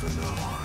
for no one.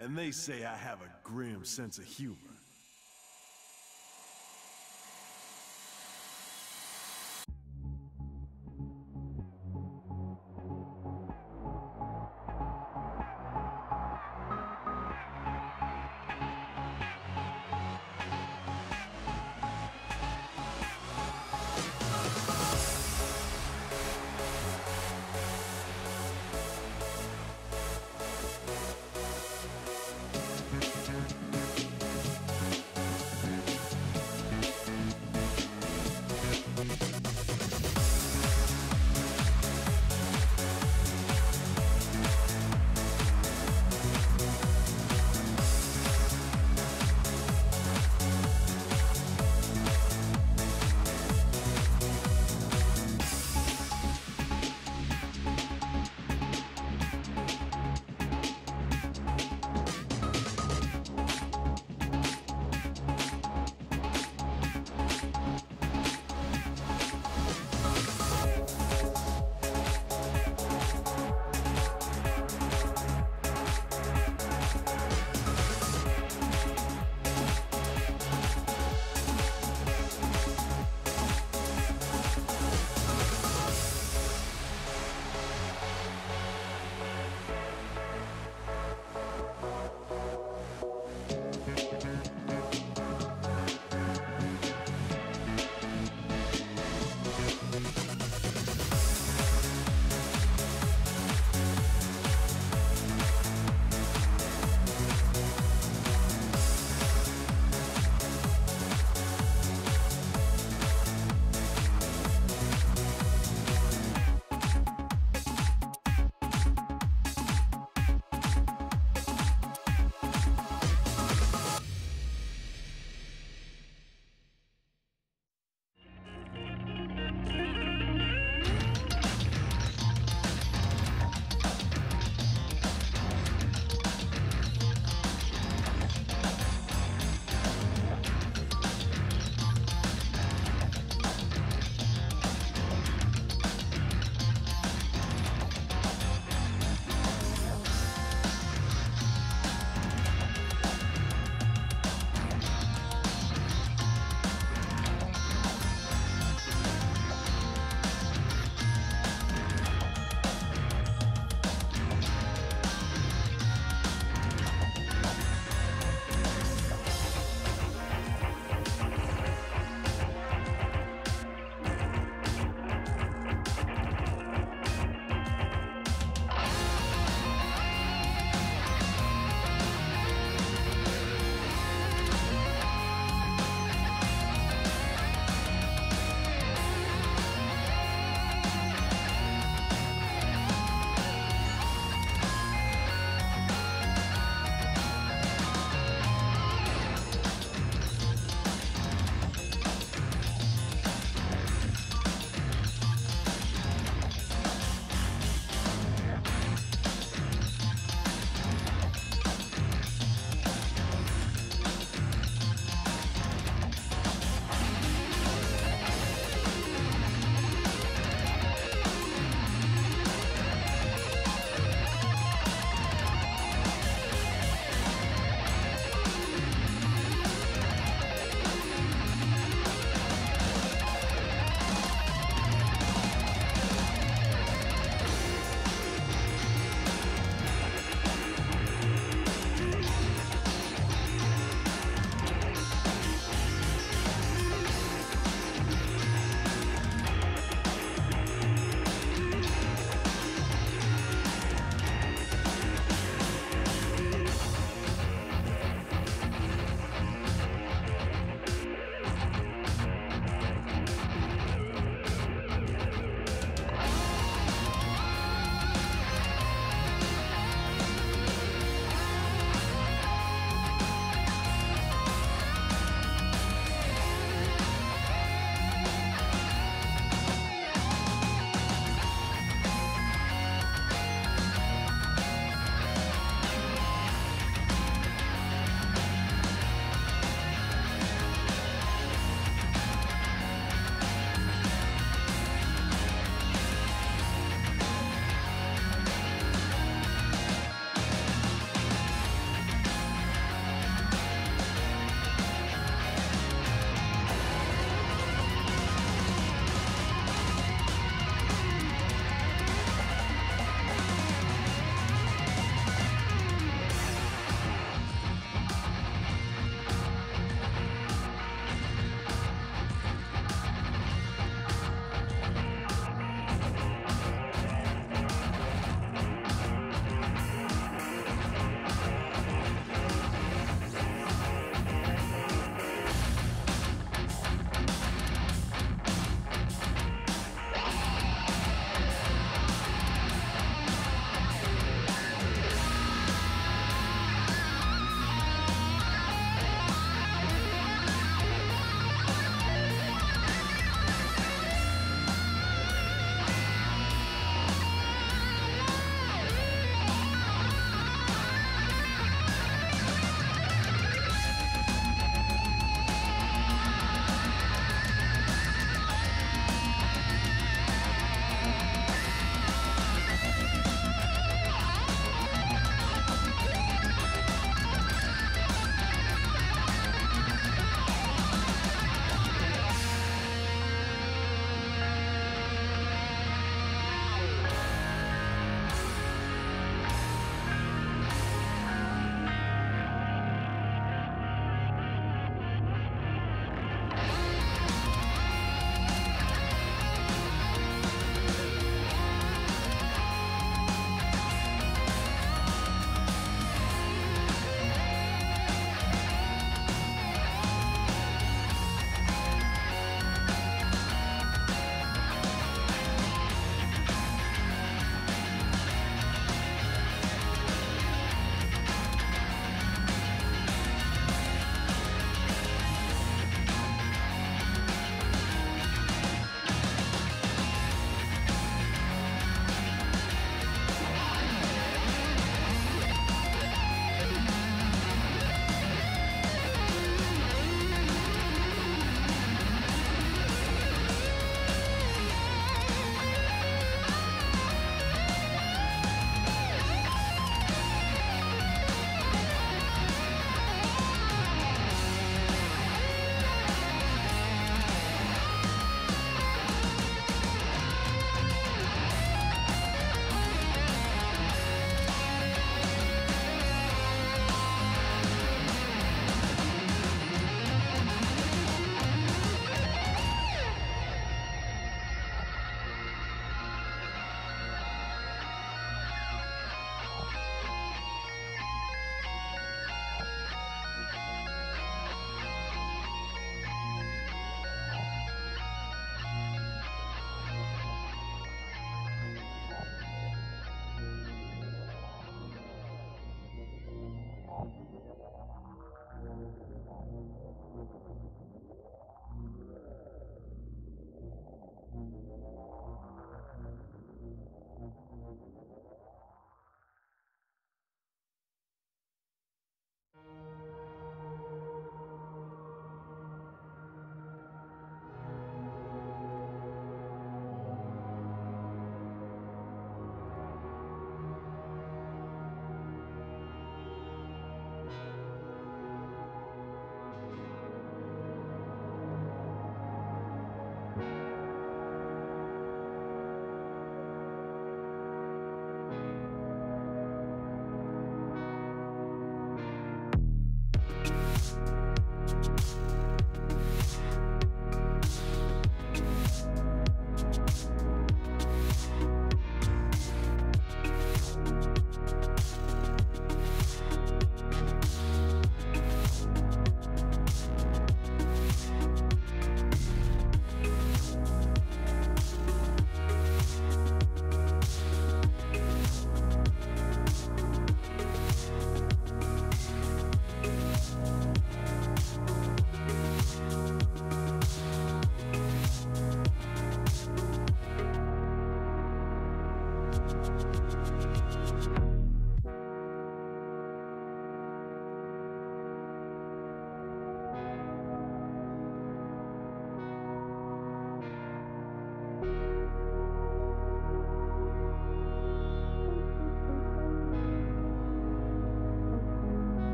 And they say I have a grim sense of humor.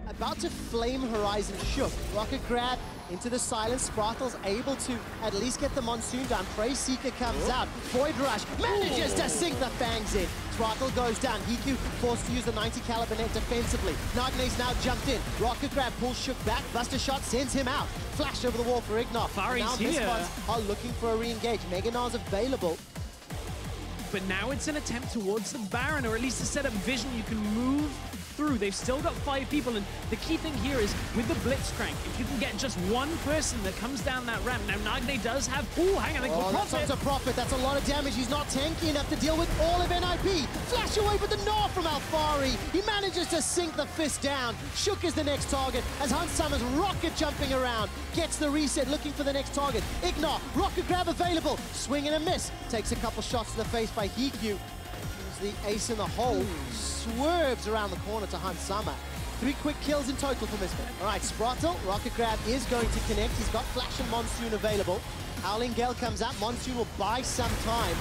About to flame Horizon Shook. Rocket grab into the silence. Sprottle's able to at least get the Monsoon down. Prey Seeker comes out. Void Rush manages to sink the Fangs in. Sprattle goes down. Hiku forced to use the 90 caliber net defensively. Nagne's now jumped in. Rocket grab pulls Shook back. Buster shot sends him out. Flash over the wall for Ignar. Fari's here. Now Misfits are looking for a re-engage. Meganar's available. But now it's an attempt towards the Baron, or at least to set up vision you can move through. They've still got 5 people, and the key thing here is with the Blitzcrank, if you can get just one person that comes down that ramp. Now Nagne does have, hang on, they call Prophet. That's a Prophet, that's a lot of damage. He's not tanky enough to deal with all of NIP. Flash away with the Gnaw from Alfari. He manages to sink the fist down. Shook is the next target as Hunt Summer's rocket jumping around. Gets the reset, looking for the next target. Ignar, rocket grab available. Swing and a miss. Takes a couple shots to the face by Hiku. The ace in the hole swerves around the corner to Hunt Summer. 3 quick kills in total for Misfit. All right, Sprattle, rocket grab is going to connect. He's got Flash and Monsoon available. Howling Gale comes out. Monsoon will buy some time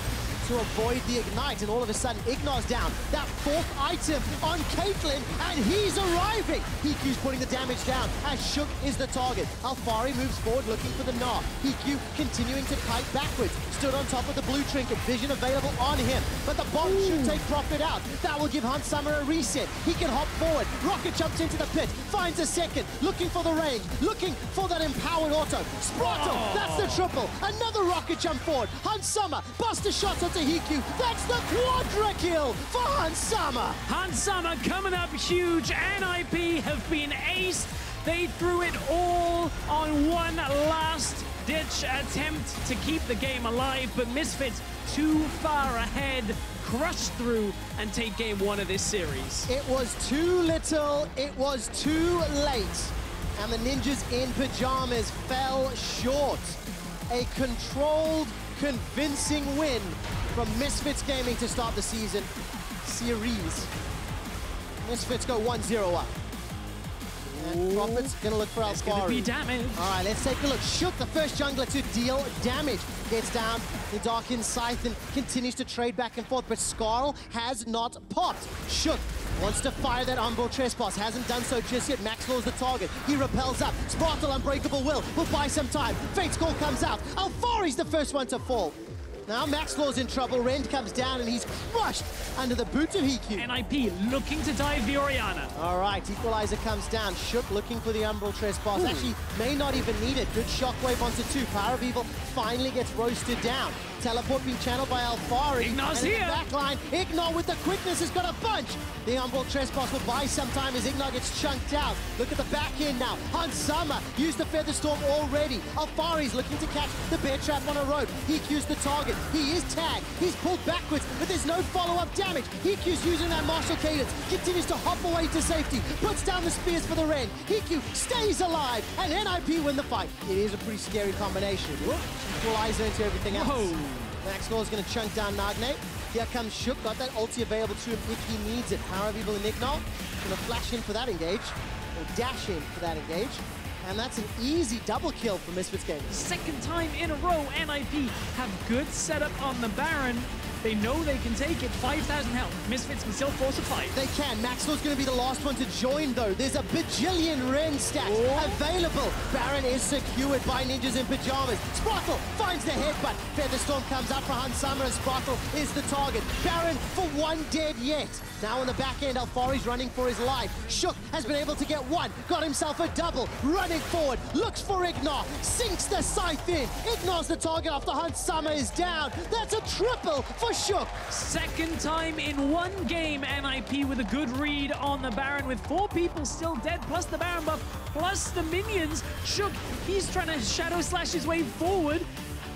to avoid the ignite, and all of a sudden Ignar's down. That 4th item on Caitlyn, and he's arriving. Hiku's putting the damage down as Shook is the target. Alfari moves forward looking for the Gnaw. Hiku continuing to kite backwards. Stood on top of the blue trinket. Vision available on him, but the bomb should take Prophet out. That will give Hunt Summer a reset. He can hop forward. Rocket jumps into the pit, finds a second, looking for the range, looking for that empowered auto. Sprattle, that's the triple. Another rocket jump forward. Hunt Summer, Buster shots onto Hiku. That's the quadra kill for Hunt Summer. Hunt Summer coming up huge. NIP have been aced. They threw it all on one last ditch attempt to keep the game alive, but Misfits too far ahead, crush through and take game 1 of this series. It was too little, it was too late, and the Ninjas in Pyjamas fell short. A controlled, convincing win from Misfits Gaming to start the season series. Misfits go 1-0 up. And Prophet's gonna look for Alfari. It's gonna be damage. All right, let's take a look. Shook, the first jungler to deal damage. Gets down the Darkin Scythe and continues to trade back and forth, but Skarl has not popped. Shook wants to fire that Umbral Trespass, hasn't done so just yet. Maxwell's the target. He repels up. Sprattle, Unbreakable Will buy some time. Fate's Call comes out. Alfari's the first one to fall. Now Maxwell's in trouble. Rend comes down and he's crushed under the boot of Hiku. NIP looking to dive the Orianna. All right, Equalizer comes down. Shook looking for the Umbral Trespass. Actually, may not even need it. Good shockwave onto 2. Power of Evil finally gets roasted down. Teleport being channeled by Alfari. Ignar's and here. In the backline, Ignar with the quickness has got a bunch. The Umbral Trespass will buy some time as Ignar gets chunked out. Look at the back end now. Hunt Summer used the Feather Storm already. Alfari's looking to catch the Bear Trap on a road. Hiku's the target. He is tagged. He's pulled backwards, but there's no follow-up damage. Hiku's using that martial cadence. Continues to hop away to safety. Puts down the spears for the Ren. Hiku stays alive, and NIP win the fight. It is a pretty scary combination. Equalizer into everything else. Whoa. Maxwell's going to chunk down Nagne. Here comes Shook. Got that ulti available to him if he needs it. Power of Evil and Ignar. Going to flash in for that engage. Or dash in for that engage. And that's an easy double kill for Misfits Gaming. Second time in a row, NIP have good setup on the Baron. They know they can take it. 5,000 health. Misfits can still force a fight. They can. Maxwell's going to be the last one to join, though. There's a bajillion Ren stacks available. Baron is secured by Ninjas in Pyjamas. Sprattle finds the headbutt. Featherstorm comes out for Hunt Summer, and Sprattle is the target. Baron for 1 dead yet. Now on the back end, Alfari's running for his life. Shook has been able to get 1. Got himself a double. Running forward. Looks for Ignar. Sinks the scythe in. Ignar's the target after Hunt Summer is down. That's a triple for Shook. Second time in 1 game, NIP with a good read on the Baron with 4 people still dead, plus the Baron buff, plus the minions. Shook, he's trying to shadow slash his way forward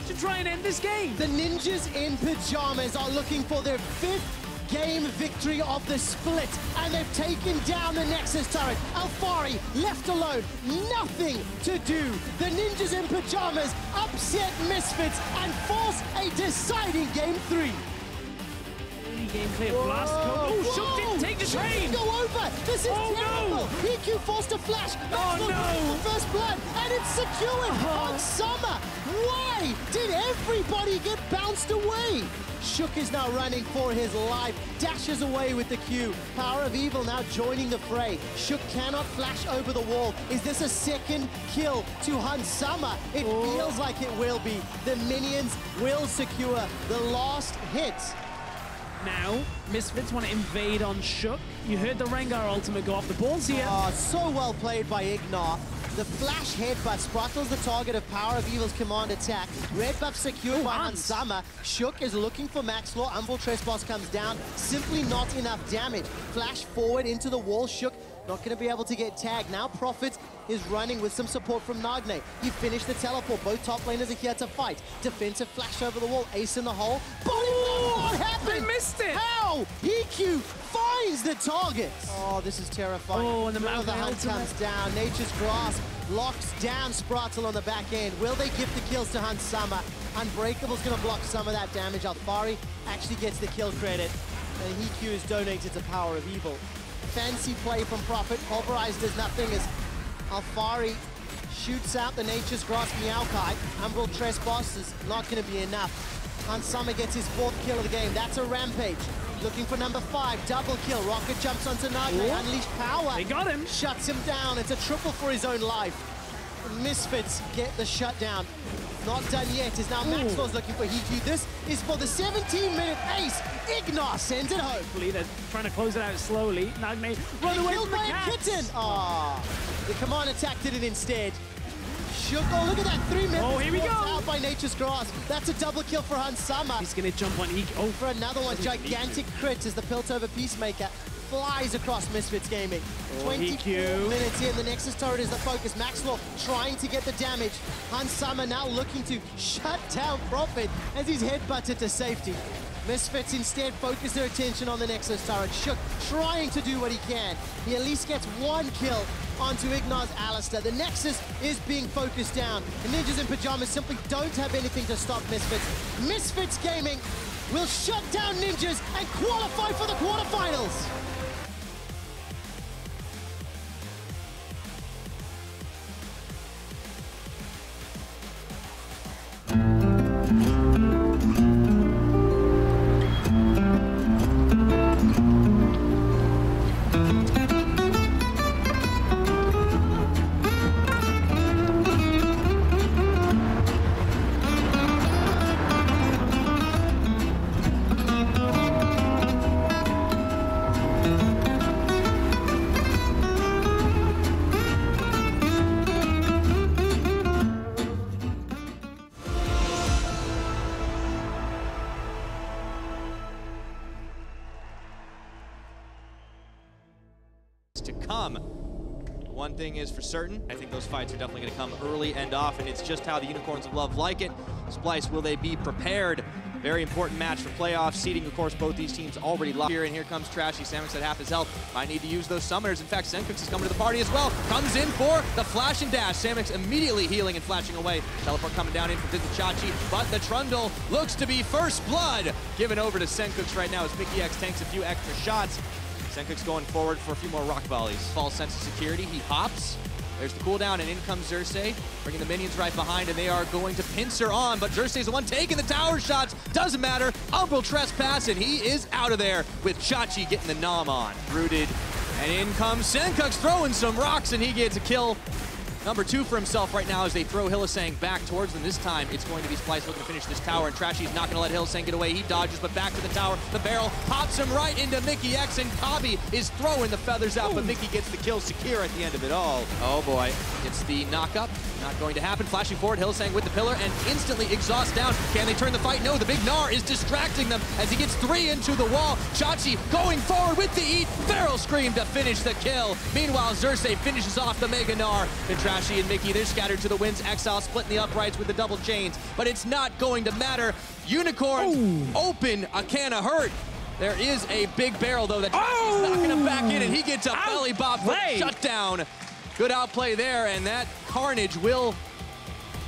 to try and end this game. The Ninjas in Pyjamas are looking for their 5th game victory of the split, and they've taken down the Nexus turret. Alfari left alone, nothing to do. The Ninjas in Pyjamas upset Misfits and force a deciding game 3. Gameplay of blast code. Oh, Shook didn't take the train. Go over over! This is terrible! No. EQ forced to flash! Oh no! The first blood, and it's secured on Summer! Why did everybody get bounced away? Shook is now running for his life, dashes away with the Q. Power of Evil now joining the fray. Shook cannot flash over the wall. Is this a second kill to hunt Summer? It feels like it will be. The minions will secure the last hit. Now, Misfits want to invade on Shook. You heard the Rengar ultimate go off. The ball's here. Oh, so well played by Ignat. The flash headbutt Sprattle's the target of Power of Evil's command attack. Red buff secured by Hansama. Shook is looking for Max Law. Umbral Trespass comes down. Simply not enough damage. Flash forward into the wall. Shook not going to be able to get tagged. Now Prophet is running with some support from Nagne. He finished the teleport. Both top laners are here to fight. Defensive flash over the wall. Ace in the hole. What happened? They missed it. How? EQ finds the target. Oh, this is terrifying. Oh, and the Thrill of the Hunt comes down. Nature's Grasp locks down Sprattle on the back end. Will they give the kills to Hunt Summer? Unbreakable's going to block some of that damage. Alfari actually gets the kill credit. And EQ is donated to Power of Evil. Fancy play from Prophet. Pulverized does nothing as Alfari shoots out the Nature's Grasp Meowkite. Umbral Trespass is not going to be enough. Hunt Summer gets his 4th kill of the game. That's a Rampage. Looking for number 5, double kill. Rocket jumps onto Nagne, Unleash Power. They got him. Shuts him down. It's a triple for his own life. Misfits get the shutdown. Not done yet, is now Maxwell's looking for Hiku. This is for the 17-minute ace. Ignat sends it home. Hopefully they're trying to close it out slowly. Nagne run away Killed from the by cat. a kitten. Ah, the command attack did it instead. Shook, oh look at that, 3 minutes. Oh, here we go. Out by Nature's Grasp. That's a double kill for Hunt Summer. He's going to jump on EQ. Oh, For another one, gigantic crit as the Piltover Peacemaker flies across Misfits Gaming. 24 minutes in, the Nexus turret is the focus. Maxlaw trying to get the damage. Hunt Summer now looking to shut down Prophet as he's headbutted to safety. Misfits instead focus their attention on the Nexus turret. Shook trying to do what he can. He at least gets 1 kill onto Ignat's Alistair. The Nexus is being focused down. The Ninjas in Pyjamas simply don't have anything to stop Misfits. Misfits Gaming will shut down Ninjas and qualify for the quarterfinals. To come. One thing is for certain, I think those fights are definitely going to come early and often. It's just how the Unicorns of Love like it. Splice, will they be prepared? Very important match for playoffs. Seeding, of course, both these teams already locked here. And here comes Trashy. Samix at half his health. Might need to use those summoners. In fact, Sencooks is coming to the party as well. Comes in for the flash and dash. Samix immediately healing and flashing away. Teleport coming down in for Chachi, but the Trundle looks to be first blood. Given over to Sencooks right now as Mickey X tanks a few extra shots. Sencooks going forward for a few more rock volleys. False sense of security, he hops. There's the cooldown, and in comes Xerxes, bringing the minions right behind, and they are going to pincer on, but Xerxes the one taking the tower shots. Doesn't matter, Umbral Trespass, and he is out of there with Chachi getting the nom on. Rooted, and in comes Sencooks throwing some rocks, and he gets a kill. Number 2 for himself right now as they throw Hylissang back towards them. This time, it's going to be Splice looking to finish this tower, and Trashy's not going to let Hylissang get away. He dodges, but back to the tower. The barrel pops him right into Mickey X, and Kabi is throwing the feathers out, but Mickey gets the kill secure at the end of it all. Oh boy, it's the knock-up. Not going to happen. Flashing forward, Hylissang with the pillar, and instantly exhaust down. Can they turn the fight? No, the big Gnar is distracting them as he gets 3 into the wall. Chachi going forward with the eat. Feral Scream to finish the kill. Meanwhile, Xerxes finishes off the Mega Gnar. And Trashy and Mickey, they're scattered to the winds. Exile splitting the uprights with the double chains, but it's not going to matter. Unicorns open a can of hurt. There is a big barrel, though, that Trashy's knocking him back in, and he gets a belly bop for shutdown. Good outplay there, and that Carnage will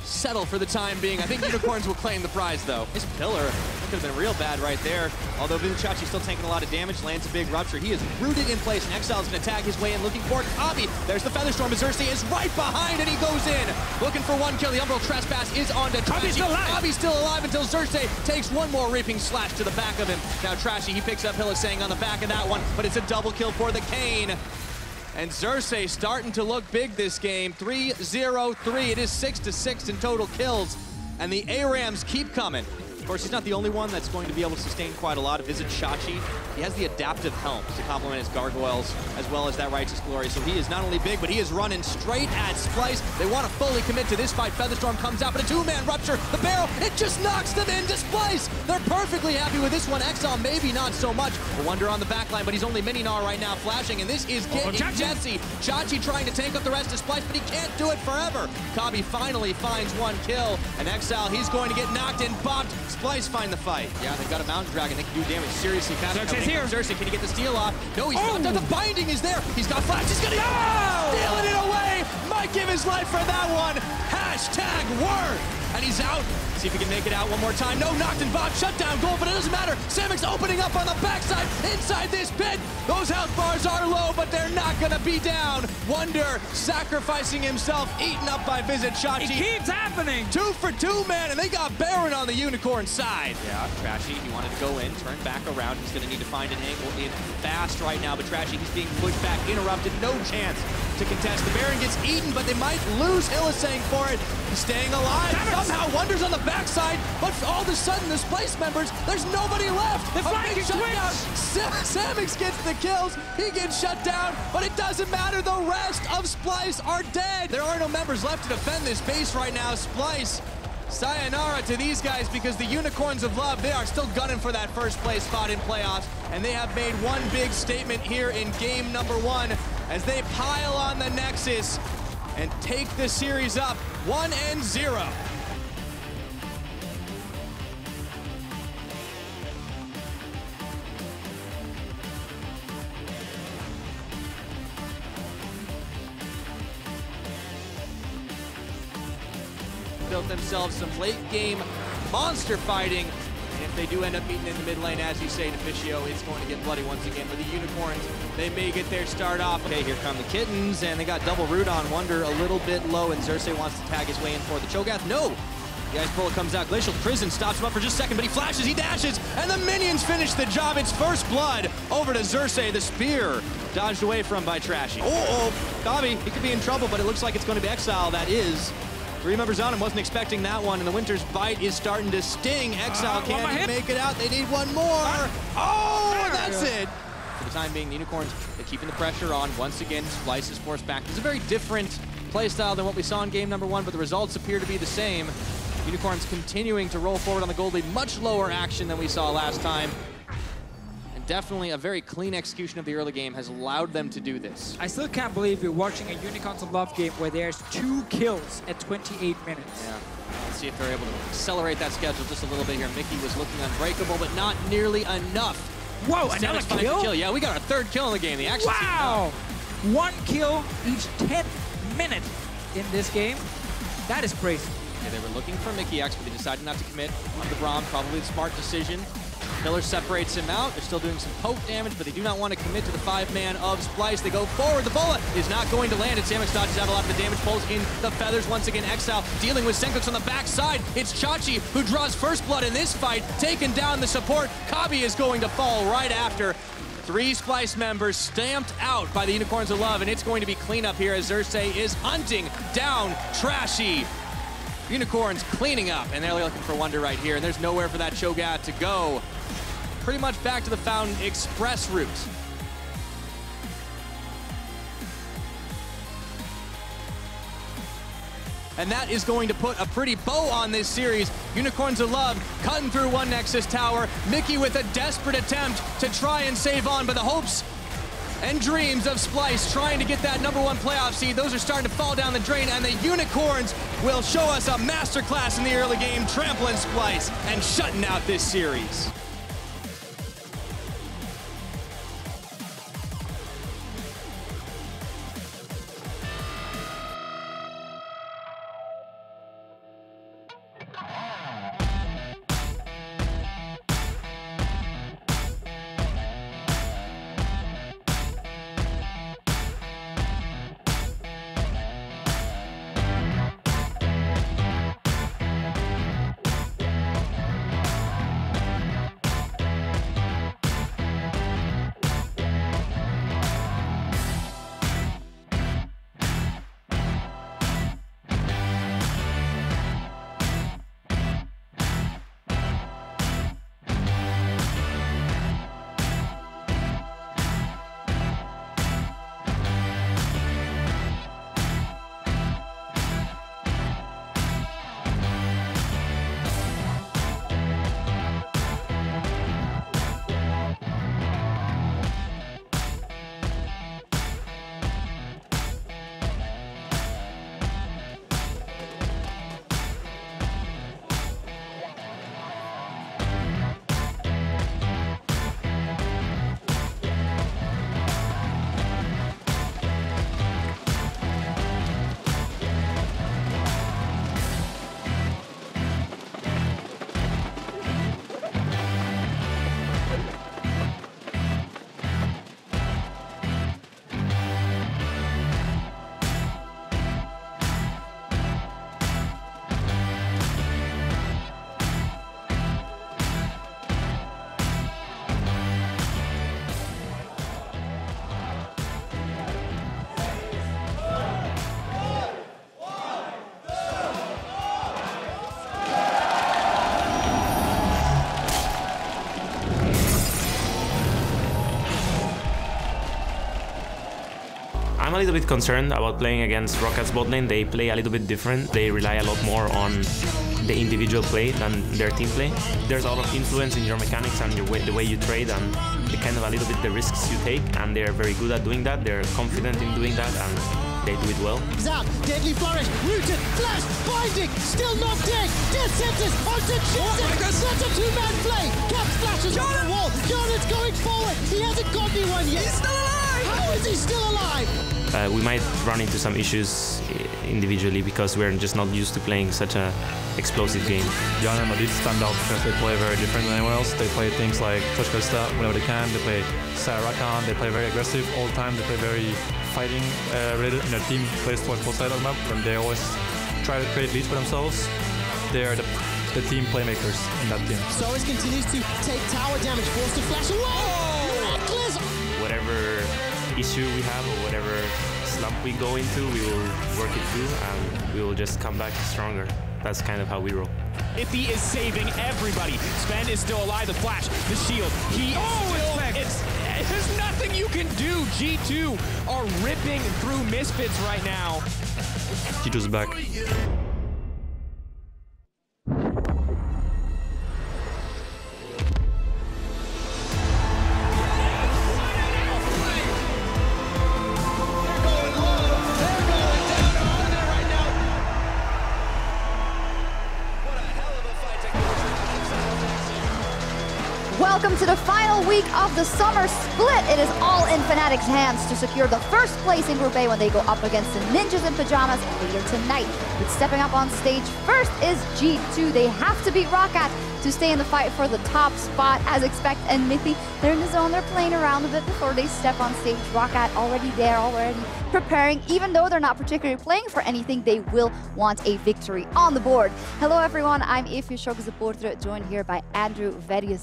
settle for the time being. I think Unicorns will claim the prize, though. His pillar, that could have been real bad right there. Although Vizicachi's still taking a lot of damage, lands a big rupture. He is rooted in place, and Exile's going to tag his way in, looking for Kabi. There's the Featherstorm. Xerxes is right behind, and he goes in. Looking for one kill. The Umbral Trespass is on to Trashy. Kabi's still alive until Xerxes takes one more reaping slash to the back of him. Now Trashy, he picks up Hillisang on the back of that one, but it's a double kill for the Kane. And Xerxes starting to look big this game. 3-0-3. It is 6-6 in total kills. And the ARAMs keep coming. Of course, he's not the only one that's going to be able to sustain quite a lot of Vizicachi. He has the adaptive helms to complement his gargoyles, as well as that Righteous Glory. So he is not only big, but he is running straight at Splyce. They want to fully commit to this fight. Featherstorm comes out, but a two-man rupture. The barrel, it just knocks them into Splyce. They're perfectly happy with this one. Exile, maybe not so much. Wonder on the backline, but he's only Mini-Gnar right now flashing, and this is getting Jesse. Chachi trying to tank up the rest of Splyce, but he can't do it forever. Kabi finally finds one kill, and Exile, he's going to get knocked and bopped. Splyce find the fight. Yeah, they've got a Mountain Dragon. They can do damage seriously fast. Xerxes here. Xerxes, can he get the steal off? No, he's not. The binding is there. He's got flash. He's gonna stealing it away. Might give his life for that one. Hashtag worth. And he's out. See if he can make it out one more time. No, knocked and bobbed. Shut down goal, but it doesn't matter. Samic's opening up on the backside inside this pit. Those health bars are low, but they're not gonna be down. Wonder sacrificing himself, eaten up by Vizicachi. It keeps happening. 2 for 2, man, and they got Baron on the Unicorn side. Yeah, Trashy, he wanted to go in, turn back around. He's gonna need to find an angle in fast right now, but Trashy, he's being pushed back, interrupted, no chance to contest. The Baron gets eaten, but they might lose Hillisang for it. He's staying alive. Somehow Wonder's on the backside, but all of a sudden, the Splyce members, there's nobody left. The flank is shutdown. Samix gets the kills. He gets shut down, but it doesn't matter. The rest of Splyce are dead. There are no members left to defend this base right now. Splyce, sayonara to these guys, because the Unicorns of Love, they are still gunning for that first place spot in playoffs, and they have made one big statement here in game number 1 as they pile on the Nexus and take the series up 1-0. Built themselves some late game monster fighting, and if they do end up meeting in the mid lane, as you say, Deficio, it's going to get bloody once again. For the Unicorns, they may get their start off. Okay, here come the Kittens, and they got double root on Wonder a little bit low, and Xerxes wants to tag his way in for the Cho'Gath. No! The Ice Bullet comes out. Glacial Prison stops him up for just a second, but he flashes, he dashes, and the minions finish the job. It's first blood over to Xerxes. The spear dodged away from by Trashy. Kabi, he could be in trouble, but it looks like it's going to be Exile. That is 3 members on him. Wasn't expecting that one, and the Winter's Bite is starting to sting. Exile can't make it out. They need one more. That's it. For the time being, the Unicorns, they're keeping the pressure on. Once again, Splyce is forced back. It's a very different playstyle than what we saw in game number 1, but the results appear to be the same. Unicorns continuing to roll forward on the gold lead. Much lower action than we saw last time. Definitely a very clean execution of the early game has allowed them to do this. I still can't believe we're watching a Unicorns of Love game where there's 2 kills at 28 minutes. Yeah, let's see if they're able to accelerate that schedule just a little bit here. Mickey was looking unbreakable, but not nearly enough. Whoa, another kill? Yeah, we got our 3rd kill in the game. The action. Wow! 1 kill each 10th minute in this game. That is crazy. Yeah, they were looking for Mickey X, but they decided not to commit on the Braum. Probably the smart decision. Pillar separates him out. They're still doing some poke damage, but they do not want to commit to the 5-man of Splyce. They go forward. The bullet is not going to land, and Samix dodges out a lot of the damage. Pulls in the feathers once again. Exile dealing with Senkox on the backside. It's Chachi who draws first blood in this fight, taking down the support. Kabi is going to fall right after. 3 Splyce members stamped out by the Unicorns of Love, and it's going to be cleanup here as Xerxes is hunting down Trashy. Unicorns cleaning up, and they're looking for Wonder right here, and there's nowhere for that Cho'Gath to go. Pretty much back to the Fountain Express route. And that is going to put a pretty bow on this series. Unicorns of Love cutting through one Nexus tower. Mickey with a desperate attempt to try and save on, but the hopes and dreams of Splyce trying to get that #1 playoff seed, those are starting to fall down the drain, and the Unicorns will show us a masterclass in the early game, trampling Splyce and shutting out this series. I'm a little bit concerned about playing against ROCCAT's bot lane. They play a little bit different. They rely a lot more on the individual play than their team play. There's a lot of influence in your mechanics and the way you trade and the kind of a little bit the risks you take, and they're very good at doing that. They're confident in doing that, and they do it well. Zap, deadly flourish, rooted, flash, binding, still not dead. Death sentence onto Jason. That's a two-man play. Cap flashes on the wall. Jonathan's going forward. He hasn't got anyone yet. He's still alive. How is he still alive? We might run into some issues individually because we're just not used to playing such a explosive game. Jan and Madrid stand out because they play very different than anyone else. They play things like touch Costa whenever they can. They play Rakan. They play very aggressive all the time. They play very fighting related, and their team plays towards both sides of the map, and they always try to create leads for themselves. They are the team playmakers in that team. Soros continues to take tower damage, forced to flash away. Reckless. Whatever issue we have or whatever slump we go into, we will work it through and we will just come back stronger. That's kind of how we roll. Iffy is saving everybody. Sven is still alive. The flash, the shield. There's nothing you can do. G2 are ripping through Misfits right now. G2's back. Welcome to the final week of the summer split. It is all in Fnatic's hands to secure the first place in Group A when they go up against the Ninjas in Pyjamas later tonight. But stepping up on stage first is G2. They have to beat ROCCAT to stay in the fight for the top spot. As expect and Mythy, they're in the zone, they're playing around a bit before they step on stage. ROCCAT already there, already preparing. Even though they're not particularly playing for anything, they will want a victory on the board. Hello everyone, I'm Eefje Schokkes, joined here by Andrew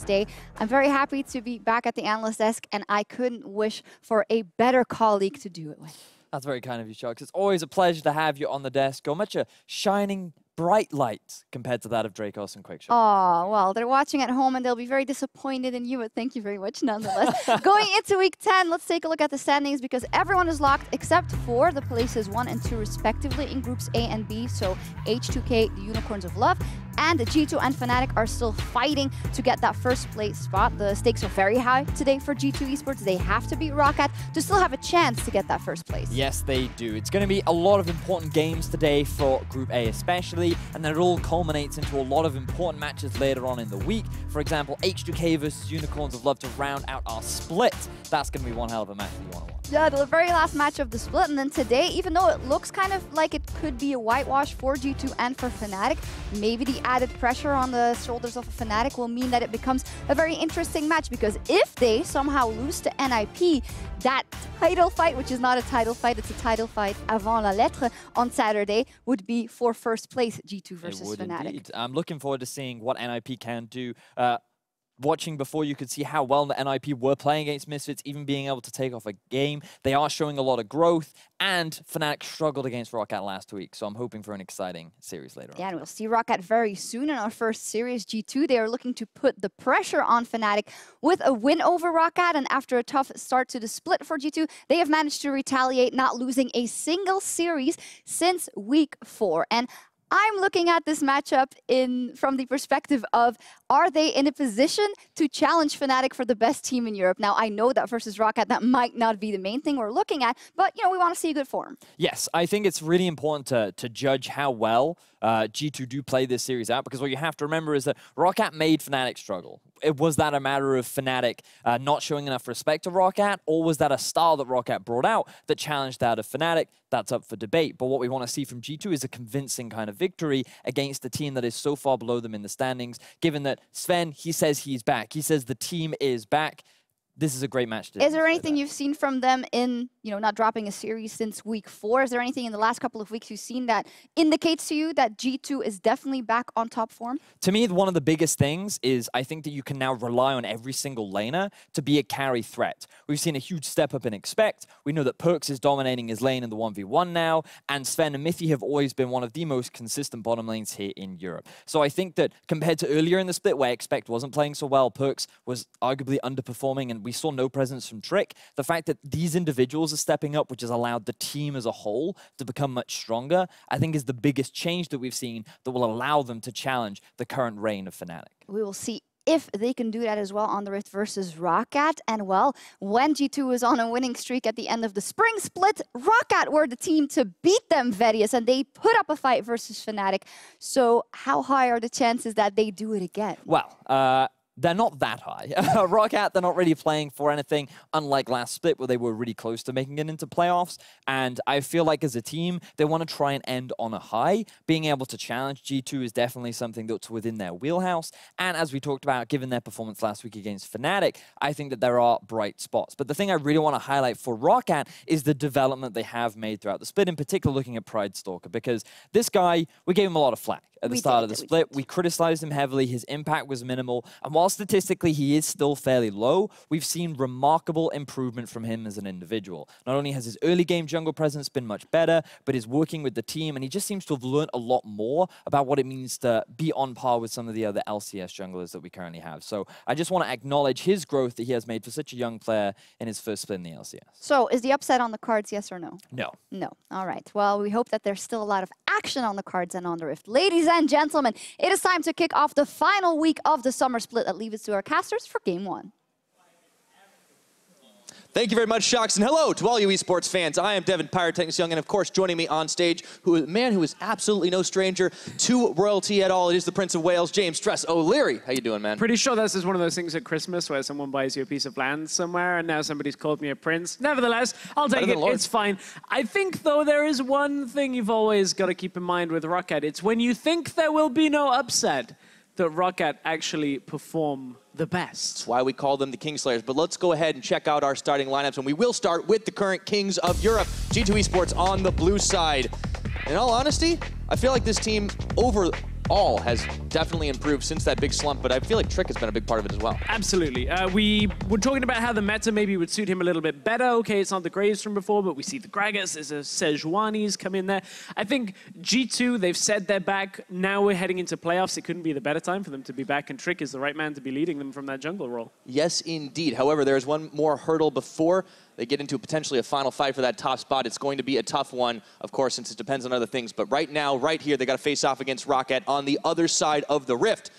Day. I'm very happy to be back at the analyst desk, and I couldn't wish for a better colleague to do it with. That's very kind of you, Sharks. It's always a pleasure to have you on the desk. You're much a shining bright light compared to that of Dracos and Quickshot. Oh, well, they're watching at home and they'll be very disappointed in you, but thank you very much nonetheless. Going into week 10, let's take a look at the standings because everyone is locked except for the places 1 and 2 respectively in groups A and B. So H2K, the Unicorns of Love, and G2 and Fnatic are still fighting to get that first place spot. The stakes are very high today for G2 Esports. They have to beat ROCCAT to still have a chance to get that first place. Yes, they do. It's going to be a lot of important games today for Group A especially, and then it all culminates into a lot of important matches later on in the week. For example, H2K versus Unicorns of Love to round out our split. That's going to be one hell of a match that you want to watch. Yeah, the very last match of the split, and then today, even though it looks kind of like it could be a whitewash for G2 and for Fnatic, maybe the added pressure on the shoulders of Fnatic will mean that it becomes a very interesting match, because if they somehow lose to NIP, that title fight, which is not a title fight, it's a title fight avant la lettre on Saturday, would be for first place G2 versus Fnatic. Indeed. I'm looking forward to seeing what NIP can do. Watching before, you could see how well the NIP were playing against Misfits, even being able to take off a game. They are showing a lot of growth, and Fnatic struggled against ROCCAT last week, so I'm hoping for an exciting series later on. Yeah, and we'll see ROCCAT very soon in our first series. G2, they are looking to put the pressure on Fnatic with a win over ROCCAT, and after a tough start to the split for G2, they have managed to retaliate, not losing a single series since week 4. And I'm looking at this matchup from the perspective of, are they in a position to challenge Fnatic for the best team in Europe? Now, I know that versus ROCCAT, that might not be the main thing we're looking at, but, you know, we want to see good form. Yes, I think it's really important to judge how well G2 do play this series out, because what you have to remember is that ROCCAT made Fnatic struggle. Was that a matter of Fnatic not showing enough respect to ROCCAT, or was that a style that ROCCAT brought out that challenged that of Fnatic? That's up for debate. But what we want to see from G2 is a convincing kind of victory against a team that is so far below them in the standings, given that Sven, he says he's back. He says the team is back. This is a great match. Is there anything you've seen from them in, you know, not dropping a series since week 4? Is there anything in the last couple of weeks you've seen that indicates to you that G2 is definitely back on top form? To me, one of the biggest things is I think that you can now rely on every single laner to be a carry threat. We've seen a huge step up in Expect. We know that Perks is dominating his lane in the 1v1 now, and Sven and Mythy have always been one of the most consistent bottom lanes here in Europe. So I think that compared to earlier in the split where Expect wasn't playing so well, Perks was arguably underperforming, and we we saw no presence from Trick. The fact that these individuals are stepping up, which has allowed the team as a whole to become much stronger, I think is the biggest change that we've seen that will allow them to challenge the current reign of Fnatic. We will see if they can do that as well on the Rift versus ROCCAT. And well, when G2 was on a winning streak at the end of the spring split, ROCCAT were the team to beat them, Verius, and they put up a fight versus Fnatic. So how high are the chances that they do it again? Well, they're not that high. ROCCAT, they're not really playing for anything, unlike last split where they were really close to making it into playoffs. And I feel like as a team, they want to try and end on a high. Being able to challenge G2 is definitely something that's within their wheelhouse. And as we talked about, given their performance last week against Fnatic, I think that there are bright spots. But the thing I really want to highlight for ROCCAT is the development they have made throughout the split, in particular looking at Pridestalker, because this guy, we gave him a lot of flack at the start of the split. We criticized him heavily. His impact was minimal. And while statistically he is still fairly low, we've seen remarkable improvement from him as an individual. Not only has his early game jungle presence been much better, but he's working with the team, and he just seems to have learned a lot more about what it means to be on par with some of the other LCS junglers that we currently have. So I just want to acknowledge his growth that he has made for such a young player in his first split in the LCS. So is the upset on the cards, yes or no? No. No. All right. Well, we hope that there's still a lot of action on the cards and on the Rift. Ladies and gentlemen, it is time to kick off the final week of the summer split. Let's leave it to our casters for game one. Thank you very much, Shocks, and hello to all you esports fans. I am Devin Pyrotechnics Young, and of course, joining me on stage, a man who is absolutely no stranger to royalty at all. It is the Prince of Wales, James Stress O'Leary. How you doing, man? Pretty sure this is one of those things at Christmas where someone buys you a piece of land somewhere, and now somebody's called me a prince. Nevertheless, I'll take it. It's fine. I think, though, there is one thing you've always got to keep in mind with ROCCAT. It's when you think there will be no upset, that ROCCAT actually perform the best. That's why we call them the Kingslayers. But let's go ahead and check out our starting lineups, and we will start with the current Kings of Europe, G2 Esports on the blue side. In all honesty, I feel like this team overall has definitely improved since that big slump, but I feel like Trick has been a big part of it as well. Absolutely. We were talking about how the meta maybe would suit him a little bit better. Okay, it's not the Graves from before, but we see the Gragas, there's a Sejuani's come in there. I think G2, they've said they're back. Now we're heading into playoffs. It couldn't be the better time for them to be back, and Trick is the right man to be leading them from that jungle role. Yes, indeed. However, there is one more hurdle before they get into potentially a final fight for that top spot. It's going to be a tough one, of course, since it depends on other things. But right now, right here, they got to face off against ROCCAT on the other side of the Rift.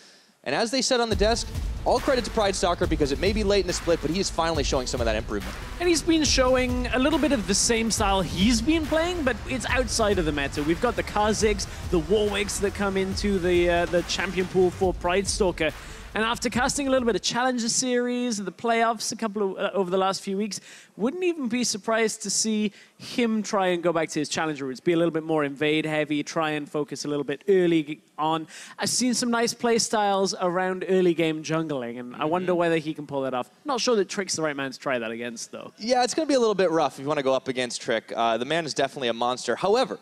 And as they said on the desk, all credit to Pridestalker, because it may be late in the split, but he is finally showing some of that improvement. And he's been showing a little bit of the same style he's been playing, but it's outside of the meta. We've got the Kha'Zigs, the Warwicks that come into the champion pool for Pridestalker. And after casting a little bit of Challenger Series, the playoffs a couple of, over the last few weeks, wouldn't even be surprised to see him try and go back to his Challenger roots, be a little bit more invade heavy, try and focus a little bit early on. I've seen some nice play styles around early game jungling, and I wonder whether he can pull that off. Not sure that Trick's the right man to try that against, though. Yeah, it's going to be a little bit rough if you want to go up against Trick. The man is definitely a monster. However,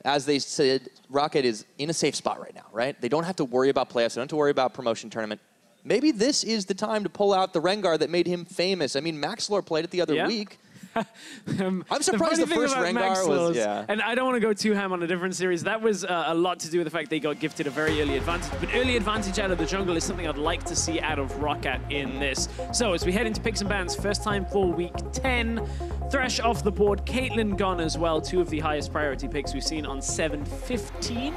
as they said, ROCCAT is in a safe spot right now, right? They don't have to worry about playoffs. They don't have to worry about promotion tournament. Maybe this is the time to pull out the Rengar that made him famous. I mean, Maxlor played it the other week. I'm surprised the first Rengar was, and I don't want to go too ham on a different series. That was a lot to do with the fact they got gifted a very early advantage. But early advantage out of the jungle is something I'd like to see out of ROCCAT in this. So as we head into picks and bans, first time for week 10. Thresh off the board, Caitlyn gone as well. Two of the highest priority picks we've seen on 7-15.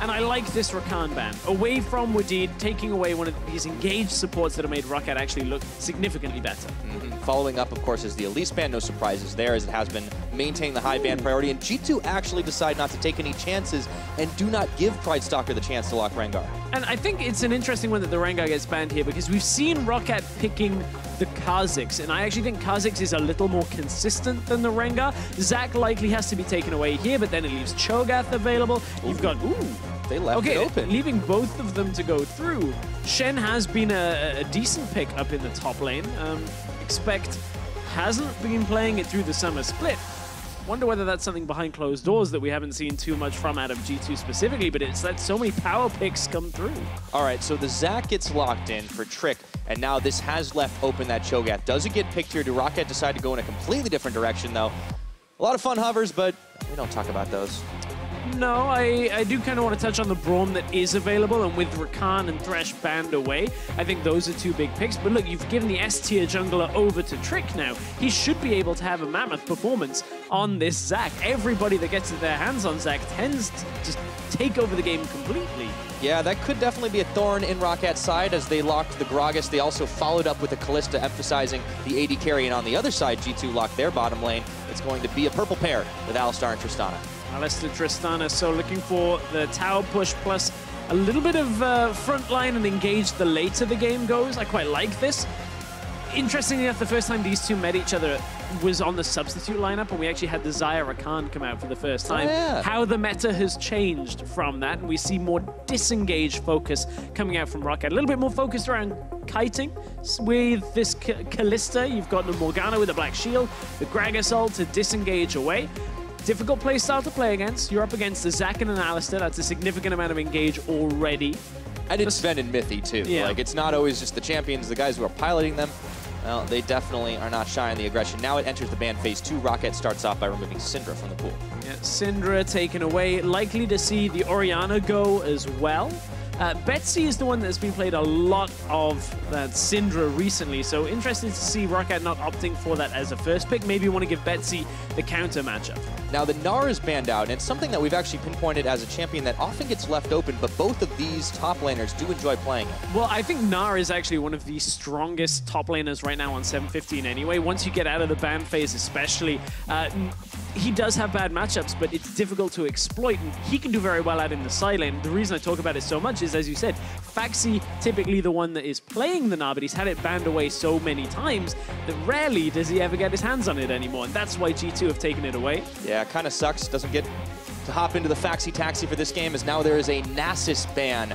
And I like this Rakan ban. Away from Wadid, taking away one of these engaged supports that have made ROCCAT actually look significantly better. Following up, of course, is the Elise ban. No surprises there, as it has been maintaining the high ban priority. And G2 actually decide not to take any chances and do not give Pridestalker the chance to lock Rengar. And I think it's an interesting one that the Rengar gets banned here, because we've seen ROCCAT picking the Kha'Zigs, and I actually think Kha'Zigs is a little more consistent than the Rengar. Zac likely has to be taken away here, but then it leaves Cho'Gath available. You've got... They left it open. Leaving both of them to go through. Shen has been a decent pick up in the top lane. Expect hasn't been playing it through the summer split. Wonder whether that's something behind closed doors that we haven't seen too much from out of G2 specifically, but it's that so many power picks come through. All right, so the Zac gets locked in for Trick, and now this has left open that Cho'Gath. Does it get picked here? Do ROCCAT decide to go in a completely different direction, though? A lot of fun hovers, but we don't talk about those. No, I do kind of want to touch on the Braum that is available, and with Rakan and Thresh banned away, I think those are two big picks. But look, you've given the S-tier jungler over to Trick now. He should be able to have a mammoth performance on this Zac. Everybody that gets their hands on Zac tends to just take over the game completely. Yeah, that could definitely be a thorn in ROCCAT's side as they locked the Gragas. They also followed up with the Kalista, emphasizing the AD carry. And on the other side, G2 locked their bottom lane. It's going to be a purple pair with Alistar and Tristana. Alistar, Tristana, so looking for the tower push plus a little bit of front line and engage the later the game goes. I quite like this. Interestingly enough, the first time these two met each other was on the substitute lineup, and we actually had the Xayah Rakan come out for the first time. Oh, yeah. How the meta has changed from that, and we see more disengaged focus coming out from ROCCAT. A little bit more focused around kiting. With this Kalista, you've got the Morgana with a black shield, the Gragas ult to disengage away. Difficult playstyle to play against. You're up against the Zac and an Alistar. That's a significant amount of engage already. And it's Sven and Mythy, too. Yeah. Like, it's not always just the champions, the guys who are piloting them. Well, they definitely are not shy on the aggression. Now it enters the ban phase 2. ROCCAT starts off by removing Syndra from the pool. Yeah, Syndra taken away. Likely to see the Orianna go as well. Betsy is the one that's been played a lot of that Syndra recently, so interested to see ROCCAT not opting for that as a first pick. Maybe you want to give Betsy the counter matchup. Now the Gnar is banned out, and it's something that we've actually pinpointed as a champion that often gets left open, but both of these top laners do enjoy playing it. Well, I think Gnar is actually one of the strongest top laners right now on 715 anyway. Once you get out of the ban phase especially, he does have bad matchups, but it's difficult to exploit, and he can do very well out in the side lane. The reason I talk about it so much is, as you said, Faxi typically the one that is playing the Gnar, but he's had it banned away so many times that rarely does he ever get his hands on it anymore, and that's why G2 have taken it away. Yeah, it kind of sucks. Doesn't get to hop into the Faxi taxi for this game, as now there is a Nasus ban.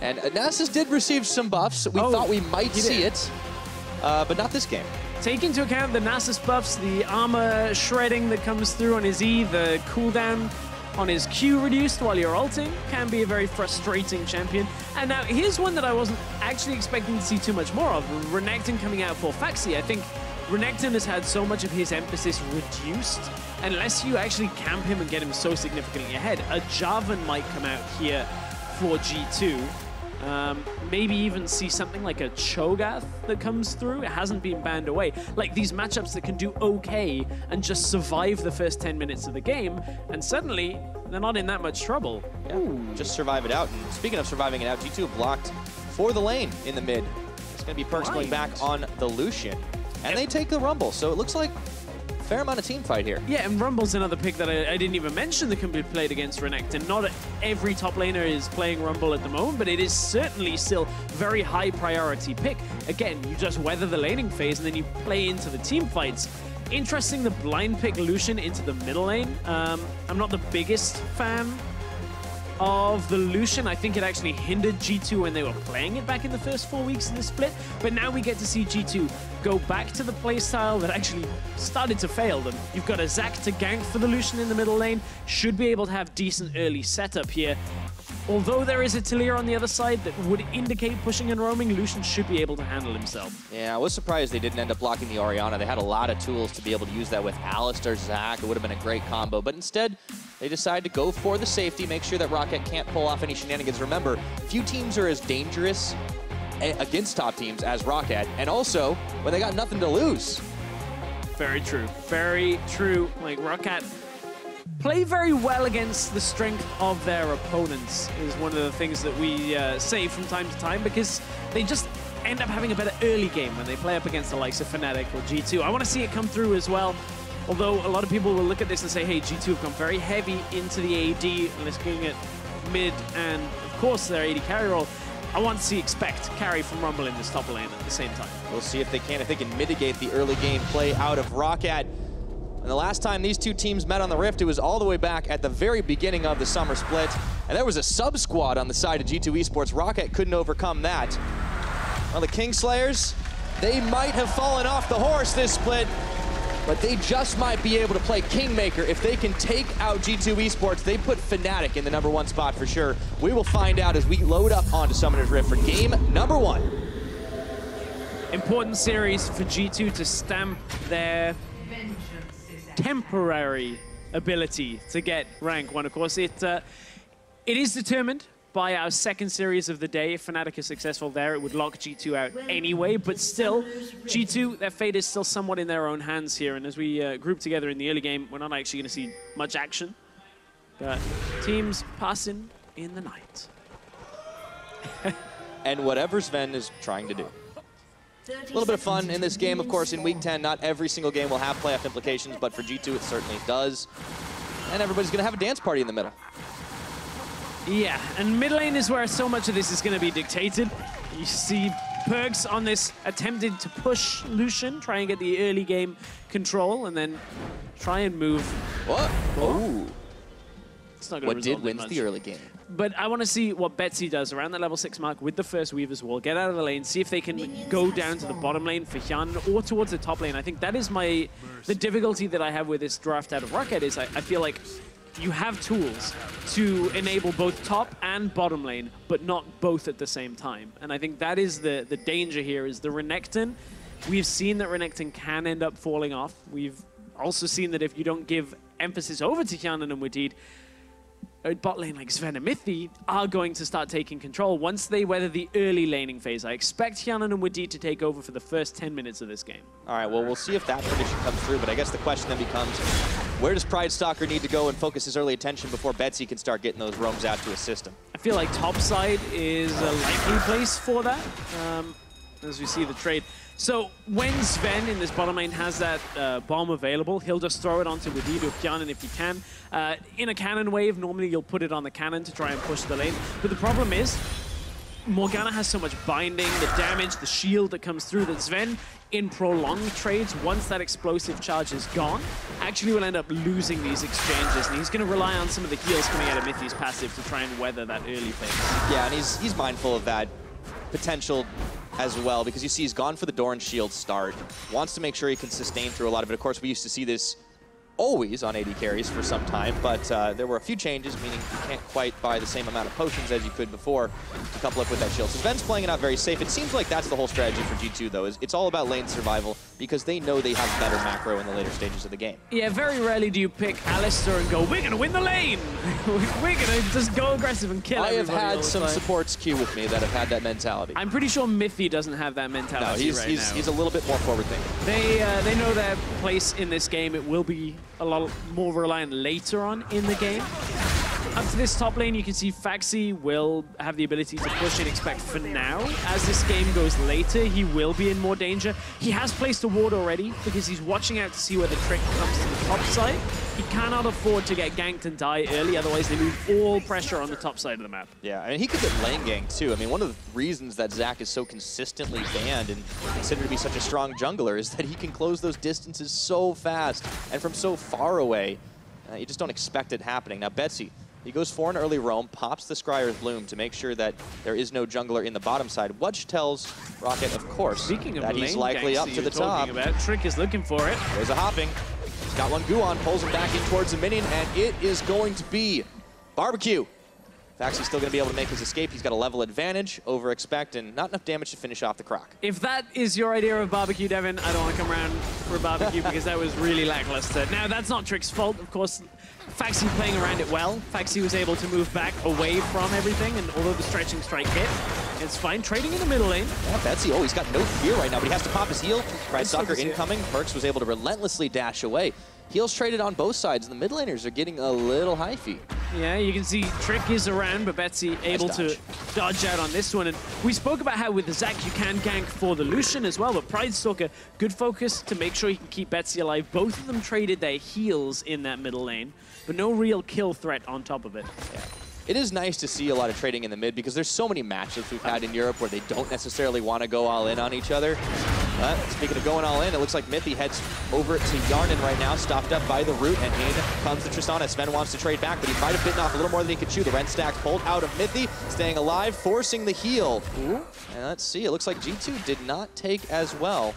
And Nasus did receive some buffs. We thought we might see it, but not this game. Take into account the Nasus buffs, the armor shredding that comes through on his E, the cooldown on his Q reduced while you're ulting, can be a very frustrating champion. And now here's one that I wasn't actually expecting to see too much more of, Renekton coming out for Faxi. I think Renekton has had so much of his emphasis reduced. Unless you actually camp him and get him so significantly ahead, a Jarvan might come out here for G2. Maybe even see something like a Cho'Gath that comes through. It hasn't been banned away. Like these matchups that can do okay and just survive the first 10 minutes of the game, and suddenly they're not in that much trouble. Yeah, just survive it out. And speaking of surviving it out, G2 blocked for the lane in the mid. It's going to be Perks going back on the Lucian. And they take the Rumble, so it looks like fair amount of team fight here. Yeah, and Rumble's another pick that I didn't even mention that can be played against Renekton. Not every top laner is playing Rumble at the moment, but it is certainly still very high priority pick. Again, you just weather the laning phase and then you play into the team fights. Interesting, the blind pick Lucian into the middle lane. I'm not the biggest fan of the Lucian. I think it actually hindered G2 when they were playing it back in the first 4 weeks of the split, but now we get to see G2 go back to the playstyle that actually started to fail them. You've got a Zac to gank for the Lucian in the middle lane, should be able to have decent early setup here. Although there is a Taliyah on the other side that would indicate pushing and roaming, Lucian should be able to handle himself. Yeah, I was surprised they didn't end up blocking the Orianna. They had a lot of tools to be able to use that with Alistar, Zac. It would have been a great combo, but instead they decide to go for the safety, make sure that ROCCAT can't pull off any shenanigans. Remember, few teams are as dangerous against top teams as ROCCAT, and also when they got nothing to lose. Very true. Very true. Like, ROCCAT play very well against the strength of their opponents is one of the things that we say from time to time, because they just end up having a better early game when they play up against the likes of Fnatic or G2. I want to see it come through as well. Although a lot of people will look at this and say, hey, G2 have gone very heavy into the AD, looking at mid and, of course, their AD carry role. I want to see expect carry from Rumble in this top lane at the same time. We'll see if they can mitigate the early game play out of ROCCAT. And the last time these two teams met on the Rift, it was all the way back at the very beginning of the summer split. And there was a sub-squad on the side of G2 Esports. ROCCAT couldn't overcome that. Well, the Kingslayers, they might have fallen off the horse this split, but they just might be able to play Kingmaker. If they can take out G2 Esports, they put Fnatic in the #1 spot for sure. We will find out as we load up onto Summoner's Rift for game #1. Important series for G2 to stamp their temporary ability to get rank 1. Of course, it is determined by our second series of the day. If Fnatic is successful there, it would lock G2 out anyway, but still, G2, their fate is still somewhat in their own hands here, and as we group together in the early game, we're not actually going to see much action, but teams passing in the night. And whatever Sven is trying to do. A little bit of fun in this game, of course. In Week 10, not every single game will have playoff implications, but for G2 it certainly does. And everybody's going to have a dance party in the middle. Yeah, and mid lane is where so much of this is going to be dictated. You see Perks on this attempted to push Lucian, try and get the early game control, and then try and move. What? Oh. It's not going to What did wins the early game? But I want to see what Betsy does around the level 6 mark with the first Weaver's Wall. Get out of the lane, see if they can go down to the bottom lane for Hyun or towards the top lane. I think that is the difficulty that I have with this draft out of ROCCAT is I feel like you have tools to enable both top and bottom lane, but not both at the same time. And I think that is the danger here is the Renekton. We've seen that Renekton can end up falling off. We've also seen that if you don't give emphasis over to Hyun and Wadid, bot lane like Sven and Mithy are going to start taking control once they weather the early laning phase. I expect Hyanan and Wadid to take over for the first 10 minutes of this game. All right, well, we'll see if that prediction comes through, but I guess the question then becomes, where does Pridestalker need to go and focus his early attention before Betsy can start getting those roams out to assist him? I feel like topside is a likely place for that, as we see the trade. So when Sven in this bottom lane has that bomb available, he'll just throw it onto Wadid or Kyanan if he can. In a cannon wave, normally you'll put it on the cannon to try and push the lane. But the problem is, Morgana has so much binding, the damage, the shield that comes through, that Sven, in prolonged trades, once that explosive charge is gone, actually will end up losing these exchanges. And he's going to rely on some of the heals coming out of Mithy's passive to try and weather that early phase. Yeah, and he's mindful of that potential as well, because you see he's gone for the Doran shield start, wants to make sure he can sustain through a lot of it. Of course, we used to see this always on AD carries for some time, but there were a few changes, meaning you can't quite buy the same amount of potions as you could before to couple up with that shield. So Sven's playing it out very safe. It seems like that's the whole strategy for G2, though, is it's all about lane survival because they know they have better macro in the later stages of the game. Yeah, very rarely do you pick Alistar and go, we're going to win the lane! We're going to just go aggressive and kill everybody. I have had some supports queue with me that have had that mentality. I'm pretty sure Mithy doesn't have that mentality now. He's a little bit more forward-thinking. They know their place in this game. It will be a lot more reliant later on in the game. Up to this top lane, you can see Faxi will have the ability to push and expect for now. As this game goes later, he will be in more danger. He has placed a ward already because he's watching out to see where the trick comes to the top side. He cannot afford to get ganked and die early, otherwise they lose all pressure on the top side of the map. Yeah, and he could get lane ganked too. I mean, one of the reasons that Zac is so consistently banned and considered to be such a strong jungler is that he can close those distances so fast and from so far away. You just don't expect it happening. Now, Betsy, he goes for an early roam, pops the Scryer's Bloom to make sure that there is no jungler in the bottom side, which tells ROCCAT, of course, that he's likely up to the top. Trick is looking for it. There's a hopping. He's got one Guon, pulls him back in towards the minion, and it is going to be Barbecue. Faxi's still going to be able to make his escape. He's got a level advantage over Expect and not enough damage to finish off the Croc. If that is your idea of Barbecue, Devin, I don't want to come around for Barbecue because that was really lackluster. Now, that's not Trick's fault, of course. Faxi playing around it well. Faxi was able to move back away from everything, and although the stretching strike hit, it's fine. Trading in the middle lane. Yeah, Betsy, he's got no fear right now, but he has to pop his heal. Pridestalker incoming. Perks was able to relentlessly dash away. Heals traded on both sides, and the mid laners are getting a little hyphy. Yeah, you can see Trick is around, but Betsy able to dodge out on this one. And we spoke about how with the Zac you can gank for the Lucian as well, but Pridestalker, good focus to make sure he can keep Betsy alive. Both of them traded their heals in that middle lane, but no real kill threat on top of it. Yeah. It is nice to see a lot of trading in the mid because there's so many matchups we've had in Europe where they don't necessarily want to go all in on each other. But speaking of going all in, it looks like Mithy heads over to Yarnan right now, stopped up by the root, and in comes the Tristana. Sven wants to trade back, but he might have bitten off a little more than he could chew. The Ren stack pulled out of Mithy, staying alive, forcing the heal. Ooh. And let's see, it looks like G2 did not take as well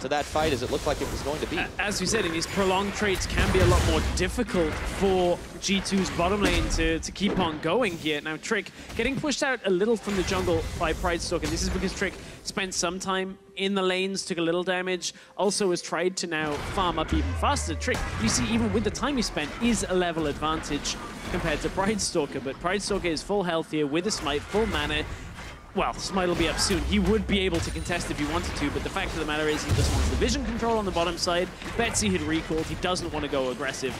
to that fight as it looked like it was going to be. As we said, in these prolonged trades can be a lot more difficult for G2's bottom lane to keep on going here. Now Trick getting pushed out a little from the jungle by Pridestalker. This is because Trick spent some time in the lanes, took a little damage, also has tried to now farm up even faster. Trick, you see, even with the time he spent, is a level advantage compared to Pridestalker, but Pridestalker is full health here with a smite, full mana. Well, smite will be up soon. He would be able to contest if he wanted to, but the fact of the matter is he just wants the vision control on the bottom side. Betsy had recalled. He doesn't want to go aggressive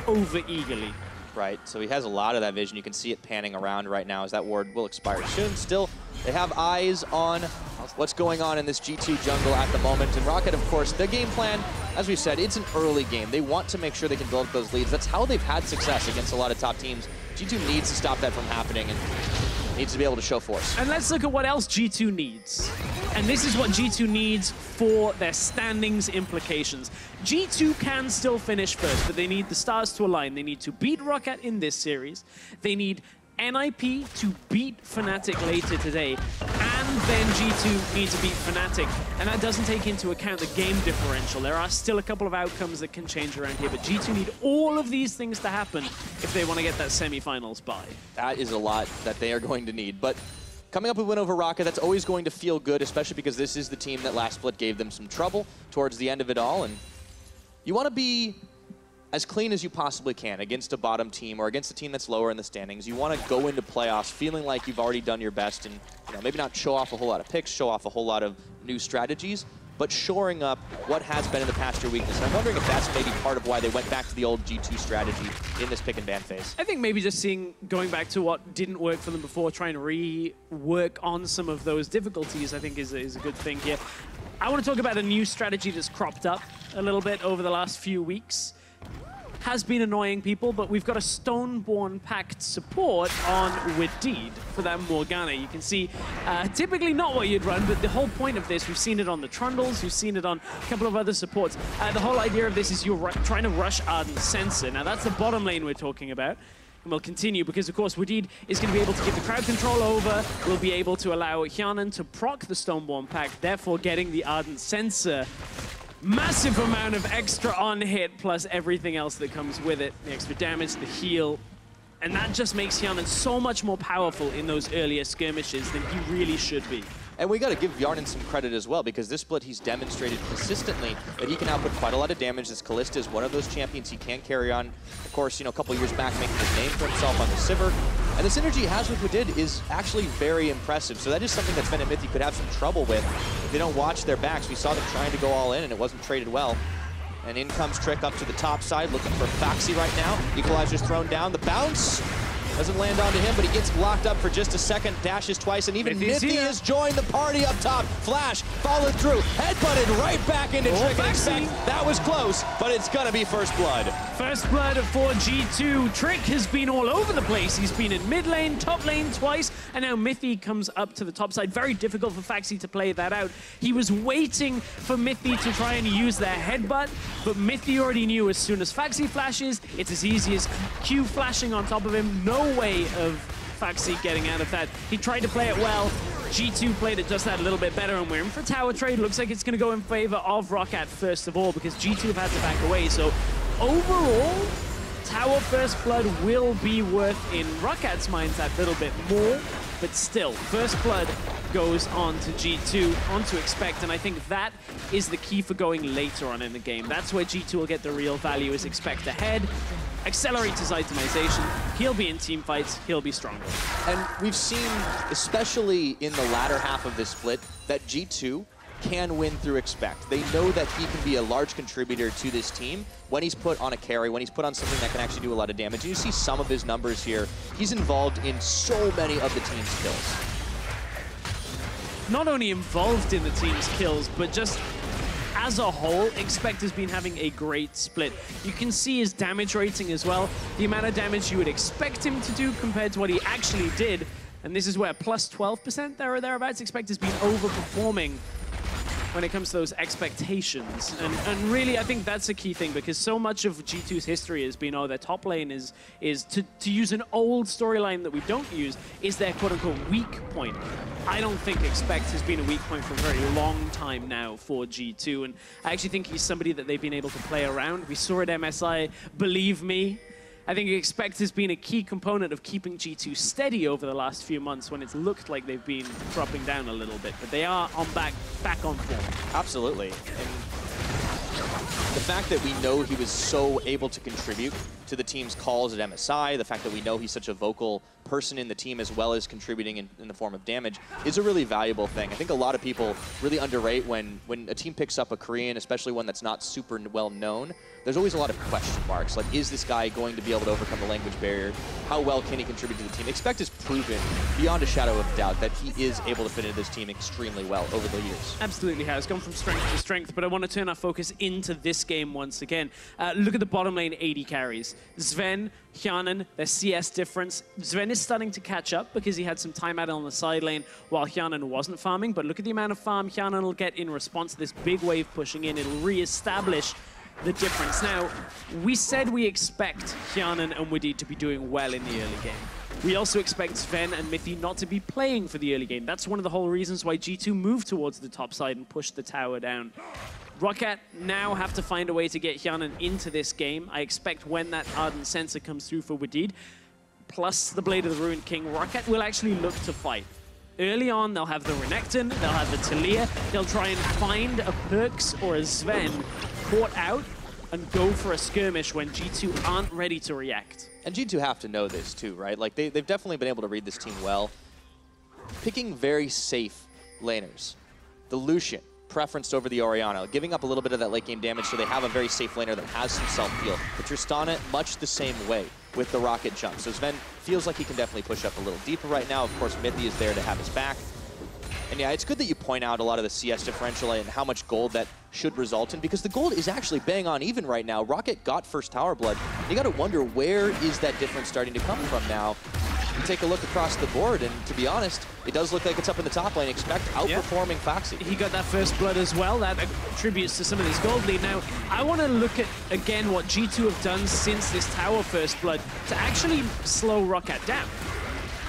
over-eagerly. Right, so he has a lot of that vision. You can see it panning around right now as that ward will expire soon. Still, they have eyes on what's going on in this G2 jungle at the moment. And ROCCAT, of course, their game plan, as we said, it's an early game. They want to make sure they can build up those leads. That's how they've had success against a lot of top teams. G2 needs to stop that from happening and needs to be able to show force. And let's look at what else G2 needs. And this is what G2 needs for their standings implications. G2 can still finish first, but they need the stars to align. They need to beat ROCCAT in this series. They need NIP to beat Fnatic later today, and then G2 need to beat Fnatic. And that doesn't take into account the game differential. There are still a couple of outcomes that can change around here, but G2 need all of these things to happen if they want to get that semifinals bye. That is a lot that they are going to need, but coming up with a win over ROCCAT, that's always going to feel good, especially because this is the team that last split gave them some trouble towards the end of it all, and you want to be as clean as you possibly can against a bottom team or against a team that's lower in the standings. You want to go into playoffs feeling like you've already done your best and, you know, maybe not show off a whole lot of picks, show off a whole lot of new strategies, but shoring up what has been in the past your weakness. And I'm wondering if that's maybe part of why they went back to the old G2 strategy in this pick and ban phase. I think maybe just going back to what didn't work for them before, trying to rework on some of those difficulties, I think is a good thing here. I want to talk about a new strategy that's cropped up a little bit over the last few weeks. Has been annoying people, but we've got a Stoneborn Pact support on Wadid for that Morgana. You can see, typically not what you'd run, but the whole point of this, we've seen it on the Trundles, we've seen it on a couple of other supports. The whole idea of this is you're trying to rush Ardent Sensor. Now that's the bottom lane we're talking about. And we'll continue because, of course, Wadid is going to be able to give the crowd control over. We'll be able to allow Hyanan to proc the Stoneborn Pact, therefore getting the Ardent Sensor. Massive amount of extra on hit plus everything else that comes with it. The extra damage, the heal. And that just makes Hyanan so much more powerful in those earlier skirmishes than he really should be. And we got to give Yarnan some credit as well, because this split he's demonstrated consistently that he can output quite a lot of damage. This Kalista is one of those champions he can carry on. Of course, you know, a couple years back making his name for himself on the Sivir. And the synergy he has with Wadid is actually very impressive. So that is something that Fnatic and Mythy could have some trouble with if they don't watch their backs. We saw them trying to go all in and it wasn't traded well. And in comes Trick up to the top side, looking for Foxy right now. Equalizer's thrown down. The bounce doesn't land onto him, but he gets blocked up for just a second, dashes twice, and even Mythy has joined the party up top. Flash followed through, headbutted right back into Trick. And expect that was close, but it's gonna be first blood. First blood for G2. Trick has been all over the place. He's been in mid lane, top lane twice, and now Mythy comes up to the top side. Very difficult for Foxy to play that out. He was waiting for Mythy to try and use their headbutt, but Mythy already knew as soon as Foxy flashes, it's as easy as Q flashing on top of him. No way of Foxy getting out of that. He tried to play it well. G2 played it just that a little bit better, and we're in for tower trade. Looks like it's going to go in favor of ROCCAT first of all, because G2 have had to back away. So overall, tower first blood will be worth, in ROCCAT's minds, that little bit more. But still, first blood goes on to G2, on to Expect, and I think that is the key for going later on in the game. That's where G2 will get the real value, is Expect ahead, accelerate his itemization, he'll be in team fights, he'll be stronger. And we've seen, especially in the latter half of this split, that G2 can win through Expect. They know that he can be a large contributor to this team when he's put on a carry, when he's put on something that can actually do a lot of damage. And you see some of his numbers here. He's involved in so many of the team's kills. Not only involved in the team's kills, but just as a whole, Expect has been having a great split. You can see his damage rating as well, the amount of damage you would expect him to do compared to what he actually did. And this is where plus 12% there or thereabouts. Expect has been overperforming when it comes to those expectations. And really, I think that's a key thing, because so much of G2's history has been, oh, their top lane is to use an old storyline that we don't use, is their quote-unquote weak point. I don't think Expect has been a weak point for a very long time now for G2, and I actually think he's somebody that they've been able to play around. We saw at MSI, believe me, I think Expect has been a key component of keeping G2 steady over the last few months when it's looked like they've been dropping down a little bit. But they are back on form. Absolutely. And the fact that we know he was so able to contribute to the team's calls at MSI, the fact that we know he's such a vocal person in the team as well as contributing in the form of damage is a really valuable thing. I think a lot of people really underrate when a team picks up a Korean, especially one that's not super well known. There's always a lot of question marks. Like, is this guy going to be able to overcome the language barrier? How well can he contribute to the team? Expect has proven beyond a shadow of doubt that he is able to fit into this team extremely well over the years. Absolutely has gone from strength to strength, but I want to turn our focus into this game once again. Look at the bottom lane AD carries. Sven, Hjanen, their CS difference. Sven is starting to catch up because he had some time out on the side lane while Hjanen wasn't farming, but look at the amount of farm Hjanen will get in response to this big wave pushing in. It'll re-establish the difference. Now, we said we expect Hjanen and Woody to be doing well in the early game. We also expect Sven and Mithy not to be playing for the early game. That's one of the whole reasons why G2 moved towards the top side and pushed the tower down. ROCCAT now have to find a way to get Hjanen into this game. I expect when that Ardent Sensor comes through for Wadid, plus the Blade of the Ruined King, ROCCAT will actually look to fight. Early on, they'll have the Renekton, they'll have the Talia, they'll try and find a Perks or a Sven caught out and go for a skirmish when G2 aren't ready to react. And G2 have to know this too, right? Like, they've definitely been able to read this team well. Picking very safe laners. The Lucian, preferenced over the Orianna, giving up a little bit of that late game damage so they have a very safe laner that has some self-heal. But Tristana, much the same way with the rocket jump. So Sven feels like he can definitely push up a little deeper right now. Of course, Mithy is there to have his back. And yeah, it's good that you point out a lot of the CS differential and how much gold that should result in, because the gold is actually bang on even right now. ROCCAT got first tower blood. You got to wonder, where is that difference starting to come from now? You take a look across the board, and to be honest, it does look like it's up in the top lane. Expect outperforming Foxy. He got that first blood as well. That attributes to some of this gold lead. Now, I want to look at, again, what G2 have done since this tower first blood to actually slow ROCCAT down.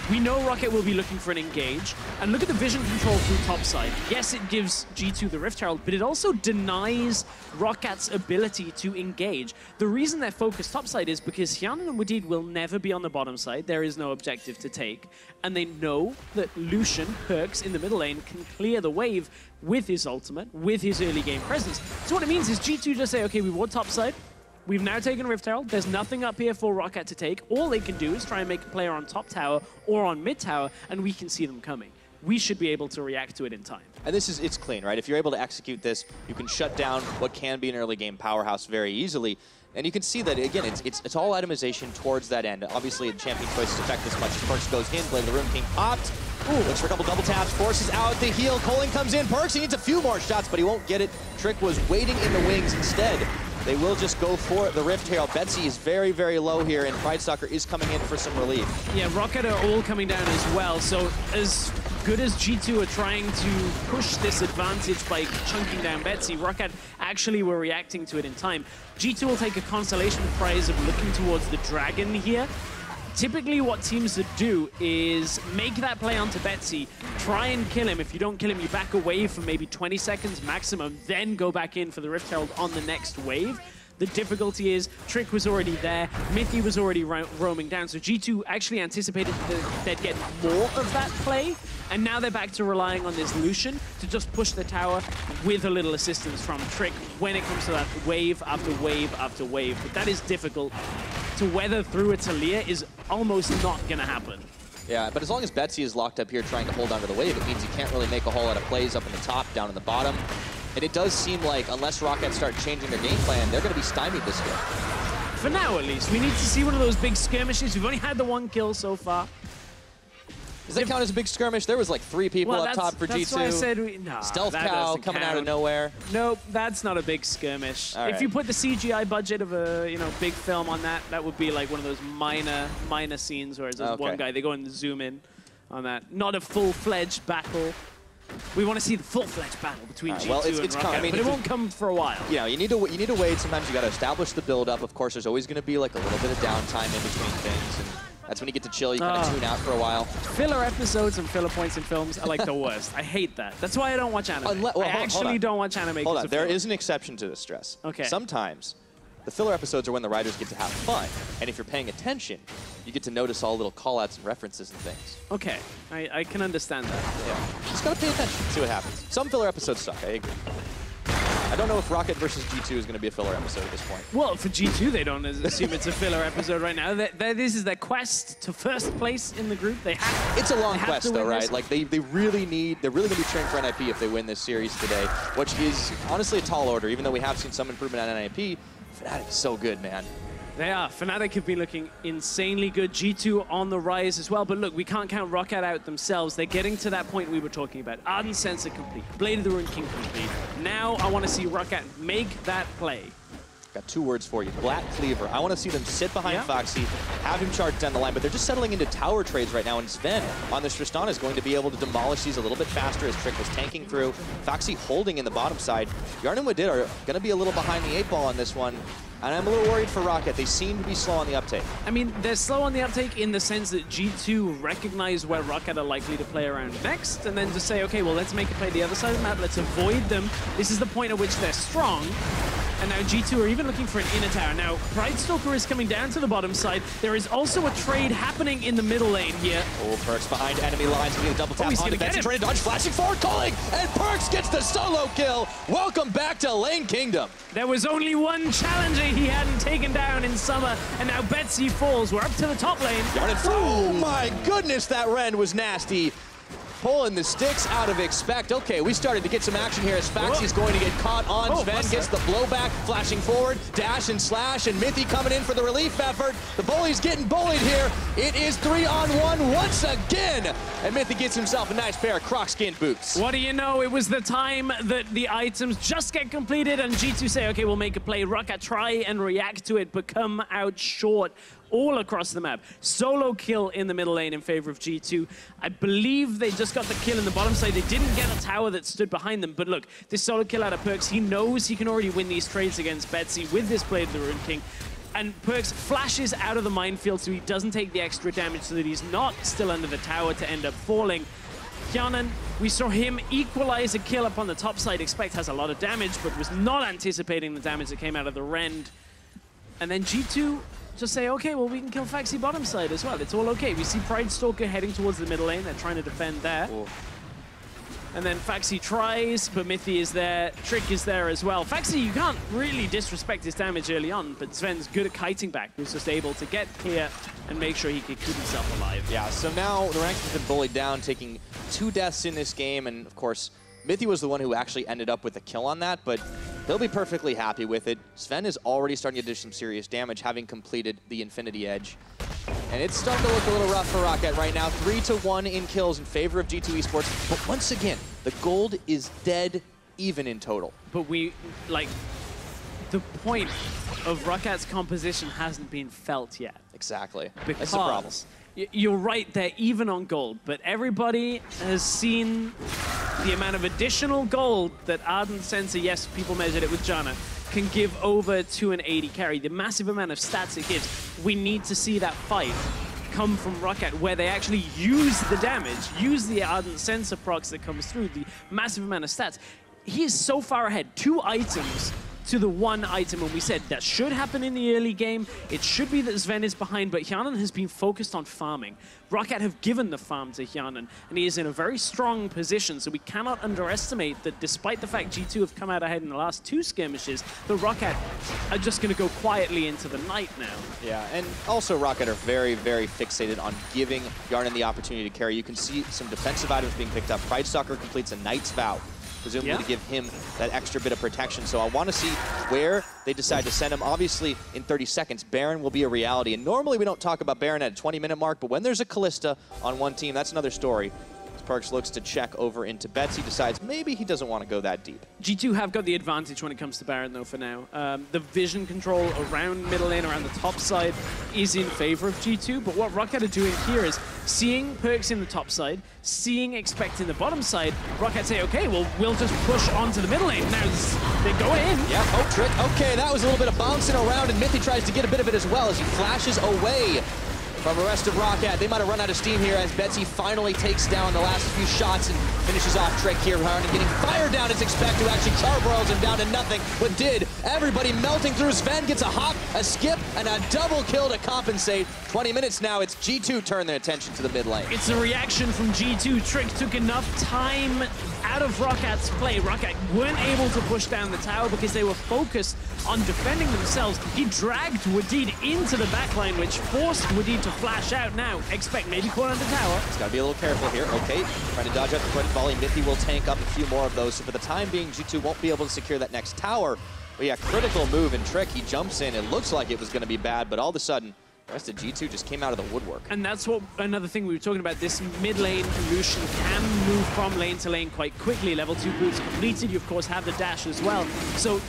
We know ROCCAT will be looking for an engage, and look at the vision control through topside. Yes, it gives G2 the Rift Herald, but it also denies ROCCAT's ability to engage. The reason they're focused topside is because Hjanen and Wadid will never be on the bottom side. There is no objective to take, and they know that Lucian, Perks in the middle lane, can clear the wave with his ultimate, with his early game presence. So what it means is G2 just say, okay, we want topside. We've now taken Rift Herald. There's nothing up here for ROCCAT to take. All they can do is try and make a player on top tower or on mid tower, and we can see them coming. We should be able to react to it in time. And it's clean, right? If you're able to execute this, you can shut down what can be an early game powerhouse very easily. And you can see that, again, it's all itemization towards that end. Obviously, the champion choices affect this much. Perks goes in, Blade of the Ruined King popped. Ooh, looks for a couple double taps, forces out the heal. Colin comes in, Perks, he needs a few more shots, but he won't get it. Trick was waiting in the wings instead. They will just go for the Rift Herald. Betsy is very, very low here, and Pridestalker is coming in for some relief. Yeah, ROCCAT are all coming down as well, so as good as G2 are trying to push this advantage by chunking down Betsy, ROCCAT actually were reacting to it in time. G2 will take a consolation prize of looking towards the dragon here. Typically what teams would do is make that play onto Betsy, try and kill him. If you don't kill him, you back away for maybe 20 seconds maximum, then go back in for the Rift Herald on the next wave. The difficulty is Trick was already there, Mithy was already roaming down, so G2 actually anticipated that they'd get more of that play, and now they're back to relying on this Lucian to just push the tower with a little assistance from Trick when it comes to that wave after wave after wave. But that is difficult. To weather through a Talia is almost not going to happen. Yeah, but as long as Betsy is locked up here trying to hold onto the wave, it means you can't really make a whole lot of plays up in the top, down in the bottom. And it does seem like, unless ROCCAT start changing their game plan, they're going to be stymied this game. For now, at least. We need to see one of those big skirmishes. We've only had the one kill so far. Does that count as a big skirmish? There was like 3 people up top for G2. That's why I said no, Stealth Cow coming out of nowhere. Nope, that's not a big skirmish. All right. If you put the CGI budget of a big film on that, that would be like one of those minor scenes where there's one guy, they go and zoom in on that. Not a full-fledged battle. We want to see the full-fledged battle between G2 and ROCCAT, but it won't come for a while. You know, you need to wait. Sometimes you got to establish the build-up. Of course, there's always going to be like a little bit of downtime in between things, and that's when you get to chill. You kind of tune out for a while. Filler episodes and filler points in films are like the worst. I hate that. That's why I don't watch anime. I actually don't watch anime. Hold on, there is an exception to this, Stress. Okay. Sometimes The filler episodes are when the writers get to have fun. And if you're paying attention, you get to notice all little call-outs and references and things. Okay, I can understand that. Yeah, just gotta pay attention, see what happens. Some filler episodes suck, I agree. I don't know if ROCCAT versus G2 is going to be a filler episode at this point. Well, for G2, they don't assume it's a filler episode right now. This is their quest to first place in the group. It's a long quest, though, right? Like they're really going to be training for NIP if they win this series today, which is honestly a tall order. Even though we have seen some improvement on NIP, Fnatic is so good, man. They are. Fnatic have been looking insanely good. G2 on the rise as well. But look, we can't count ROCCAT out themselves. They're getting to that point we were talking about. Ardent Sensor complete. Blade of the Ruined King complete. Now I want to see ROCCAT make that play. Got 2 words for you. Black Cleaver. I want to see them sit behind Foxy, have him charge down the line, but they're just settling into tower trades right now, and Sven on this Tristana is going to be able to demolish these a little bit faster as Trick was tanking through. Foxy holding in the bottom side. Yarn and Wadid are going to be a little behind the 8 ball on this one, and I'm a little worried for ROCCAT. They seem to be slow on the uptake. I mean, they're slow on the uptake in the sense that G2 recognize where ROCCAT are likely to play around next, and then just say, okay, well, let's make a play the other side of the map. Let's avoid them. This is the point at which they're strong. And now G2 are even looking for an inner tower. Now, Pridestalker is coming down to the bottom side. There is also a trade happening in the middle lane here. Oh, Perks behind enemy lines. Getting a double tap on the Betsy. Trying to dodge, flashing forward, calling, and Perks gets the solo kill. Welcome back to Lane Kingdom. There was only one challenger he hadn't taken down in Summer, and now Betsy falls. We're up to the top lane. Oh my goodness, that Ren was nasty. Pulling the sticks out of Expect. Okay, we started to get some action here as Foxy's going to get caught on. Sven gets the blowback, flashing forward, dash and slash, and Mithy coming in for the relief effort. The bully's getting bullied here. It is 3-on-1 once again. And Mithy gets himself a nice pair of Croc skin boots. What do you know? It was the time that the items just get completed and G2 say, okay, we'll make a play. ROCCAT try and react to it, but come out short all across the map. Solo kill in the middle lane in favor of G2. I believe they just got the kill in the bottom side. They didn't get a tower that stood behind them, but look, this solo kill out of Perks, he knows he can already win these trades against Betsy with this Blade of the Ruined King. And Perks flashes out of the minefield so he doesn't take the extra damage, so that he's not still under the tower to end up falling. Hyanan, we saw him equalize a kill up on the top side. Expect has a lot of damage, but was not anticipating the damage that came out of the Rend. And then G2 just say, okay, well, we can kill Foxy bottom side as well. It's all okay. We see Pridestalker heading towards the middle lane. They're trying to defend there. Ooh. And then Foxy tries, but Mithy is there. Trick is there as well. Foxy, you can't really disrespect his damage early on, but Sven's good at kiting back. He was just able to get here and make sure he could keep himself alive. Yeah, so now the ranks have been bullied down, taking 2 deaths in this game, and of course, Mithy was the one who actually ended up with a kill on that, but he'll be perfectly happy with it. Sven is already starting to do some serious damage, having completed the Infinity Edge. And it's starting to look a little rough for ROCCAT right now. 3-1 in kills in favor of G2 Esports. But once again, the gold is dead even in total. But we, like, the point of ROCCAT's composition hasn't been felt yet. Exactly. Because that's the problem. You're right, they're even on gold, but everybody has seen the amount of additional gold that Ardent Sensor, yes, people measured it with Janna, can give over to an 80 carry. The massive amount of stats it gives. We need to see that fight come from ROCCAT where they actually use the damage, use the Ardent Sensor procs that comes through, the massive amount of stats. He is so far ahead. 2 items to the 1 item, and we said that should happen in the early game. It should be that Sven is behind, but Hyanan has been focused on farming. ROCCAT have given the farm to Hyanan, and he is in a very strong position, so we cannot underestimate that despite the fact G2 have come out ahead in the last 2 skirmishes, the ROCCAT are just going to go quietly into the night now. Yeah, and also ROCCAT are very, very fixated on giving Yarnan the opportunity to carry. You can see some defensive items being picked up. Pridestalker completes a Knight's Vow, presumably to give him that extra bit of protection. So I want to see where they decide to send him. Obviously, in 30 seconds, Baron will be a reality. And normally we don't talk about Baron at a 20-minute mark, but when there's a Callista on one team, that's another story. Perks looks to check over into Betsy, decides maybe he doesn't want to go that deep. G2 have got the advantage when it comes to Baron, though, for now. The vision control around middle lane, around the top side, is in favor of G2, but what ROCCAT are doing here is seeing Perks in the top side, seeing Expect in the bottom side, ROCCAT say, okay, well, we'll just push onto the middle lane. Now, they're going in. Yeah, oh, Trick. Okay, that was a little bit of bouncing around, and Mithy tries to get a bit of it as well as he flashes away. from the rest of ROCCAT. They might have run out of steam here as Betsy finally takes down the last few shots and finishes off Trick here. Harden getting fired down as expected, who actually charbroils him down to nothing, but did. Everybody melting through. Sven gets a hop, a skip, and a double kill to compensate. 20 minutes now, it's G2 turn their attention to the mid lane. It's a reaction from G2. Trick took enough time out of ROCCAT's play. ROCCAT weren't able to push down the tower because they were focused on defending themselves. He dragged Wadid into the backline, which forced Wadid to flash out. Now, expect maybe caught under tower. He's got to be a little careful here. Okay, trying to dodge out the quick volley. Mithy will tank up a few more of those. So for the time being, G2 won't be able to secure that next tower. But yeah, critical move and Trick. He jumps in. It looks like it was going to be bad, but all of a sudden, the rest of G2 just came out of the woodwork. And that's what another thing we were talking about. This mid lane, Lucian can move from lane to lane quite quickly. Level 2 boots completed. You, of course, have the dash as well. So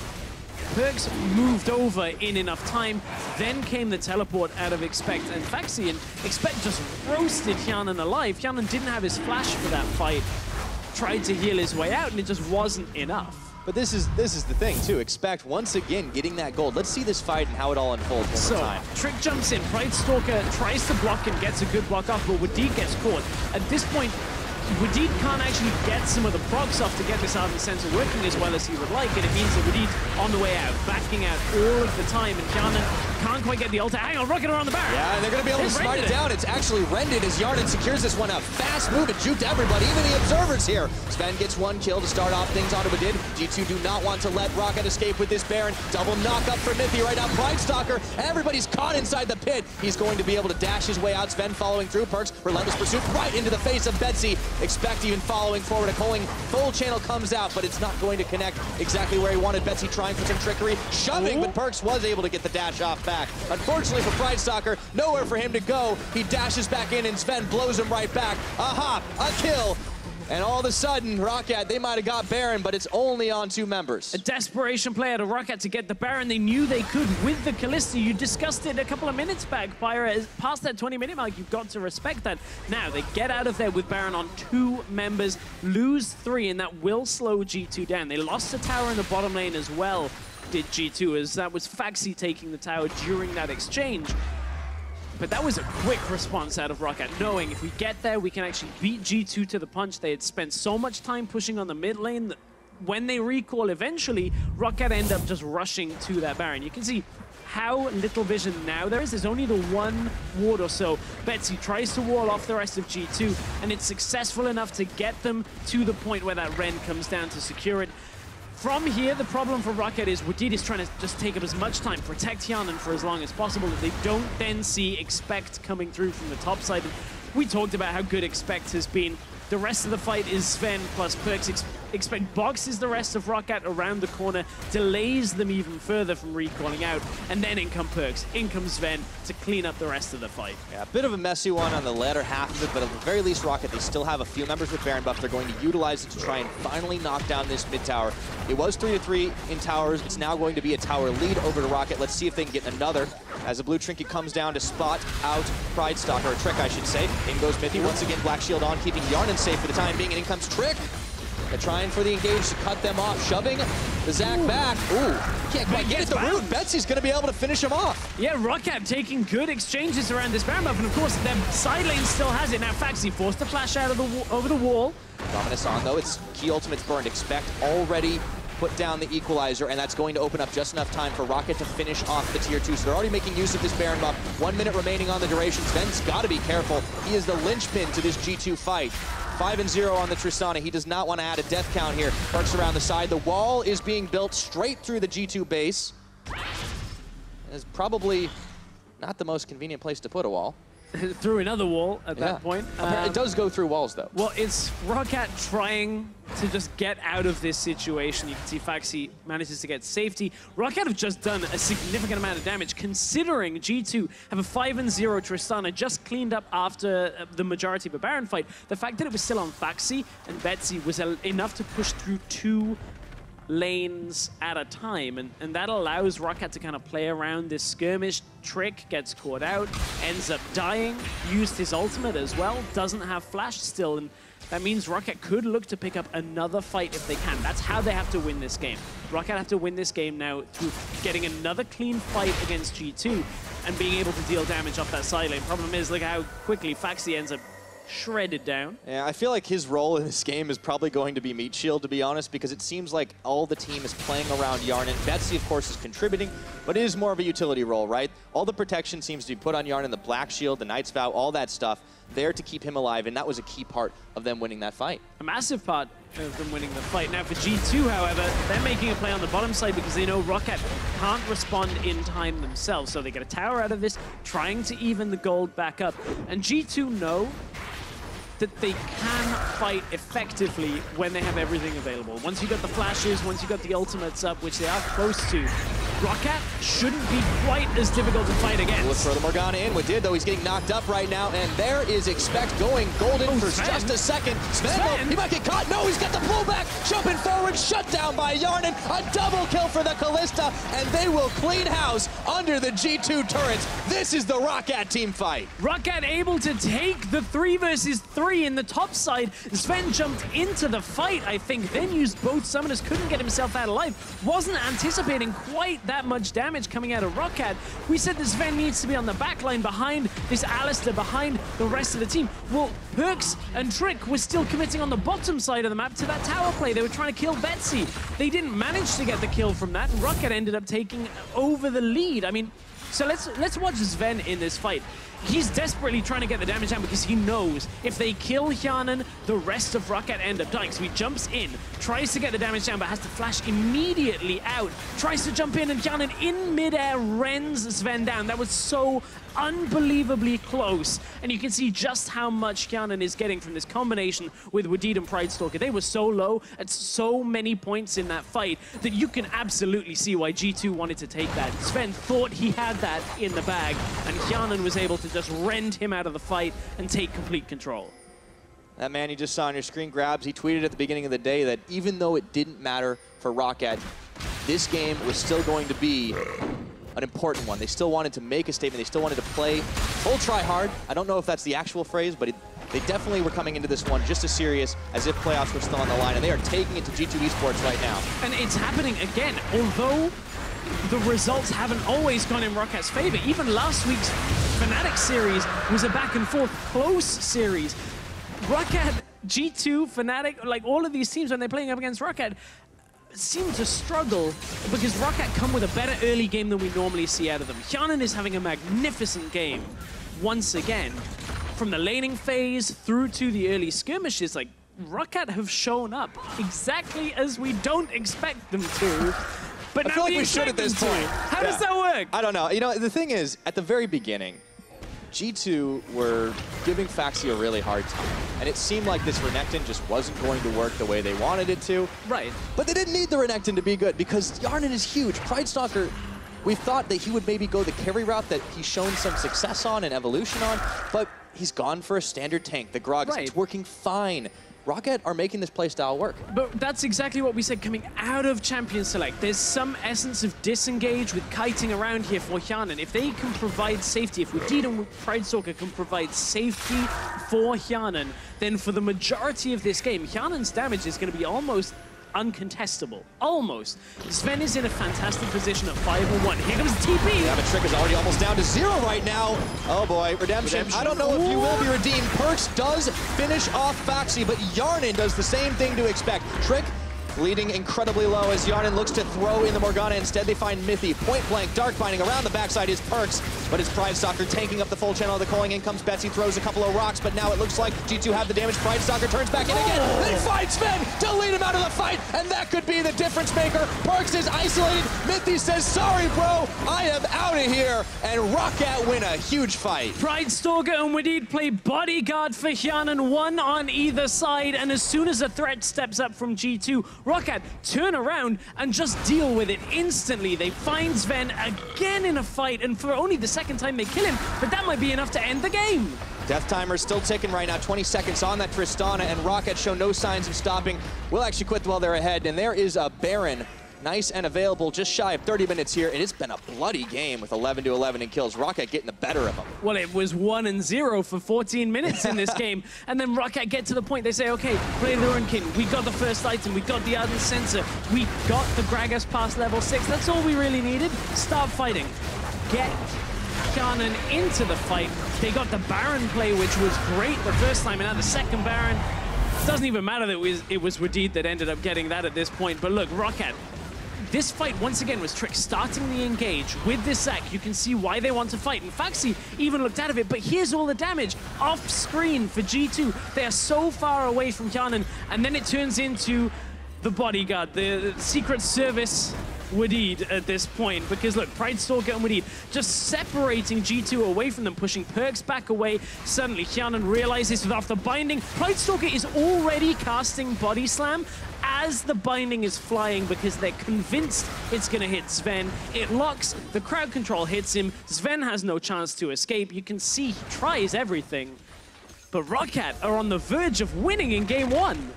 Perkz moved over in enough time. Then came the teleport out of Expect and Faxi, and Expect just roasted Hjanan alive. Hjanan didn't have his flash for that fight. Tried to heal his way out, and it just wasn't enough. But this is the thing, too. Expect, once again, getting that gold. Let's see this fight and how it all unfolds one more time. Trick jumps in. Pride Stalker tries to block and gets a good block off, but Wadid gets caught. At this point, Wadid can't actually get some of the procs off to get this Ardent Sensor working as well as he would like, and it means that Wadid on the way out, backing out all of the time, and Hjanan can't quite get the ult. Hang on, Rocket around the Baron. Yeah, and they're going to be able to smite it down. It's actually rended as Yarden secures this one out. Fast move and juked everybody, even the observers here. Sven gets one kill to start off things onto Wadid. G2 do not want to let ROCCAT escape with this Baron. Double knock up for Mithy right now. Pride Stalker, everybody's caught inside the pit. He's going to be able to dash his way out. Sven following through. Perkz, relentless pursuit right into the face of Betsy. Expect even following forward. A calling full channel comes out, but it's not going to connect exactly where he wanted. Betsy trying for some trickery, shoving, but Perkz was able to get the dash off back. Unfortunately for Pride Stalker, nowhere for him to go. He dashes back in and Sven blows him right back. A hop, a kill. And all of a sudden, ROCCAT, they might have got Baron, but it's only on 2 members. A desperation play out of ROCCAT to get the Baron. They knew they could with the Kalista. You discussed it a couple of minutes back, Pyra. Past that 20-minute mark, you've got to respect that. Now, they get out of there with Baron on 2 members, lose 3, and that will slow G2 down. They lost the tower in the bottom lane as well, did G2, as that was Faxi taking the tower during that exchange. But that was a quick response out of ROCCAT, knowing if we get there, we can actually beat G2 to the punch. They had spent so much time pushing on the mid lane that when they recall eventually, ROCCAT end up just rushing to that Baron. You can see how little vision now there is. There's only the 1 ward or so. Betsy tries to wall off the rest of G2, and it's successful enough to get them to the point where that Ren comes down to secure it. From here, the problem for ROCCAT is Wadid is trying to just take up as much time, protect Hjanan for as long as possible, that they don't then see Expect coming through from the top side. And we talked about how good Expect has been. The rest of the fight is Sven plus Perkz. Expect boxes the rest of ROCCAT around the corner, delays them even further from recalling out, and then in come Perkz, in comes Sven to clean up the rest of the fight. Yeah, a bit of a messy one on the latter half of it, but at the very least, ROCCAT, they still have a few members with Baron buff. They're going to utilize it to try and finally knock down this mid tower. It was 3-3 in towers. It's now going to be a tower lead over to ROCCAT. Let's see if they can get another as a blue trinket comes down to spot out Pride Stalker, or Trick, I should say. In goes Mithy, once again, Black Shield on, keeping Yarden safe for the time being, and in comes Trick. They're trying for the engage to cut them off, shoving the Zac back. Ooh, can't quite get it. The root. Betsy's going to be able to finish him off. Yeah, ROCCAT taking good exchanges around this Baron buff, and of course, their side lane still has it. Now, Faxi forced to flash out of the over the wall. Dominus on, though. It's key ultimates burned. Expect already put down the equalizer, and that's going to open up just enough time for ROCCAT to finish off the tier 2. So they're already making use of this Baron buff. 1 minute remaining on the duration. Sven's got to be careful. He is the linchpin to this G2 fight. 5-0 on the Tristana. He does not want to add a death count here. Perkz around the side. The wall is being built straight through the G2 base. It's probably not the most convenient place to put a wall. Through another wall at that point. It does go through walls, though. Well, it's ROCCAT trying to just get out of this situation. You can see Faxi manages to get safety. ROCCAT have just done a significant amount of damage, considering G2 have a 5-0 Tristana just cleaned up after the majority of a Baron fight. The fact that it was still on Faxi and Betsy was enough to push through 2 lanes at a time, and that allows ROCCAT to kind of play around this skirmish. Trick gets caught out, ends up dying, used his ultimate as well, doesn't have flash still, and that means ROCCAT could look to pick up another fight if they can. That's how they have to win this game. ROCCAT have to win this game now through getting another clean fight against G2 and being able to deal damage off that side lane. Problem is, look how quickly Faxi ends up shredded down. Yeah, I feel like his role in this game is probably going to be meat shield, to be honest, because it seems like all the team is playing around Yarnan. Betsy, of course, is contributing, but it is more of a utility role, right? All the protection seems to be put on Yarnan, the Black Shield, the Knight's Vow, all that stuff, there to keep him alive, and that was a key part of them winning that fight. A massive part of them winning the fight. Now for G2, however, they're making a play on the bottom side because they know ROCCAT can't respond in time themselves, so they get a tower out of this, trying to even the gold back up. And G2 know that they can fight effectively when they have everything available. Once you got the flashes, once you got the ultimates up, which they are close to, ROCCAT shouldn't be quite as difficult to fight against. Let's throw the Morgana in. With Did, though, he's getting knocked up right now, and there is Expect going golden for Sven. just a second. Sven, he might get caught. No, he's got the pullback. Jumping forward, shut down by Yarnan. A double kill for the Kalista, and they will clean house under the G2 turrets. This is the ROCCAT team fight. ROCCAT able to take the 3 versus 3 in the top side. Sven jumped into the fight, I think, then used both summoners, couldn't get himself out alive. Wasn't anticipating quite that much damage coming out of ROCCAT. We said that Sven needs to be on the back line behind this Alistair, behind the rest of the team. Well, Perks and Trick were still committing on the bottom side of the map to that tower play. They were trying to kill Betsy. They didn't manage to get the kill from that, and ROCCAT ended up taking over the lead. I mean, so let's watch Sven in this fight. He's desperately trying to get the damage down because he knows if they kill Yarnan, the rest of ROCCAT end up dying. So he jumps in, tries to get the damage down, but has to flash immediately out. Tries to jump in, and Yarnan in midair rends Sven down. That was so unbelievably close. And you can see just how much Yarnan is getting from this combination with Wadid and Pridestalker. They were so low at so many points in that fight that you can absolutely see why G2 wanted to take that. Sven thought he had that in the bag, and Yarnan was able to just rend him out of the fight and take complete control. That man you just saw on your screen, Grabs, he tweeted at the beginning of the day that even though it didn't matter for ROCCAT, this game was still going to be an important one. They still wanted to make a statement. They still wanted to play full try hard. I don't know if that's the actual phrase, but they definitely were coming into this one just as serious as if playoffs were still on the line, and they are taking it to G2 Esports right now. And it's happening again, although the results haven't always gone in ROCCAT's favor. Even last week's Fnatic series was a back and forth close series. ROCCAT, G2, Fnatic, like all of these teams when they're playing up against ROCCAT seem to struggle because ROCCAT come with a better early game than we normally see out of them. Yarnan is having a magnificent game once again. From the laning phase through to the early skirmishes, like ROCCAT have shown up exactly as we don't expect them to. But I feel like we should at this point. How does that work? I don't know. You know, the thing is, at the very beginning, G2 were giving Faxi a really hard time. And it seemed like this Renekton just wasn't going to work the way they wanted it to. Right. But they didn't need the Renekton to be good because Yarnan is huge. Pridestalker, we thought that he would maybe go the carry route that he's shown some success on and evolution on, but he's gone for a standard tank, the Grog. Right. It's working fine. ROCCAT are making this playstyle work. But that's exactly what we said coming out of Champion Select. There's some essence of disengage with kiting around here for Yarnan. If they can provide safety, if Wadid and Pridestalker can provide safety for Yarnan, then for the majority of this game, Yarnan's damage is going to be almost uncontestable. Almost. Sven is in a fantastic position at 5-1. Here comes the TP. Yeah, but Trick is already almost down to 0 right now. Oh boy, Redemption. I don't know if you will be redeemed. Perks does finish off Faxi, but Yarnan does the same thing to Expect. Trick leading incredibly low as Yarnan looks to throw in the Morgana. Instead, they find Mithy. Point blank, dark binding around the backside is Perks, but it's Pridestalker taking up the full channel of the calling. In comes Betsy, throws a couple of rocks, but now it looks like G2 have the damage. Pridestalker turns back in again. They find Sven to lead him out of the fight, and that could be the difference maker. Perks is isolated. Mithy says, sorry, bro, I am out of here, and ROCCAT win a huge fight. Pridestalker and Wadid play bodyguard for Yarnan, one on either side, and as soon as a threat steps up from G2, ROCCAT turn around and just deal with it instantly. They find Sven again in a fight, and for only the second time they kill him, but that might be enough to end the game. Death timer still ticking right now, 20 seconds on that Tristana, and ROCCAT show no signs of stopping. Will actually quit while they're ahead, and there is a Baron nice and available, just shy of 30 minutes here, and it's been a bloody game with 11-11 in kills. ROCCAT getting the better of them. Well, it was 1-0 for 14 minutes in this game, and then ROCCAT get to the point, they say, okay, play the Runkin, we got the first item, we got the Ardent Sensor, we got the Gragas past level 6, that's all we really needed. Start fighting. Get Kjaernen into the fight. They got the Baron play, which was great the first time, and now the second Baron. It doesn't even matter that it was Wadid that ended up getting that at this point, but look, ROCCAT, this fight, once again, was Trick starting the engage with this Zac. You can see why they want to fight. And Faxi even looked out of it, but here's all the damage off screen for G2. They are so far away from Kjaernen, and then it turns into the bodyguard, the Secret Service Wadid at this point, because look, Pridestalker and Wadid just separating G2 away from them, pushing Perks back away. Suddenly, Kjaernen realizes with after binding, Pridestalker is already casting Body Slam as the binding is flying because they're convinced it's going to hit Sven. It locks, the crowd control hits him, Sven has no chance to escape. You can see he tries everything, but ROCCAT are on the verge of winning in game 1.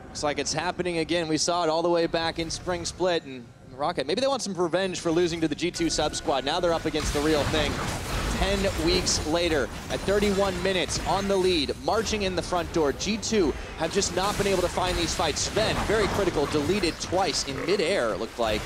Looks like it's happening again. We saw it all the way back in Spring Split, and ROCCAT, maybe they want some revenge for losing to the G2 sub-squad. Now they're up against the real thing. 10 weeks later, at 31 minutes, on the lead, marching in the front door, G2 have just not been able to find these fights. Sven, very critical, deleted twice in midair, it looked like.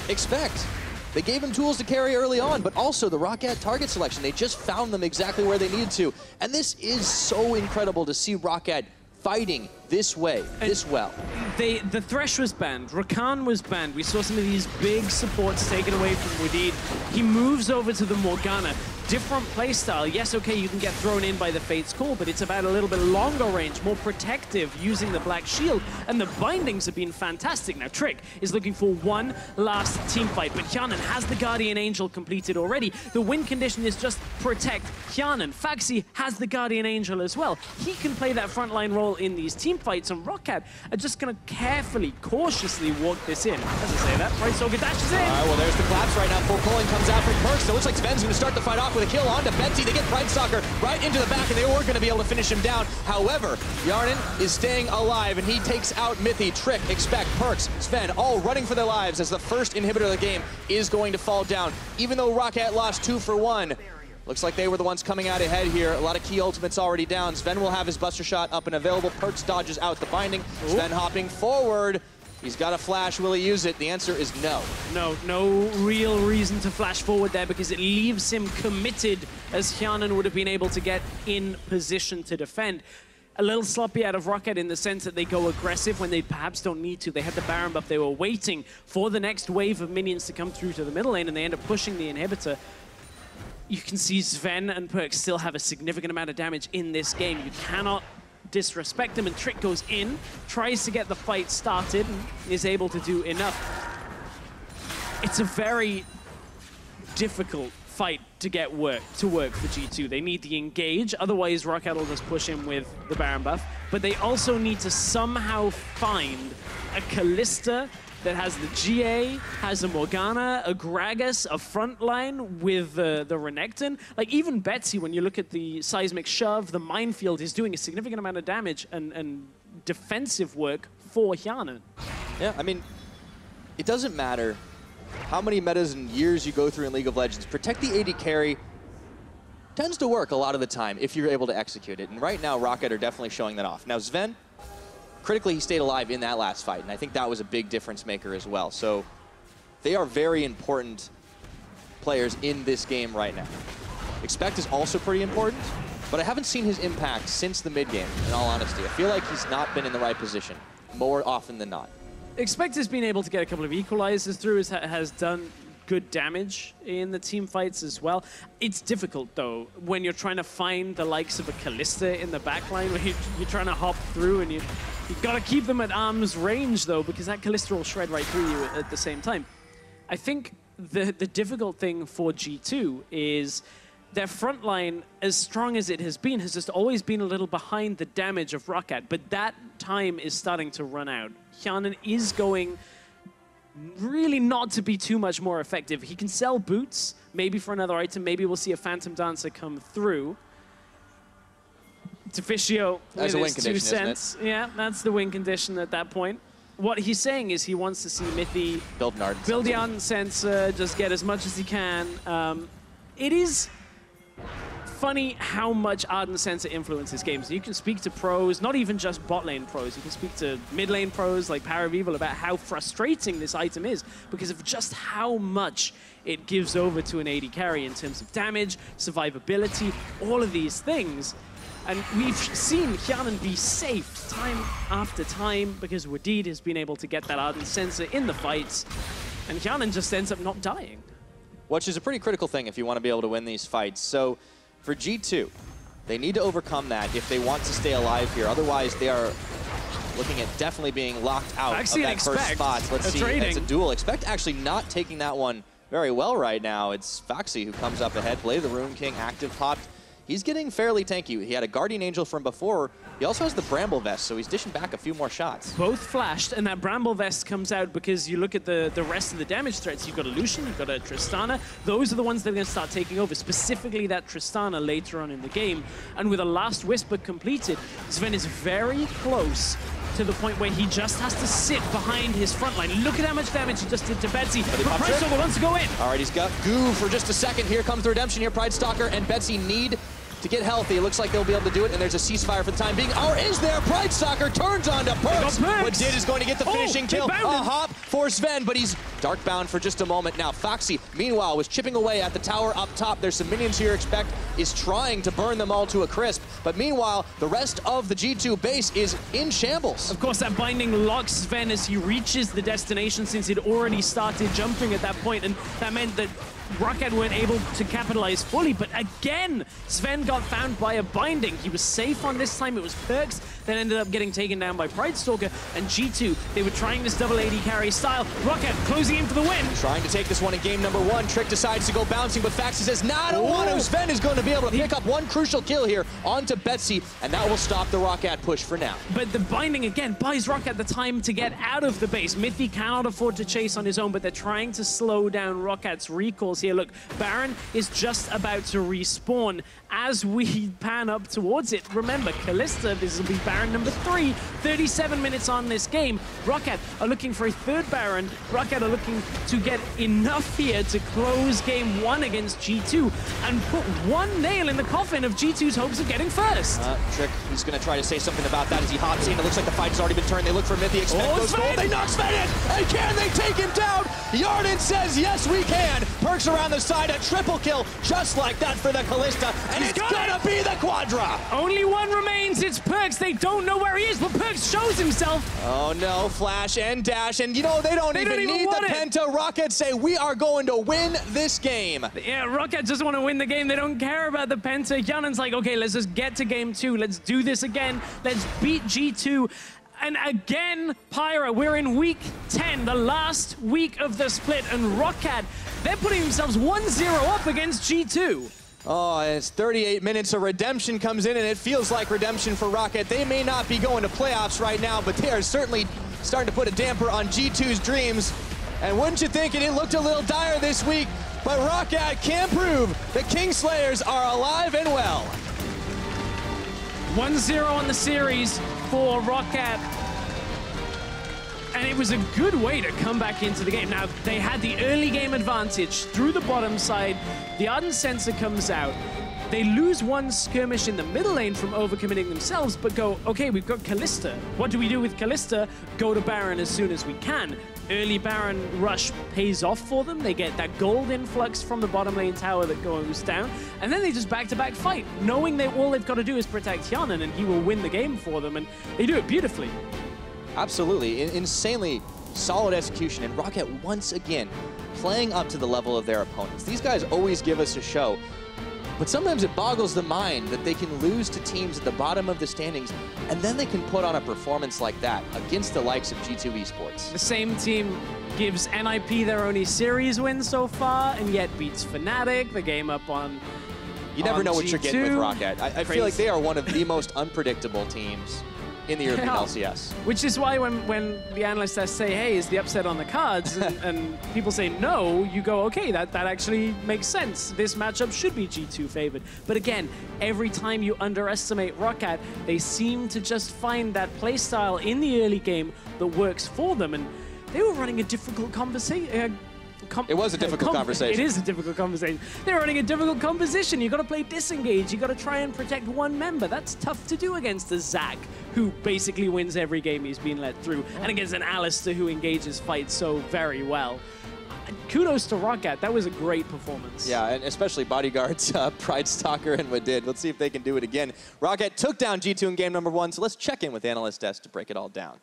Expect. They gave him tools to carry early on, but also the ROCCAT target selection. They just found them exactly where they needed to. And this is so incredible to see ROCCAT fighting this way, this well. The Thresh was banned, Rakan was banned. We saw some of these big supports taken away from Wadid. He moves over to the Morgana. Different playstyle. Yes, okay, you can get thrown in by the Fate's Call, but it's about a little bit longer range, more protective, using the Black Shield, and the bindings have been fantastic. Now, Trick is looking for one last team fight, but Kjaernen has the Guardian Angel completed already. The win condition is just protect Kjaernen. Faxi has the Guardian Angel as well. He can play that frontline role in these team fights, and ROCCAT are just going to carefully, cautiously walk this in. As I say that, Pridestalker dashes in. All right, well, there's the collapse right now. Full calling comes out from Perks, so it looks like Sven's going to start the fight off with a kill onto Betsy. They get Pridestalker right into the back, and they were going to be able to finish him down. However, Kjaernen is staying alive, and he takes out Mithy, Trick, Expect, Perks, Sven, all running for their lives as the first inhibitor of the game is going to fall down. Even though ROCCAT lost 2 for 1, looks like they were the ones coming out ahead here. A lot of key ultimates already down. Sven will have his Buster Shot up and available. Perks dodges out the binding. Ooh. Sven hopping forward. He's got a flash. Will he use it? The answer is no. No real reason to flash forward there because it leaves him committed as Kjaernen would have been able to get in position to defend. A little sloppy out of ROCCAT in the sense that they go aggressive when they perhaps don't need to. They had the Baron buff. They were waiting for the next wave of minions to come through to the middle lane, and they end up pushing the inhibitor. You can see Sven and Perks still have a significant amount of damage in this game. You cannot disrespect them, and Trick goes in, tries to get the fight started, and is able to do enough. It's a very difficult fight to get to work for G2. They need the engage, otherwise ROCCAT will just push him with the Baron buff, but they also need to somehow find a Kalista that has the GA, has a Morgana, a Gragas, a frontline with the Renekton. Like even Betsy, when you look at the seismic shove, the minefield is doing a significant amount of damage and defensive work for Kjaernen. Yeah, I mean, it doesn't matter how many metas and years you go through in League of Legends. Protect the AD carry tends to work a lot of the time if you're able to execute it. And right now, ROCCAT are definitely showing that off. Now, Sven, critically, he stayed alive in that last fight, and I think that was a big difference maker as well. So they are very important players in this game right now. Expect is also pretty important, but I haven't seen his impact since the mid-game, in all honesty. I feel like he's not been in the right position more often than not. Expect has been able to get a couple of equalizers through, has done good damage in the team fights as well. It's difficult, though, when you're trying to find the likes of a Kalista in the backline, where you're trying to hop through, and you've got to keep them at arm's range, though, because that Kalista will shred right through you at the same time. I think the difficult thing for G2 is their front line, as strong as it has just always been a little behind the damage of ROCCAT, but that time is starting to run out. Kjaernen is going really not to be too much more effective. He can sell boots, maybe for another item. Maybe we'll see a Phantom Dancer come through. Deficio with his 2 cents. Yeah, that's the win condition at that point. what he's saying is he wants to see Mithy build the Ardent Sensor, just get as much as he can. It is funny how much Ardent Sensor influences games. You can speak to pros, not even just bot lane pros. You can speak to mid lane pros like Paravival about how frustrating this item is because of just how much it gives over to an AD carry in terms of damage, survivability, all of these things. And we've seen Hjanen be safe time after time because Wadid has been able to get that Ardent Sensor in the fights, and Hjanen just ends up not dying. Which is a pretty critical thing if you want to be able to win these fights. So for G2, they need to overcome that if they want to stay alive here. Otherwise, they are looking at definitely being locked out of that first spot. Let's see, it's a duel. Expect actually not taking that one very well right now. It's Foxy who comes up ahead. Blade of the Rune King active popped. He's getting fairly tanky. He had a Guardian Angel from before. He also has the Bramble Vest, so he's dishing back a few more shots. Both flashed, and that Bramble Vest comes out because you look at the rest of the damage threats. You've got a Lucian, you've got a Tristana. Those are the ones that are going to start taking over, specifically that Tristana later on in the game. And with a Last Whisper completed, Sven is very close to the point where he just has to sit behind his front line. Look at how much damage he just did to Betsy. But PrideStalker wants to go in. All right, he's got Goo for just a second. Here comes the redemption here. PrideStalker and Betsy need to get healthy. It looks like they'll be able to do it, and there's a ceasefire for the time being. Or is there? PrideStalker turns on to Perks. Wadid is going to get the finishing kill. A hop for Sven, but he's dark bound for just a moment. Now, Foxy, meanwhile, was chipping away at the tower up top. There's some minions here, expect, is trying to burn them all to a crisp. But meanwhile, the rest of the G2 base is in shambles. Of course, that binding locks Sven as he reaches the destination since he'd already started jumping at that point, and that meant that ROCCAT weren't able to capitalize fully, but again, Sven got found by a binding. He was safe on this time. It was Perks that ended up getting taken down by PrideStalker, and G2, they were trying this double AD carry style. ROCCAT closing in for the win. Trying to take this one in game number one. Trick decides to go bouncing, but Faxi says, nah, I don't want to. Sven is going to be able to pick up one crucial kill here onto Betsy, and that will stop the ROCCAT push for now. But the binding, again, buys ROCCAT the time to get out of the base. Mithy cannot afford to chase on his own, but they're trying to slow down ROCCAT's recalls here. Look, Baron is just about to respawn as we pan up towards it. Remember, Kalista, this will be Baron number 3, 37 minutes on this game. ROCCAT are looking for a third Baron. ROCCAT are looking to get enough here to close game 1 against G2 and put one nail in the coffin of G2's hopes of getting first. Trick, he's going to try to say something about that as he hops in. It looks like the fight has already been turned. They look for Mithy, expect those gold. They knock Sven in! And can they take him down? Yarden says, yes, we can. Perks around the side, a triple kill, just like that for the Kalista, and it's gonna be the Quadra! Only one remains, it's Perks. They don't know where he is, but Perks shows himself. Oh no, flash and dash, and you know, they don't even need the Penta. ROCCAT say, we are going to win this game. Yeah, ROCCAT just want to win the game. They don't care about the Penta. Hjanen's like, okay, let's just get to game 2. Let's do this again. Let's beat G2. And again, Pyra, we're in week 10, the last week of the split, and ROCCAT, they're putting themselves 1-0 up against G2. Oh, and it's 38 minutes, so redemption comes in, and it feels like redemption for ROCCAT. They may not be going to playoffs right now, but they are certainly starting to put a damper on G2's dreams. And wouldn't you think it looked a little dire this week, but ROCCAT can prove the Kingslayers are alive and well. 1-0 on the series for ROCCAT. And it was a good way to come back into the game. Now, they had the early game advantage through the bottom side. The Ardent Sensor comes out. They lose one skirmish in the middle lane from overcommitting themselves, but go, okay, we've got Kalista. What do we do with Kalista? Go to Baron as soon as we can. Early Baron rush pays off for them. They get that gold influx from the bottom lane tower that goes down, and then they just back-to-back fight, knowing that all they've got to do is protect Hjanen, and he will win the game for them, and they do it beautifully. Absolutely. Insanely solid execution, and ROCCAT once again playing up to the level of their opponents. These guys always give us a show, but sometimes it boggles the mind that they can lose to teams at the bottom of the standings, and then they can put on a performance like that against the likes of G2 Esports. The same team gives NIP their only series win so far, and yet beats Fnatic, the game up on You never know what G2. you're getting with ROCCAT. I feel like they are one of the most unpredictable teams in the European LCS. Which is why when the analysts say, hey, is the upset on the cards? and people say no, you go, okay, that actually makes sense. This matchup should be G2 favored. But again, every time you underestimate ROCCAT, they seem to just find that playstyle in the early game that works for them. And they were running a difficult conversation. It was a difficult conversation. It is a difficult conversation. They're running a difficult composition. You got to play disengage. You got to try and protect one member. That's tough to do against a Zac, who basically wins every game he's been let through, and against an Alistair who engages fights so very well. Kudos to ROCCAT. That was a great performance. Yeah, and especially Bodyguards, Pride Stalker and Wadid. Let's see if they can do it again. ROCCAT took down G2 in game number 1, so let's check in with Analyst Desk to break it all down.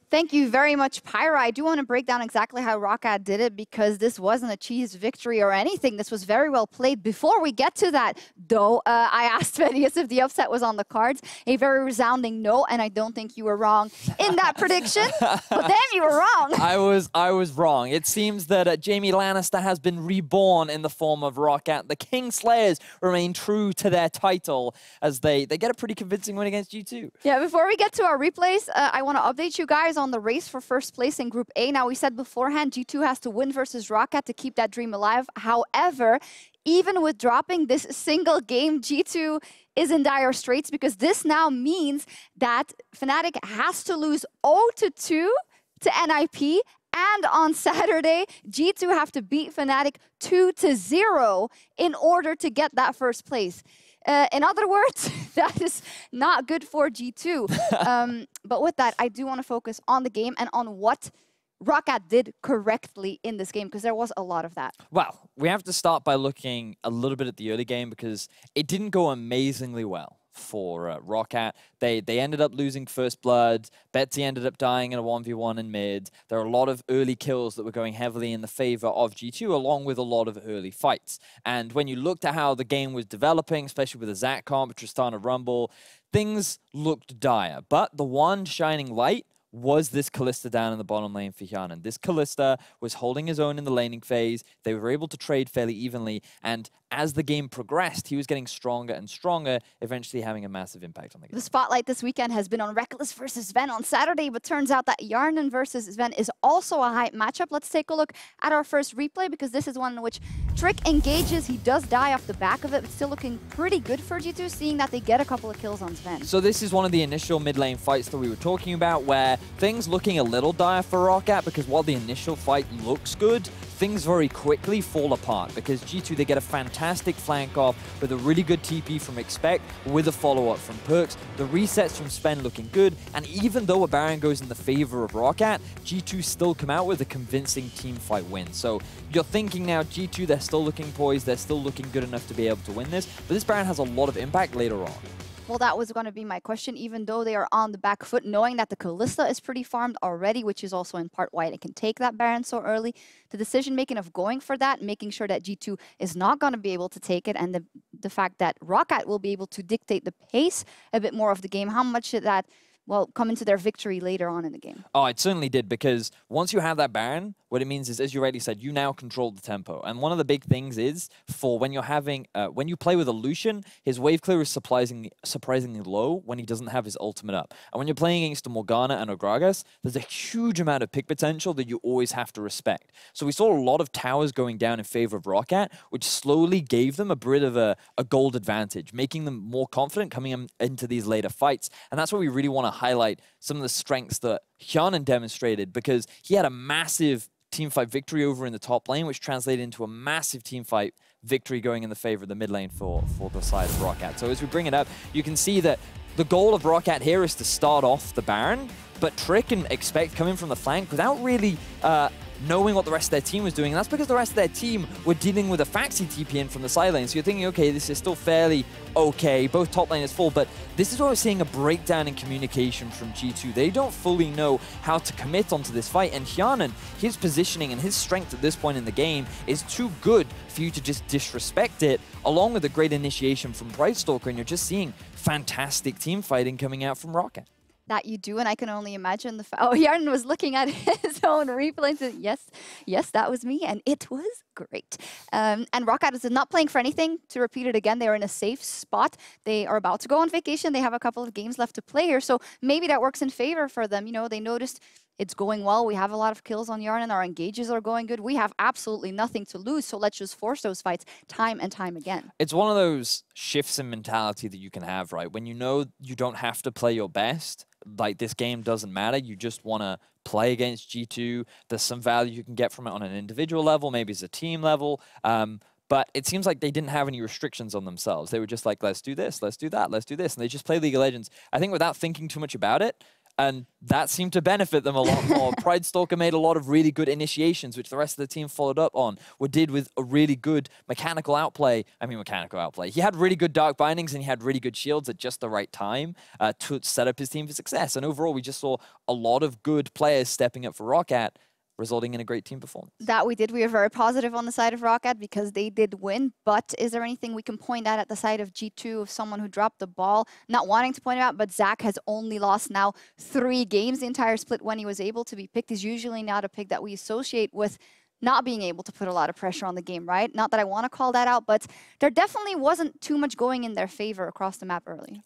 Thank you very much, Pyra. I do want to break down exactly how ROCCAT did it, because this wasn't a cheese victory or anything. This was very well played. Before we get to that, though, I asked Phineas if the upset was on the cards. A very resounding no, and I don't think you were wrong in that prediction. But then you were wrong. I was wrong. It seems that Jaime Lannister has been reborn in the form of ROCCAT. The Kingslayers remain true to their title as they get a pretty convincing win against G2. Yeah, before we get to our replays, I want to update you guys on the race for first place in Group A. Now, we said beforehand, G2 has to win versus ROCCAT to keep that dream alive. However, even with dropping this single game, G2 is in dire straits, because this now means that Fnatic has to lose 0-2 to NIP. And on Saturday, G2 have to beat Fnatic 2-0 in order to get that first place. In other words, that is not good for G2. But with that, I do want to focus on the game and on what ROCCAT did correctly in this game, because there was a lot of that. Well, we have to start by looking a little bit at the early game, because it didn't go amazingly well for ROCCAT. They ended up losing first blood. Betsy ended up dying in a 1v1 in mid. There are a lot of early kills that were going heavily in the favor of G2, along with a lot of early fights. And when you looked at how the game was developing, especially with the Zac comp, Tristana Rumble, things looked dire. But the one shining light was this Kalista down in the bottom lane for Hyanan. This Kalista was holding his own in the laning phase. They were able to trade fairly evenly, and as the game progressed, he was getting stronger and stronger, eventually having a massive impact on the game. The spotlight this weekend has been on Reckless versus Sven on Saturday, but turns out that Yarnan versus Sven is also a hype matchup. Let's take a look at our first replay, because this is one in which Trick engages. He does die off the back of it, but still looking pretty good for G2, seeing that they get a couple of kills on Sven. So this is one of the initial mid lane fights that we were talking about, where things looking a little dire for ROCCAT, because while the initial fight looks good, things very quickly fall apart, because G2, they get a fantastic flank off with a really good TP from Expect with a follow-up from Perks. The resets from Sven looking good, and even though a Baron goes in the favor of ROCCAT, G2 still come out with a convincing team fight win. So you're thinking now, G2, they're still looking poised, they're still looking good enough to be able to win this, but this Baron has a lot of impact later on. Well, that was going to be my question, even though they are on the back foot, knowing that the Kalista is pretty farmed already, which is also in part why they can take that Baron so early. The decision-making of going for that, making sure that G2 is not going to be able to take it, and the fact that ROCCAT will be able to dictate the pace a bit more of the game, how much did that, well, come into their victory later on in the game? Oh, it certainly did, because once you have that Baron, what it means is, as you already said, you now control the tempo. And one of the big things is, for when you're having, when you play with a Lucian, his wave clear is surprisingly low when he doesn't have his ultimate up. And when you're playing against a Morgana and a Gragas, there's a huge amount of pick potential that you always have to respect. So we saw a lot of towers going down in favor of ROCCAT, which slowly gave them a bit of a gold advantage, making them more confident coming into these later fights. And that's where we really want to highlight some of the strengths that Hyanan demonstrated, because he had a massive teamfight victory over in the top lane, which translated into a massive teamfight victory going in the favor of the mid lane for the side of ROCCAT. So as we bring it up, you can see that the goal of ROCCAT here is to start off the Baron, but Trick and Expect coming from the flank without really knowing what the rest of their team was doing. And that's because the rest of their team were dealing with a Faxi TP in from the side lane. So you're thinking, okay, this is still fairly okay. Both top lane is full, but this is where we're seeing a breakdown in communication from G2. They don't fully know how to commit onto this fight. And Hyanan, his positioning and his strength at this point in the game is too good for you to just disrespect it, along with a great initiation from Pride Stalker. And you're just seeing fantastic team fighting coming out from ROCCAT. That you do, and I can only imagine the oh, Yarden was looking at his own replay and said, yes, that was me, and it was great. And ROCCAT is not playing for anything. To repeat it again, they are in a safe spot. They are about to go on vacation. They have a couple of games left to play here, so maybe that works in favor for them. You know, they noticed it's going well. We have a lot of kills on Yarden. Our engages are going good. We have absolutely nothing to lose, so let's just force those fights time and time again. It's one of those shifts in mentality that you can have, right? When you know you don't have to play your best, like this game doesn't matter. You just want to play against G2. There's some value you can get from it on an individual level, maybe as a team level. But it seems like they didn't have any restrictions on themselves. They were just like, let's do this, let's do that, let's do this. And they just play League of Legends, I think, without thinking too much about it. And that seemed to benefit them a lot more. Pridestalker made a lot of really good initiations, which the rest of the team followed up on, or did with a really good mechanical outplay. He had really good Dark Bindings, and he had really good shields at just the right time to set up his team for success. And overall, we just saw a lot of good players stepping up for ROCCAT, resulting in a great team performance. That we did. We were very positive on the side of ROCCAT because they did win. But is there anything we can point out at the side of G2 of someone who dropped the ball? Not wanting to point it out, but Zach has only lost now 3 games the entire split when he was able to be picked. He's usually not a pick that we associate with not being able to put a lot of pressure on the game, right? Not that I want to call that out, but there definitely wasn't too much going in their favor across the map early.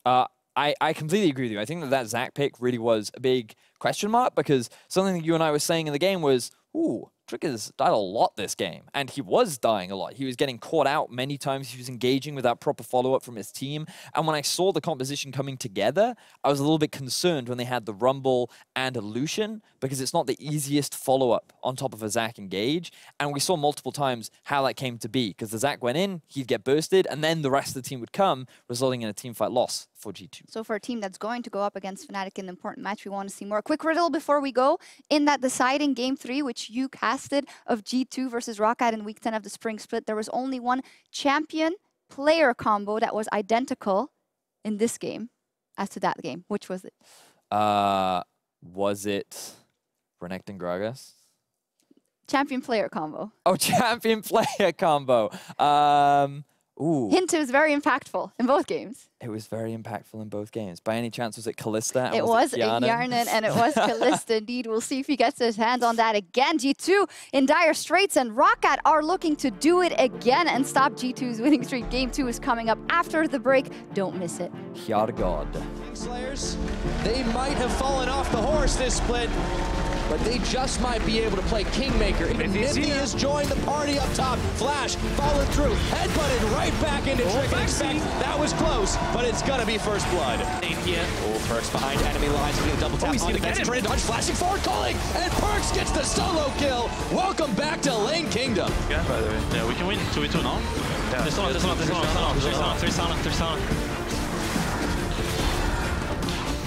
I completely agree with you. I think that Zach pick really was a big question mark, because something that you and I were saying in the game was, ooh, Tricker's died a lot this game. And he was dying a lot. He was getting caught out many times. He was engaging without proper follow-up from his team. And when I saw the composition coming together, I was a little bit concerned when they had the Rumble and a Lucian, because it's not the easiest follow-up on top of a Zach engage. And we saw multiple times how that came to be, because the Zach went in, he'd get bursted, and then the rest of the team would come, resulting in a teamfight loss for G2. So for a team that's going to go up against Fnatic in an important match, we want to see more. A quick riddle before we go. In that deciding Game 3, which you casted of G2 versus ROCCAT in Week 10 of the Spring Split, there was only one champion-player combo that was identical in this game as to that game. Which was it? Was it Renekton and Gragas? Champion-player combo. Oh, champion-player combo. Ooh. Hint, it was very impactful in both games. It was very impactful in both games. By any chance, was it Kalista? It was Yarden, and it was Kalista indeed. We'll see if he gets his hands on that again. G2 in dire straits, and ROCCAT are looking to do it again and stop G2's winning streak. Game 2 is coming up after the break. Don't miss it. God. Kingslayers, they might have fallen off the horse this split, but they just might be able to play Kingmaker. Even Nifty has joined the party up top. Flash followed through, headbutted right back into Trick. That was close, but it's gonna be first blood. Here. Oh, Perks behind enemy lines, getting a double tap on defense, trying to dodge, flashing forward, calling, and Perks gets the solo kill. Welcome back to Lane Kingdom. Yeah, by the way. Yeah, we can win 2v2 now. Yeah. There's someone.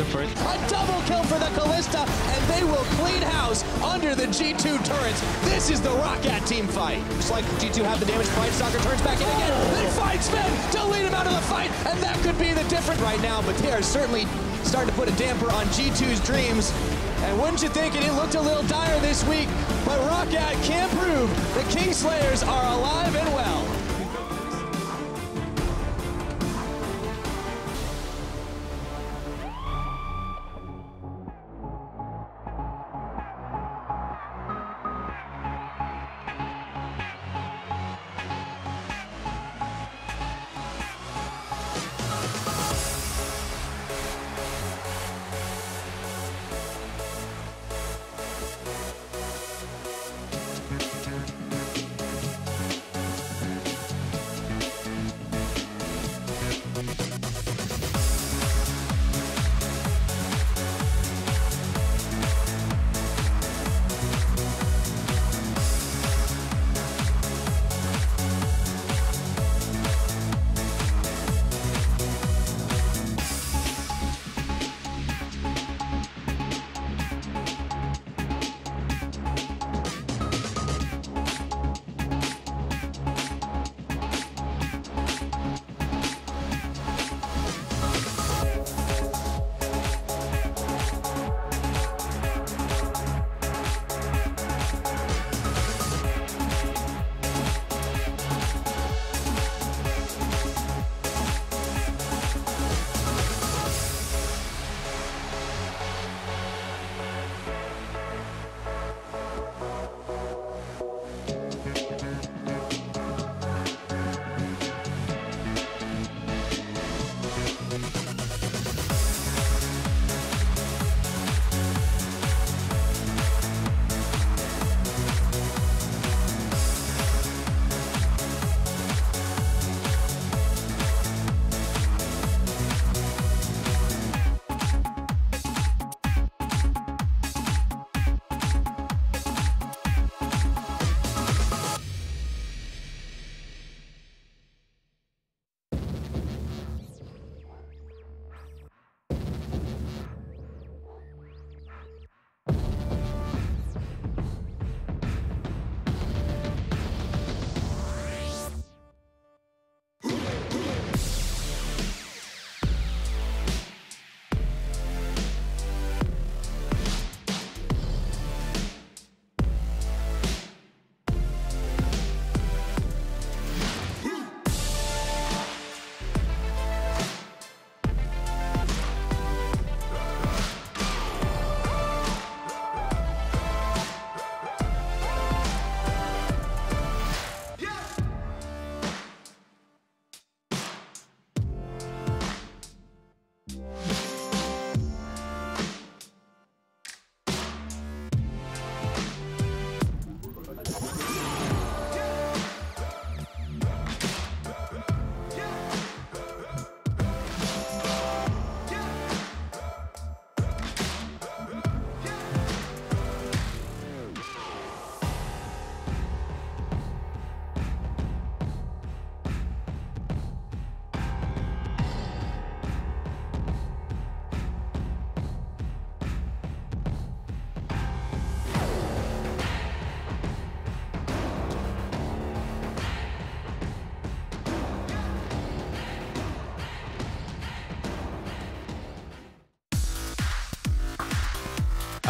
A double kill for the Kalista, and they will clean house under the G2 turrets. This is the ROCCAT team fight. Looks like G2 have the damage. Pridestalker turns back in again. Then finds Sven to lead him out of the fight, and that could be the difference right now, but they are certainly starting to put a damper on G2's dreams. And wouldn't you think it looked a little dire this week, but ROCCAT can prove the Kingslayers are alive and well.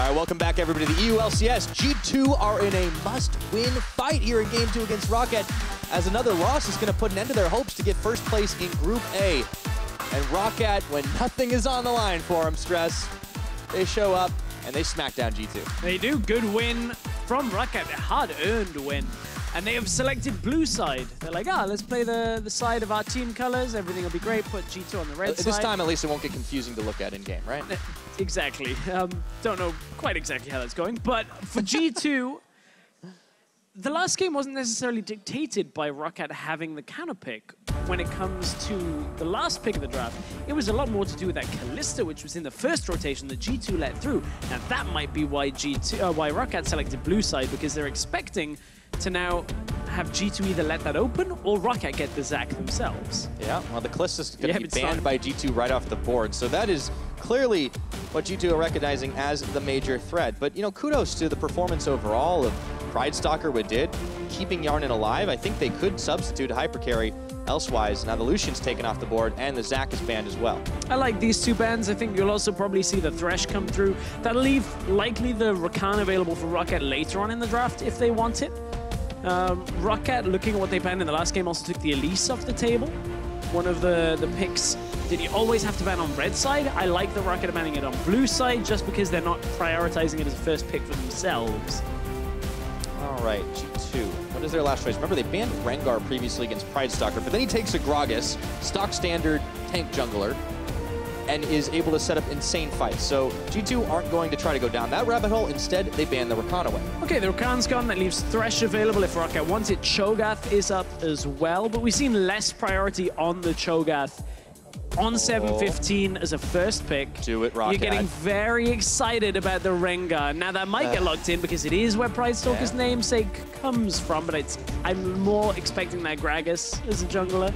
All right, welcome back, everybody, to the EU LCS. G2 are in a must-win fight here in Game 2 against ROCCAT, as another loss is going to put an end to their hopes to get first place in Group A. And ROCCAT, when nothing is on the line for them, Stress, they show up and they smack down G2. They do. Good win from ROCCAT, a hard-earned win. And they have selected blue side. They're like, let's play the side of our team colors. Everything will be great. Put G2 on the red side. This time, at least, it won't get confusing to look at in-game, right? Exactly. Don't know quite exactly how that's going. But for G2, the last game wasn't necessarily dictated by ROCCAT having the counter pick. When it comes to the last pick of the draft, it was a lot more to do with that Kalista, which was in the first rotation that G2 let through. Now that might be why why ROCCAT selected blue side, because they're expecting to now have G2 either let that open or ROCCAT get the Zac themselves. Yeah, well, the Kalista is going to be banned by G2 right off the board, so that is clearly what G2 are recognizing as the major threat. But, you know, kudos to the performance overall of Pridestalker with Did, keeping Yarnin alive. I think they could substitute a hypercarry elsewise. Now the Lucian's taken off the board and the Zac is banned as well. I like these two bans. I think you'll also probably see the Thresh come through. That'll leave likely the Rakan available for ROCCAT later on in the draft if they want it. ROCCAT, looking at what they banned in the last game, also took the Elise off the table. One of the picks. Did you always have to ban on red side? I like the ROCCAT banning it on blue side just because they're not prioritizing it as a first pick for themselves. All right, G2. What is their last choice? Remember, they banned Rengar previously against Pridestalker, but then he takes a Gragas, stock standard tank jungler, and is able to set up insane fights. So G2 aren't going to try to go down that rabbit hole. Instead, they ban the Rakan away. Okay, the Rakan's gone. That leaves Thresh available if ROCCAT wants it. Cho'Gath is up as well, but we've seen less priority on the Cho'Gath on 7-15 as a first pick. Do it, ROCCAT. You're getting very excited about the Rengar. Now, that might get locked in because it is where Pridestalker's namesake comes from, but I'm more expecting that Gragas as a jungler.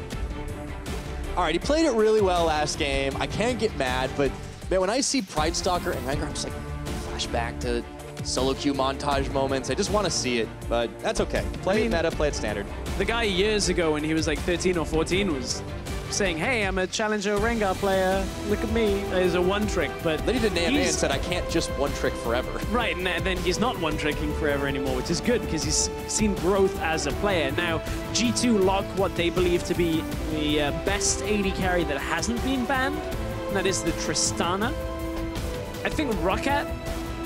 All right, he played it really well last game. I can't get mad, but man, when I see Pridestalker and Rengar, I'm just like, flashback to solo queue montage moments. I just want to see it, but that's okay. Play it meta, play it standard. The guy years ago when he was like 13 or 14 was saying, hey, I'm a challenger Rengar player. Look at me. There's a one-trick, but then he did an AMA and said, I can't just one-trick forever. Right, and then he's not one-tricking forever anymore, which is good because he's seen growth as a player. Now, G2 lock what they believe to be the best AD carry that hasn't been banned, and that is the Tristana. I think ROCCAT,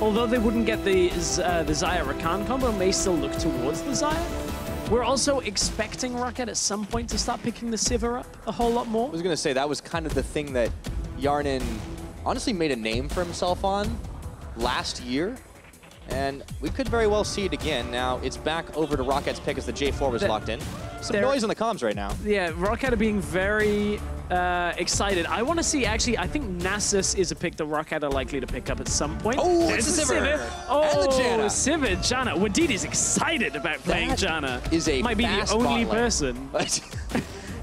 although they wouldn't get the Xayah Rakan combo, may still look towards the Xayah. We're also expecting ROCCAT at some point to start picking the Sivir up a whole lot more. I was going to say, that was kind of the thing that Yarnin honestly made a name for himself on last year. And we could very well see it again. Now, it's back over to ROCCAT's pick as the J4 was locked in. Some noise on the comms right now. Yeah, ROCCAT are being very excited. I want to see, actually, I think Nasus is a pick that ROCCAT are likely to pick up at some point. Oh, it's the Sivir. Oh, and the Janna. Sivir, Janna. Wadid is excited about playing Janna. Is a might be the only person.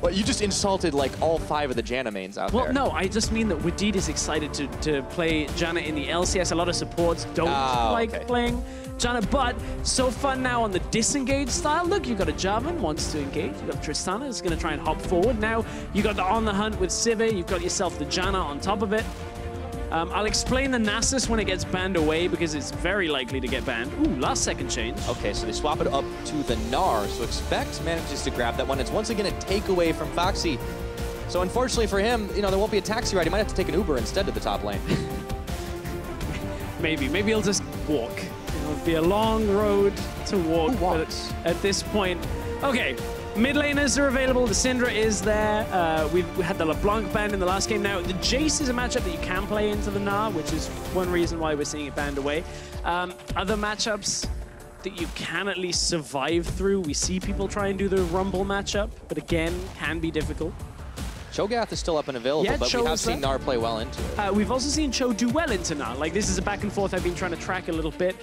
Well, you just insulted like all 5 of the Janna mains out there. Well, no, I just mean that Wadid is excited to play Janna in the LCS. A lot of supports don't like playing Janna, but so fun now on the disengage style. Look, you got a Jarvan wants to engage. You got Tristana is going to try and hop forward. Now you got the on the hunt with Sivir. You've got yourself the Janna on top of it. I'll explain the Nasus when it gets banned away because it's very likely to get banned. Ooh, last second change. Okay, so they swap it up to the Gnar. So Expect manages to grab that one. It's once again a takeaway from Foxy. So unfortunately for him, you know, there won't be a taxi ride. He might have to take an Uber instead to the top lane. Maybe he'll just walk. It'll be a long road to walk. Who walks? At this point, okay. Mid laners are available. The Syndra is there. We had the LeBlanc banned in the last game. Now, the Jace is a matchup that you can play into the Gnar, which is one reason why we're seeing it banned away. Other matchups that you can at least survive through. We see people try and do the Rumble matchup, but again, can be difficult. Cho'Gath is still up and available, but we have seen Gnar play well into it. We've also seen Cho do well into Gnar. Like, this is a back and forth I've been trying to track a little bit.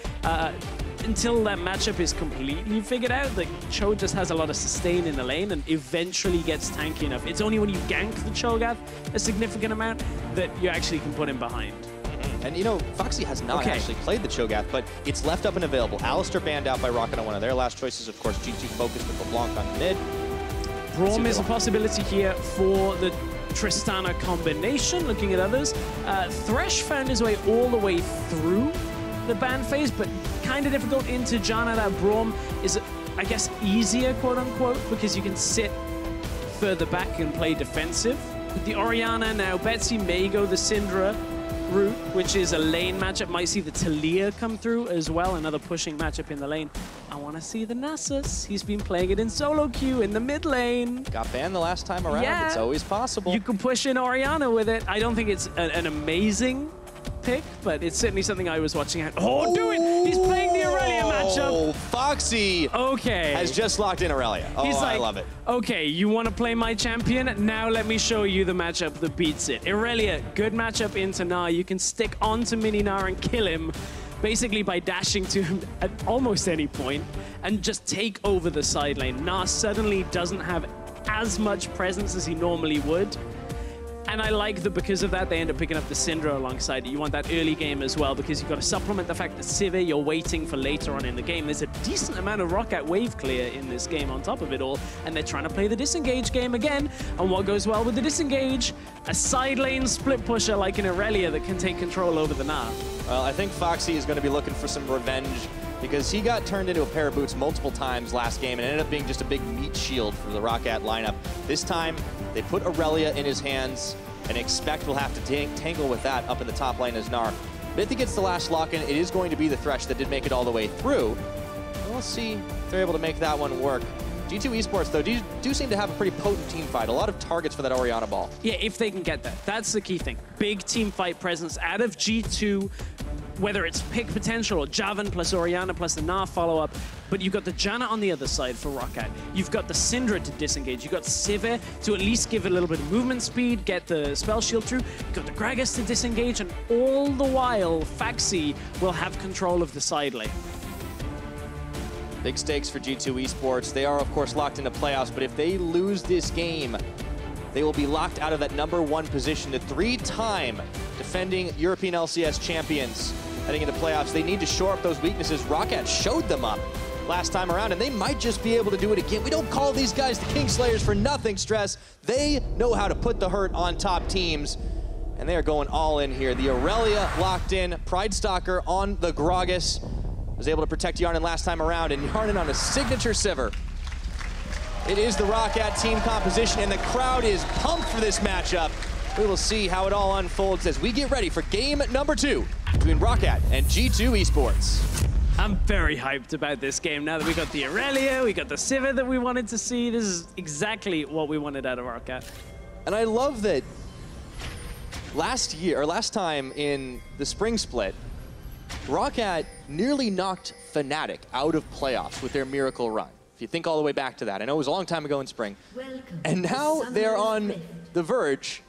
Until that matchup is completely figured out, like, Cho just has a lot of sustain in the lane and eventually gets tanky enough. It's only when you gank the Cho'Gath a significant amount that you actually can put him behind. And, you know, Foxy has not actually played the Cho'Gath, but it's left up and available. Alistair banned out by ROCCAT on one of their last choices. Of course, G2 focused with LeBlanc on mid. Braum is a possibility here for the Tristana combination, looking at others. Thresh found his way all the way through the ban phase, but kind of difficult into Janna. That Braum is, I guess, easier, quote-unquote, because you can sit further back and play defensive. With the Orianna now, Betsy may go the Syndra route, which is a lane matchup. Might see the Talia come through as well, another pushing matchup in the lane. I want to see the Nasus. He's been playing it in solo queue in the mid lane. Got banned the last time around. Yeah. It's always possible. You can push in Orianna with it. I don't think it's an amazing pick, but it's certainly something I was watching at. Oh, he's playing the Aurelia matchup. Oh, Foxy has just locked in Aurelia. Oh, He's like, I love it. Okay, you want to play my champion? Now let me show you the matchup that beats it. Aurelia, good matchup into Gnar. You can stick onto Mini Gnar and kill him, basically by dashing to him at almost any point and just take over the side lane. Gnar suddenly doesn't have as much presence as he normally would. And I like that because of that, they end up picking up the Syndra alongside it. You want that early game as well, because you've got to supplement the fact that Sivir, you're waiting for later on in the game. There's a decent amount of ROCCAT wave clear in this game on top of it all, and they're trying to play the disengage game again. And what goes well with the disengage? A side lane split pusher like an Aurelia that can take control over the Gnar. Well, I think Foxy is going to be looking for some revenge, because he got turned into a pair of boots multiple times last game and ended up being just a big meat shield for the ROCCAT lineup. This time, they put Aurelia in his hands and expect we'll have to tangle with that up in the top lane as Gnar. But if he gets the last lock-in, it is going to be the Thresh that did make it all the way through. We'll see if they're able to make that one work. G2 Esports, though, do seem to have a pretty potent team fight. A lot of targets for that Orianna ball. Yeah, if they can get that. That's the key thing. Big team fight presence out of G2, whether it's pick potential or Javan plus Orianna plus the Gnar follow-up. But you've got the Janna on the other side for ROCCAT. You've got the Syndra to disengage. You've got Sivir to at least give it a little bit of movement speed, get the spell shield through. You've got the Gragas to disengage, and all the while, Foxy will have control of the side lane. Big stakes for G2 Esports. They are, of course, locked into playoffs, but if they lose this game, they will be locked out of that #1 position. The 3-time defending European LCS champions heading into playoffs. They need to shore up those weaknesses. ROCCAT showed them up last time around, and they might just be able to do it again. We don't call these guys the Kingslayers for nothing, Stress. They know how to put the hurt on top teams, and they are going all in here. The Aurelia locked in, Pride Stalker on the Gragas. Was able to protect Yarnan last time around, and Yarnan on a signature Sivir. It is the ROCCAT team composition, and the crowd is pumped for this matchup. We will see how it all unfolds as we get ready for game #2 between ROCCAT and G2 Esports. I'm very hyped about this game now that we got the Aurelia, we got the Sivir that we wanted to see. This is exactly what we wanted out of ROCCAT. And I love that last time in the spring split, ROCCAT nearly knocked Fnatic out of playoffs with their miracle run. If you think all the way back to that. I know it was a long time ago in spring. And now they're on the verge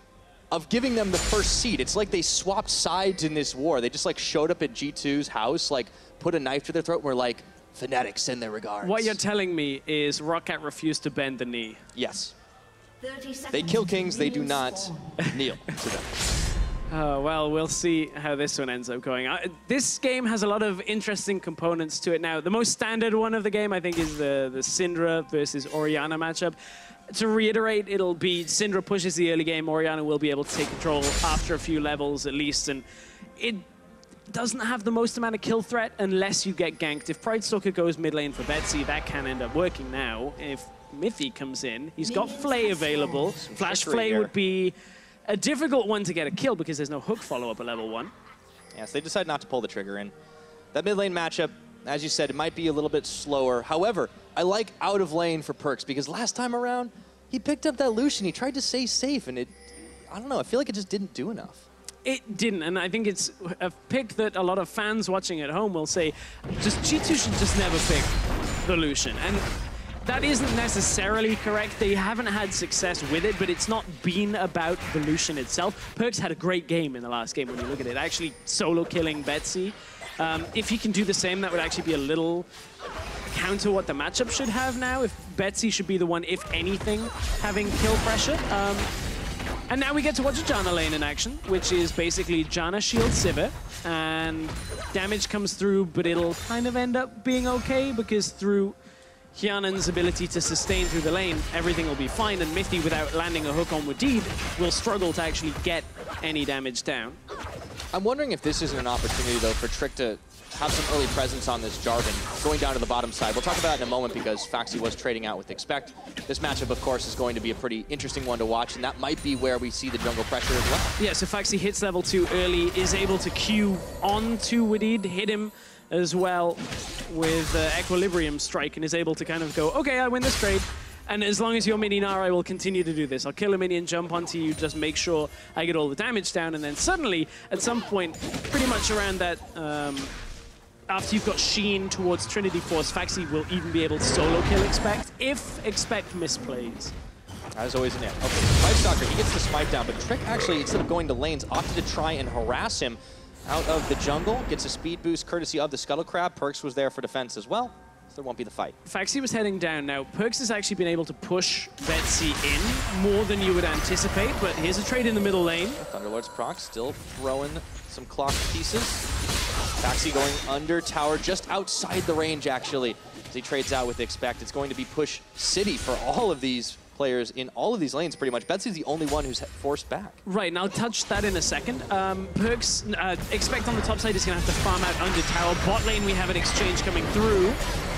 of giving them the first seed. It's like they swapped sides in this war. They just like showed up at G2's house, like put a knife to their throat, and were like, Fnatic, send their regards. What you're telling me is ROCCAT refused to bend the knee. Yes. They kill kings, they do not kneel to them. Well, we'll see how this one ends up going. This game has a lot of interesting components to it now. The most standard one of the game, I think, is the Syndra versus Orianna matchup. To reiterate, it'll be Syndra pushes the early game, Orianna will be able to take control after a few levels at least, and it doesn't have the most amount of kill threat unless you get ganked. If Pride Stalker goes mid lane for Betsy, that can end up working now. If Mithy comes in, he's got Flay available. Flash Flay would be a difficult one to get a kill because there's no hook follow-up at level 1. Yes, they decide not to pull the trigger in. That mid lane matchup, as you said, it might be a little bit slower. However, I like out of lane for Perkz because last time around, he picked up that Lucian. He tried to stay safe, and I don't know, I feel like it just didn't do enough. It didn't, and I think it's a pick that a lot of fans watching at home will say, G2 should just never pick the Lucian. And that isn't necessarily correct. They haven't had success with it, but it's not been about the Lucian itself. Perkz had a great game in the last game when you look at it, actually solo killing Betsy. If he can do the same, that would actually be a little counter what the matchup should have now. If Betsy should be the one, if anything, having kill pressure. And now we get to watch a Janna lane in action, which is basically Janna shield Sivir, and damage comes through, but it'll kind of end up being okay because through Hyanan's ability to sustain through the lane, everything will be fine, and Mithy, without landing a hook on Wadid, will struggle to actually get any damage down. I'm wondering if this isn't an opportunity, though, for Trick to have some early presence on this Jarvan going down to the bottom side. We'll talk about it in a moment because FNC was trading out with Expect. This matchup, of course, is going to be a pretty interesting one to watch, and that might be where we see the jungle pressure as well. Yeah, so FNC hits level 2 early, is able to Q onto Wadid, hit him as well with Equilibrium Strike, and is able to kind of go, okay, I win this trade. And as long as you're minion R, I will continue to do this. I'll kill a minion, jump onto you, just make sure I get all the damage down, and then suddenly, at some point, pretty much around that, after you've got Sheen towards Trinity Force, FNC will even be able to solo kill Expect, if Expect misplays. As always in there. Okay, Pyjamas, he gets the smite down, but Trick actually, instead of going to lanes, opted to try and harass him out of the jungle. Gets a speed boost courtesy of the Scuttle Crab. Perkz was there for defense as well. There won't be the fight. FNC was heading down. Now, Perkz has actually been able to push Betsy in more than you would anticipate, but here's a trade in the middle lane. Thunderlord's proc still throwing some clock pieces. FNC going under tower, just outside the range, actually, as he trades out with Expect. It's going to be push city for all of these players in all of these lanes, pretty much. Betsy's the only one who's forced back. Right, and I'll touch that in a second. Perkz, Expect on the top side is going to have to farm out under tower. Bot lane, we have an exchange coming through.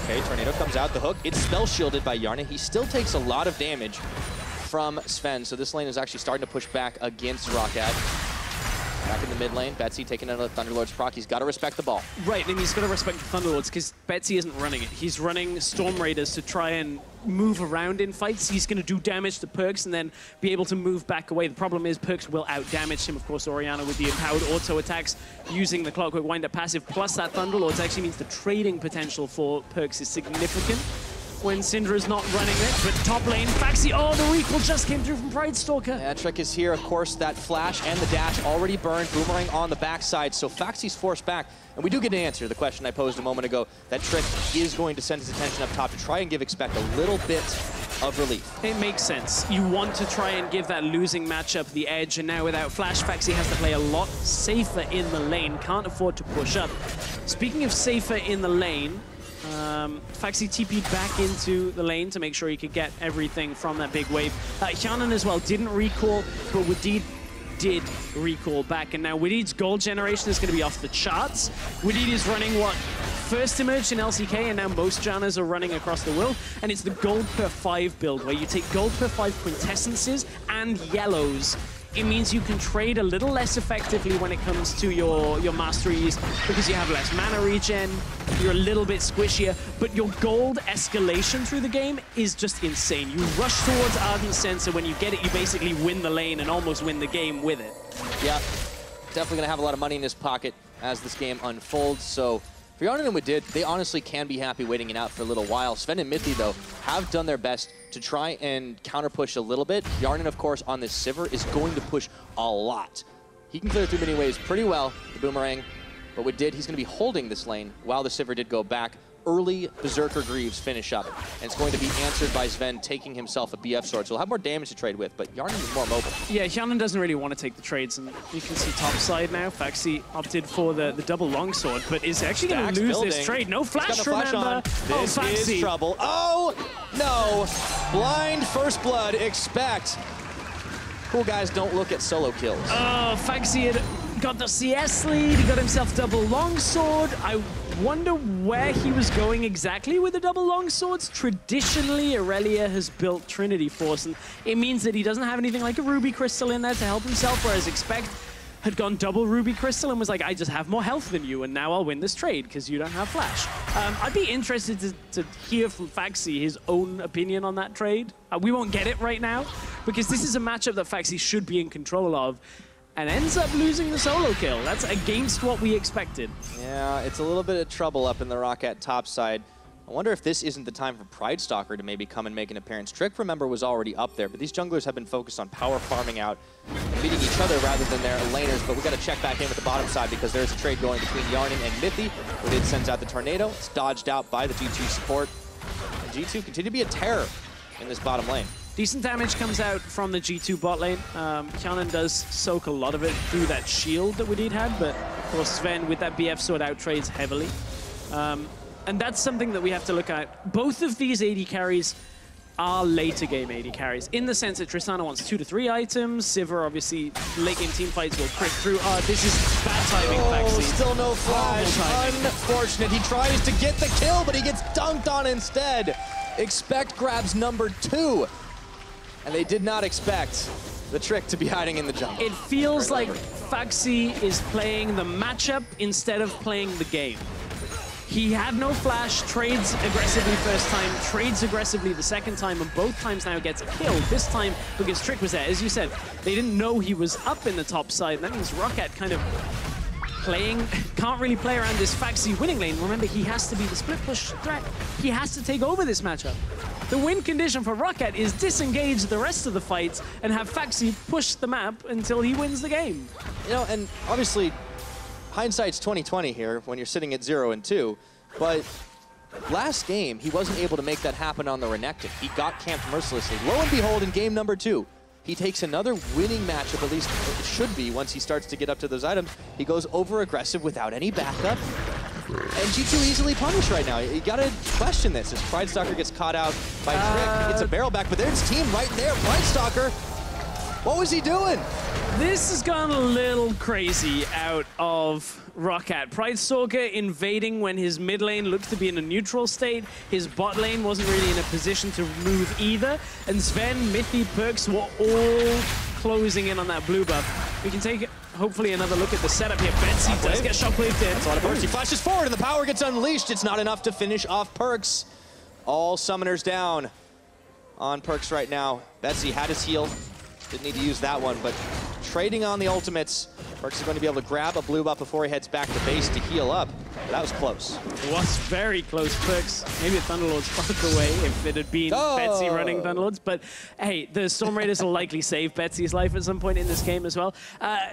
Okay, Tornado comes out, the hook. It's spell shielded by Yarna. He still takes a lot of damage from Sven, so this lane is actually starting to push back against ROCCAT. Back in the mid lane, Betsy taking another Thunderlord's proc. He's got to respect the ball. Right, and he's got to respect the Thunderlords because Betsy isn't running it. He's running Storm Raiders to try and move around in fights. He's going to do damage to Perkz and then be able to move back away. The problem is Perkz will out-damage him. Of course, Orianna with the empowered auto attacks using the Clockwork Wind-Up passive plus that Thunderlords actually means the trading potential for Perkz is significant when Syndra's not running it. But top lane, FNC, oh, the recall just came through from Pridestalker. Yeah, Trick is here. Of course, that flash and the dash already burned. Boomerang on the backside, so FNC's forced back. And we do get an answer to the question I posed a moment ago, that Trick is going to send his attention up top to try and give Expect a little bit of relief. It makes sense. You want to try and give that losing matchup the edge, and now without flash, FNC has to play a lot safer in the lane. Can't afford to push up. Speaking of safer in the lane, FNC TP'd back into the lane to make sure he could get everything from that big wave. Hyanan as well didn't recall, but Wadid did recall back, and now Wadid's gold generation is going to be off the charts. Wadid is running what first emerged in LCK, and now most Jannas are running across the world, and it's the gold per 5 build, where you take gold per 5 quintessences and yellows. It means you can trade a little less effectively when it comes to your masteries because you have less mana regen, you're a little bit squishier, but your gold escalation through the game is just insane. You rush towards Ardent Sensor, when you get it, you basically win the lane and almost win the game with it. Yeah, definitely gonna have a lot of money in his pocket as this game unfolds, so for Yarnan and Wadid, they honestly can be happy waiting it out for a little while. Sven and Mithy, though, have done their best to try and counter-push a little bit. Yarnan, of course, on this Sivir is going to push a lot. He can clear through many waves pretty well, the Boomerang, but Wadid, he's going to be holding this lane while the Sivir did go back. Early Berserker Greaves finish up, and it's going to be answered by Sven taking himself a BF sword. So he'll have more damage to trade with, but Yarnan is more mobile. Yeah, Hyanan doesn't really want to take the trades, and you can see top side now. FNC opted for the double longsword, but is actually going to lose this trade. No flash, remember. This is trouble. Oh, no. Blind first blood, Expect. Cool guys don't look at solo kills. Oh, FNC had got the CS lead. He got himself double longsword. I wonder where he was going exactly with the double longswords. Traditionally, Aurelia has built Trinity Force, and it means that he doesn't have anything like a Ruby Crystal in there to help himself, whereas Expect had gone double Ruby Crystal and was like, I just have more health than you, and now I'll win this trade because you don't have flash. I'd be interested to hear from FNC his own opinion on that trade. We won't get it right now, because this is a matchup that FNC should be in control of, and ends up losing the solo kill. That's against what we expected. Yeah, it's a little bit of trouble up in the ROCCAT top side. I wonder if this isn't the time for Pridestalker to maybe come and make an appearance. Trick, remember, was already up there, but these junglers have been focused on power farming out and beating each other rather than their laners. But we got to check back in with the bottom side because there's a trade going between Yarnan and Mithy. Wadid sends out the Tornado. It's dodged out by the G2 support. And G2 continue to be a terror in this bottom lane. Decent damage comes out from the G2 bot lane. Hyanan does soak a lot of it through that shield that Wadid had, but of course Sven with that BF sword out trades heavily. And that's something that we have to look at. Both of these AD carries are later game AD carries, in the sense that Tristana wants 2 to 3 items, Sivir obviously late game team fights will prick through. This is bad timing, Faxi. Still no flash. Unfortunate. He tries to get the kill, but he gets dunked on instead. Expect grabs number 2. And they did not expect the trick to be hiding in the jungle. It feels like Faxi is playing the matchup instead of playing the game. He had no flash, trades aggressively first time, trades aggressively the second time, and both times now gets killed. This time because Trick was there. As you said, they didn't know he was up in the top side. That means ROCCAT kind of can't really play around this Faxi winning lane. Remember, he has to be the split push threat. He has to take over this matchup. The win condition for ROCCAT is disengage the rest of the fights and have Faxi push the map until he wins the game. You know, and obviously, hindsight's 20/20 here when you're sitting at 0-2, but last game, he wasn't able to make that happen on the Renekton. He got camped mercilessly. Lo and behold, in game number 2, he takes another winning matchup, at least it should be once he starts to get up to those items. He goes over-aggressive without any backup. And G2 easily punished right now. You gotta question this as Pridestalker gets caught out by Trick. It's a barrel back, but there's team right there. Pridestalker, what was he doing? This has gone a little crazy out of ROCCAT. Pridestalker invading when his mid lane looked to be in a neutral state. His bot lane wasn't really in a position to move either. And Sven, Mithy, Perks were all closing in on that blue buff. We can take hopefully another look at the setup here. Betsy does get shockwaved in. That's a lot of Perks. He flashes forward and the power gets unleashed. It's not enough to finish off Perks. All summoners down on Perks right now. Betsy had his heal. Didn't need to use that one, but trading on the ultimates. Perks is going to be able to grab a blue buff before he heads back to base to heal up. But that was close. It was very close, Perks. Maybe a Thunderlord's far away if it had been Betsy running Thunderlords. But hey, the Storm Raiders will likely save Betsy's life at some point in this game as well.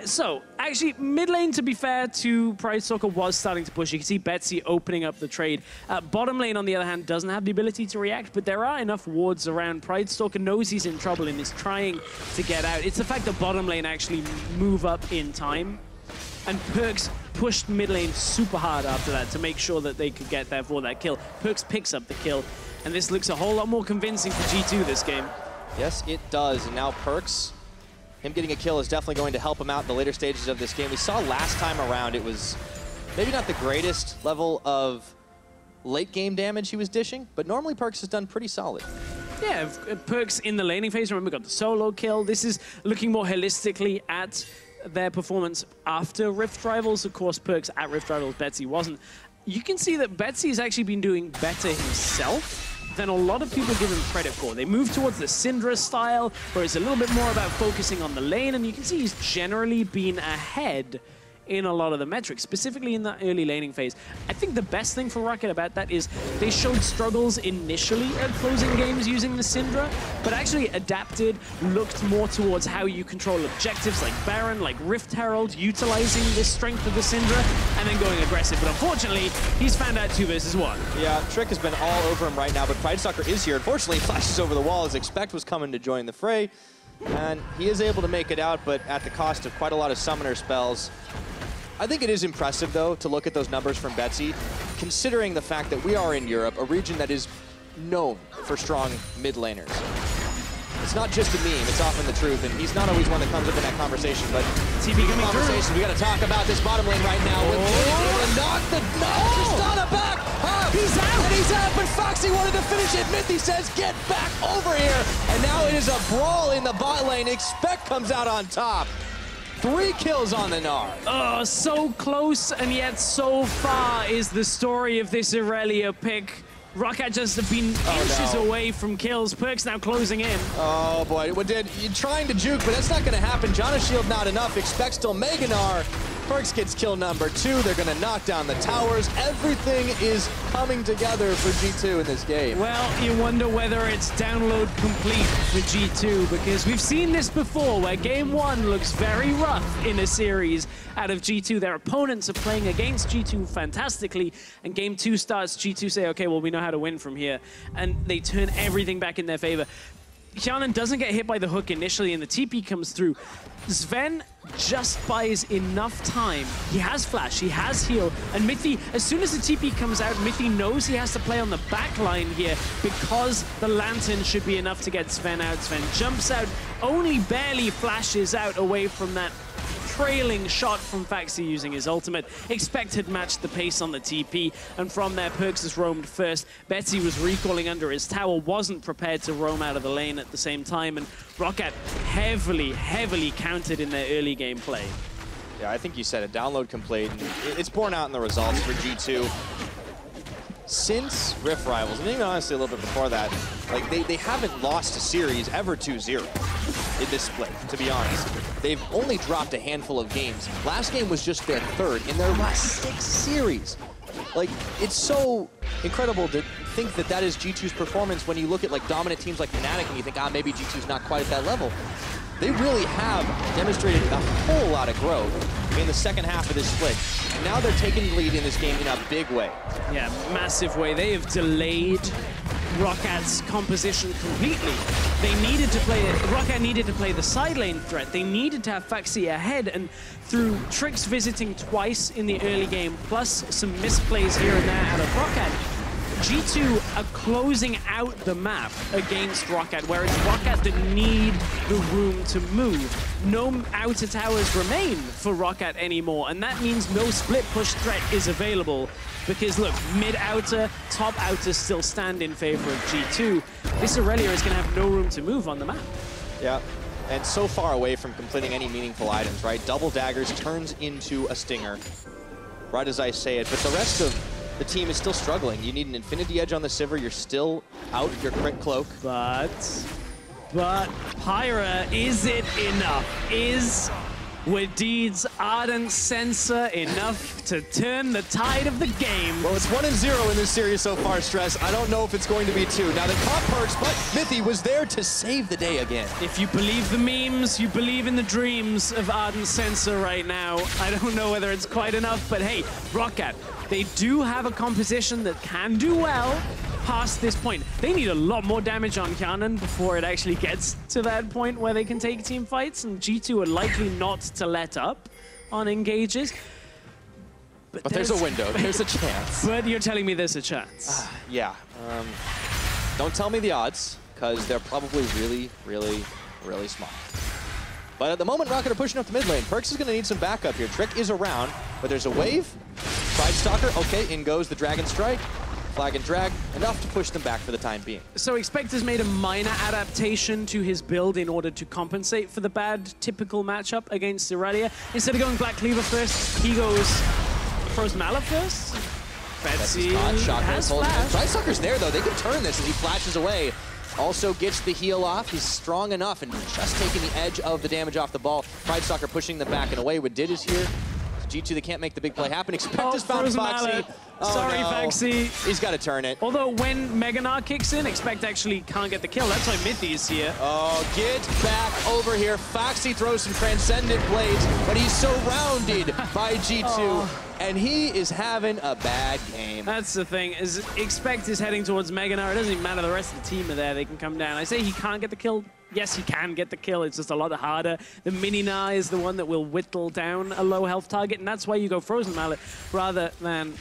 So actually, mid lane, to be fair to Pridestalker, was starting to push. You can see Betsy opening up the trade. Bottom lane, on the other hand, doesn't have the ability to react, but there are enough wards around. Pridestalker knows he's in trouble and is trying to get out. It's the fact that bottom lane actually move up in time. And Perks pushed mid lane super hard after that to make sure that they could get there for that kill. Perks picks up the kill, and this looks a whole lot more convincing for G2 this game. Yes, it does. And now Perks, him getting a kill is definitely going to help him out in the later stages of this game. We saw last time around it was maybe not the greatest level of late game damage he was dishing, but normally Perks has done pretty solid. Yeah, Perks in the laning phase, remember, got the solo kill. This is looking more holistically at their performance after Rift Rivals. Of course, Perks at Rift Rivals, Betsy wasn't. You can see that Betsy's actually been doing better himself than a lot of people give him credit for. They move towards the Syndra style, where it's a little bit more about focusing on the lane, and you can see he's generally been ahead in a lot of the metrics, specifically in that early laning phase. I think the best thing for ROCCAT about that is they showed struggles initially at closing games using the Syndra, but actually adapted, looked more towards how you control objectives like Baron, like Rift Herald, utilizing the strength of the Syndra, and then going aggressive. But unfortunately, he's found out 2 versus 1. Yeah, Trick has been all over him right now, but Pridestalker is here. Unfortunately, he flashes over the wall as Expect was coming to join the fray. And he is able to make it out, but at the cost of quite a lot of summoner spells. I think it is impressive, though, to look at those numbers from Betsy, considering the fact that we are in Europe, a region that is known for strong mid laners. It's not just a meme, it's often the truth, and he's not always one that comes up in that conversation, but TV coming conversation, we gotta talk about this bottom lane right now. Knock Tristana back! He's out! And he's out, but Foxy wanted to finish it. Mithy says, get back over here! And now it is a brawl in the bot lane. Expect comes out on top. 3 kills on the Gnar. Oh, so close and yet so far is the story of this Irelia pick. ROCCAT just have been inches away from kills. Perks now closing in. Oh boy, you're trying to juke, but that's not going to happen. Jonas Shield not enough. Expect still Mega Gnar. Perks gets kill number 2. They're going to knock down the towers. Everything is coming together for G2 in this game. Well, you wonder whether it's download complete for G2, because we've seen this before, where game 1 looks very rough in a series out of G2. Their opponents are playing against G2 fantastically, and game 2 starts, G2 say, okay, well, we know how to win from here, and they turn everything back in their favor. Hjanen doesn't get hit by the hook initially and the TP comes through, Sven just buys enough time. He has flash, he has heal, and Mithy, as soon as the TP comes out, Mithy knows he has to play on the back line here because the Lantern should be enough to get Sven out. Sven jumps out, only barely flashes out away from that trailing shot from FNC using his ultimate. Expect had matched the pace on the TP, and from there, Perkz has roamed first. Betsy was recalling under his tower, wasn't prepared to roam out of the lane at the same time, and ROCCAT heavily countered in their early game play. Yeah, I think you said it. Download complete. And it's borne out in the results for G2. Since Rift Rivals, and even honestly a little bit before that, like they haven't lost a series ever 2-0 in this split, to be honest. They've only dropped a handful of games. Last game was just their third in their last 6 series. Like, it's so incredible to think that that is G2's performance when you look at like dominant teams like Fnatic and you think, maybe G2's not quite at that level. They really have demonstrated a whole lot of growth in the second half of this split. And now they're taking the lead in this game in a big way. Yeah, massive way. They have delayed ROCCAT's composition completely. They needed to play it. ROCCAT needed to play the side lane threat. They needed to have FNC ahead, and through Tricks visiting twice in the early game, plus some misplays here and there out of ROCCAT, G2 are closing out the map against ROCCAT, whereas ROCCAT that need the room to move. No outer towers remain for ROCCAT anymore, and that means no split push threat is available. Because look, mid-outer, top-outer still stand in favor of G2. This Aurelia is going to have no room to move on the map. Yeah, and so far away from completing any meaningful items, right? Double daggers turns into a stinger, right as I say it, but the rest of the team is still struggling. You need an Infinity Edge on the Sivir, you're still out your crit cloak. But Pyra, is it enough? Is Wadid's Ardent Sensor enough to turn the tide of the game? Well, it's 1-0 in this series so far, Stress. I don't know if it's going to be 2. Now, they caught Perkz, but Mithy was there to save the day again. If you believe the memes, you believe in the dreams of Ardent Sensor right now. I don't know whether it's quite enough, but hey, ROCCAT, they do have a composition that can do well past this point. They need a lot more damage on Hjanen before it actually gets to that point where they can take team fights, and G2 are likely not to let up on engages. But there's a window, there's a chance. But you're telling me there's a chance. Yeah. Don't tell me the odds, because they're probably really small. But at the moment, ROCCAT are pushing up the mid lane. Perkz is going to need some backup here. Trick is around, but there's a wave. Pride Stalker, okay, in goes the Dragon Strike. Flag and drag, enough to push them back for the time being. So Expect has made a minor adaptation to his build in order to compensate for the bad typical matchup against Aurelia. Instead of going Black Cleaver first, he goes Frozen Mallet first. Betsy has flash. Pride Stalker's there though, they can turn this as he flashes away. Also gets the heal off. He's strong enough and just taking the edge of the damage off the ball. Pride Stalker pushing them back and away. Wadid is here. G2, they can't make the big play happen. Expect is found Foxy. Sorry, no. FNC. He's got to turn it. Although when Meganar kicks in, Expect actually can't get the kill. That's why Mithy is here. Oh, get back over here. Foxy throws some Transcendent Blades, but he's surrounded by G2, and he is having a bad game. That's the thing, is Expect is heading towards Meganar. It doesn't even matter, the rest of the team are there. They can come down. I say he can't get the kill. Yes, he can get the kill. It's just a lot harder. The Mini-Na is the one that will whittle down a low health target, and that's why you go Frozen Mallet rather than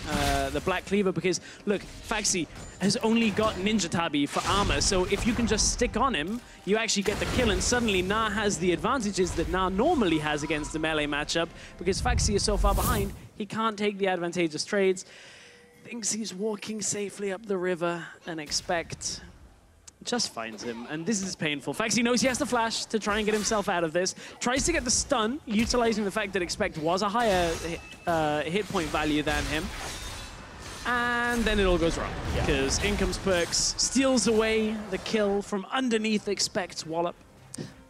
the Black Cleaver, because, look, Foxy has only got Ninja Tabi for armor, so if you can just stick on him, you actually get the kill, and suddenly Na has the advantages that Na normally has against the melee matchup, because Foxy is so far behind, he can't take the advantageous trades. Thinks he's walking safely up the river, and Expect just finds him, and this is painful. Foxy knows he has to flash to try and get himself out of this. Tries to get the stun, utilizing the fact that Expect was a higher hit point value than him. And then it all goes wrong, because in comes Perkz, steals away the kill from underneath Expect's wallop.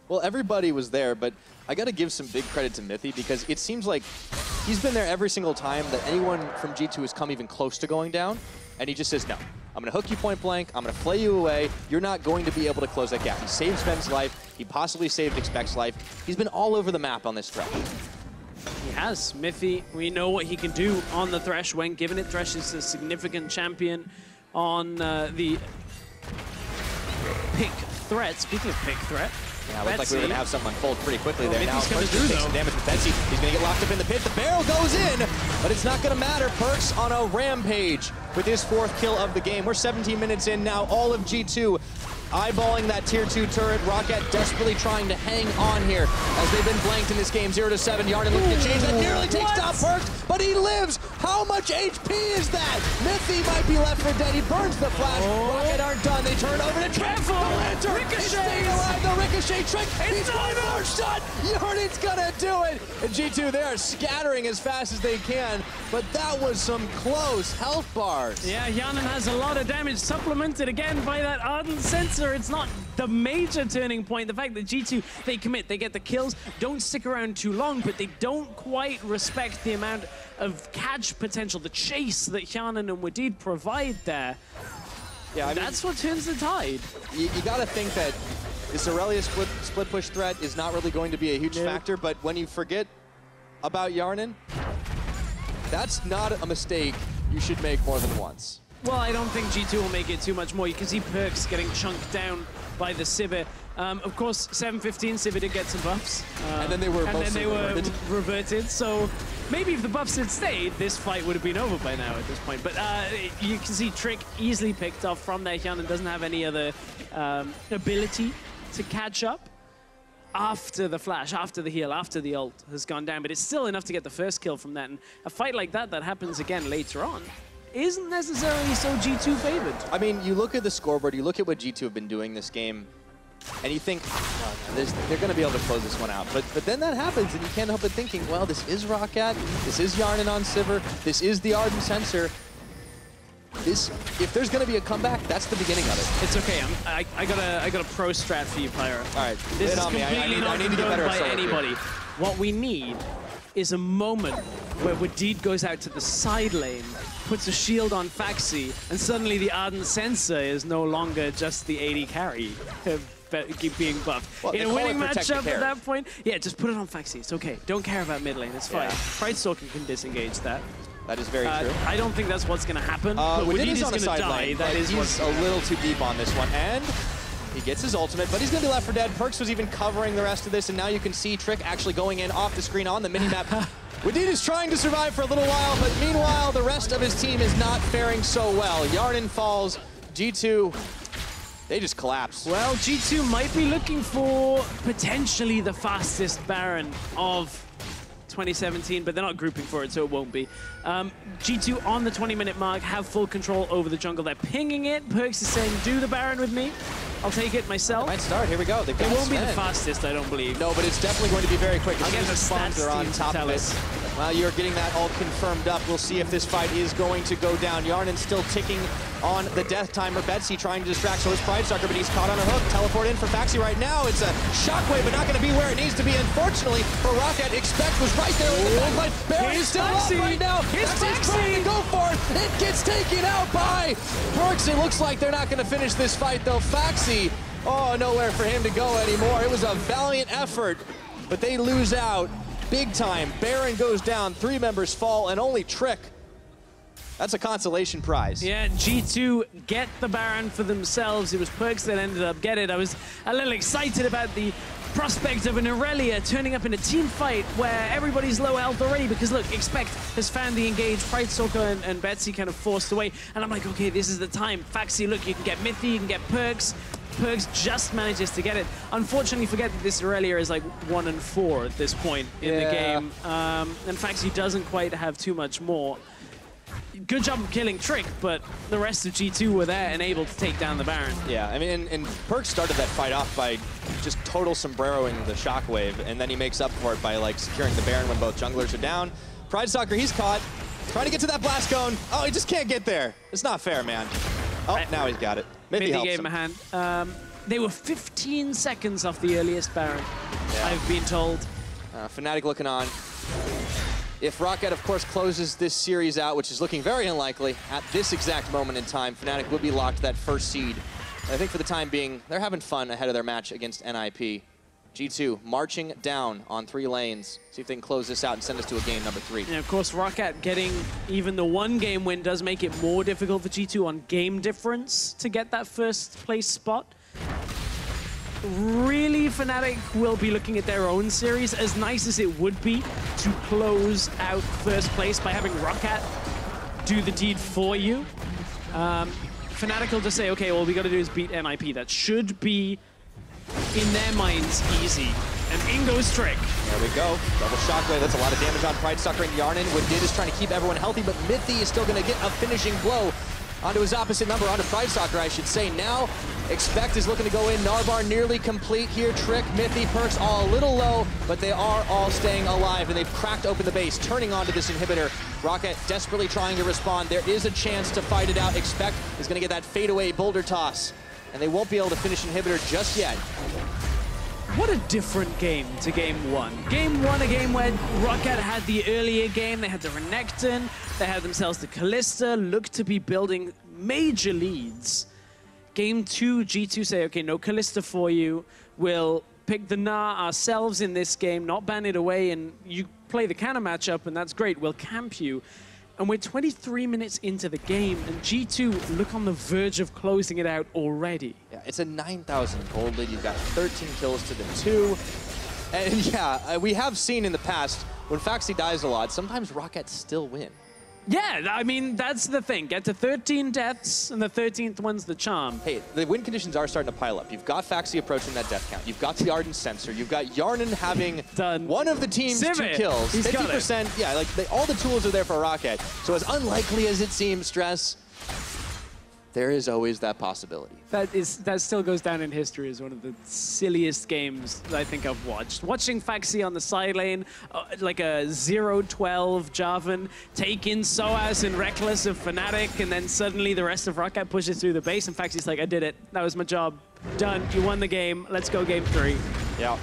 Well, everybody was there, but I got to give some big credit to Mithy, because it seems like he's been there every single time that anyone from G2 has come even close to going down, and he just says, no. I'm going to hook you point blank. I'm going to flay you away. You're not going to be able to close that gap. He saved Sven's life. He possibly saved Expect's life. He's been all over the map on this stretch. He has. Mithy, we know what he can do on the Thresh when given it. Thresh is a significant champion on the pick threat. Speaking of pick threat, yeah, it looked like we were going to have something unfold pretty quickly there. Now, Mithy's Perks gonna takes some damage with Betsy. He's going to get locked up in the pit. The barrel goes in, but it's not going to matter. Perks on a rampage with his 4th kill of the game. We're 17 minutes in now. All of G2 eyeballing that tier 2 turret. ROCCAT desperately trying to hang on here as they've been blanked in this game. 0-7. Yarden looking to change that. Nearly takes down Perks, but he lives. How much HP is that? Mithy might be left for dead. He burns the flash. ROCCAT aren't done. They turn over to Trick. The lantern. Ricochet. He's staying alive. The Ricochet Trick. He's one more shot. Yarden's gonna do it. And G2, they are scattering as fast as they can, but that was some close health bars. Yeah, Yarden has a lot of damage, supplemented again by that Ardent Sensor. It's not the major turning point. The fact that G2, they commit, they get the kills, don't stick around too long, but they don't quite respect the amount of catch potential, the chase that Yarden and Wadid provide there. Yeah, I mean, that's what turns the tide. You got to think that this Aurelia split push threat is not really going to be a huge factor, but when you forget about Yarden, that's not a mistake you should make more than once. Well, I don't think G2 will make it too much more. You can see Perks getting chunked down by the Sivir. Of course, 7:15, Sivir did get some buffs. And then they were reverted. So maybe if the buffs had stayed, this fight would have been over by now at this point. But you can see Trick easily picked off from there. Yarden doesn't have any other ability to catch up after the flash, after the heal, after the ult has gone down. But it's still enough to get the first kill from that. And a fight like that happens again later on isn't necessarily so G2 favored. I mean, you look at the scoreboard, you look at what G2 have been doing this game, and you think, oh, they're going to be able to close this one out. But then that happens, and you can't help but thinking, well, this is ROCCAT, this is Yarden on Sivir, this is the Ardent Sensor. If there's going to be a comeback, that's the beginning of it. It's okay. I got a pro strat for you, Pyro. All right, this is on me. completely I need to get better by at anybody. What we need is a moment where Wadid goes out to the side lane, puts a shield on Faxi, and suddenly the Ardent Sensor is no longer just the AD carry keep being buffed. Well, in a winning matchup at that point, yeah, just put it on Faxi. It's okay. Don't care about mid lane. It's fine. Pridestalker can disengage that. That is very true. I don't think that's what's going to happen. Wadid is on the side die. lane, That is he's a little too deep on this one. And he gets his ultimate, but he's going to be left for dead. Perks was even covering the rest of this, and now you can see Trick actually going in off the screen on the minimap. Wadid is trying to survive for a little while, but meanwhile, the rest of his team is not faring so well. Yarden falls. G2, they just collapse. Well, G2 might be looking for potentially the fastest Baron of 2017, but they're not grouping for it, so it won't be. G2 on the 20-minute mark have full control over the jungle. They're pinging it. Perks is saying, do the Baron with me. I'll take it myself. It might start. Here we go. It won't be the fastest, I don't believe. No, but it's definitely going to be very quick. Again, the stats are on top of it. Well, you're getting that all confirmed up. We'll see if this fight is going to go down. Yarden still ticking on the death timer. Betsy trying to distract, so is Pridestalker, but he's caught on a hook. Teleport in for Faxi right now. It's a shockwave, but not going to be where it needs to be. Unfortunately for ROCCAT, Expect was right there with the backline. Baron is still up right now. Faxi's trying to go for it. It gets taken out by Perks. It looks like they're not going to finish this fight, though. Faxi, oh, nowhere for him to go anymore. It was a valiant effort, but they lose out big time. Baron goes down, 3 members fall, and only Trick. That's a consolation prize. Yeah, G2 get the Baron for themselves. It was Perks that ended up getting it. I was a little excited about the prospect of an Aurelia turning up in a team fight where everybody's low health already, because look, Expect has found the engage, Pridestalker and Betsy kind of forced away, and I'm like, okay, this is the time. Faxi, look, you can get Mithy, you can get Perks. Perks just manages to get it. Unfortunately, forget that this Aurelia is like 1 and 4 at this point in the game. In fact, he doesn't quite have too much more. Good job of killing Trick, but the rest of G2 were there and able to take down the Baron. Yeah, I mean, and Perks started that fight off by just total sombreroing the shockwave, and then he makes up for it by like securing the Baron when both junglers are down. Pridestalker, he's caught, trying to get to that blast cone. Oh, he just can't get there. It's not fair, man. Oh, now he's got it. Mithy gave him a hand. They were 15 seconds off the earliest Baron, I've been told. Fnatic looking on. If ROCCAT, of course, closes this series out, which is looking very unlikely at this exact moment in time, Fnatic will be locked that first seed. I think for the time being, they're having fun ahead of their match against NIP. G2 marching down on 3 lanes. See if they can close this out and send us to a game number 3. And of course, ROCCAT getting even the 1-game win does make it more difficult for G2 on game difference to get that first place spot. really, Fnatic will be looking at their own series. As nice as it would be to close out first place by having ROCCAT do the deed for you, Fnatic will just say, okay, all we got to do is beat NIP. That should be, in their minds, easy. And in goes Trick. There we go. Double shockwave. That's a lot of damage on Pyjamas and Yarnin. What did is trying to keep everyone healthy, but Mythy is still going to get a finishing blow onto his opposite number, onto Pyjamas, I should say. Now, Expect is looking to go in. Narvar nearly complete here. Trick, Mythy, Perks all a little low, but they are all staying alive, and they've cracked open the base, turning onto this inhibitor. ROCCAT desperately trying to respond. There is a chance to fight it out. Expect is going to get that fadeaway boulder toss, and they won't be able to finish inhibitor just yet. What a different game to game one. Game one, a game where ROCCAT had the earlier game. They had the Renekton, they had themselves the Kalista, looked to be building major leads. Game two, G2 say, okay, no Kalista for you. We'll pick the Gnar ourselves in this game, not ban it away, and you play the counter matchup, and that's great. We'll camp you. And we're 23 minutes into the game, and G2 look on the verge of closing it out already. Yeah, it's a 9,000 gold lead. You've got 13 kills to the 2. And yeah, we have seen in the past, when FNC dies a lot, sometimes ROCCAT still win. Yeah, I mean, that's the thing. Get to 13 deaths, and the 13th one's the charm. Hey, the win conditions are starting to pile up. You've got FNC approaching that death count. You've got the Ardent Sensor. You've got Yarnin having one of the team's 2 kills. He's 50%, yeah, like all the tools are there for ROCCAT. So as unlikely as it seems, Stress, there is always that possibility. That still goes down in history as one of the silliest games that I think I've watched. Watching FNC on the side lane, like a 0-12 Jarvan, take in Soaz and Reckless of Fnatic, and then suddenly the rest of ROCCAT pushes through the base, and FNC's like, I did it. That was my job. Done. You won the game. Let's go game 3. Yeah.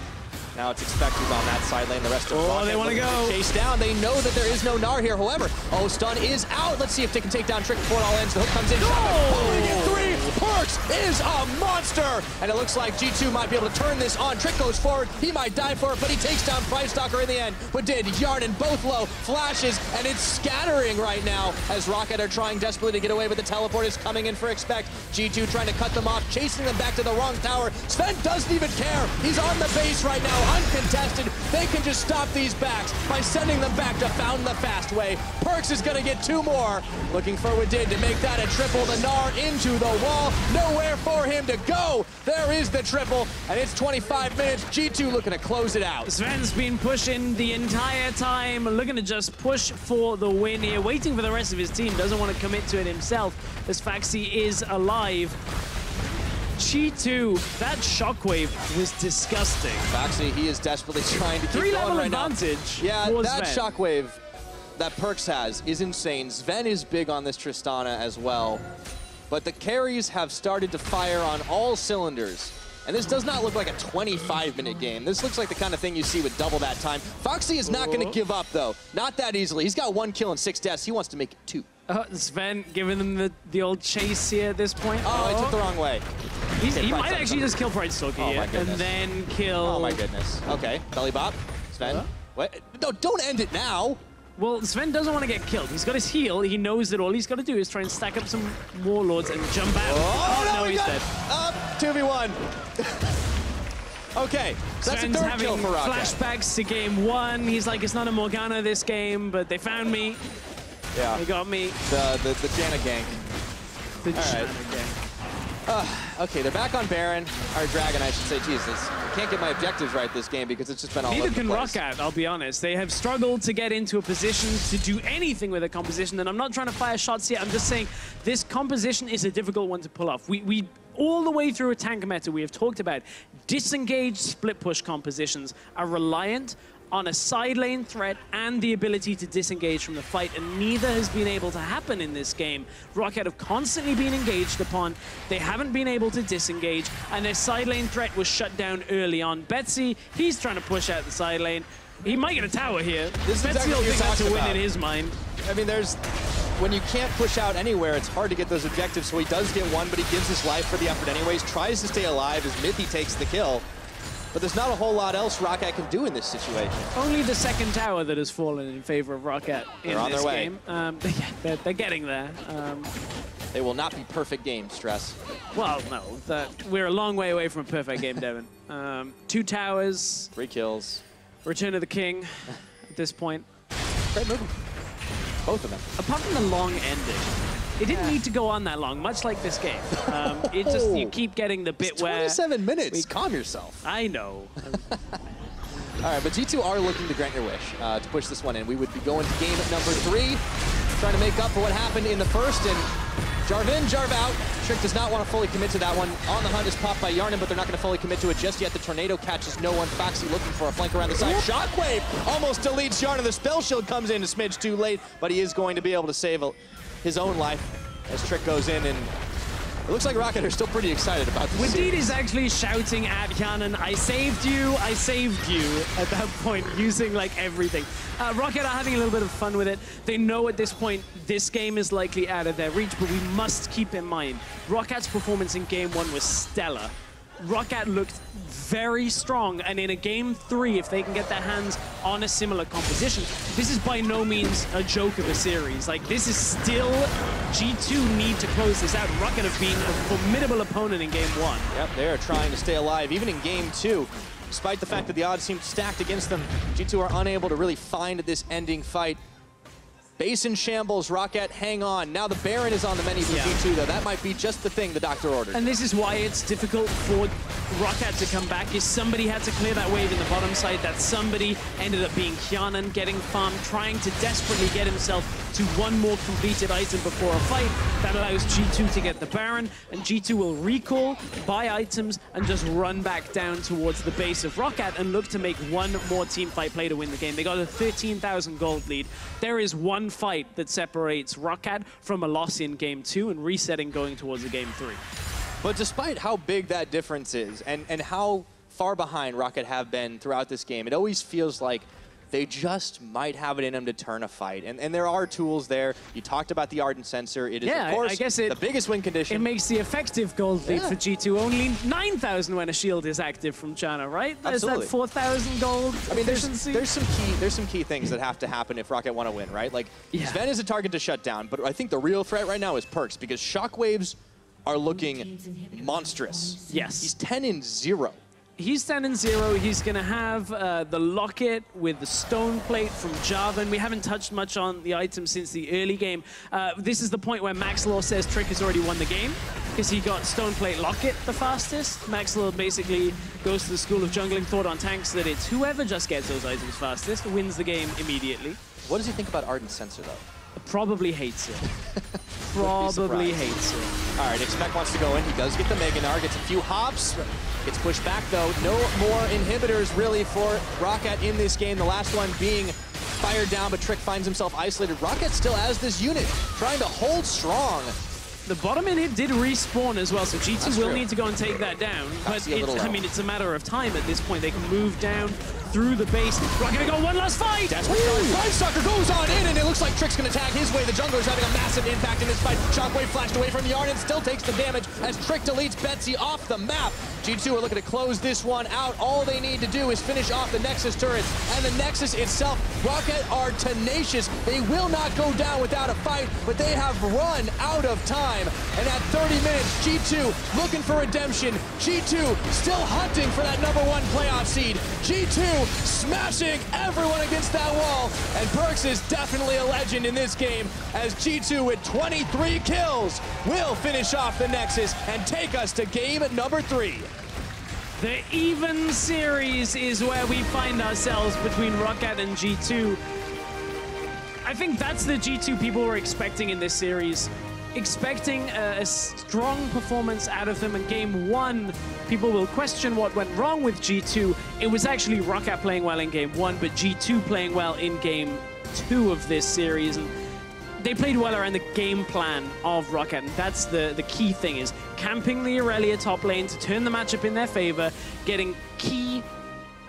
Now it's Expected on that side lane. The rest of ROCCAT they want to go. Chase down. They know that there is no Gnar here. However, stun is out. Let's see if they can take down Trick before it all ends. The hook comes in. Pulling in 3. Perks is a monster. And it looks like G2 might be able to turn this on. Trick goes forward. He might die for it, but he takes down Pyjamas in the end. But did Yarnin both low. Flashes, and it's scattering right now as ROCCAT are trying desperately to get away, but the teleport is coming in for Expect. G2 trying to cut them off, chasing them back to the wrong tower. Sven doesn't even care. He's on the base right now, uncontested. They can just stop these backs by sending them back to Found the Fast Way. Perks is going to get 2 more. Looking for Wadid to make that a triple. The Gnar into the wall. Nowhere for him to go. There is the triple, and it's 25 minutes. G2 looking to close it out. Sven's been pushing the entire time, looking to just push for the win here, waiting for the rest of his team. Doesn't want to commit to it himself, as FNC is alive. G2, that shockwave was disgusting. FNC, he is desperately trying to keep 3-level going advantage. Yeah, that shockwave that Perks has is insane. Sven is big on this Tristana as well. But the carries have started to fire on all cylinders. And this does not look like a 25-minute game. This looks like the kind of thing you see with double that time. FNC is not going to give up, though. Not that easily. He's got 1 kill and 6 deaths. He wants to make it 2. Sven giving them the old chase here at this point. Oh, I took the wrong way. He might actually just kill Brightstalker here, and then kill... Oh, my goodness. Okay, belly bop. Sven. What? No, don't end it now. Well, Sven doesn't want to get killed. He's got his heal. He knows that all he's got to do is try and stack up some Warlords and jump out. Oh no, he's dead. 2v1. Okay, so that's Sven's a 3rd kill for ROCCAT. Flashbacks to game 1. He's like, it's not a Morgana this game, but they found me. Yeah. They got me. The Janna gank. The Janna gank. Okay, they're back on Baron, or Dragon, I should say. Jesus, I can't get my objectives right this game because it's just been all over the place. Neither can ROCCAT, I'll be honest. They have struggled to get into a position to do anything with a composition, and I'm not trying to fire shots here. I'm just saying this composition is a difficult one to pull off. We all the way through a tank meta, we have talked about disengaged split push compositions are reliant on a side lane threat and the ability to disengage from the fight, and neither has been able to happen in this game. ROCCAT have constantly been engaged upon, they haven't been able to disengage, and their side lane threat was shut down early on. Betsy, he's trying to push out the side lane. He might get a tower here. This Betsy will think that's a win in his mind. I mean, when you can't push out anywhere, it's hard to get those objectives, so he does get one, but he gives his life for the effort anyways, tries to stay alive as Mythy takes the kill. But there's not a whole lot else ROCCAT can do in this situation. Only the 2nd tower that has fallen in favor of ROCCAT in this game. They're on their way. They're getting there. They will not be perfect games, Stress. Well, no. We're a long way away from a perfect game, Devin. 2 towers. 3 kills. Return of the King at this point. Great movie. Both of them. Apart from the long ending, it didn't need to go on that long, much like this game. It just, you keep getting the bit where... 27 minutes. Calm yourself. I know. All right, but G2 are looking to grant your wish to push this one in. We would be going to game at number 3, trying to make up for what happened in the first, and Jarv in, Jarv out. Trick does not want to fully commit to that one. On the hunt is popped by Yarnin, but they're not going to fully commit to it just yet. The Tornado catches no one. Foxy looking for a flank around the side. Shockwave almost deletes Yarnin. The spell shield comes in a smidge too late, but he is going to be able to save his own life as Trick goes in, and it looks like ROCCAT are still pretty excited about this. Windeed is actually shouting at Yarnin, I saved you, at that point, using like everything. ROCCAT are having a little bit of fun with it. They know at this point, this game is likely out of their reach, but we must keep in mind, ROCCAT's performance in game 1 was stellar. ROCCAT looked very strong, and in a game 3, if they can get their hands on a similar composition, this is by no means a joke of a series. Like, this is still, G2 need to close this out. ROCCAT have been a formidable opponent in game 1. Yep, they are trying to stay alive, even in game 2. Despite the fact that the odds seem stacked against them, G2 are unable to really find this ending fight. Base in shambles, ROCCAT, hang on. Now the Baron is on the menu for G2, though. That might be just the thing the doctor ordered. And this is why it's difficult for ROCCAT to come back, is somebody had to clear that wave in the bottom side. That somebody ended up being Kyanan, getting farmed, trying to desperately get himself to one more completed item before a fight. That allows G2 to get the Baron, and G2 will recall, buy items, and just run back down towards the base of ROCCAT and look to make one more team fight play to win the game. They got a 13,000 gold lead. There is one fight that separates ROCCAT from a loss in game 2 and resetting going towards a game 3. But despite how big that difference is and how far behind ROCCAT have been throughout this game, it always feels like they just might have it in them to turn a fight. And there are tools there. You talked about the Ardent Sensor. It is, of course, I guess the biggest win condition. It makes the effective gold lead for G2 only 9,000 when a shield is active from Chana, right? Absolutely. Is that 4,000 gold I mean, there's some key things that have to happen if ROCCAT want to win, right? Like, Sven is a target to shut down, but I think the real threat right now is Perks, because Shockwaves are looking monstrous. Yes. He's 10-0. He's 10-0. He's going to have the locket with the stone plate from Jarvan. We haven't touched much on the item since the early game. This is the point where Maxlaw says Trick has already won the game because he got stone plate locket the fastest. Maxlaw basically goes to the school of jungling thought on tanks that it's whoever just gets those items fastest wins the game immediately. What does he think about Ardent Sensor, though? Probably hates it. Probably hates it. All right, Expect wants to go in. He does get the Mega Gnar, gets a few hops. Gets pushed back, though. No more inhibitors, really, for ROCCAT in this game. The last one being fired down, but Trick finds himself isolated. ROCCAT still has this unit, trying to hold strong. The bottom inhib did respawn as well, so G2 will need to go and take that down. But I mean, it's a matter of time at this point. They can move down through the base. ROCCAT got one last fight! That's what Sucker goes on in, and it looks like Trick's gonna tag his way. The jungler's having a massive impact in this fight. Shockwave flashed away from Yarnin, still takes the damage as Trick deletes Betsy off the map. G2 are looking to close this one out. All they need to do is finish off the Nexus turrets, and the Nexus itself. ROCCAT are tenacious. They will not go down without a fight, but they have run out of time. And at 30 minutes, G2 looking for redemption. G2 still hunting for that #1 playoff seed. G2 smashing everyone against that wall. And Perks is definitely a legend in this game, as G2 with 23 kills will finish off the Nexus and take us to game number 3. The even series is where we find ourselves between ROCCAT and G2. I think that's the G2 people were expecting in this series. Expecting a strong performance out of them in game 1. People will question what went wrong with G2. It was actually ROCCAT playing well in game 1, but G2 playing well in game 2 of this series. And they played well around the game plan of ROCCAT, and that's the key thing, is camping the Aurelia top lane to turn the matchup in their favor, getting key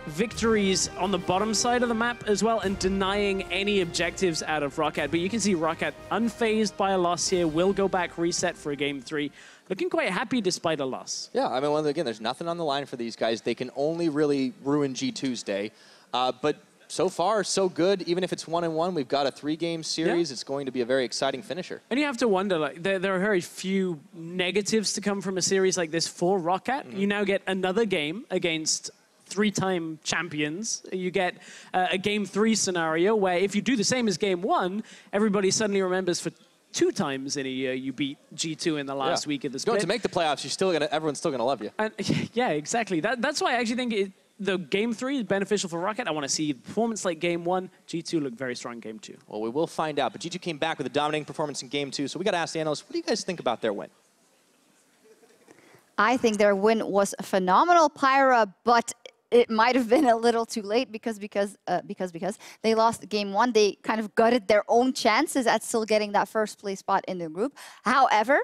victories on the bottom side of the map as well, and denying any objectives out of ROCCAT. But you can see ROCCAT unfazed by a loss here, will go back, reset for a game 3. Looking quite happy despite a loss. Yeah, I mean, well, again, there's nothing on the line for these guys. They can only really ruin G2's day. But so far, so good. Even if it's 1-1, we've got a 3-game series. Yeah. It's going to be a very exciting finisher. And you have to wonder, like, there are very few negatives to come from a series like this for ROCCAT. You now get another game against 3-time champions. You get a Game 3 scenario where if you do the same as Game 1, everybody suddenly remembers for 2 times in a year you beat G2 in the last week of the split. Going to make the playoffs, everyone's still gonna love you. And yeah, exactly. That's why I actually think the Game 3 is beneficial for ROCCAT. I want to see performance like Game 1. G2 looked very strong in Game 2. Well, we will find out. But G2 came back with a dominating performance in Game 2. So we got to ask the analysts, what do you guys think about their win? I think their win was phenomenal, Pyra, but it might have been a little too late because they lost Game 1. They kind of gutted their own chances at still getting that first place spot in the group. However,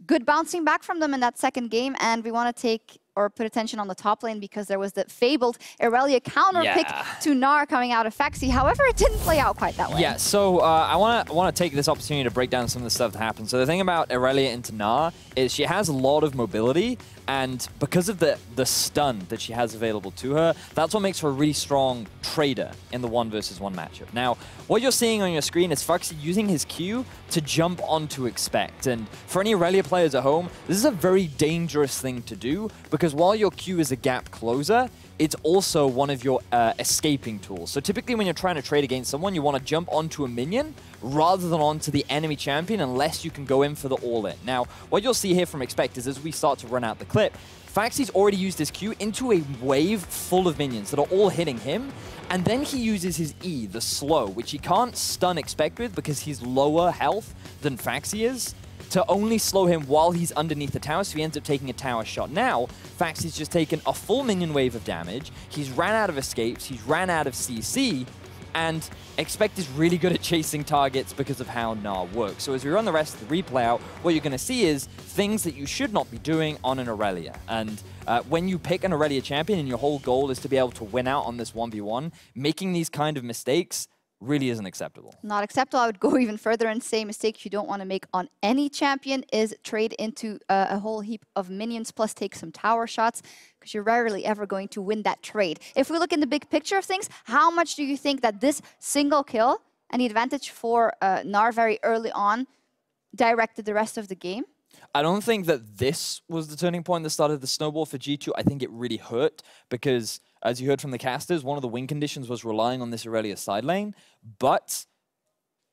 good bouncing back from them in that second game, and we want to take or put attention on the top lane because there was the fabled Irelia counter pick to Gnar coming out of FNC. However, it didn't play out quite that way. Yeah, so I want to take this opportunity to break down some of the stuff that happened. So the thing about Irelia into Gnar is she has a lot of mobility, and because of the stun that she has available to her, that's what makes her a really strong trader in the 1-versus-1 matchup. Now, what you're seeing on your screen is FLICKR using his Q to jump onto Expect. And for any Irelia players at home, this is a very dangerous thing to do because while your Q is a gap closer, it's also one of your escaping tools. So typically when you're trying to trade against someone, you want to jump onto a minion rather than onto the enemy champion unless you can go in for the all-in. Now, what you'll see here from Expect is as we start to run out the clip, FNC's already used his Q into a wave full of minions that are all hitting him, and then he uses his E, the slow, which he can't stun Expect with because he's lower health than FNC is, to only slow him while he's underneath the tower, so he ends up taking a tower shot. Now, FNC's just taken a full minion wave of damage, he's ran out of escapes, he's ran out of CC, and Expect is really good at chasing targets because of how Gnar works. So as we run the rest of the replay out, what you're going to see is things that you should not be doing on an Irelia. And when you pick an Irelia champion and your whole goal is to be able to win out on this 1v1, making these kind of mistakes really isn't acceptable. Not acceptable. I would go even further and say mistakes you don't want to make on any champion is trade into a whole heap of minions plus take some tower shots because you're rarely ever going to win that trade. If we look in the big picture of things, how much do you think that this single kill and the advantage for Gnar very early on directed the rest of the game? I don't think that this was the turning point that started the snowball for G2. I think it really hurt because, as you heard from the casters, one of the win conditions was relying on this Irelia side lane, but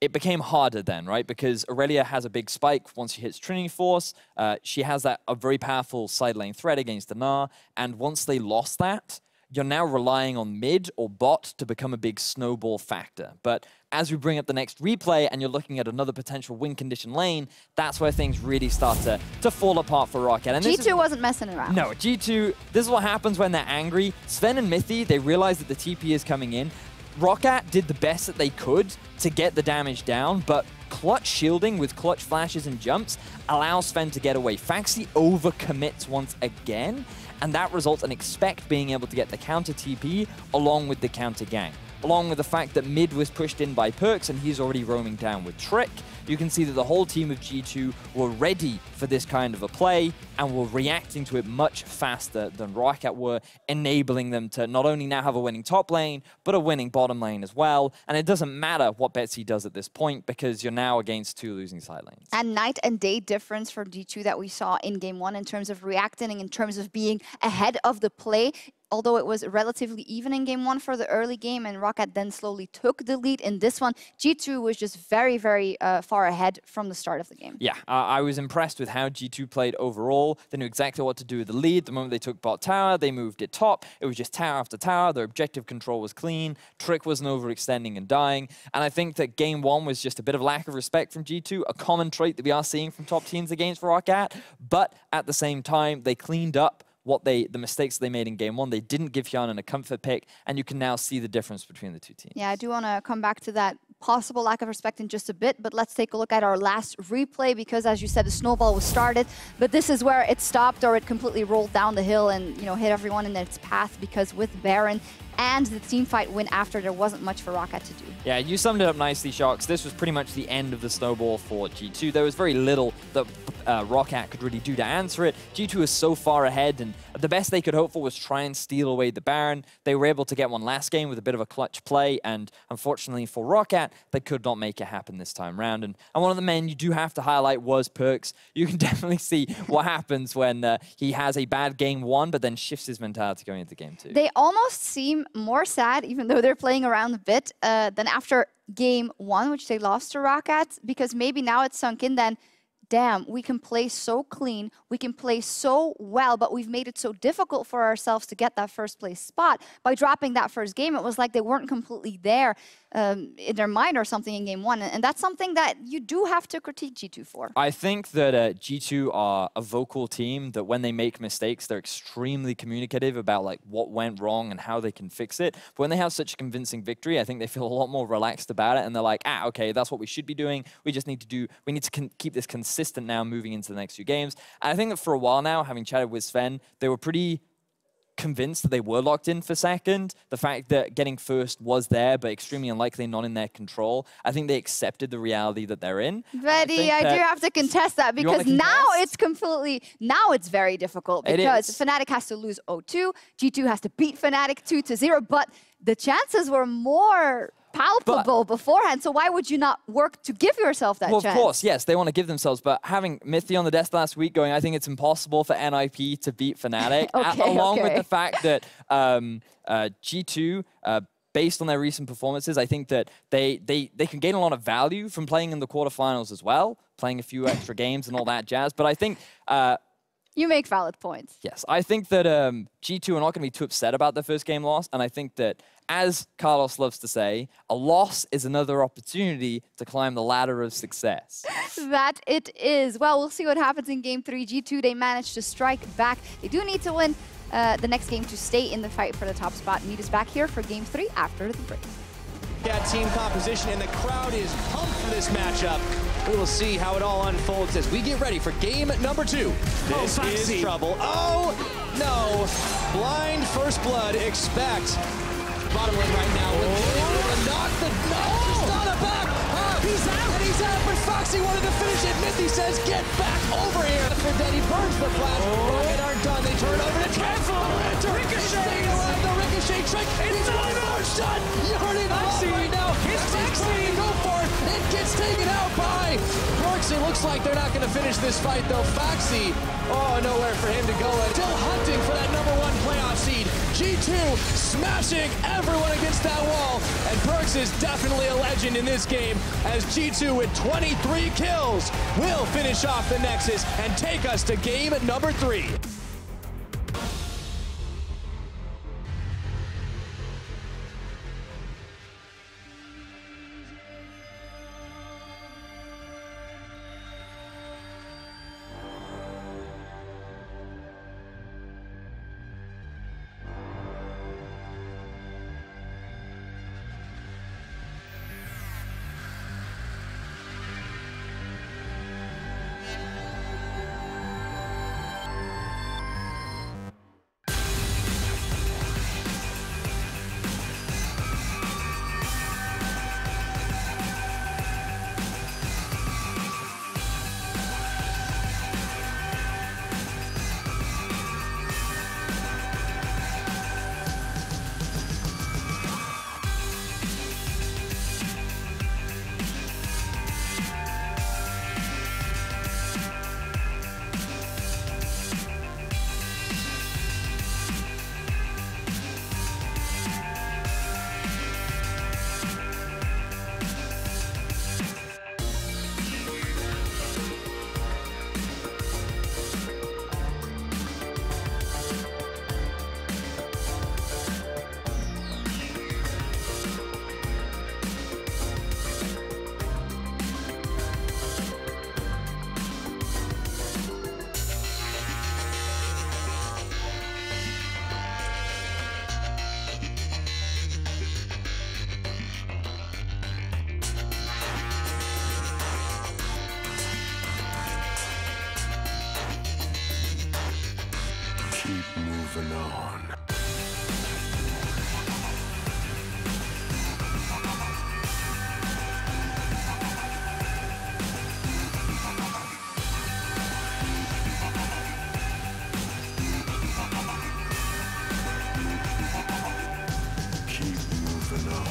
it became harder then, right? Because Irelia has a big spike once she hits Trinity Force. She has a very powerful side lane threat against the Gnar, and once they lost that, you're now relying on mid or bot to become a big snowball factor. But as we bring up the next replay and you're looking at another potential win condition lane, that's where things really start to fall apart for ROCCAT. And G2 wasn't messing around. No, G2, this is what happens when they're angry. Sven and Mithy, they realize that the TP is coming in. ROCCAT did the best that they could to get the damage down, but clutch shielding with clutch flashes and jumps allows Sven to get away. FNC overcommits once again, and that results in Expect being able to get the counter TP along with the counter gank. Along with the fact that mid was pushed in by Perks and he's already roaming down with Trick, you can see that the whole team of G2 were ready for this kind of a play and were reacting to it much faster than ROCCAT were, enabling them to not only now have a winning top lane, but a winning bottom lane as well. And it doesn't matter what Betsy does at this point because you're now against 2 losing side lanes. And night and day difference for G2 that we saw in Game 1 in terms of reacting and in terms of being ahead of the play. Although it was relatively even in Game 1 for the early game and ROCCAT then slowly took the lead in this one, G2 was just very, very far ahead from the start of the game. Yeah, I was impressed with how G2 played overall. They knew exactly what to do with the lead. The moment they took bot tower, they moved it top. It was just tower after tower. Their objective control was clean. Trick wasn't overextending and dying. And I think that Game 1 was just a bit of lack of respect from G2, a common trait that we are seeing from top teams against ROCCAT. But at the same time, they cleaned up the mistakes they made in Game 1. They didn't give Hyanan a comfort pick, and you can now see the difference between the two teams. Yeah, I do want to come back to that possible lack of respect in just a bit, but let's take a look at our last replay because, as you said, the snowball was started, but this is where it stopped or it completely rolled down the hill and, you know, hit everyone in its path because with Baron and the teamfight win after, there wasn't much for ROCCAT to do. Yeah, you summed it up nicely, Sharks. This was pretty much the end of the snowball for G2. There was very little that ROCCAT could really do to answer it. G2 is so far ahead, and the best they could hope for was try and steal away the Baron. They were able to get one last game with a bit of a clutch play, and unfortunately for ROCCAT, they could not make it happen this time round. And one of the men you do have to highlight was Perkz. You can definitely see what happens when he has a bad game 1, but then shifts his mentality going into game 2. They almost seem more sad, even though they're playing around a bit, than after game 1, which they lost to ROCCAT, because maybe now it's sunk in then, damn, we can play so clean, we can play so well, but we've made it so difficult for ourselves to get that first place spot. By dropping that first game, it was like they weren't completely there in their mind or something in game 1. And that's something that you do have to critique G2 for. I think that G2 are a vocal team that when they make mistakes, they're extremely communicative about like what went wrong and how they can fix it. But when they have such a convincing victory, I think they feel a lot more relaxed about it. And they're like, okay, that's what we should be doing. We just need to keep this consistent now moving into the next few games. And I think that for a while now, having chatted with Sven, they were pretty convinced that they were locked in for second. The fact that getting first was there, but extremely unlikely not in their control. I think they accepted the reality that they're in. Betty, I do have to contest that, because now it's very difficult, because Fnatic has to lose 0-2, G2 has to beat Fnatic 2-0, but the chances were more palpable beforehand, so why would you not work to give yourself that chance? Well, of course, yes, they want to give themselves, but having Mithy on the desk last week going, I think it's impossible for NIP to beat Fnatic, along with the fact that G2, based on their recent performances, I think that they can gain a lot of value from playing in the quarterfinals as well, playing a few extra games and all that jazz, but I think... you make valid points. Yes, I think that G2 are not going to be too upset about their first game loss, and I think that, as Carlos loves to say, a loss is another opportunity to climb the ladder of success. That it is. Well, we'll see what happens in game 3. G2, they managed to strike back. They do need to win the next game to stay in the fight for the top spot. Meet us back here for game 3 after the break. Team composition, and the crowd is pumped for this matchup. We will see how it all unfolds as we get ready for game number 2. This is trouble. Oh, no. Blind first blood. Expect. Bottom lane right now. Knock the... No! Tristana back! He's out! And he's out, but Foxy wanted to finish it. Mithy says, get back over here. For Denny burns the flash. Rocket aren't done. They turn over to Careful! Ricochet! Staying alive. The Ricochet trick. It's one more shot! Yarden off right now. It's Foxy! Go for it! It gets taken out by Brooks. It looks like they're not going to finish this fight, though. Foxy, nowhere for him to go. And still hunting for that #1 playoff seed. G2 smashing everyone against that wall. And Perkz is definitely a legend in this game, as G2 with 23 kills will finish off the Nexus and take us to game number 3. Keep moving on. know.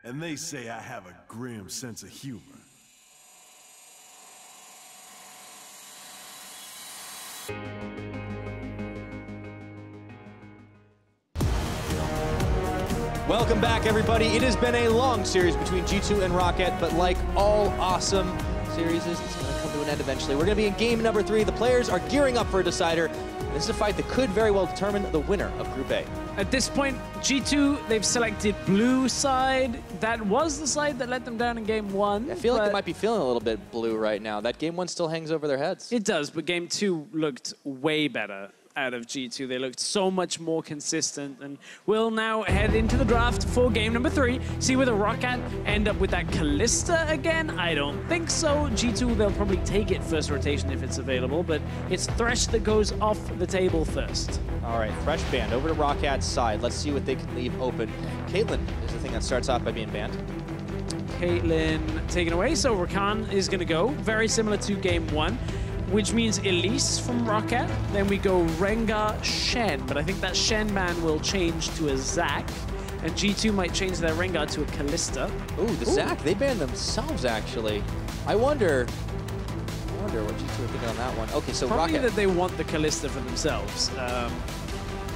And they say I have a grim sense of humor. Welcome back, everybody. It has been a long series between G2 and ROCCAT, but like all awesome series, it's going to come to an end eventually. We're going to be in game number 3. The players are gearing up for a decider. This is a fight that could very well determine the winner of Group A. At this point, G2, they've selected blue side. That was the side that let them down in game 1. I feel like they might be feeling a little bit blue right now. That game 1 still hangs over their heads. It does, but game 2 looked way better out of G2. They looked so much more consistent, and we'll now head into the draft for game number 3. See whether ROCCAT end up with that Kalista again. I don't think so. G2, they'll probably take it first rotation if it's available, but it's Thresh that goes off the table first. All right, Thresh banned over to ROCCAT's side. Let's see what they can leave open. Caitlyn is the thing that starts off by being banned. Caitlyn taken away, so Rakan is going to go. Very similar to game 1. Which means Elise from ROCCAT. Then we go Rengar, Shen. But I think that Shen ban will change to a Zac. And G2 might change their Rengar to a Kalista. Ooh, the Zac, they banned themselves, actually. I wonder what G2 are thinking on that one. Okay, so probably ROCCAT. that they want the Kalista for themselves.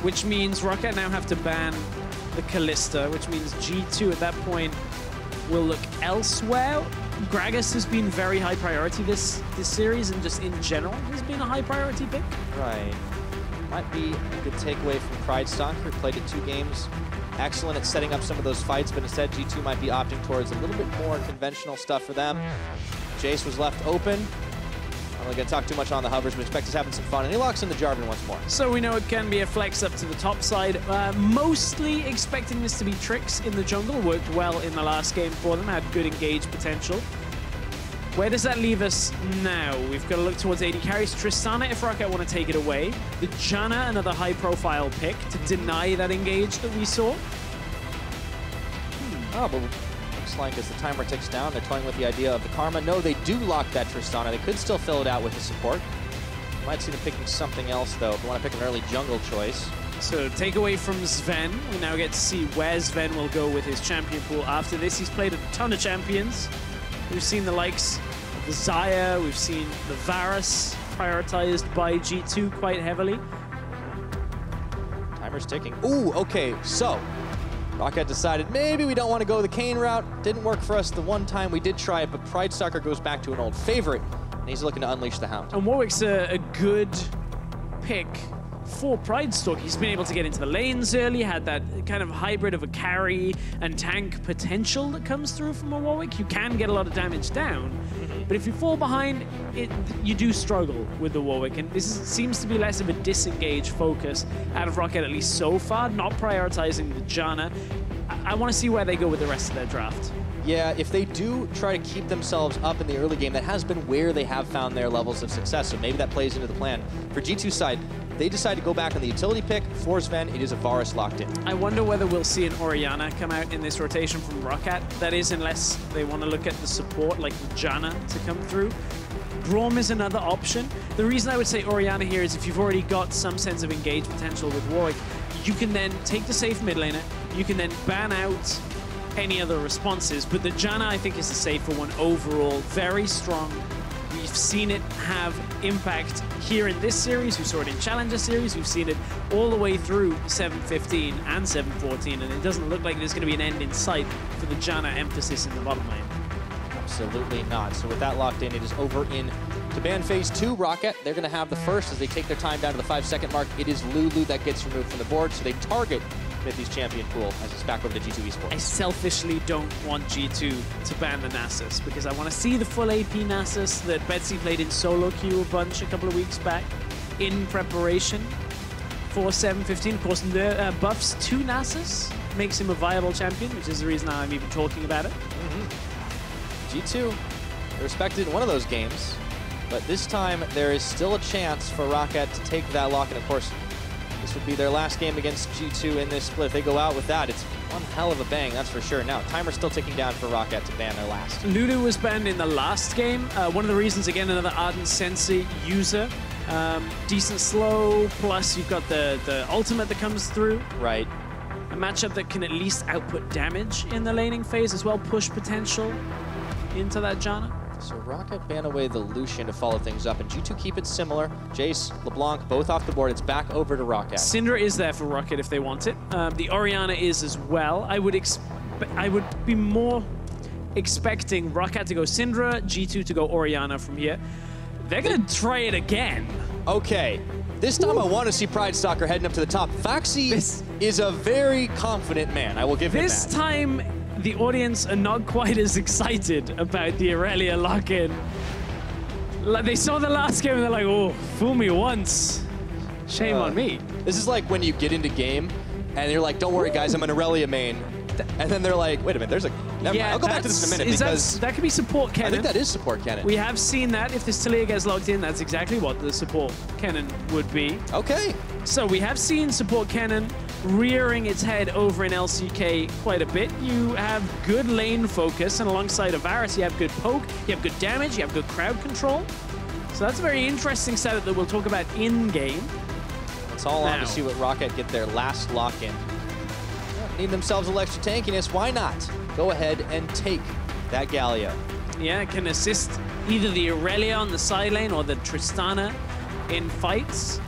Which means ROCCAT now have to ban the Kalista, which means G2 at that point will look elsewhere. Gragas has been very high priority this series, and just in general has been a high priority pick. Right. Might be a good takeaway from Pride Stalker. Played it 2 games. Excellent at setting up some of those fights, but instead G2 might be opting towards a little bit more conventional stuff for them. Jace was left open. I'm not going to talk too much on the hovers, but expect us having some fun. And he locks in the Jarvan once more. So we know it can be a flex up to the top side. Mostly expecting this to be Tricks in the jungle. Worked well in the last game for them. Had good engage potential. Where does that leave us now? We've got to look towards AD carries. Tristana if ROCCAT want to take it away. The Janna, another high-profile pick to deny that engage that we saw. Oh, but looks like as the timer ticks down, they're toying with the idea of the Karma. No, they do lock that Tristana. They could still fill it out with the support. Might see them picking something else, though, if they want to pick an early jungle choice. So take away from Sven. We now get to see where Sven will go with his champion pool after this. He's played a ton of champions. We've seen the likes of the Xayah. We've seen the Varus prioritized by G2 quite heavily. Timer's ticking. Ooh, okay, so ROCCAT decided maybe we don't want to go the Kayn route. Didn't work for us the one time we did try it, but Pride Stalker goes back to an old favorite, and he's looking to unleash the Hound. And Warwick's a good pick for Pride Stalker. He's been able to get into the lanes early, had that kind of hybrid of a carry and tank potential that comes through from a Warwick. You can get a lot of damage down, but if you fall behind, you do struggle with the Warwick, and this seems to be less of a disengage focus out of ROCCAT, at least so far, not prioritizing the Janna. I want to see where they go with the rest of their draft. Yeah, if they do try to keep themselves up in the early game, that has been where they have found their levels of success, so maybe that plays into the plan. For G2's side, they decide to go back on the utility pick. For Sven, it is a Varus locked in. I wonder whether we'll see an Orianna come out in this rotation from ROCCAT. That is, unless they want to look at the support like the Janna to come through. Braum is another option. The reason I would say Orianna here is if you've already got some sense of engage potential with Warwick, you can then take the safe mid laner, you can then ban out any other responses, but the Janna I think is the safer one overall, very strong. We've seen it have impact here in this series, we saw it in Challenger Series, we've seen it all the way through 7-15 and 7-14, and it doesn't look like there's going to be an end in sight for the Janna emphasis in the bottom lane. Absolutely not. So with that locked in, it is over in to ban phase 2. ROCCAT, they're going to have the first as they take their time down to the 5-second mark. It is Lulu that gets removed from the board, so they target Mithy's champion pool as it's back over to G2 Esports. I selfishly don't want G2 to ban the Nasus because I want to see the full AP Nasus that Betsy played in solo queue a bunch a couple of weeks back in preparation for 7-15. Of course, the buffs to Nasus makes him a viable champion, which is the reason I'm even talking about it. G2, they're respected in one of those games, but this time there is still a chance for ROCCAT to take that lock, and of course, this would be their last game against G2 in this split. If they go out with that, it's one hell of a bang, that's for sure. Now, timer's still ticking down for ROCCAT to ban their last. Lulu was banned in the last game. One of the reasons, again, another Ardent Sensei user. Decent slow, plus you've got the ultimate that comes through. Right. A matchup that can at least output damage in the laning phase as well, push potential into that Janna. So ROCCAT ban away the Lucian to follow things up, and G2 keep it similar. Jace, LeBlanc, both off the board. It's back over to ROCCAT. Syndra is there for ROCCAT if they want it. The Orianna is as well. I would be more expecting ROCCAT to go Syndra, G2 to go Orianna from here. They're going to try it again. Okay. This time I want to see Pride Stalker heading up to the top. Faxi is a very confident man. I will give him that. This time, the audience are not quite as excited about the Irelia lock-in. They saw the last game and they're like, oh, fool me once. Shame on me. This is like when you get into game and you're like, don't worry guys, I'm an Irelia main. And then they're like, wait a minute, there's a... Never mind. I'll go back to this in a minute because... That could be support Kennen. I think that is support Kennen. We have seen that. If this Talia gets logged in, that's exactly what the support Kennen would be. Okay. So we have seen support Kennen rearing its head over in LCK quite a bit. You have good lane focus, and alongside of Varus, you have good poke, you have good damage, you have good crowd control. So that's a very interesting setup that we'll talk about in-game. It's all on to see what ROCCAT get their last lock-in. Need themselves a little extra tankiness, why not? Go ahead and take that Galio. Yeah, it can assist either the Irelia on the side lane or the Tristana in fights.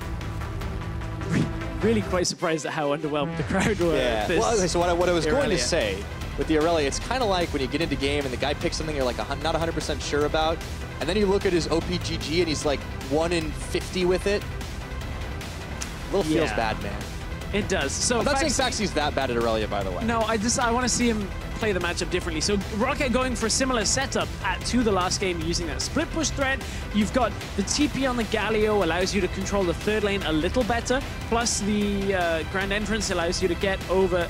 Really quite surprised at how underwhelmed the crowd were. Yeah, well, okay, so what I was going to say with the Irelia, it's kind of like when you get into game and the guy picks something you're like not 100% sure about, and then you look at his OPGG and he's like 1 in 50 with it. A little feels bad, man. It does. So I'm not saying Faxi's that bad at Irelia, by the way. No, I want to see him play the matchup differently. So ROCCAT going for a similar setup to the last game using that split push threat. You've got the TP on the Galio allows you to control the third lane a little better. Plus the Grand Entrance allows you to get over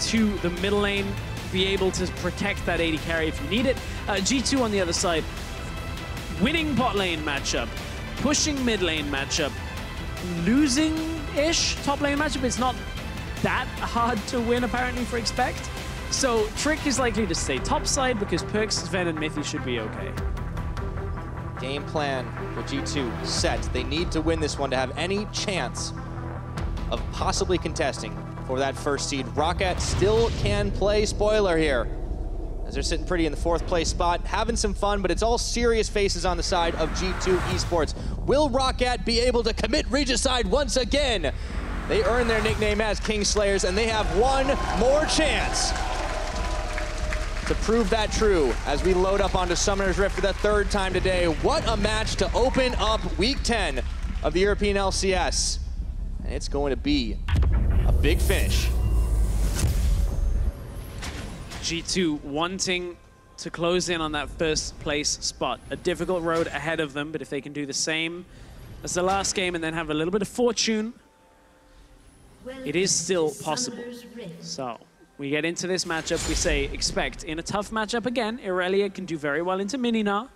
to the middle lane, be able to protect that AD carry if you need it. G2 on the other side, winning bot lane matchup, pushing mid lane matchup, losing-ish top lane matchup. It's not that hard to win, apparently, for Expect. So Trick is likely to stay topside because Perks, Sven, and Mithy should be okay. Game plan for G2 set. They need to win this one to have any chance of possibly contesting for that first seed. ROCCAT still can play spoiler here, as they're sitting pretty in the 4th place spot, having some fun, but it's all serious faces on the side of G2 Esports. Will ROCCAT be able to commit Regicide once again? They earn their nickname as Kingslayers, and they have one more chance to prove that true as we load up onto Summoner's Rift for the 3rd time today. What a match to open up Week 10 of the European LCS. And it's going to be a big finish. G2 wanting to close in on that 1st place spot. A difficult road ahead of them, but if they can do the same as the last game and then have a little bit of fortune, it is still possible. So we get into this matchup, we say Expect. In a tough matchup again, Irelia can do very well into Minina,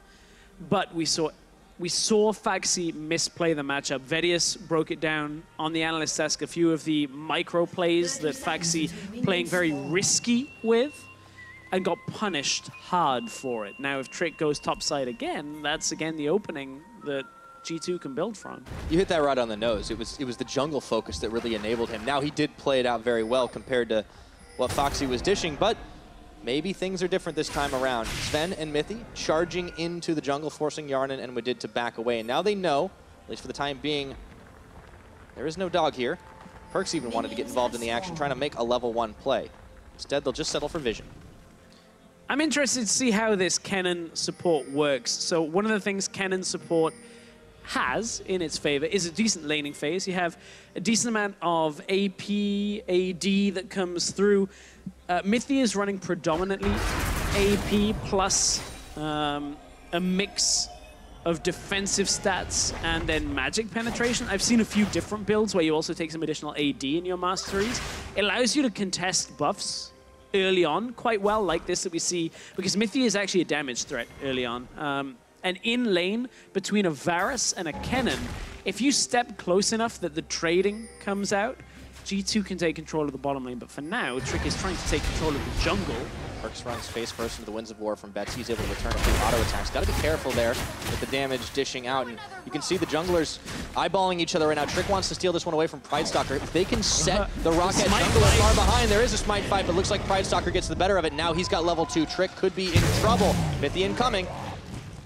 but we saw Faxi misplay the matchup. Vedius broke it down on the analyst desk, a few of the micro plays that Faxi playing very risky with, and got punished hard for it. Now, if Trick goes topside again, that's again the opening that G2 can build from. You hit that right on the nose. It was the jungle focus that really enabled him. Now he did play it out very well compared to what Foxy was dishing, but maybe things are different this time around. Sven and Mithy charging into the jungle, forcing Yarnan and Wadid to back away. And now they know, at least for the time being, there is no dog here. Perkz even wanted to get involved in the action, trying to make a level 1 play. Instead, they'll just settle for vision. I'm interested to see how this Kennen support works. So one of the things Kennen support has in its favor is a decent laning phase. You have a decent amount of AP, AD that comes through. Mithy is running predominantly AP plus a mix of defensive stats and then magic penetration. I've seen a few different builds where you also take some additional AD in your masteries. It allows you to contest buffs early on quite well, like this that we see, because Mithy is actually a damage threat early on. And in lane, between a Varus and a Kennen, if you step close enough that the trading comes out, G2 can take control of the bottom lane. But for now, Trick is trying to take control of the jungle. Perkz runs face first into the Winds of War from Betsy. He's able to return a few auto attacks. Got to be careful there with the damage dishing out. And you can see the junglers eyeballing each other right now. Trick wants to steal this one away from Pridestalker. If they can set the ROCCAT jungler far behind, there is a smite fight, but looks like Pridestalker gets the better of it. Now he's got level 2. Trick could be in trouble. Mithy incoming.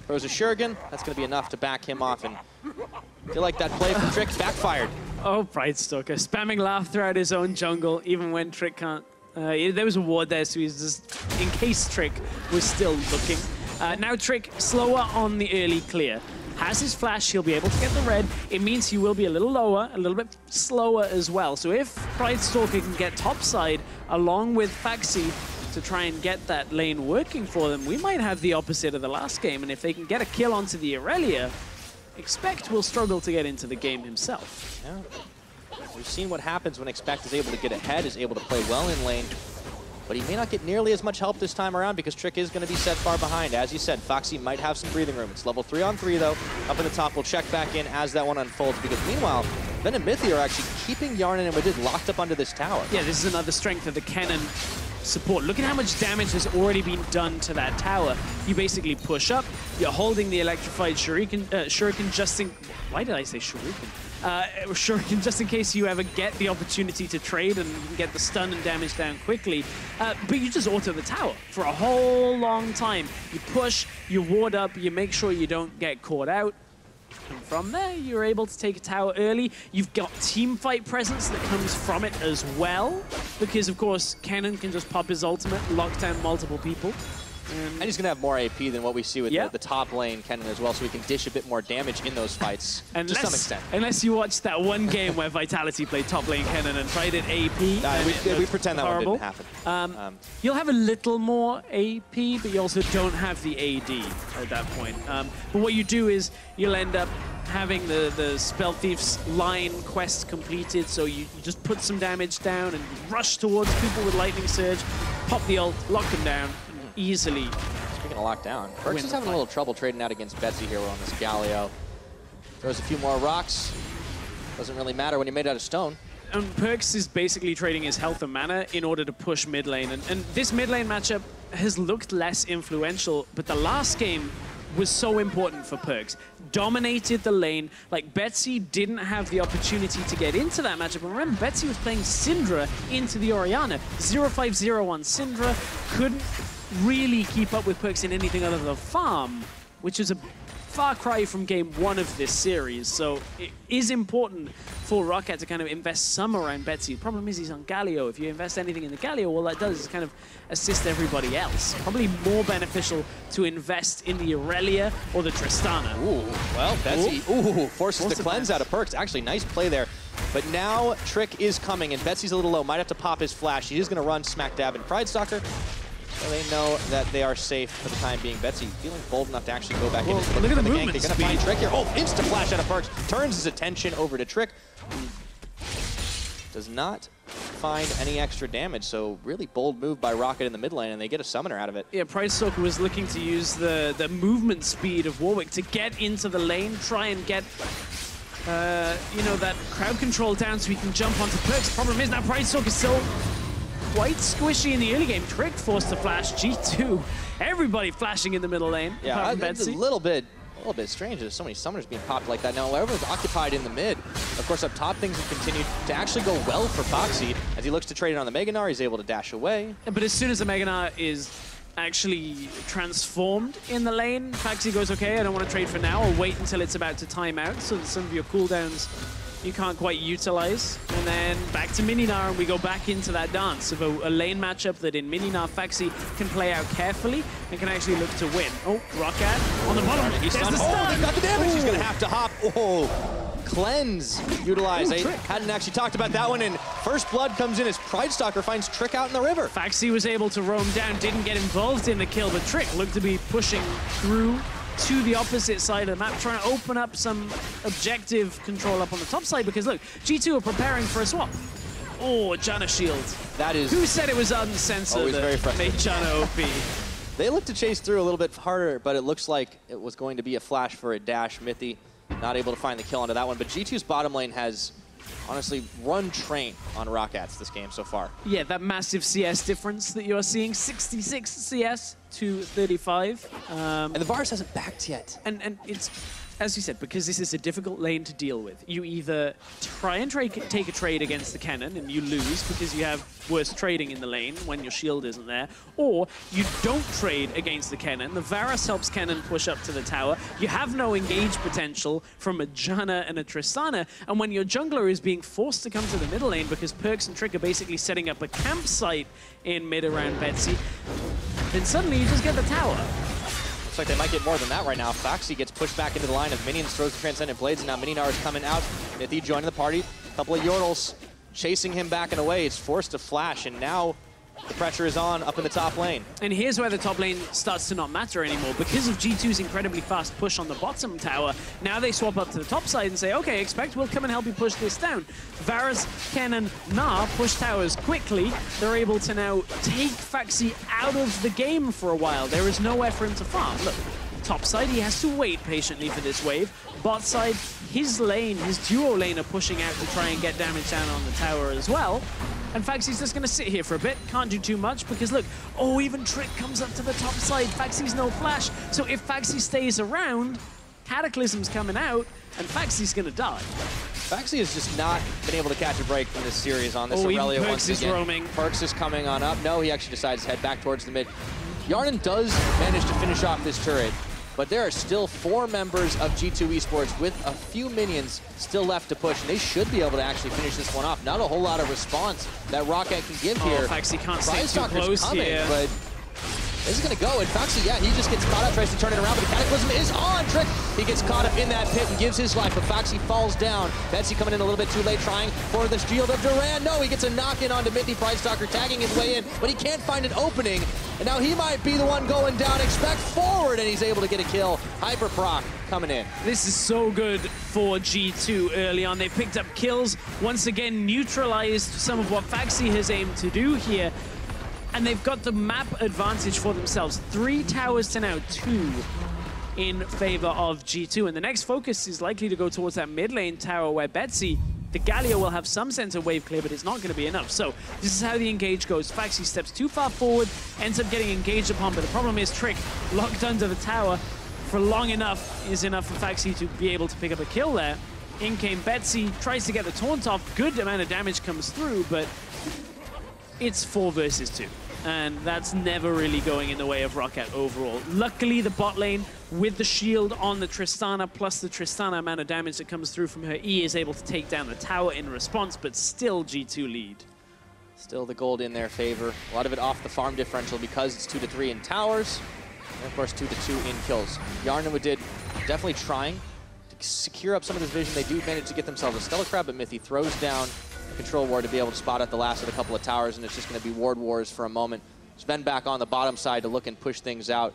Throws a Shuriken. That's going to be enough to back him off. And I feel like that play from Trick backfired. Oh, Pridestalker spamming laugh throughout his own jungle, even when Trick can't. There was a ward there, so he's just, in case Trick was still looking. Now Trick slower on the early clear. Has his flash, he'll be able to get the red. It means he will be a little lower, a little bit slower as well. So if Pridestalker can get topside along with Foxy to try and get that lane working for them, we might have the opposite of the last game. And if they can get a kill onto the Irelia, Expect will struggle to get into the game himself. Yeah. We've seen what happens when Expect is able to get ahead, is able to play well in lane, but he may not get nearly as much help this time around because Trick is going to be set far behind. As you said, Foxy might have some breathing room. It's level 3-on-3 though. Up in the top, we'll check back in as that one unfolds, because meanwhile, Ben and Mithy are actually keeping Yarnan and Wadid locked up under this tower. Yeah, this is another strength of the Kennen support. Look at how much damage has already been done to that tower. You basically push up, you're holding the electrified Shuriken just in... Why did I say Shuriken? Shuriken just in case you ever get the opportunity to trade and you can get the stun and damage down quickly. But you just auto the tower for a whole long time. You push, you ward up, you make sure you don't get caught out. And from there, you're able to take a tower early. You've got team fight presence that comes from it as well, because of course, Kennen can just pop his ultimate, lock down multiple people. And he's going to have more AP than what we see with the top lane Kennen as well, so he can dish a bit more damage in those fights to some extent. Unless you watched that one game where Vitality played top lane Kennen and tried it AP. We pretend that one didn't happen. You'll have a little more AP, but you also don't have the AD at that point. But what you do is you'll end up having the Spell Thief's line quest completed, so you just put some damage down and rush towards people with Lightning Surge, pop the ult, lock them down, easily. Speaking of lockdown, Perkz is having a little trouble trading out against Betsy here on this Galio. Throws a few more rocks. Doesn't really matter when you're made out of stone. And Perkz is basically trading his health and mana in order to push mid lane. And this mid lane matchup has looked less influential, but the last game was so important for Perkz. Dominated the lane. Like, Betsy didn't have the opportunity to get into that matchup. And remember, Betsy was playing Syndra into the Orianna. 0-5-0 on Syndra. Couldn't really keep up with Perkz in anything other than farm, which is a far cry from game 1 of this series. So it is important for ROCCAT to kind of invest some around Betsy. The problem is he's on Galio. If you invest anything in the Galio, all that does is kind of assist everybody else. Probably more beneficial to invest in the Irelia or the Tristana. Ooh, well, Betsy forces the cleanse out of Perkz. Actually, nice play there. But now Trick is coming, and Betsy's a little low. Might have to pop his flash. He is going to run smack dab in Pridestalker. So they know that they are safe for the time being. Betsy feeling bold enough to actually go back in. Look at the movement. They're going to find Trick here. Oh, insta flash out of Perkz. Turns his attention over to Trick. Does not find any extra damage. So really bold move by ROCCAT in the mid lane, and they get a summoner out of it. Yeah, Pridestalker was looking to use the movement speed of Warwick to get into the lane, try and get you know, that crowd control down so he can jump onto Perkz. Problem is now Pridestalker is still quite squishy in the early game. Trick forced to flash. G2, everybody flashing in the middle lane. Yeah, it's a little bit little bit strange. There's so many summoners being popped like that. Now everyone's occupied in the mid. Of course, up top, things have continued to actually go well for Foxy. As he looks to trade it on the Meganar, he's able to dash away. But as soon as the Meganar is actually transformed in the lane, Foxy goes, okay, I don't want to trade for now. I'll wait until it's about to time out so that some of your cooldowns you can't quite utilize. And then back to Mininar, and we go back into that dance of a lane matchup that in Mininar, Foxy can play out carefully and can actually look to win. Oh, ROCCAT on the bottom. He's stunned. Oh, he got the damage. Ooh. He's going to have to hop. Oh, cleanse utilized. I hadn't actually talked about that one, and first blood comes in as Pridestalker finds Trick out in the river. Foxy was able to roam down, didn't get involved in the kill, but Trick looked to be pushing through to the opposite side of the map, trying to open up some objective control up on the top side, because look, G2 are preparing for a swap. Oh, Janna shield. That is... Who said it was uncensored? Always very frustrating. Made Janna OP. They look to chase through a little bit harder, but it looks like it was going to be a flash for a dash. Mithy not able to find the kill onto that one, but G2's bottom lane has honestly run train on ROCCATs this game so far. Yeah, that massive CS difference that you're seeing, 66 CS to 35. And the Varus hasn't backed yet. And it's, as you said, because this is a difficult lane to deal with, you either try and take a trade against the cannon and you lose because you have worse trading in the lane when your shield isn't there, or you don't trade against the cannon. The Varus helps cannon push up to the tower. You have no engage potential from a Janna and a Tristana, and when your jungler is being forced to come to the middle lane because Perkz and Trick are basically setting up a campsite in mid around Betsy, then suddenly you just get the tower. Looks like they might get more than that right now. Foxy gets pushed back into the line of minions, throws the Transcendent Blades, and now Mininar is coming out. Mithy joining the party. A couple of Yordles chasing him back and away. It's forced to flash, and now the pressure is on up in the top lane. And here's where the top lane starts to not matter anymore. Because of G2's incredibly fast push on the bottom tower, now they swap up to the top side and say, okay, Expect will come and help you push this down. Varus, Ken, and Gnar push towers quickly. They're able to now take Foxy out of the game for a while. There is nowhere for him to farm. Look, top side, he has to wait patiently for this wave. Bot side, his lane, his duo lane are pushing out to try and get damage down on the tower as well. And Foxy's just going to sit here for a bit. Can't do too much because, look, oh, even Trick comes up to the top side. Foxy's no flash. So if Foxy stays around, Cataclysm's coming out, and Foxy's going to die. Foxy has just not been able to catch a break in this series on this Aurelia once again. Roaming. Perkz is coming on up. No, he actually decides to head back towards the mid. Yarden does manage to finish off this turret, but there are still 4 members of G2 Esports with a few minions still left to push, and they should be able to actually finish this one off. Not a whole lot of response that ROCCAT can give here. Foxy can't stay too close here. But this is going to go, and Foxy, yeah, he just gets caught up, tries to turn it around, but the Cataclysm is on. Trick, he gets caught up in that pit and gives his life, but Foxy falls down. Betsy coming in a little bit too late, trying for the shield of Duran. No, he gets a knock-in onto Mithy. Pridestalker tagging his way in, but he can't find an opening, and now he might be the one going down. Expect forward, and he's able to get a kill. Hyperproc coming in. This is so good for G2 early on. They picked up kills, once again neutralized some of what Foxy has aimed to do here. And they've got the map advantage for themselves. 3 towers to now 2 in favor of G2. And the next focus is likely to go towards that mid lane tower where Betsy, the Galio, will have some sense of wave clear, but it's not going to be enough. So this is how the engage goes. Foxy steps too far forward, ends up getting engaged upon, but the problem is Trick locked under the tower for long enough is enough for Foxy to be able to pick up a kill there. In came Betsy, tries to get the taunt off. Good amount of damage comes through, but it's 4 versus 2. And that's never really going in the way of ROCCAT overall. Luckily, the bot lane, with the shield on the Tristana, plus the Tristana amount of damage that comes through from her E, is able to take down the tower in response, but still G2 lead. Still the gold in their favor. A lot of it off the farm differential because it's 2-3 in towers, and of course 2-2 in kills. Yarden did definitely trying to secure up some of this vision. They do manage to get themselves a Stellar Crab, but Mithy throws down control ward to be able to spot out the last of a couple of towers, and it's just going to be ward wars for a moment. Sven back on the bottom side to look and push things out.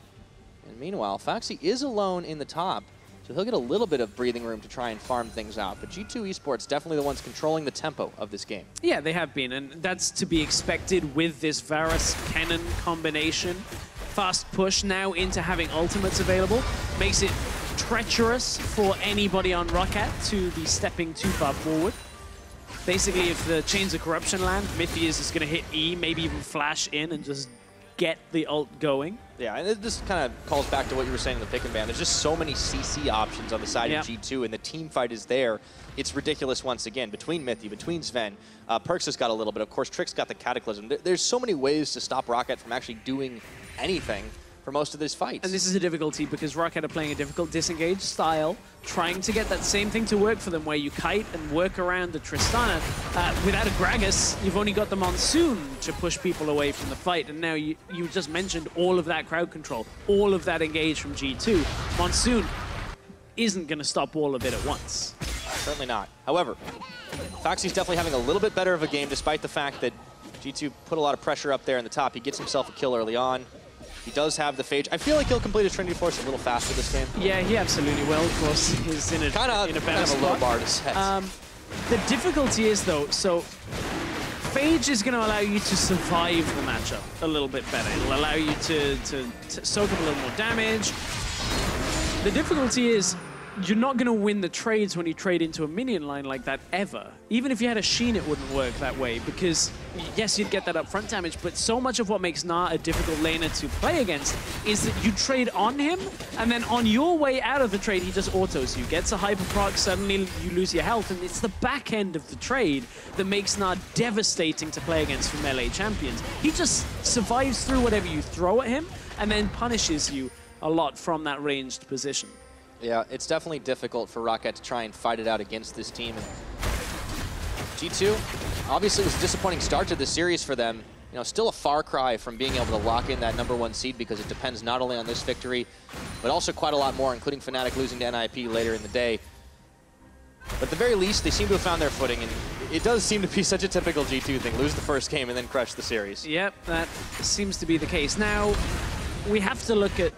And meanwhile, Foxy is alone in the top, so he'll get a little bit of breathing room to try and farm things out. But G2 Esports definitely the ones controlling the tempo of this game. Yeah, they have been, and that's to be expected with this Varus-Cannon combination. Fast push now into having ultimates available makes it treacherous for anybody on ROCCAT to be stepping too far forward. Basically, if the Chains of Corruption land, Mithy is just going to hit E, maybe even flash in and just get the ult going. Yeah, and this kind of calls back to what you were saying in the pick and ban. There's just so many CC options on the side of G2, and the team fight is there. It's ridiculous once again. Between Mythy, between Sven, Perks has got a little bit. Of course, Trick's got the Cataclysm. There's so many ways to stop ROCCAT from actually doing anything for most of this fight. And this is a difficulty because ROCCAT are playing a difficult disengage style, trying to get that same thing to work for them where you kite and work around the Tristana. Without a Gragas, you've only got the Monsoon to push people away from the fight. And now you just mentioned all of that crowd control, all of that engage from G2. Monsoon isn't going to stop all of it at once. Certainly not. However, Foxy's definitely having a little bit better of a game despite the fact that G2 put a lot of pressure up there in the top. He gets himself a kill early on. He does have the Phage. I feel like he'll complete his Trinity Force a little faster this game. Yeah, he absolutely will. Of course, he's in a better spot. A low bar to set. The difficulty is, though, so Phage is going to allow you to survive the matchup a little bit better. It'll allow you to soak up a little more damage. The difficulty is you're not going to win the trades when you trade into a minion line like that ever. Even if you had a Sheen, it wouldn't work that way because, yes, you'd get that upfront damage, but so much of what makes Gnar a difficult laner to play against is that you trade on him, and then on your way out of the trade, he just autos you. Gets a hyper proc, suddenly you lose your health, and it's the back end of the trade that makes Gnar devastating to play against for melee champions. He just survives through whatever you throw at him, and then punishes you a lot from that ranged position. Yeah, it's definitely difficult for ROCCAT to try and fight it out against this team. And G2, obviously, it was a disappointing start to the series for them. You know, still a far cry from being able to lock in that #1 seed because it depends not only on this victory, but also quite a lot more, including Fnatic losing to NIP later in the day. But at the very least, they seem to have found their footing, and it does seem to be such a typical G2 thing. Lose the first game and then crush the series. Yep, that seems to be the case. Now, we have to look at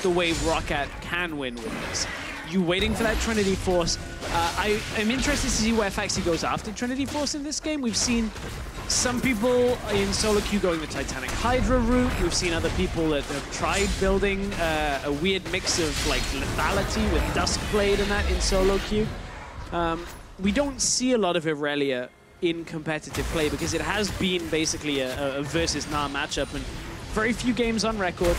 the way ROCCAT can win with this. You waiting for that Trinity Force. I'm interested to see where Foxy goes after Trinity Force in this game. We've seen some people in solo queue going the Titanic Hydra route. We've seen other people that have tried building a weird mix of like lethality with Duskblade and that in solo queue. We don't see a lot of Irelia in competitive play because it has been basically a versus Gnar matchup, and very few games on record.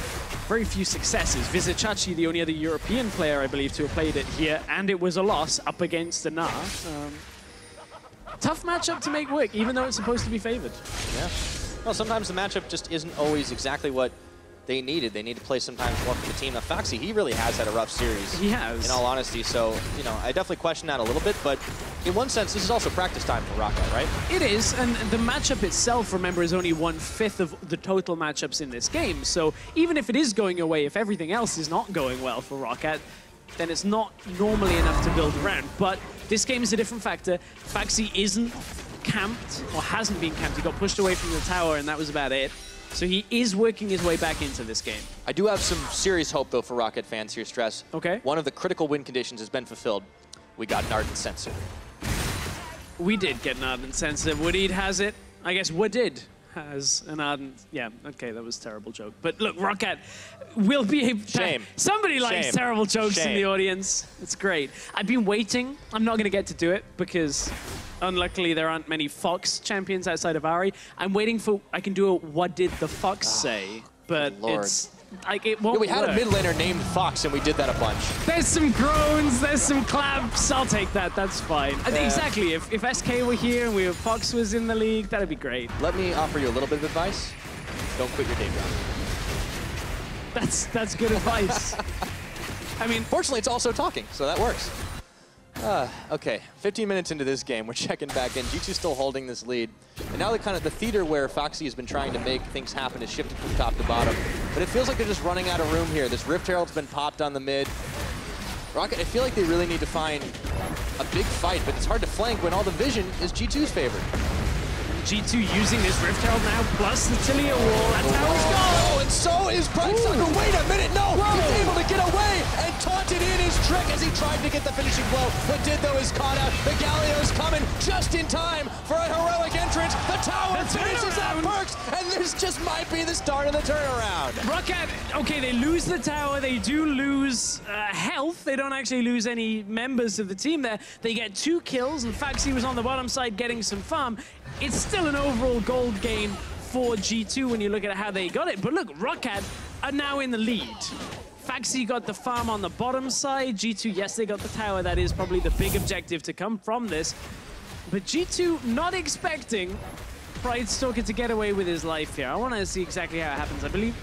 Very few successes. Vizicachi, the only other European player, I believe, to have played it here, and it was a loss up against the Gnar. Tough matchup to make work, even though it's supposed to be favored. Yeah. Well, sometimes the matchup just isn't always exactly what they needed. They need to play sometimes more for the team. Now, Foxy, he really has had a rough series. He has. In all honesty, so, you know, I definitely question that a little bit, but in one sense, this is also practice time for ROCCAT, right? It is, and the matchup itself, remember, is only 1/5 of the total matchups in this game. So even if it is going away, if everything else is not going well for ROCCAT, then it's not normally enough to build around. But this game is a different factor. Foxy isn't camped, or hasn't been camped. He got pushed away from the tower, and that was about it. So he is working his way back into this game. I do have some serious hope, though, for ROCCAT fans here, Stress. Okay. One of the critical win conditions has been fulfilled. We got an Ardent Sensor. We did get an Ardent Sensor. Woodid has it. I guess Woodid has an Ardent... Yeah, okay, that was a terrible joke. But look, ROCCAT will be able to... Shame. Somebody likes terrible jokes in the audience. It's great. I've been waiting. I'm not going to get to do it because... Unluckily, there aren't many Fox champions outside of Ari. I'm waiting for... I can do a what did the Fox say, but it's... Like, it won't We had work. a mid laner named Fox, and we did that a bunch. There's some groans, there's some claps. I'll take that, that's fine. Exactly, if SK were here and Fox was in the league, that'd be great. Let me offer you a little bit of advice. Don't quit your day job. That's good advice. I mean... Fortunately, it's also talking, so that works. Okay, 15 minutes into this game, we're checking back in. G2 still holding this lead. And now the theater where Foxy has been trying to make things happen is shifted from top to bottom. But it feels like they're just running out of room here. This Rift Herald's been popped on the mid. ROCCAT, I feel like they really need to find a big fight, but it's hard to flank when all the vision is G2's favor. G2 using this Rift Herald now, plus the Tilia wall. That's how it's gone. Oh, and so is Brightsucker. Wait a minute, no! He's able to get away and taunted in his trick as he tried to get the finishing blow. But did, though, is caught out. The Galio's coming just in time for a heroic entrance. The tower finishes out Perks, and there's just might be the start of the turnaround. ROCCAT, okay, they lose the tower. They do lose health. They don't actually lose any members of the team there. They get 2 kills, and Faxi was on the bottom side getting some farm. It's still an overall gold game for G2 when you look at how they got it. But look, ROCCAT are now in the lead. Faxi got the farm on the bottom side. G2, yes, they got the tower. That is probably the big objective to come from this. But G2 not expecting Pridestalker to get away with his life here. I want to see exactly how it happens. I believe...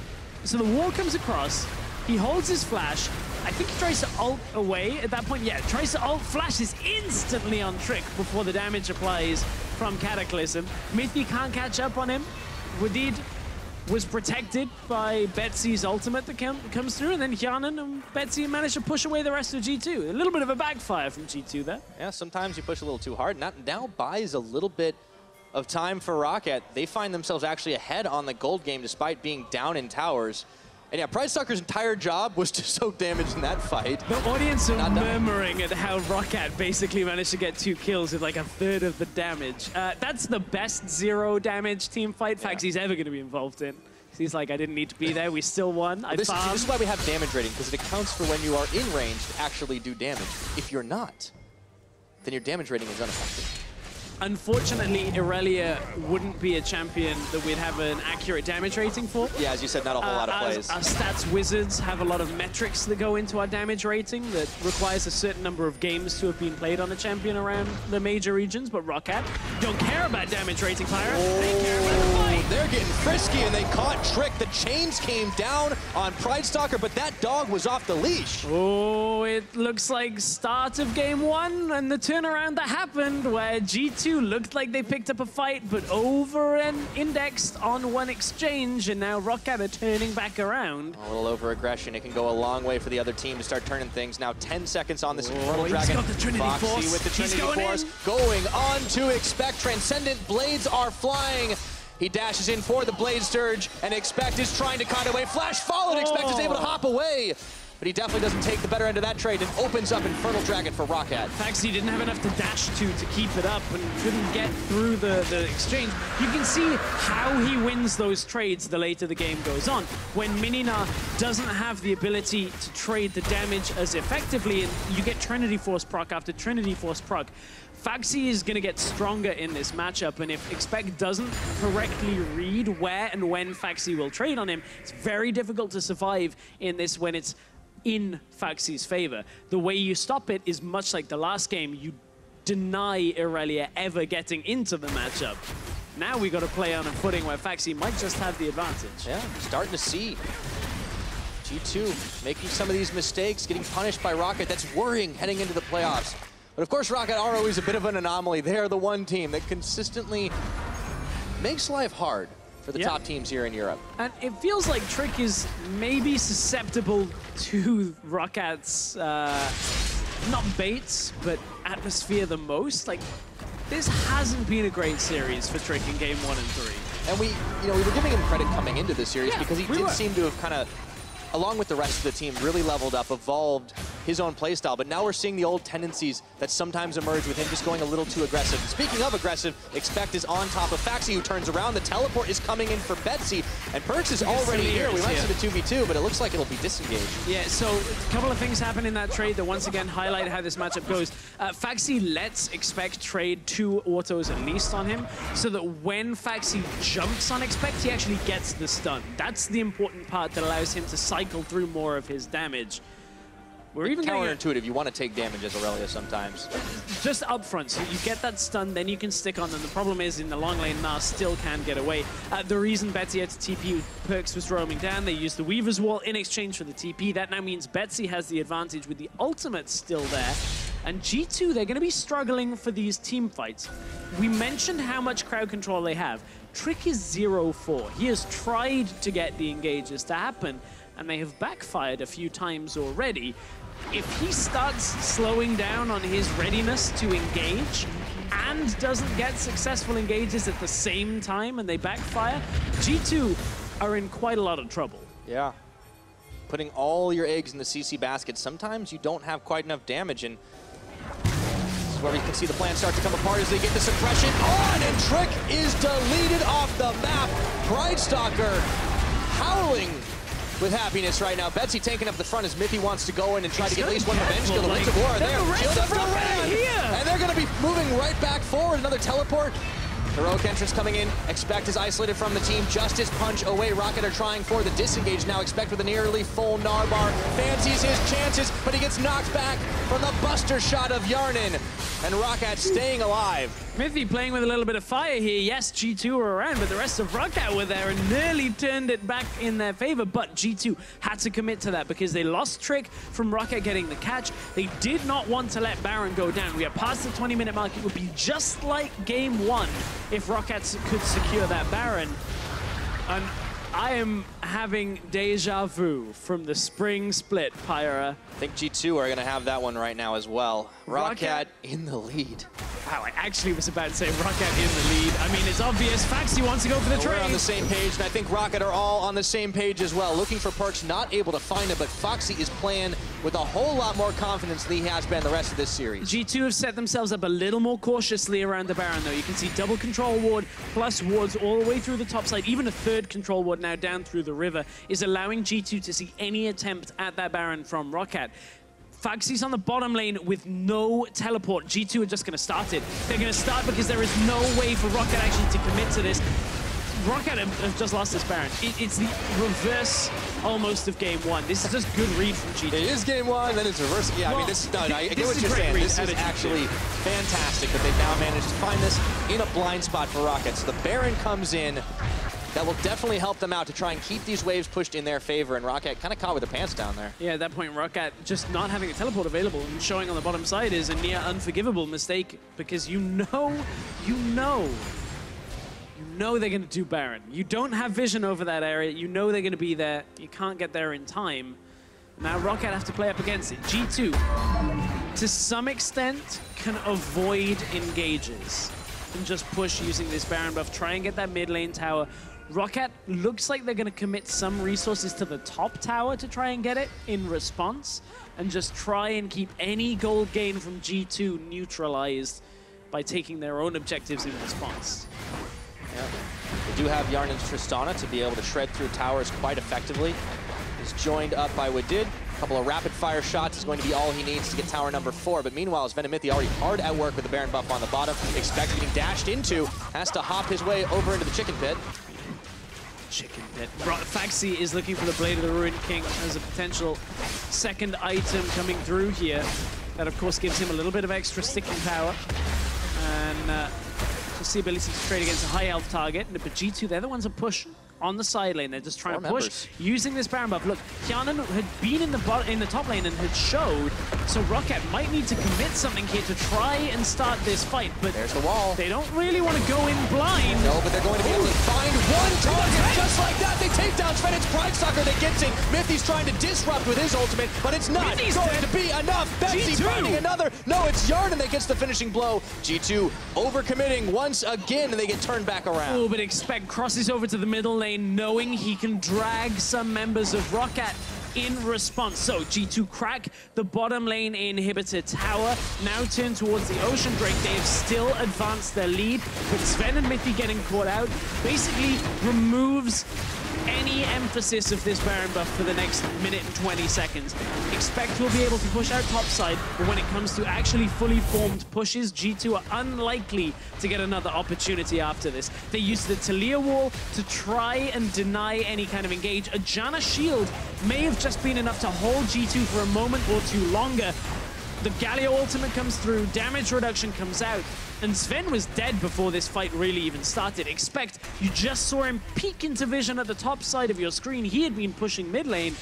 So the wall comes across. He holds his flash. I think he tries to ult away at that point. Yeah, tries to ult, flashes instantly on Trick before the damage applies from Cataclysm. Mithy can't catch up on him. Wadid was protected by Betsy's ultimate that comes through, and then Hyanan and Betsy managed to push away the rest of G2. A little bit of a backfire from G2 there. Yeah, sometimes you push a little too hard. Now buys a little bit of time for ROCCAT. They find themselves actually ahead on the gold game despite being down in towers. And yeah, Pridestalker's entire job was to soak damage in that fight. The audience are murmuring at how ROCCAT basically managed to get 2 kills with like 1/3 of the damage. That's the best 0 damage team fight Faxi's ever going to be involved in. He's like, I didn't need to be there. We still won. This is why we have damage rating, because it accounts for when you are in range to actually do damage. If you're not, then your damage rating is unaffected. Unfortunately, Irelia wouldn't be a champion that we'd have an accurate damage rating for. Yeah, as you said, not a whole lot of plays. Our stats wizards have a lot of metrics that go into our damage rating that requires a certain number of games to have been played on a champion around the major regions, but ROCCAT don't care about damage rating, Pyra. They care about the fight. They're getting frisky, and they caught Trick. The chains came down on Pridestalker, but that dog was off the leash. Oh, it looks like start of game 1 and the turnaround that happened where G2 looked like they picked up a fight, but over and indexed on one exchange, and now ROCCAT are turning back around. A little over-aggression. It can go a long way for the other team to start turning things. Now 10 seconds on this Infernal Dragon. Got the Trinity Force. With the Trinity Force going on to Expect. Transcendent blades are flying. He dashes in for the Blade Surge, and Expect is trying to cut away. Flash followed. Expect is able to hop away. But he definitely doesn't take the better end of that trade and opens up Infernal Dragon for ROCCAT. Faxi didn't have enough to dash to keep it up and couldn't get through the exchange. You can see how he wins those trades the later the game goes on. When Minina doesn't have the ability to trade the damage as effectively, and you get Trinity Force proc after Trinity Force proc, Faxi is going to get stronger in this matchup, and if Expect doesn't correctly read where and when Faxi will trade on him, it's very difficult to survive in this when it's in Faxi's favor. The way you stop it is much like the last game. You deny Irelia ever getting into the matchup. Now we got to play on a footing where Faxi might just have the advantage. Yeah, starting to see G2 making some of these mistakes, getting punished by ROCCAT. That's worrying heading into the playoffs. But of course, ROCCAT are always a bit of an anomaly. They're the one team that consistently makes life hard for the top teams here in Europe. And it feels like Trick is maybe susceptible to ROCCAT's, not baits, but atmosphere the most. Like, this hasn't been a great series for Trick in game 1 and 3. And we were giving him credit coming into this series because he did seem to have kind of, along with the rest of the team, really leveled up, evolved his own playstyle. But now we're seeing the old tendencies that sometimes emerge with him just going a little too aggressive. And speaking of aggressive, Expect is on top of Faxi, who turns around. The teleport is coming in for Betsy, and Perks is already here. We might see the 2v2, but it looks like it'll be disengaged. Yeah, so a couple of things happen in that trade that once again highlight how this matchup goes. Faxi lets Expect trade 2 autos at least on him, so that when Faxi jumps on Expect, he actually gets the stun. That's the important part that allows him to cycle through more of his damage. We're even counterintuitive. You want to take damage as Irelia sometimes. Just up front, so you get that stun, then you can stick on them. The problem is in the long lane, Nas still can get away. The reason Betsy had to TP, Perks was roaming down. They used the Weaver's Wall in exchange for the TP. That now means Betsy has the advantage with the ultimate still there. And G2, they're going to be struggling for these team fights. We mentioned how much crowd control they have. Trick is 0-4. He has tried to get the engages to happen, and they have backfired a few times already. If he starts slowing down on his readiness to engage and doesn't get successful engages at the same time and they backfire, G2 are in quite a lot of trouble. Yeah. Putting all your eggs in the CC basket, sometimes you don't have quite enough damage, and where we can see the plan start to come apart as they get the suppression on, and Trick is deleted off the map. Pridestalker howling with happiness right now. Betsy taking up the front as Mithy wants to go in and try to get at least one revenge kill. The Winds of War are there. Shield up Duran! And they're going to be moving right back forward. Another teleport. Heroic entrance coming in. Expect is isolated from the team. Justice punch away. ROCCAT are trying for the disengage now. Expect with a nearly full Narbar. Fancies his chances, but he gets knocked back from the buster shot of Yarnin. And ROCCAT staying alive. Mithy playing with a little bit of fire here. Yes, G2 were around, but the rest of ROCCAT were there and nearly turned it back in their favor. But G2 had to commit to that because they lost Trick from ROCCAT getting the catch. They did not want to let Baron go down. We are past the 20-minute mark. It would be just like game one if ROCCAT could secure that Baron. And I am having deja vu from the spring split, Pyra. I think G2 are going to have that one right now as well. ROCCAT in the lead. Wow, I actually was about to say ROCCAT in the lead. I mean, it's obvious. Faxi wants to go for the trade. We're on the same page, and I think ROCCAT are all on the same page as well. Looking for perks, not able to find it, but Foxy is playing with a whole lot more confidence than he has been the rest of this series. G2 have set themselves up a little more cautiously around the Baron, though. You can see double control ward plus wards all the way through the top side. Even a third control ward now down through the river is allowing G2 to see any attempt at that Baron from ROCCAT. Faxi's on the bottom lane with no teleport. G2 are just going to start it. They're going to start because there is no way for ROCCAT actually to commit to this. ROCCAT have just lost this Baron. It's the reverse almost of game one. This is just good read from G2. It is game one, then it's reverse. Yeah, well, I mean, this is done. I get what you're saying. This is actually fantastic that they've now managed to find this in a blind spot for ROCCAT. So the Baron comes in. That will definitely help them out to try and keep these waves pushed in their favor, and ROCCAT kind of caught with their pants down there. Yeah, at that point, ROCCAT just not having a teleport available and showing on the bottom side is a near unforgivable mistake because you know they're going to do Baron. You don't have vision over that area. You know they're going to be there. You can't get there in time. Now ROCCAT have to play up against it. G2, to some extent, can avoid engages and just push using this Baron buff. Try and get that mid lane tower. ROCCAT looks like they're going to commit some resources to the top tower to try and get it in response, and just try and keep any gold gain from G2 neutralized by taking their own objectives in response. Yeah. They do have Yarnin's Tristana to be able to shred through towers quite effectively. He's joined up by Wadid. A couple of rapid-fire shots is going to be all he needs to get tower number 4. But meanwhile, Sven and Mithy already hard at work with the Baron buff on the bottom. Expect getting dashed into. Has to hop his way over into the chicken pit. Chicken pit. Faxi is looking for the Blade of the Ruined King as a potential second item coming through here. That, of course, gives him a little bit of extra sticking power. And just the ability to trade against a high health target. But G2, they're the ones that push on the side lane. They're just trying to push using this Baron buff. Look, Kianan had been in the top lane and had showed, so ROCCAT might need to commit something here to try and start this fight. But there's the wall. They don't really want to go in blind. No, but they're going to be able to find one target just like that. They take down Sven. It's Pridestalker that gets it. Mithy's trying to disrupt with his ultimate, but it's not going to be enough. Betsy finding another. No, it's Yarnin that gets the finishing blow. G2 overcommitting once again, and they get turned back around. Oh, but Expect crosses over to the middle lane, knowing he can drag some members of ROCCAT in response. So G2 crack the bottom lane inhibitor tower, now turn towards the Ocean Drake. They have still advanced their lead, but Sven and Mithy getting caught out basically removes any emphasis of this Baron buff for the next minute and 20 seconds. Expect will be able to push out topside, but when it comes to actually fully formed pushes, G2 are unlikely to get another opportunity after this. They use the Talia wall to try and deny any kind of engage. A Janna shield may have just been enough to hold G2 for a moment or two longer. The Galio ultimate comes through, damage reduction comes out, and Sven was dead before this fight really even started. Expect, you just saw him peek into vision at the top side of your screen. He had been pushing mid lane,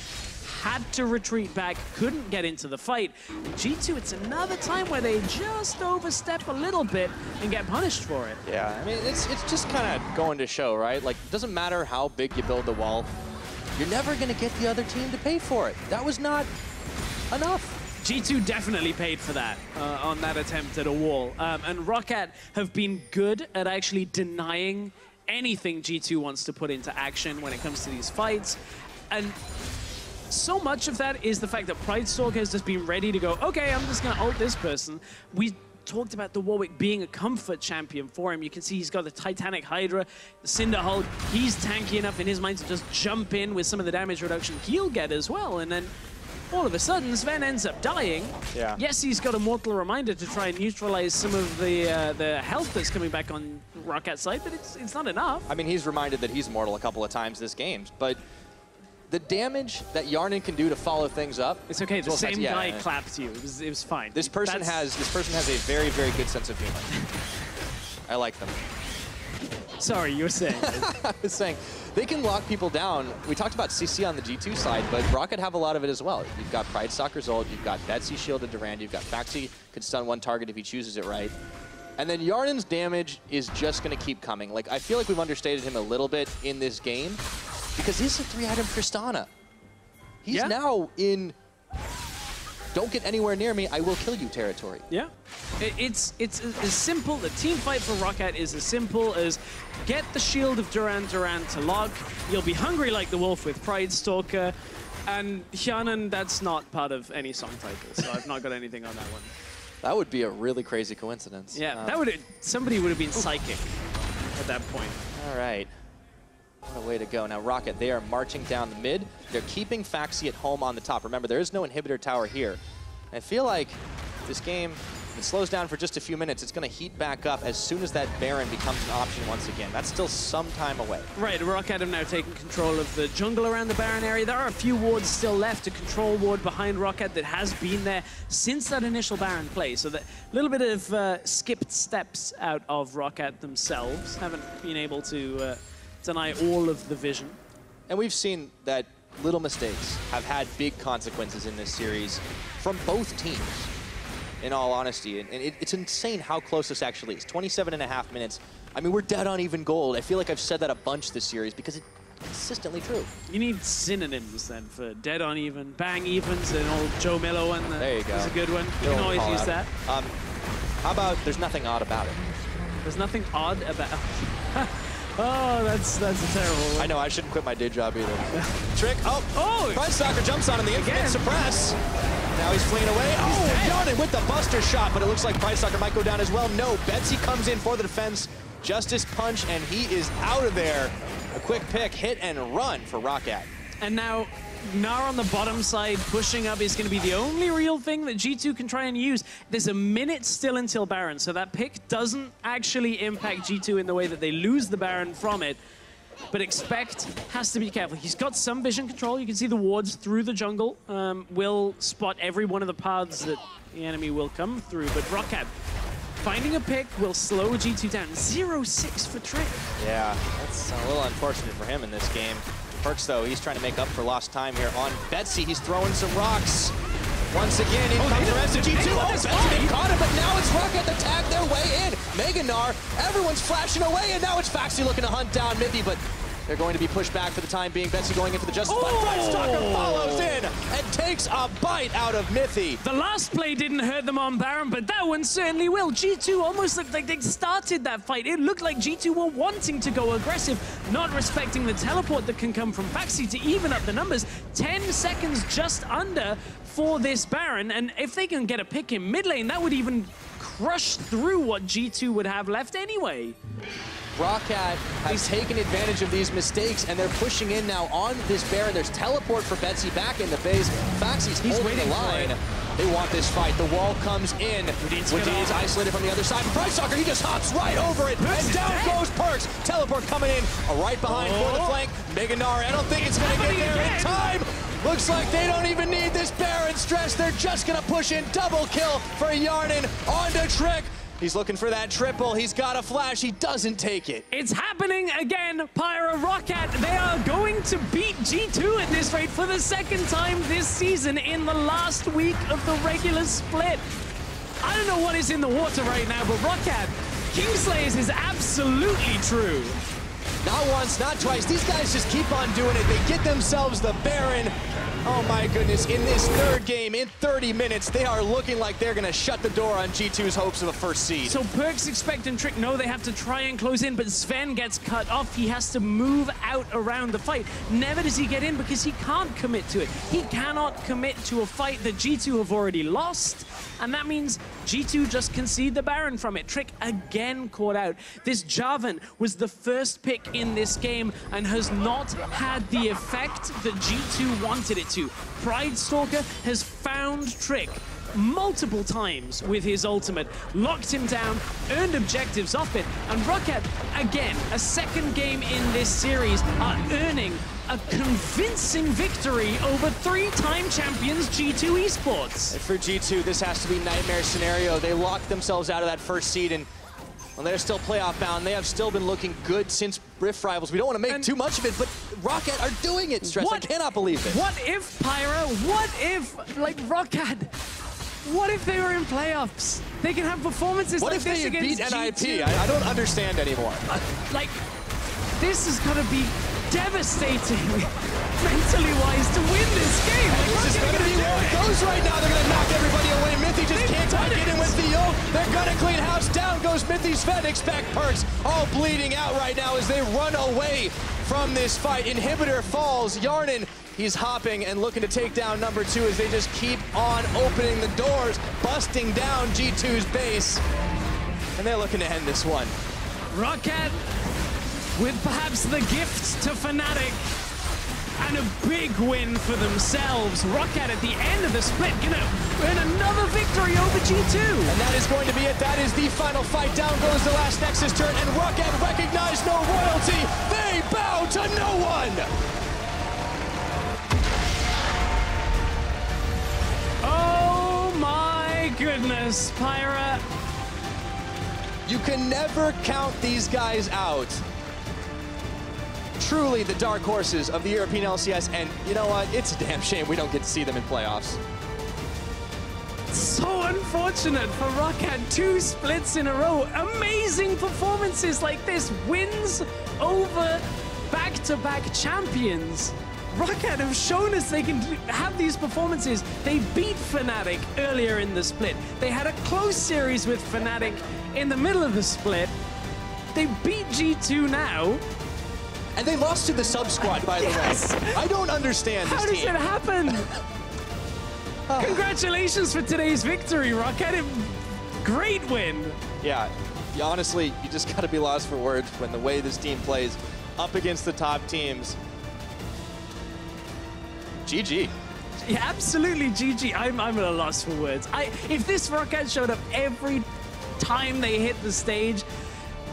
had to retreat back, couldn't get into the fight. G2, it's another time where they just overstep a little bit and get punished for it. Yeah, I mean, it's just kind of going to show, right? Like, it doesn't matter how big you build the wall, you're never going to get the other team to pay for it. That was not enough. G2 definitely paid for that on that attempt at a wall. And ROCCAT have been good at actually denying anything G2 wants to put into action when it comes to these fights. And so much of that is the fact that Pridestalker has just been ready to go, okay, I'm just going to ult this person. We talked about the Warwick being a comfort champion for him. You can see he's got the Titanic Hydra, the Cinder Hulk. He's tanky enough in his mind to just jump in with some of the damage reduction he'll get as well. And then all of a sudden, Sven ends up dying. Yeah. Yes, he's got a Mortal Reminder to try and neutralize some of the health that's coming back on ROCCAT's side, but it's not enough. I mean, he's reminded that he's mortal a couple of times this game, but the damage that Yarnin can do to follow things up. It's okay. The same guy clapped you. It was fine. This person has a very, very good sense of humor. I like them. Sorry, you were saying. I was saying they can lock people down. We talked about CC on the G2 side, but ROCCAT have a lot of it as well. You've got Pride Stalker's ult, you've got Betsy shielded Durand, you've got Faxi could stun one target if he chooses it right. And then Yarnin's damage is just going to keep coming. Like, I feel like we've understated him a little bit in this game because he's a 3-item Tristana. He's now in don't get anywhere near me, I will kill you territory. Yeah. It's as simple, the team fight for ROCCAT is as simple as get the shield of Durand to lock, you'll be hungry like the wolf with Pride Stalker, and Hyanan, that's not part of any song title, so I've not got anything on that one. That would be a really crazy coincidence. Yeah, somebody would have been psychic at that point. All right. What a way to go. Now, ROCCAT, they are marching down the mid. They're keeping Faxi at home on the top. Remember, there is no inhibitor tower here. And I feel like this game, if it slows down for just a few minutes, it's going to heat back up as soon as that Baron becomes an option once again. That's still some time away. Right, ROCCAT have now taken control of the jungle around the Baron area. There are a few wards still left, a control ward behind ROCCAT that has been there since that initial Baron play. So that little bit of skipped steps out of ROCCAT themselves. Haven't been able to deny all of the vision. And we've seen that little mistakes have had big consequences in this series from both teams, in all honesty. And it's insane how close this actually is. 27.5 minutes. I mean, we're dead on even gold. I feel like I've said that a bunch this series because it's consistently true. You need synonyms then for dead on even. Bang evens, an old Joe Millo one. There you go. That's a good one. You can always use that. How about there's nothing odd about it? There's nothing odd about Oh, that's a terrible one. I know, I shouldn't quit my day job either. Trick, Pride Stalker jumps on him, the infinite suppress. Now he's fleeing away. Yarnin with the buster shot, but it looks like Pride Stalker might go down as well. No, Betsy comes in for the defense. Justice punch, and he is out of there. A quick pick, hit and run for ROCCAT. And now Gnar on the bottom side pushing up is going to be the only real thing that G2 can try and use. There's a minute still until Baron, so that pick doesn't actually impact G2 in the way that they lose the Baron from it. But Expect has to be careful. He's got some vision control. You can see the wards through the jungle will spot every one of the paths that the enemy will come through. But ROCCAT finding a pick will slow G2 down. 0-6 for Trick. Yeah, that's a little unfortunate for him in this game. Perks, though, he's trying to make up for lost time here on Betsy. He's throwing some rocks. Once again, in comes the rest of G2. Betsy caught him, but now it's ROCCAT that tag their way in. Meganar, everyone's flashing away, and now it's Faxi looking to hunt down Mithy, but they're going to be pushed back for the time being. Betsy going into the Justice, but Pride Stalker follows in and takes a bite out of Mithy. The last play didn't hurt them on Baron, but that one certainly will. G2 almost looked like they started that fight. It looked like G2 were wanting to go aggressive, not respecting the teleport that can come from Faxi to even up the numbers. 10 seconds just under for this Baron, and if they can get a pick in mid lane, that would even crush through what G2 would have left anyway. ROCCAT has taken advantage of these mistakes, and they're pushing in now on this Baron. There's teleport for Betsy back in the base. Faxi's holding the line. They want this fight. The wall comes in. Wadine's isolated from the other side. Pride Stalker, he just hops right over it. And down goes Perks. Teleport coming in right behind for the flank. Meganar, I don't think it's going to get there in time. Looks like they don't even need this Baron stress. They're just going to push in. Double kill for Yarnin onto Trick. He's looking for that triple. He's got a flash. He doesn't take it. It's happening again. Pyro ROCCAT, they are going to beat G2 at this rate for the second time this season in the last week of the regular split. I don't know what is in the water right now, but ROCCAT, Kingslayers is absolutely true. Not once, not twice. These guys just keep on doing it. They get themselves the Baron. Oh my goodness, in this third game, in 30 minutes, they are looking like they're gonna shut the door on G2's hopes of a first seed. So Perks, Expect, and Trick know they have to try and close in, but Sven gets cut off. He has to move out around the fight. Never does he get in because he can't commit to it. He cannot commit to a fight that G2 have already lost, and that means G2 just concede the Baron from it. Trick again caught out. This Jarvan was the first pick in this game and has not had the effect that G2 wanted it to. Pridestalker has found Trick multiple times with his ultimate, locked him down, earned objectives off it, and ROCCAT, again, a second game in this series, are earning a convincing victory over three-time champions G2 Esports. And for G2, this has to be nightmare scenario. They locked themselves out of that first seed, and well, they're still playoff bound. They have still been looking good since Rift Rivals. We don't want to make too much of it, but ROCCAT are doing it, Stress. I cannot believe it. What if, Pyra, what if, like, ROCCAT, what if they were in playoffs? They can have performances what like this against What if they beat G2? NIP? I don't understand anymore. Like, this is going to be devastating mentally-wise to win this game. Like, this is going to be where it goes right now. They're going to knock everybody away. Mythy just can't quite get in with the ult. They're going to clean house. Down goes Mythy's Fed. Expect Perks all bleeding out right now as they run away from this fight. Inhibitor falls. Yarnin, he's hopping and looking to take down number 2 as they just keep on opening the doors, busting down G2's base. And they're looking to end this one. ROCCAT with perhaps the gift to Fnatic and a big win for themselves. ROCCAT at the end of the split gonna earn another victory over G2. And that is going to be it. That is the final fight. Down goes the last Nexus turn, and ROCCAT recognize no royalty. They bow to no one. Oh my goodness, Pyra. You can never count these guys out. Truly the dark horses of the European LCS, and you know what? It's a damn shame we don't get to see them in playoffs. So unfortunate for ROCCAT, 2 splits in a row. Amazing performances like this, wins over back-to-back champions. ROCCAT have shown us they can have these performances. They beat Fnatic earlier in the split. They had a close series with Fnatic in the middle of the split. They beat G2 now. And they lost to the sub-squad, by the way. I don't understand this team. How does it happen? Congratulations for today's victory, ROCCAT. Great win. Yeah, honestly, you just gotta be lost for words when the way this team plays up against the top teams. GG. Yeah, absolutely GG. I'm at a loss for words. If this ROCCAT showed up every time they hit the stage,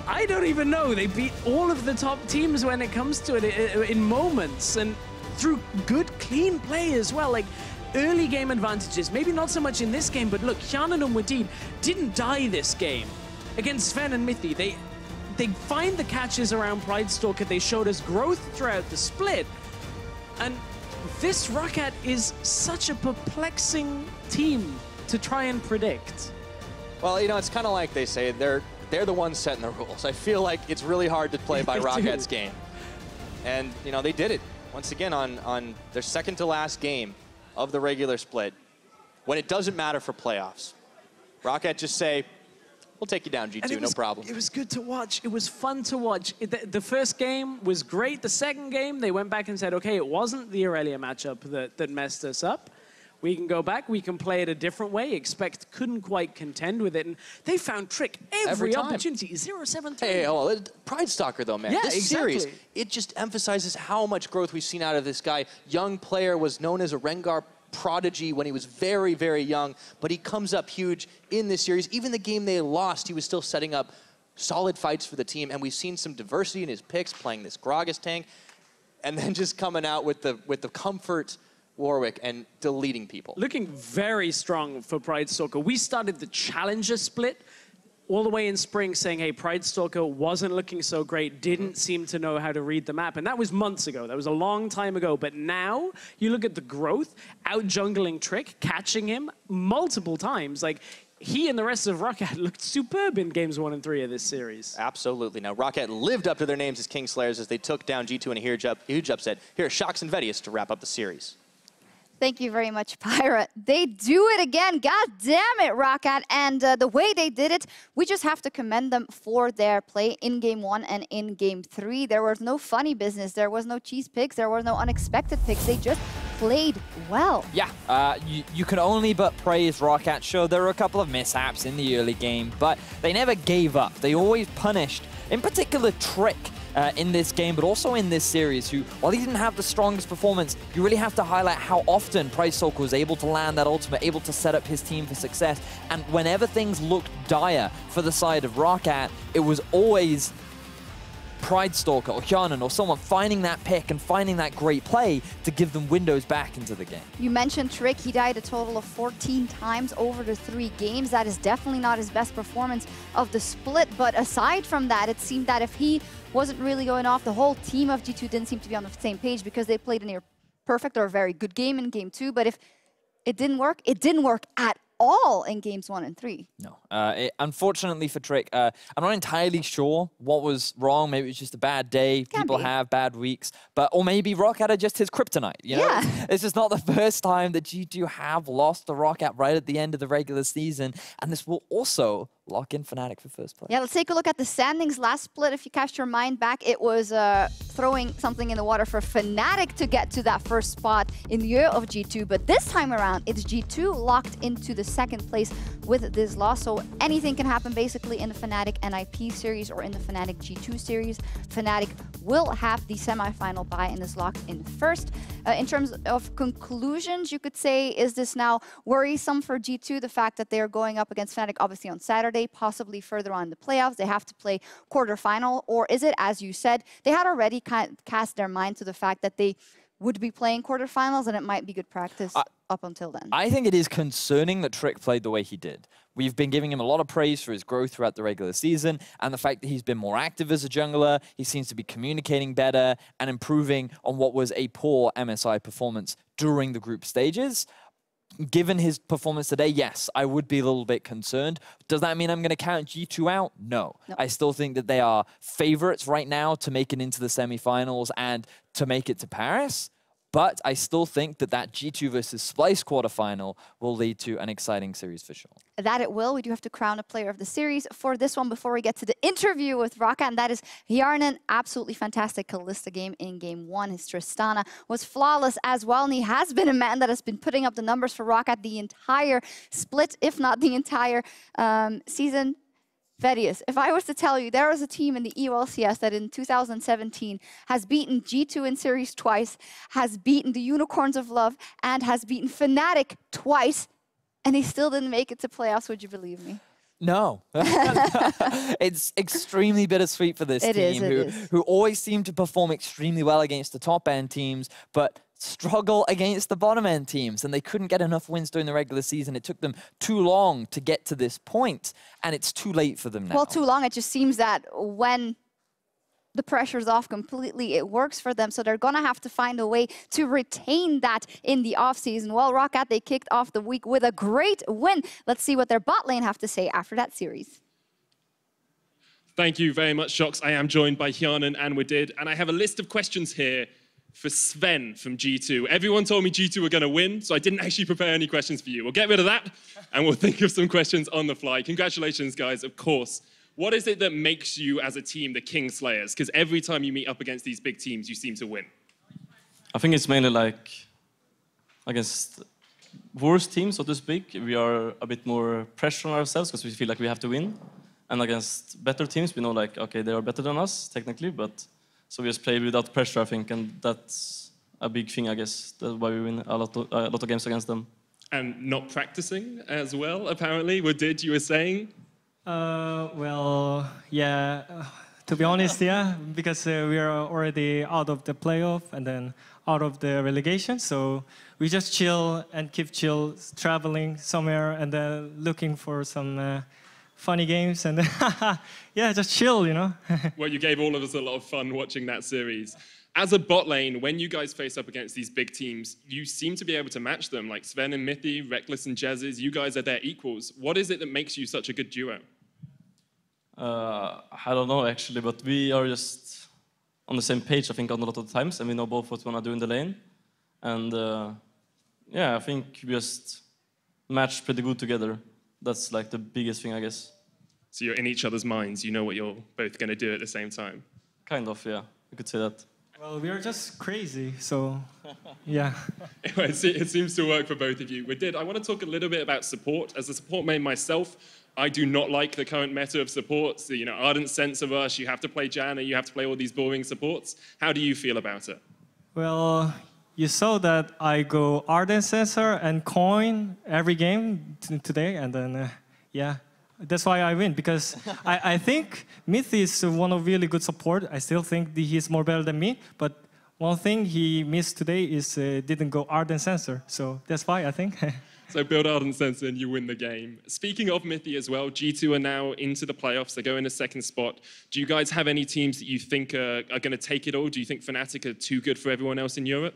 I don't even know. They beat all of the top teams when it comes to it in moments and through good, clean play as well. Like early game advantages, maybe not so much in this game, but look, Hyanan and Wadid didn't die this game against Sven and Mythy. They find the catches around Pridestalker. They showed us growth throughout the split. And this ROCCAT is such a perplexing team to try and predict. Well, you know, it's kind of like they say, they're the ones setting the rules. I feel like it's really hard to play by ROCCAT's game. And, you know, they did it once again on their second to last game of the regular split. When it doesn't matter for playoffs, ROCCAT just say, we'll take you down, G2, no problem. It was good to watch. It was fun to watch. The first game was great. The second game, they went back and said, okay, it wasn't the Aurelia matchup that messed us up. We can go back. We can play it a different way. Expect couldn't quite contend with it. And they found Trick every opportunity. 0-7-3. Hey, oh, Pridestalker, though, man. Yeah, this series, it just emphasizes how much growth we've seen out of this guy. Young player, was known as a Rengar prodigy when he was very, very young, but he comes up huge in this series. Even the game they lost, he was still setting up solid fights for the team, and we've seen some diversity in his picks, playing this Gragas tank, and then just coming out with the comfort Warwick and deleting people. Looking very strong for Pridestalker. We started the Challenger split all the way in spring saying, hey, Pridestalker wasn't looking so great, didn't seem to know how to read the map. And that was months ago. That was a long time ago. But now you look at the growth, out jungling Trick, catching him multiple times. Like, he and the rest of ROCCAT looked superb in games 1 and 3 of this series. Absolutely. Now, ROCCAT lived up to their names as Kingslayers as they took down G2 in a huge upset. Here are Shox and Vedius to wrap up the series. Thank you very much, Pyra. They do it again. God damn it, ROCCAT. And the way they did it, we just have to commend them for their play in Game 1 and in Game 3. There was no funny business. There was no cheese picks. There was no unexpected picks. They just played well. Yeah, you can only but praise ROCCAT. Sure, there were a couple of mishaps in the early game, but they never gave up. They always punished, in particular, Trick. In this game, but also in this series, who, while he didn't have the strongest performance, you really have to highlight how often Pyjamas was able to land that ultimate, able to set up his team for success. And whenever things looked dire for the side of ROCCAT, it was always Pridestalker or Hjanen or someone finding that pick and finding that great play to give them windows back into the game. You mentioned Trick. He died a total of 14 times over the 3 games. That is definitely not his best performance of the split. But aside from that, it seemed that if he wasn't really going off, the whole team of G2 didn't seem to be on the same page because they played a near perfect or a very good game in Game 2. But if it didn't work at all in Games 1 and 3. No. Unfortunately for Trick, I'm not entirely sure what was wrong. Maybe it was just a bad day. People have bad weeks. Or maybe ROCCAT are just his kryptonite. You know? Yeah. This is not the first time that G2 have lost to ROCCAT right at the end of the regular season. And this will also lock in Fnatic for first place. Yeah, let's take a look at the standings. Last split, if you cast your mind back, it was throwing something in the water for Fnatic to get to that first spot in lieu of G2. But this time around, it's G2 locked into the second place with this loss. So anything can happen basically in the Fnatic NIP series or in the Fnatic G2 series. Fnatic will have the semi-final bye and is locked in first. In terms of conclusions, you could say, is this now worrisome for G2? The fact that they're going up against Fnatic obviously on Saturday, possibly further on in the playoffs, they have to play quarterfinal? Or is it, as you said, they had already cast their mind to the fact that they would be playing quarterfinals and it might be good practice up until then? I think it is concerning that Trick played the way he did. We've been giving him a lot of praise for his growth throughout the regular season and the fact that he's been more active as a jungler. He seems to be communicating better and improving on what was a poor MSI performance during the group stages. Given his performance today, yes, I would be a little bit concerned. Does that mean I'm going to count G2 out? No. I still think that they are favorites right now to make it into the semifinals and to make it to Paris. But I still think that that G2 versus Splyce quarterfinal will lead to an exciting series for sure. That it will. We do have to crown a player of the series for this one before we get to the interview with ROCCAT, and that is Hjanen. Absolutely fantastic Kalista game in Game 1. His Tristana was flawless as well, and he has been a man that has been putting up the numbers for ROCCAT the entire split, if not the entire season. Vedius, if I was to tell you there was a team in the LCS that in 2017 has beaten G2 in series twice, has beaten the Unicorns of Love, and has beaten Fnatic twice, and he still didn't make it to playoffs, would you believe me? No. It's extremely bittersweet for this team who always seem to perform extremely well against the top-end teams, but struggle against the bottom-end teams, and they couldn't get enough wins during the regular season. It took them too long to get to this point, and it's too late for them now. Well, too long. It just seems that when the pressure's off completely, it works for them, so they're gonna have to find a way to retain that in the offseason. Well, ROCCAT, they kicked off the week with a great win. Let's see what their bot lane have to say after that series. Thank you very much, Shox. I am joined by Hjanen and Wadid, and I have a list of questions here for Sven from G2. Everyone told me G2 were going to win, so I didn't actually prepare any questions for you. We'll get rid of that, and we'll think of some questions on the fly. Congratulations, guys, of course. What is it that makes you, as a team, the Kingslayers? Because every time you meet up against these big teams, you seem to win. I think it's mainly like against worse teams, so to speak. We are a bit more pressure on ourselves because we feel like we have to win. And against better teams, we know like, okay, they are better than us, technically, but so we just play without pressure, I think, and that's a big thing, I guess. That's why we win a lot of games against them. And not practicing as well, apparently. What did you were saying? Well, yeah, to be honest, yeah, because we are already out of the playoff and then out of the relegation, so we just chill and keep chill, traveling somewhere and then looking for some funny games and yeah, just chill, you know. Well, you gave all of us a lot of fun watching that series. As a bot lane, when you guys face up against these big teams, you seem to be able to match them, like Sven and Mithy, Reckless and Jezz, you guys are their equals. What is it that makes you such a good duo? I don't know actually, but we are just on the same page, I think, on a lot of the times, and we know both what we want to do in the lane. And yeah, I think we just match pretty good together. That's like the biggest thing, I guess. So you're in each other's minds, you know what you're both going to do at the same time? Kind of, yeah, you could say that. Well, we are just crazy, so yeah. It seems to work for both of you. I want to talk a little bit about support. As a support main myself, I do not like the current meta of supports. So, you know, Ardent Sensor Rush, you have to play Janna, you have to play all these boring supports. How do you feel about it? Well, you saw that I go Ardent Sensor and Coin every game today, and then yeah. That's why I win, because I think Mithy is one of really good support. I still think he's more better than me, but one thing he missed today is didn't go Ardent Sensor, so that's why I think. So build Ardent Sensor and you win the game. Speaking of Mithy as well, G2 are now into the playoffs. They go in a second spot. Do you guys have any teams that you think are going to take it all? Do you think Fnatic are too good for everyone else in Europe?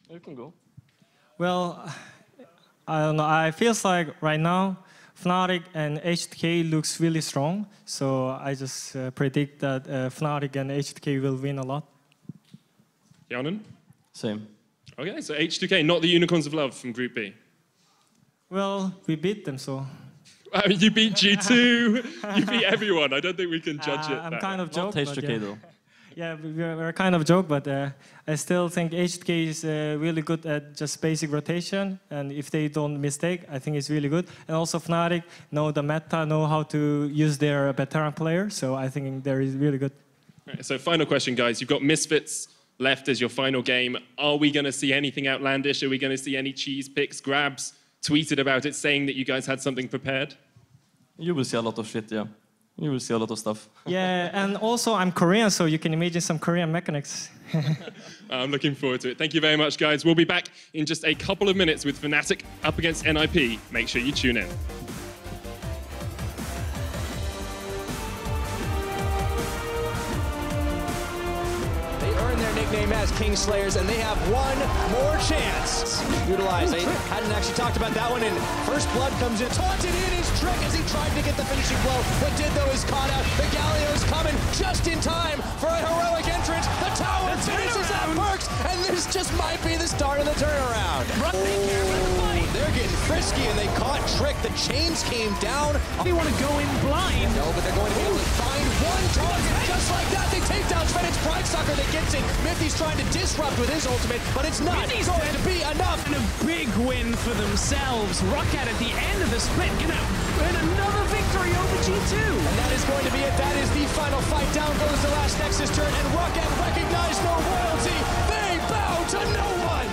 You can go. Well, I don't know. I feels like right now, Fnatic and HTK looks really strong, so I just predict that Fnatic and HTK will win a lot. Yanan? Same. Okay, so H2K, not the Unicorns of Love from Group B. Well, we beat them, so. You beat G2, you beat everyone. I don't think we can judge it. I'm kind of joking. Not H2K though. Yeah, we're kind of joke, but I still think HTK is really good at just basic rotation, and if they don't mistake, I think it's really good. And also Fnatic know the meta, know how to use their veteran player, so I think they're really good. Right, so final question, guys. You've got Misfits left as your final game. Are we going to see anything outlandish? Are we going to see any cheese picks, grabs, tweeted about it, saying that you guys had something prepared? You will see a lot of shit, yeah. You will see a lot of stuff. Yeah, and also I'm Korean, so you can imagine some Korean mechanics. I'm looking forward to it. Thank you very much, guys. We'll be back in just a couple of minutes with Fnatic up against NIP. Make sure you tune in. Nickname as Kingslayers, and they have one more chance. Utilize. They hadn't actually talked about that one, and First Blood comes in, taunted in his trick as he tried to get the finishing blow. What did though is caught out. The Galio's coming just in time for a heroic entrance. The tower finishes that Perks, and this just might be the start of the turnaround. They're getting frisky, and they caught Trick. The chains came down. They want to go in blind. No, but they're going to be able to find one target just like that. They take down Sven. It's Pride Sucker that gets it. Mithy's trying to disrupt with his ultimate, but it's not going to be enough. And a big win for themselves. ROCCAT at the end of the split gonna win another victory over G2. And that is going to be it. That is the final fight. Down goes the last Nexus turn, and ROCCAT recognize no royalty. They bow to no one.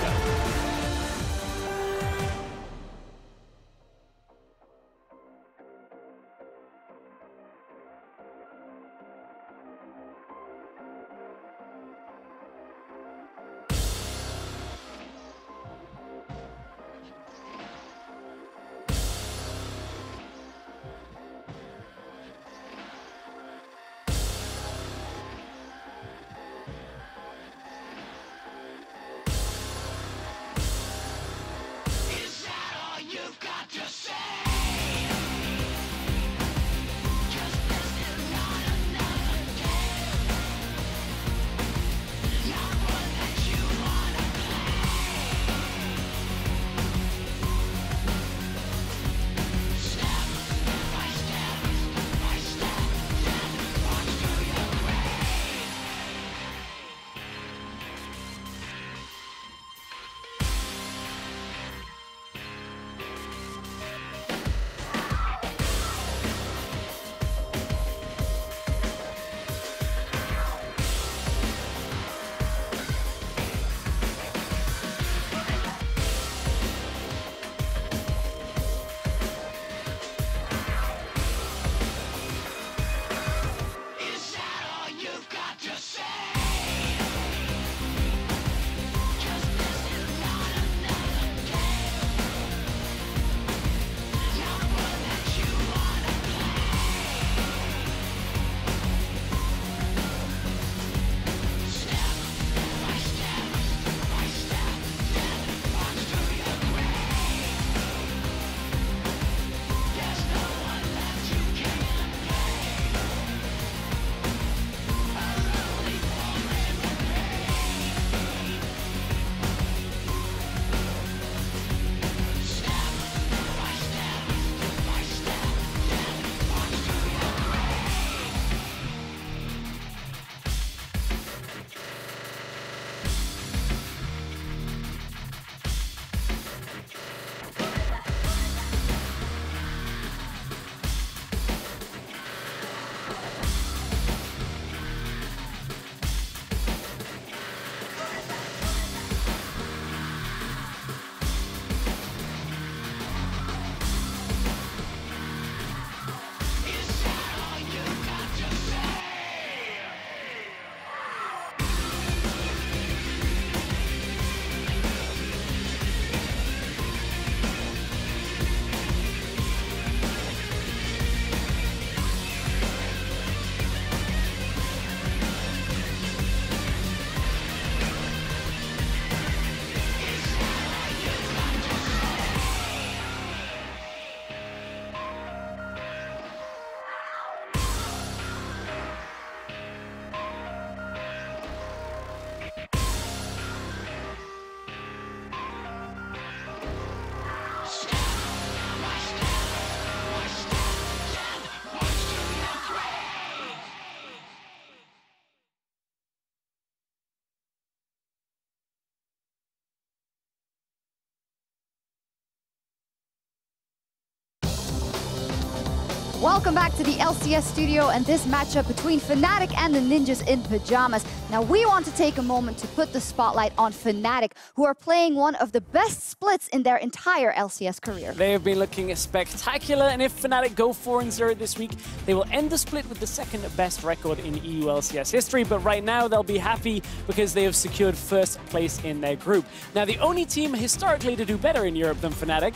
Welcome back to the LCS studio and this matchup between Fnatic and the Ninjas in Pyjamas. Now we want to take a moment to put the spotlight on Fnatic, who are playing one of the best splits in their entire LCS career. They have been looking spectacular, and if Fnatic go 4-0 this week, they will end the split with the second best record in EU LCS history, but right now they'll be happy because they have secured first place in their group. Now the only team historically to do better in Europe than Fnatic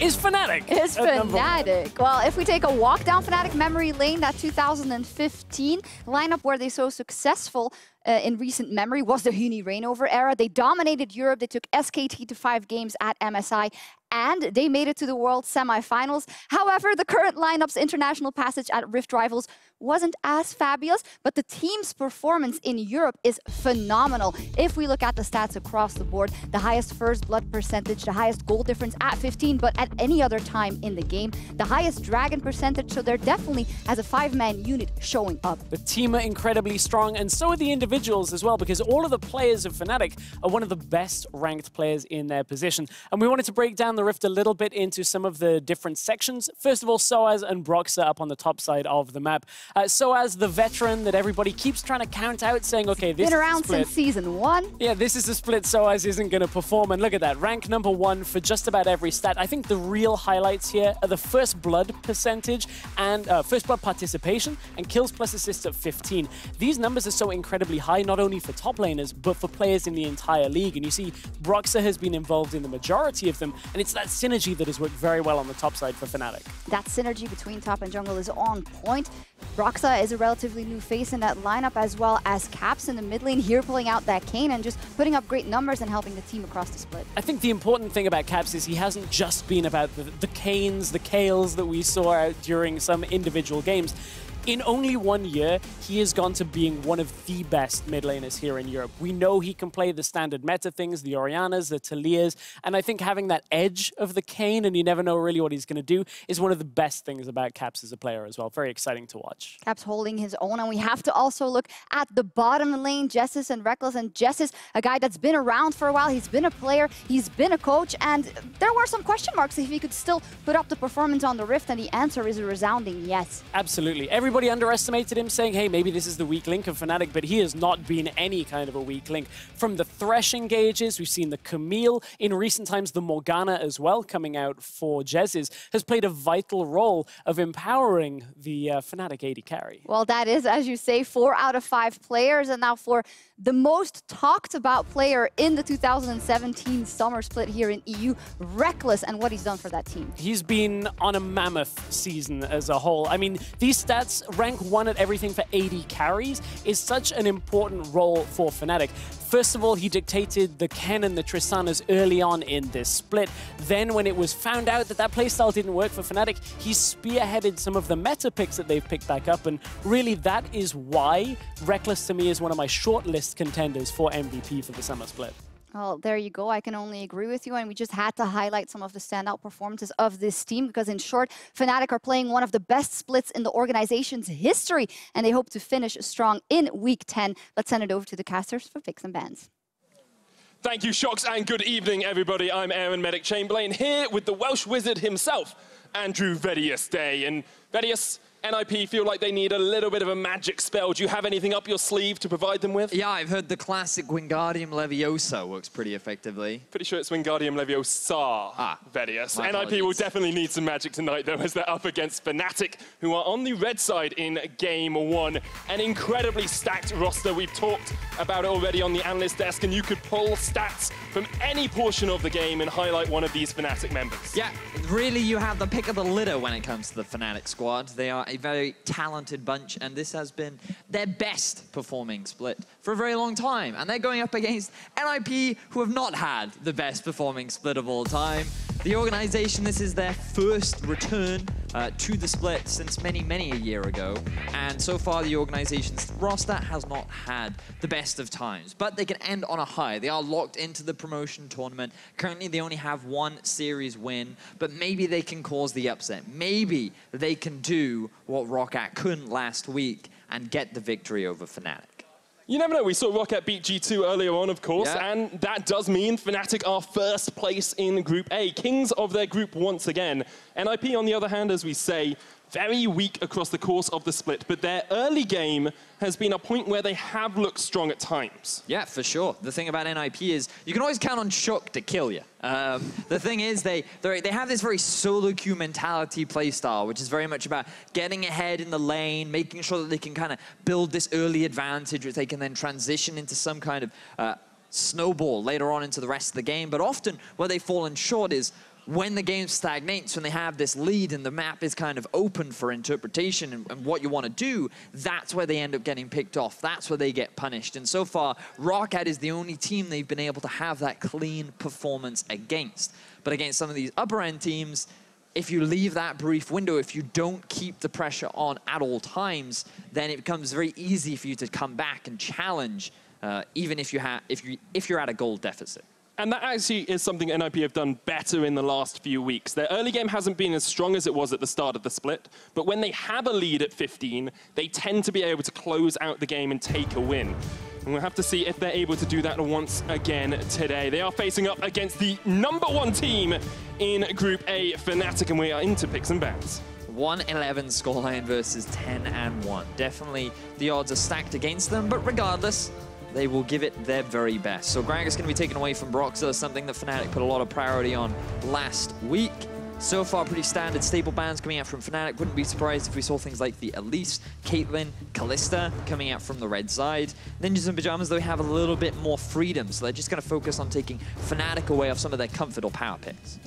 is Fnatic. It's Fnatic. Well, if we take a walk down Fnatic memory lane, that 2015 lineup where they so successful in recent memory was the Huni Reignover era. They dominated Europe. They took SKT to 5 games at MSI, and they made it to the World semifinals. However, the current lineup's international passage at Rift Rivals wasn't as fabulous, but the team's performance in Europe is phenomenal. If we look at the stats across the board, the highest first blood percentage, the highest goal difference at 15, but at any other time in the game, the highest dragon percentage, so they're definitely as a 5-man unit showing up. The team are incredibly strong, and so are the individuals as well, because all of the players of Fnatic are one of the best ranked players in their position. And we wanted to break down the Rift a little bit into some of the different sections. First of all, Soaz and Broxah up on the top side of the map. Soaz, the veteran that everybody keeps trying to count out, saying, okay, this is been around since season 1. Yeah, this is a split Soaz isn't going to perform, and look at that, rank number 1 for just about every stat. I think the real highlights here are the first blood percentage and first blood participation and kills plus assists at 15. These numbers are so incredibly high, not only for top laners, but for players in the entire league. And you see, Broxah has been involved in the majority of them, and it's that synergy that has worked very well on the top side for Fnatic. That synergy between top and jungle is on point. Broxah is a relatively new face in that lineup, as well as Caps in the mid lane here pulling out that Kayn and just putting up great numbers and helping the team across the split. I think the important thing about Caps is he hasn't just been about the Kayns, the Kales that we saw out during some individual games. In only 1 year, he has gone to being one of the best mid laners here in Europe. We know he can play the standard meta things, the Oriannas, the Talias, and I think having that edge of the Kayn, and you never know really what he's going to do, is one of the best things about Caps as a player as well. Very exciting to watch. Caps holding his own, and we have to also look at the bottom lane, Jessis and Reckless. And Jessis, a guy that's been around for a while, he's been a player, he's been a coach, and there were some question marks if he could still put up the performance on the Rift, and the answer is a resounding yes. Absolutely. Everybody underestimated him, saying, hey, maybe this is the weak link of Fnatic, but he has not been any kind of a weak link. From the Thresh engages, we've seen the Camille, in recent times the Morgana as well coming out for Jessis, has played a vital role of empowering the Fnatic AD carry. Well, that is, as you say, 4 out of 5 players, and now for the most talked about player in the 2017 summer split here in EU, Reckless, and what he's done for that team. He's been on a mammoth season as a whole. I mean, these stats, rank 1 at everything for AD carries, is such an important role for Fnatic. First of all, he dictated the Ken and the Tristanas early on in this split. Then when it was found out that that playstyle didn't work for Fnatic, he spearheaded some of the meta picks that they've picked back up, and really that is why Reckless to me is one of my shortlist contenders for MVP for the summer split. Well, there you go. I can only agree with you. And we just had to highlight some of the standout performances of this team because, in short, Fnatic are playing one of the best splits in the organization's history, and they hope to finish strong in Week 10. Let's send it over to the casters for picks and bans. Thank you, Shocks, and good evening, everybody. I'm Aaron Medic Chamberlain here with the Welsh wizard himself, Andrew Vedius Day. And Vedius, NIP feel like they need a little bit of a magic spell. Do you have anything up your sleeve to provide them with? Yeah, I've heard the classic Wingardium Leviosa works pretty effectively. Pretty sure it's Wingardium Leviosa, Vedius. NIP will definitely need some magic tonight, though, as they're up against Fnatic, who are on the red side in Game 1. An incredibly stacked roster. We've talked about it already on the analyst desk, and you could pull stats from any portion of the game and highlight one of these Fnatic members. Yeah, really, you have the pick of the litter when it comes to the Fnatic squad. They are a very talented bunch, and this has been their best performing split for a very long time. And they're going up against NIP, who have not had the best performing split of all time. The organization, this is their first return to the split since many, many a year ago. And so far, the organization's roster has not had the best of times, but they can end on a high. They are locked into the promotion tournament. Currently, they only have 1 series win, but maybe they can cause the upset. Maybe they can do what ROCCAT couldn't last week and get the victory over Fnatic. You never know. We saw ROCCAT beat G2 earlier on, of course, and that does mean Fnatic are first place in Group A, kings of their group once again. NIP, on the other hand, as we say, very weak across the course of the split, but their early game has been a point where they have looked strong at times. Yeah, for sure. The thing about NIP is you can always count on Shook to kill you. The thing is they have this very solo queue mentality playstyle, which is very much about getting ahead in the lane, making sure that they can kind of build this early advantage, which they can then transition into some kind of snowball later on into the rest of the game. But often where they've fallen short is when the game stagnates, when they have this lead and the map is kind of open for interpretation and what you want to do, that's where they end up getting picked off. That's where they get punished. And so far, ROCCAT is the only team they've been able to have that clean performance against. But against some of these upper-end teams, if you leave that brief window, if you don't keep the pressure on at all times, then it becomes very easy for you to come back and challenge, even if you're at a goal deficit. And that actually is something NIP have done better in the last few weeks. Their early game hasn't been as strong as it was at the start of the split, but when they have a lead at 15, they tend to be able to close out the game and take a win. And we'll have to see if they're able to do that once again today. They are facing up against the #1 team in Group A, Fnatic, and we are into picks and bans. 1-11 scoreline versus 10-1. Definitely the odds are stacked against them, but regardless, they will give it their very best. So Gragas going to be taken away from Broxah, something that Fnatic put a lot of priority on last week. So far, pretty standard stable bans coming out from Fnatic. Wouldn't be surprised if we saw things like the Elise, Caitlyn, Kalista coming out from the red side. Ninjas and Pyjamas, though, have a little bit more freedom, so they're just going to focus on taking Fnatic away off some of their comfort or power picks.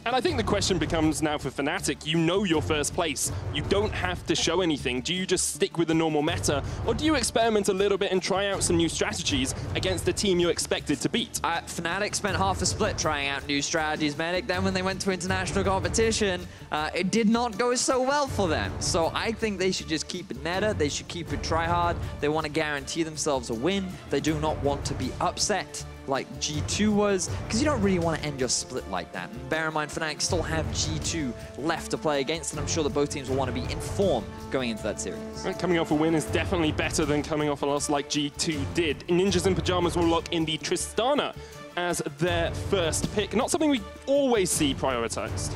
And I think the question becomes now for Fnatic, you know your first place. You don't have to show anything. Do you just stick with the normal meta, or do you experiment a little bit and try out some new strategies against the team you expected to beat? Fnatic spent half a split trying out new strategies, Medic. Then when they went to international competition, it did not go so well for them. So I think they should just keep it meta. They should keep it try hard. They want to guarantee themselves a win. They do not want to be upset like G2 was, because you don't really want to end your split like that. And bear in mind, Fnatic still have G2 left to play against, and I'm sure that both teams will want to be in form going into that series. Coming off a win is definitely better than coming off a loss like G2 did. Ninjas and Pyjamas will lock in the Tristana as their first pick. Not something we always see prioritized.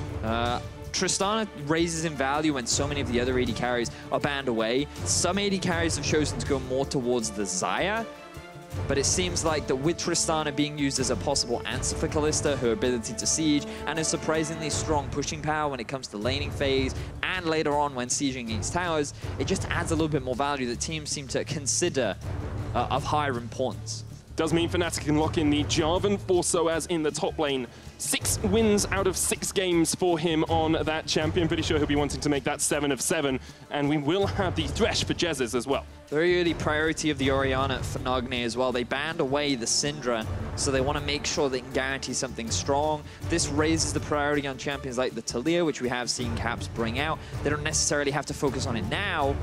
Tristana raises in value when so many of the other AD carries are banned away. Some AD carries have chosen to go more towards the Xayah, but it seems like that with Tristana being used as a possible answer for Kalista, her ability to siege, and her surprisingly strong pushing power when it comes to laning phase, and later on when sieging against towers, it just adds a little bit more value that teams seem to consider of higher importance. Does mean Fnatic can lock in the Jarvan for Soaz in the top lane. 6 wins out of 6 games for him on that champion. Pretty sure he'll be wanting to make that 7 of 7. And we will have the Thresh for Jezzes as well. Very early priority of the Orianna for Nagne as well. They banned away the Syndra, so they want to make sure they can guarantee something strong. This raises the priority on champions like the Talia, which we have seen Caps bring out. They don't necessarily have to focus on it now.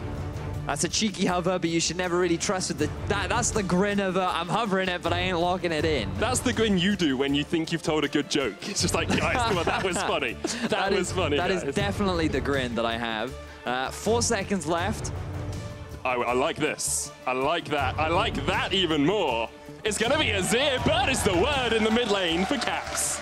That's a cheeky hover, but you should never really trust with that's the grin of I'm hovering it, but I ain't locking it in. That's the grin you do when you think you've told a good joke. It's just like, guys, come on, that was funny. That was funny, That guys. is definitely the grin that I have. 4 seconds left. I like this. I like that. I like that even more. It's going to be Azir. Bird is the word in the mid lane for Caps.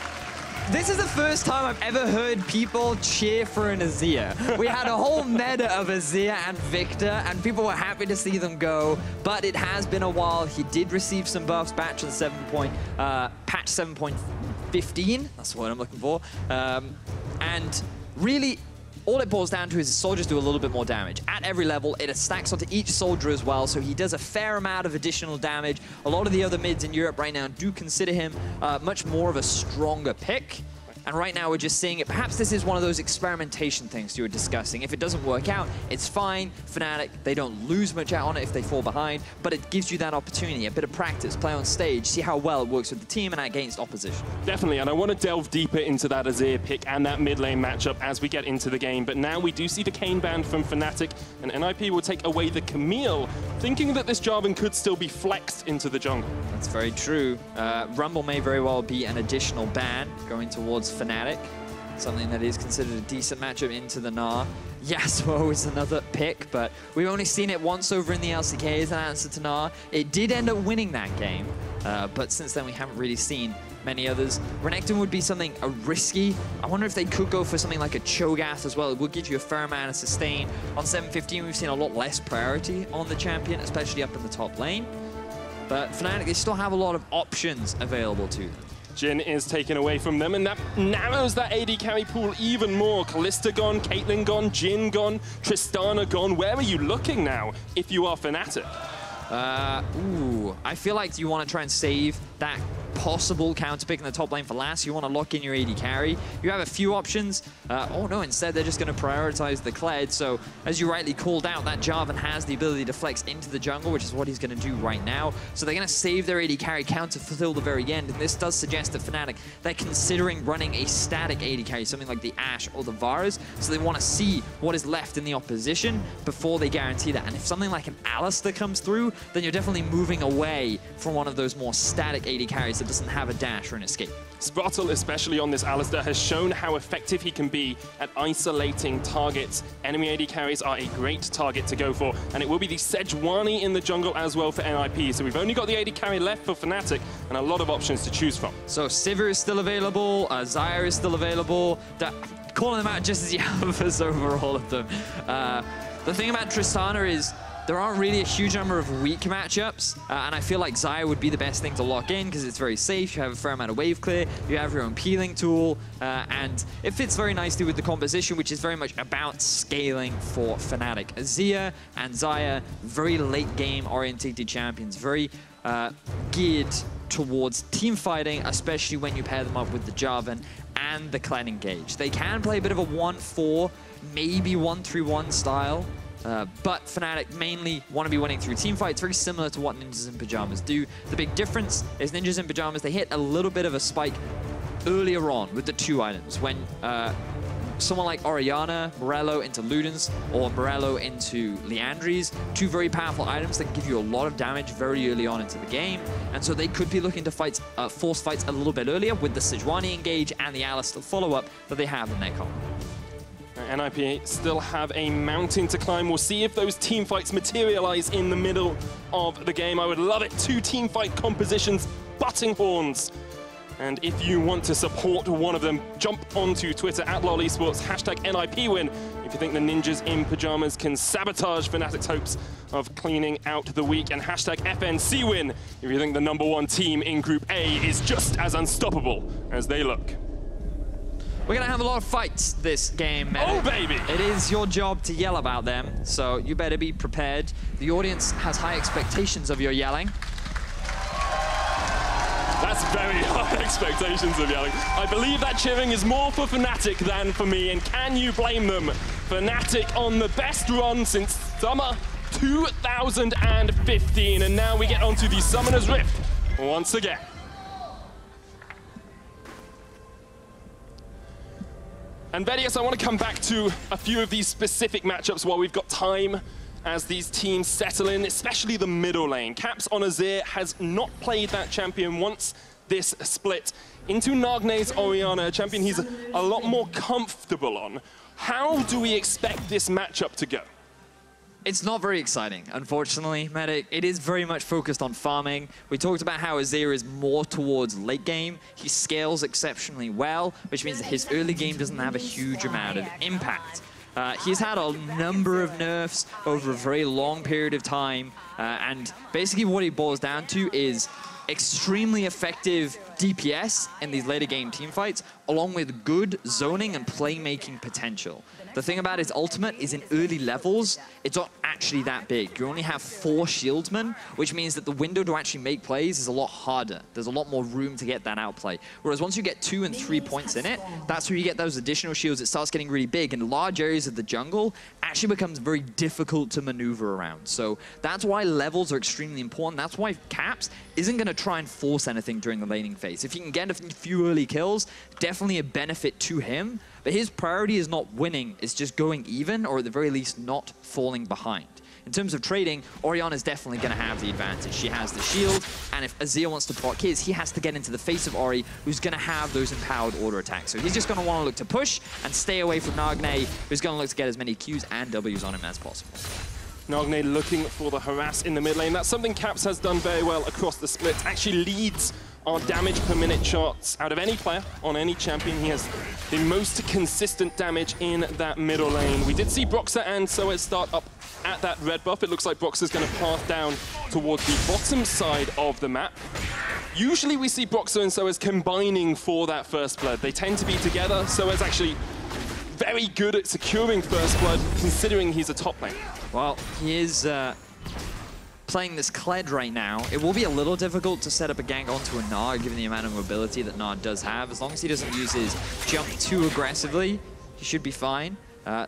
This is the first time I've ever heard people cheer for an Azir. We had a whole meta of Azir and Victor, and people were happy to see them go, but it has been a while. He did receive some buffs patch 7.15. That's the word I'm looking for. And really, all it boils down to is his soldiers do a little bit more damage. At every level, it stacks onto each soldier as well, so he does a fair amount of additional damage. A lot of the other mids in Europe right now do consider him much more of a stronger pick. And right now we're just seeing it. Perhaps this is one of those experimentation things you were discussing. If it doesn't work out, it's fine. Fnatic, they don't lose much out on it if they fall behind, but it gives you that opportunity, a bit of practice, play on stage, see how well it works with the team and against opposition. Definitely, and I want to delve deeper into that Azir pick and that mid lane matchup as we get into the game. But now we do see the Kayn ban from Fnatic, and NIP will take away the Camille, thinking that this Jarvan could still be flexed into the jungle. That's very true. Rumble may very well be an additional ban going towards Fnatic. something that is considered a decent matchup into the Gnar. Yasuo is another pick, but we've only seen it once over in the LCK as an answer to Gnar. It did end up winning that game, but since then we haven't really seen many others. Renekton would be something risky. I wonder if they could go for something like a Cho'Gath as well. It would give you a fair amount of sustain. On 7:15, we've seen a lot less priority on the champion, especially up in the top lane. But Fnatic, they still have a lot of options available to them. Jhin is taken away from them, and that narrows that AD carry pool even more. Kalista gone, Caitlyn gone, Jhin gone, Tristana gone. Where are you looking now if you are Fnatic? I feel like you want to try and save that possible counter pick in the top lane for last. You want to lock in your AD carry. You have a few options. Oh no, instead they're just going to prioritize the Kled. So as you rightly called out, that Jarvan has the ability to flex into the jungle, which is what he's going to do right now. So they're going to save their AD carry counter till the very end. And this does suggest that Fnatic, they're considering running a static AD carry, something like the Ashe or the Varus. So they want to see what is left in the opposition before they guarantee that. And if something like an Alistar comes through, then you're definitely moving away from one of those more static AD carries that doesn't have a dash or an escape. Spottle, especially on this Alistar, has shown how effective he can be at isolating targets. Enemy AD carries are a great target to go for, and it will be the Sejuani in the jungle as well for NIP. So we've only got the AD carry left for Fnatic, and a lot of options to choose from. So Sivir is still available, Xayah is still available. Calling them out just as you have us over all of them. The thing about Tristana is there aren't really a huge number of weak matchups, and I feel like Xayah would be the best thing to lock in because it's very safe. You have a fair amount of wave clear, you have your own peeling tool, and it fits very nicely with the composition, which is very much about scaling for Fnatic. Azir and Xayah, very late game orientated champions, very geared towards team fighting, especially when you pair them up with the Jarvan and the Kled engage. They can play a bit of a 1-4, maybe 1-3-1 style, but Fnatic mainly want to be winning through team fights, very similar to what Ninjas in Pyjamas do. The big difference is Ninjas in Pyjamas, they hit a little bit of a spike earlier on with the 2 items. When someone like Orianna, Morello into Ludens, or Morello into Liandry's, 2 very powerful items that give you a lot of damage very early on into the game. And so they could be looking to fight, force fights a little bit earlier with the Sejuani engage and the Alistar follow-up that they have in their comp. NIP still have a mountain to climb. We'll see if those team fights materialize in the middle of the game. I would love it. 2 team fight compositions, butting horns. And if you want to support one of them, jump onto Twitter at LOL Esports, #NIPwin, if you think the Ninjas in Pyjamas can sabotage Fnatic's hopes of cleaning out the week, and #FNCwin, if you think the #1 team in Group A is just as unstoppable as they look. We're going to have a lot of fights this game, Medic. Oh, baby! It is your job to yell about them, so you better be prepared. The audience has high expectations of your yelling. That's very high expectations of yelling. I believe that cheering is more for Fnatic than for me, and can you blame them? Fnatic on the best run since summer 2015, and now we get onto the Summoner's Rift once again. And Vedius, I want to come back to a few of these specific matchups while we've got time as these teams settle in, especially the middle lane. Caps on Azir has not played that champion once this split into Nagne's Orianna, a champion he's a lot more comfortable on. How do we expect this matchup to go? It's not very exciting, unfortunately, Medic. It is very much focused on farming. We talked about how Azir is more towards late game. He scales exceptionally well, which means that his early game doesn't have a huge amount of impact. He's had a number of nerfs over a very long period of time, and basically what it boils down to is extremely effective DPS in these later game teamfights, along with good zoning and playmaking potential. The thing about his ultimate is in early levels, it's not actually that big. You only have 4 shieldsmen, which means that the window to actually make plays is a lot harder. There's a lot more room to get that outplay. Whereas once you get 2 and 3 points in it, that's where you get those additional shields. It starts getting really big, and large areas of the jungle actually becomes very difficult to maneuver around. So that's why levels are extremely important. That's why Caps isn't going to try and force anything during the laning phase. If you can get a few early kills, definitely a benefit to him. But his priority is not winning, it's just going even, or at the very least not falling behind. in terms of trading, Orianna's definitely going to have the advantage. She has the shield, and if Azir wants to proc his, he has to get into the face of Ori, who's going to have those empowered order attacks. So he's just going to want to look to push and stay away from Nagne, who's going to look to get as many Qs and Ws on him as possible. Nagne looking for the harass in the mid lane. That's something Caps has done very well across the split. Actually leads our damage per minute charts out of any player on any champion. He has the most consistent damage in that middle lane. We did see Broxah and Soez start up at that red buff. It looks like Broxah's going to path down towards the bottom side of the map. Usually we see Broxah and Soez combining for that first blood. They tend to be together. Soez actually very good at securing first blood, considering he's a top lane. Well, he is playing this Kled right now. It will be a little difficult to set up a gank onto a Nard, given the amount of mobility that Nard does have. As long as he doesn't use his jump too aggressively, he should be fine.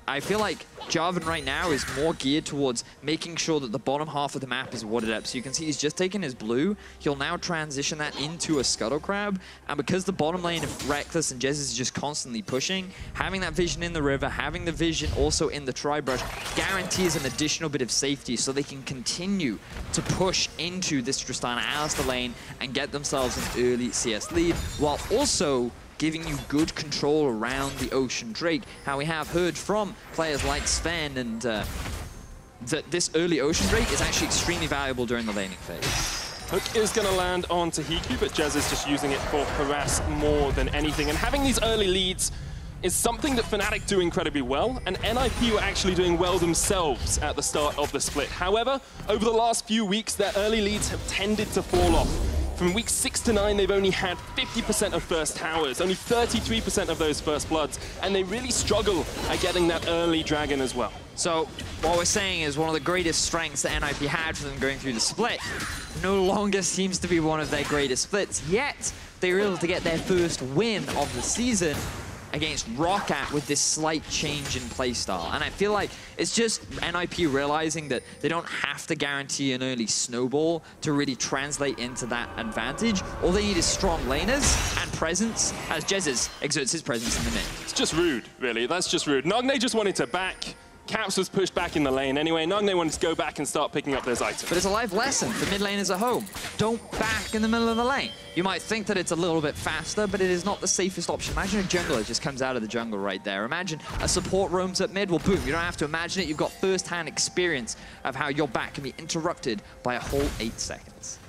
I feel like Jarvan right now is more geared towards making sure that the bottom half of the map is warded up. So you can see he's just taken his blue. He'll now transition that into a Scuttle Crab. And because the bottom lane of Reckless and Jez is just constantly pushing, having that vision in the river, having the vision also in the Tri-Brush, guarantees an additional bit of safety so they can continue to push into this Tristana Alistar lane and get themselves an early CS lead, while also giving you good control around the Ocean Drake. How we have heard from players like Sven and that this early Ocean Drake is actually extremely valuable during the laning phase. Hook is going to land on Tahiki, but Jez is just using it for harass more than anything. And having these early leads is something that Fnatic do incredibly well, and NIP were actually doing well themselves at the start of the split. However, over the last few weeks, their early leads have tended to fall off. From weeks 6 to 9, they've only had 50% of first towers, only 33% of those first bloods, and they really struggle at getting that early dragon as well. So what we're saying is one of the greatest strengths that NIP had for them going through the split no longer seems to be one of their greatest splits, yet they were able to get their first win of the season against ROCCAT with this slight change in playstyle. And I feel like it's just NIP realizing that they don't have to guarantee an early snowball to really translate into that advantage. All they need is strong laners and presence, as Jez exerts his presence in the mid. It's just rude, really. That's just rude. Nagne just wanted to back. Caps was pushed back in the lane anyway. Nagne wanted to go back and start picking up those items. But it's a life lesson for mid laners at home. Don't back in the middle of the lane. You might think that it's a little bit faster, but it is not the safest option. Imagine a jungler just comes out of the jungle right there. Imagine a support roams at mid. Well, boom, you don't have to imagine it. You've got first-hand experience of how your back can be interrupted by a whole 8 seconds.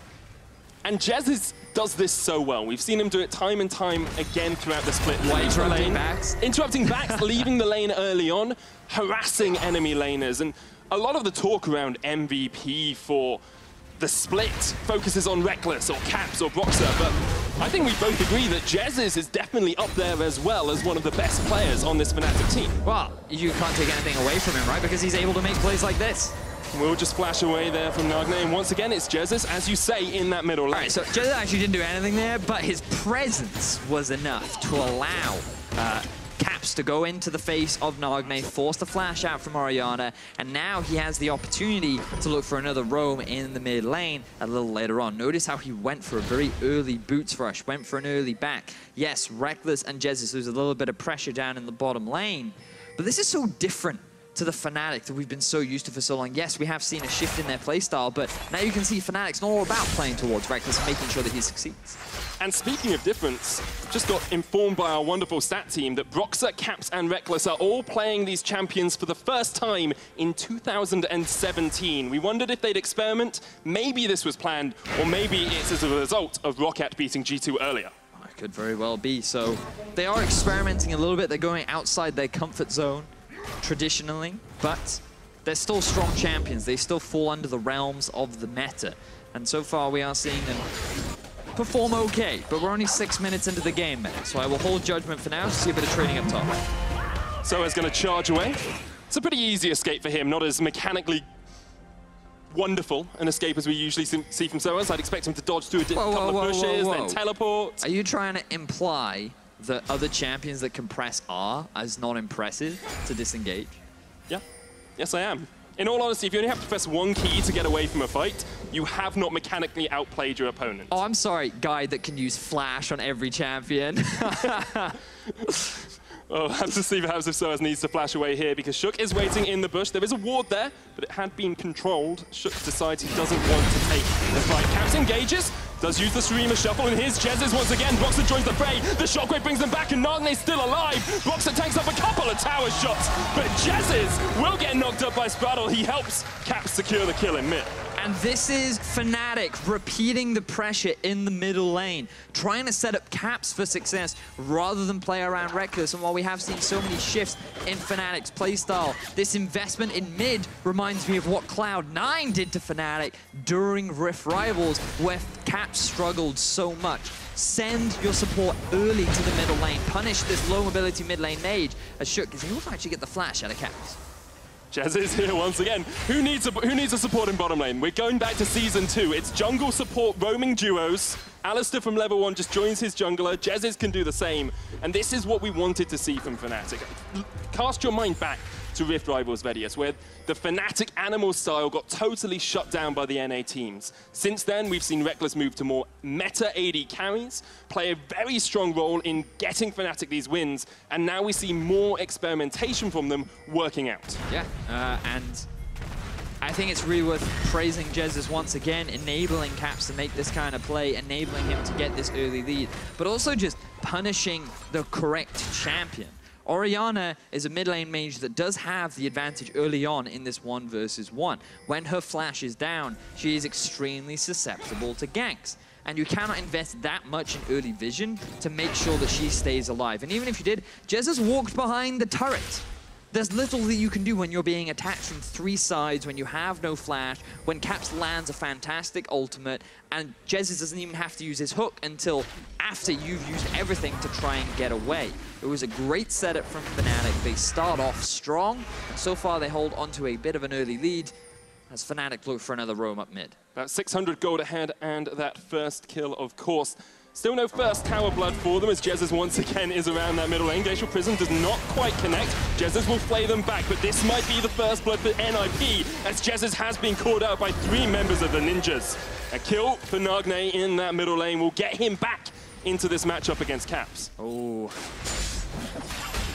And Jez does this so well. We've seen him do it time and time again throughout the split. Interrupting backs, leaving the lane early on, harassing enemy laners. And a lot of the talk around MVP for the split focuses on Reckless or Caps or Broxah, but I think we both agree that Jez is definitely up there as well as one of the best players on this Fnatic team. Well, you can't take anything away from him, right? Because he's able to make plays like this. We'll just flash away there from Nagne, and once again, it's Jez, as you say, in that middle lane. All right, so Jez actually didn't do anything there, but his presence was enough to allow Caps to go into the face of Nagne, force the flash out from Orianna, and now he has the opportunity to look for another roam in the mid lane a little later on. Notice how he went for a very early boots rush, went for an early back. Yes, Reckless and Jez, there's a little bit of pressure down in the bottom lane, but this is so different to the Fnatic that we've been so used to for so long. Yes, we have seen a shift in their playstyle, but now you can see Fnatic's not all about playing towards Reckless and making sure that he succeeds. And speaking of difference, just got informed by our wonderful stat team that Broxah, Caps, and Reckless are all playing these champions for the first time in 2017. We wondered if they'd experiment. Maybe this was planned, or maybe it's as a result of ROCCAT beating G2 earlier. It could very well be. So they are experimenting a little bit. They're going outside their comfort zone traditionally, but they're still strong champions. They still fall under the realms of the meta. And so far we are seeing them perform okay, but we're only 6 minutes into the game, so I will hold judgment for now to see a bit of trading up top. Soez going to charge away. It's a pretty easy escape for him, not as mechanically wonderful an escape as we usually see from Soez. I'd expect him to dodge through a couple of bushes, then teleport. Are you trying to imply that other champions that can press R as not impressive to disengage? Yeah, yes I am. In all honesty, if you only have to press one key to get away from a fight, you have not mechanically outplayed your opponent. Oh, I'm sorry, guy that can use flash on every champion. Well, we'll have to see perhaps if Soaz needs to flash away here because Shook is waiting in the bush. There is a ward there, but it had been controlled. Shook decides he doesn't want to take the fight. Caps engages, does use the Streamer Shuffle, and here's Jezzes once again. Boxer joins the fray. The Shockwave brings them back, and Nagne's still alive. Boxer tanks up a couple of tower shots, but Jezzes will get knocked up by Spraddle. He helps Caps secure the kill in mid. And this is Fnatic repeating the pressure in the middle lane, trying to set up Caps for success rather than play around Reckless. And while we have seen so many shifts in Fnatic's playstyle, this investment in mid reminds me of what Cloud9 did to Fnatic during Rift Rivals, where Caps struggled so much. Send your support early to the middle lane, punish this low mobility mid lane mage, as Shook is able to actually get the flash out of Caps. Jez is here once again. Who needs a support in bottom lane? We're going back to Season 2. It's jungle support roaming duos. Alistair from level 1 just joins his jungler. Jez's can do the same. And this is what we wanted to see from Fnatic. Cast your mind back to Rift Rivals Vedius, where the Fnatic animal style got totally shut down by the NA teams. Since then, we've seen Reckless move to more meta AD carries, play a very strong role in getting Fnatic these wins, and now we see more experimentation from them working out. Yeah, and I think it's really worth praising Jezzes once again, enabling Caps to make this kind of play, enabling him to get this early lead, but also just punishing the correct champion. Orianna is a mid lane mage that does have the advantage early on in this 1 versus 1. When her flash is down, she is extremely susceptible to ganks. And you cannot invest that much in early vision to make sure that she stays alive. And even if you did, Jez has walked behind the turret. There's little that you can do when you're being attacked from 3 sides, when you have no flash, when Caps lands a fantastic ultimate, and Jez doesn't even have to use his hook until after you've used everything to try and get away. It was a great setup from Fnatic. They start off strong, and so far they hold onto a bit of an early lead as Fnatic look for another roam up mid. About 600 gold ahead, and that first kill, of course. Still no first tower blood for them as Jezzes once again is around that middle lane. Glacial Prism does not quite connect. Jezzes will flay them back, but this might be the first blood for NIP as Jezzes has been called out by 3 members of the Ninjas. A kill for Nagne in that middle lane will get him back into this matchup against Caps. Oh.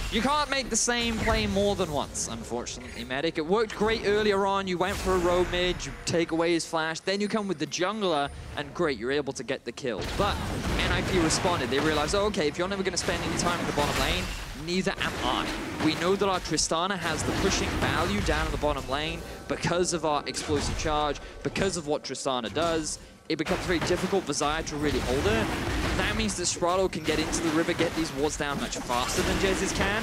You can't make the same play more than once, unfortunately, Medic. It worked great earlier on. You went for a road mid, you take away his flash, then you come with the jungler, and great, you're able to get the kill. But NIP responded. They realized, oh, okay, if you're never going to spend any time in the bottom lane, neither am I. We know that our Tristana has the pushing value down in the bottom lane because of our explosive charge, because of what Tristana does. It becomes very difficult for Xayah to really hold her. That means that Spraddle can get into the river, get these wards down much faster than Jezzes can.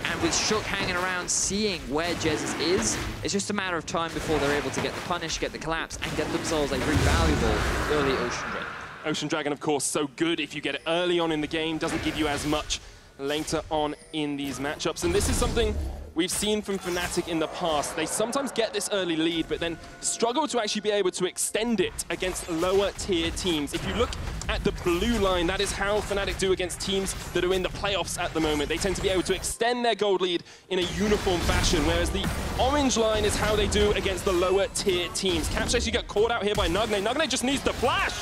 And with Shook hanging around, seeing where Jezzes is, it's just a matter of time before they're able to get the punish, get the collapse, and get themselves a very valuable early Ocean Dragon. Ocean Dragon, of course, so good if you get it early on in the game, doesn't give you as much later on in these matchups. And this is something we've seen from Fnatic in the past. They sometimes get this early lead, but then struggle to actually be able to extend it against lower tier teams. If you look at the blue line, that is how Fnatic do against teams that are in the playoffs at the moment. They tend to be able to extend their gold lead in a uniform fashion, whereas the orange line is how they do against the lower tier teams. Caps actually got caught out here by Nagne. Nagne just needs to flash.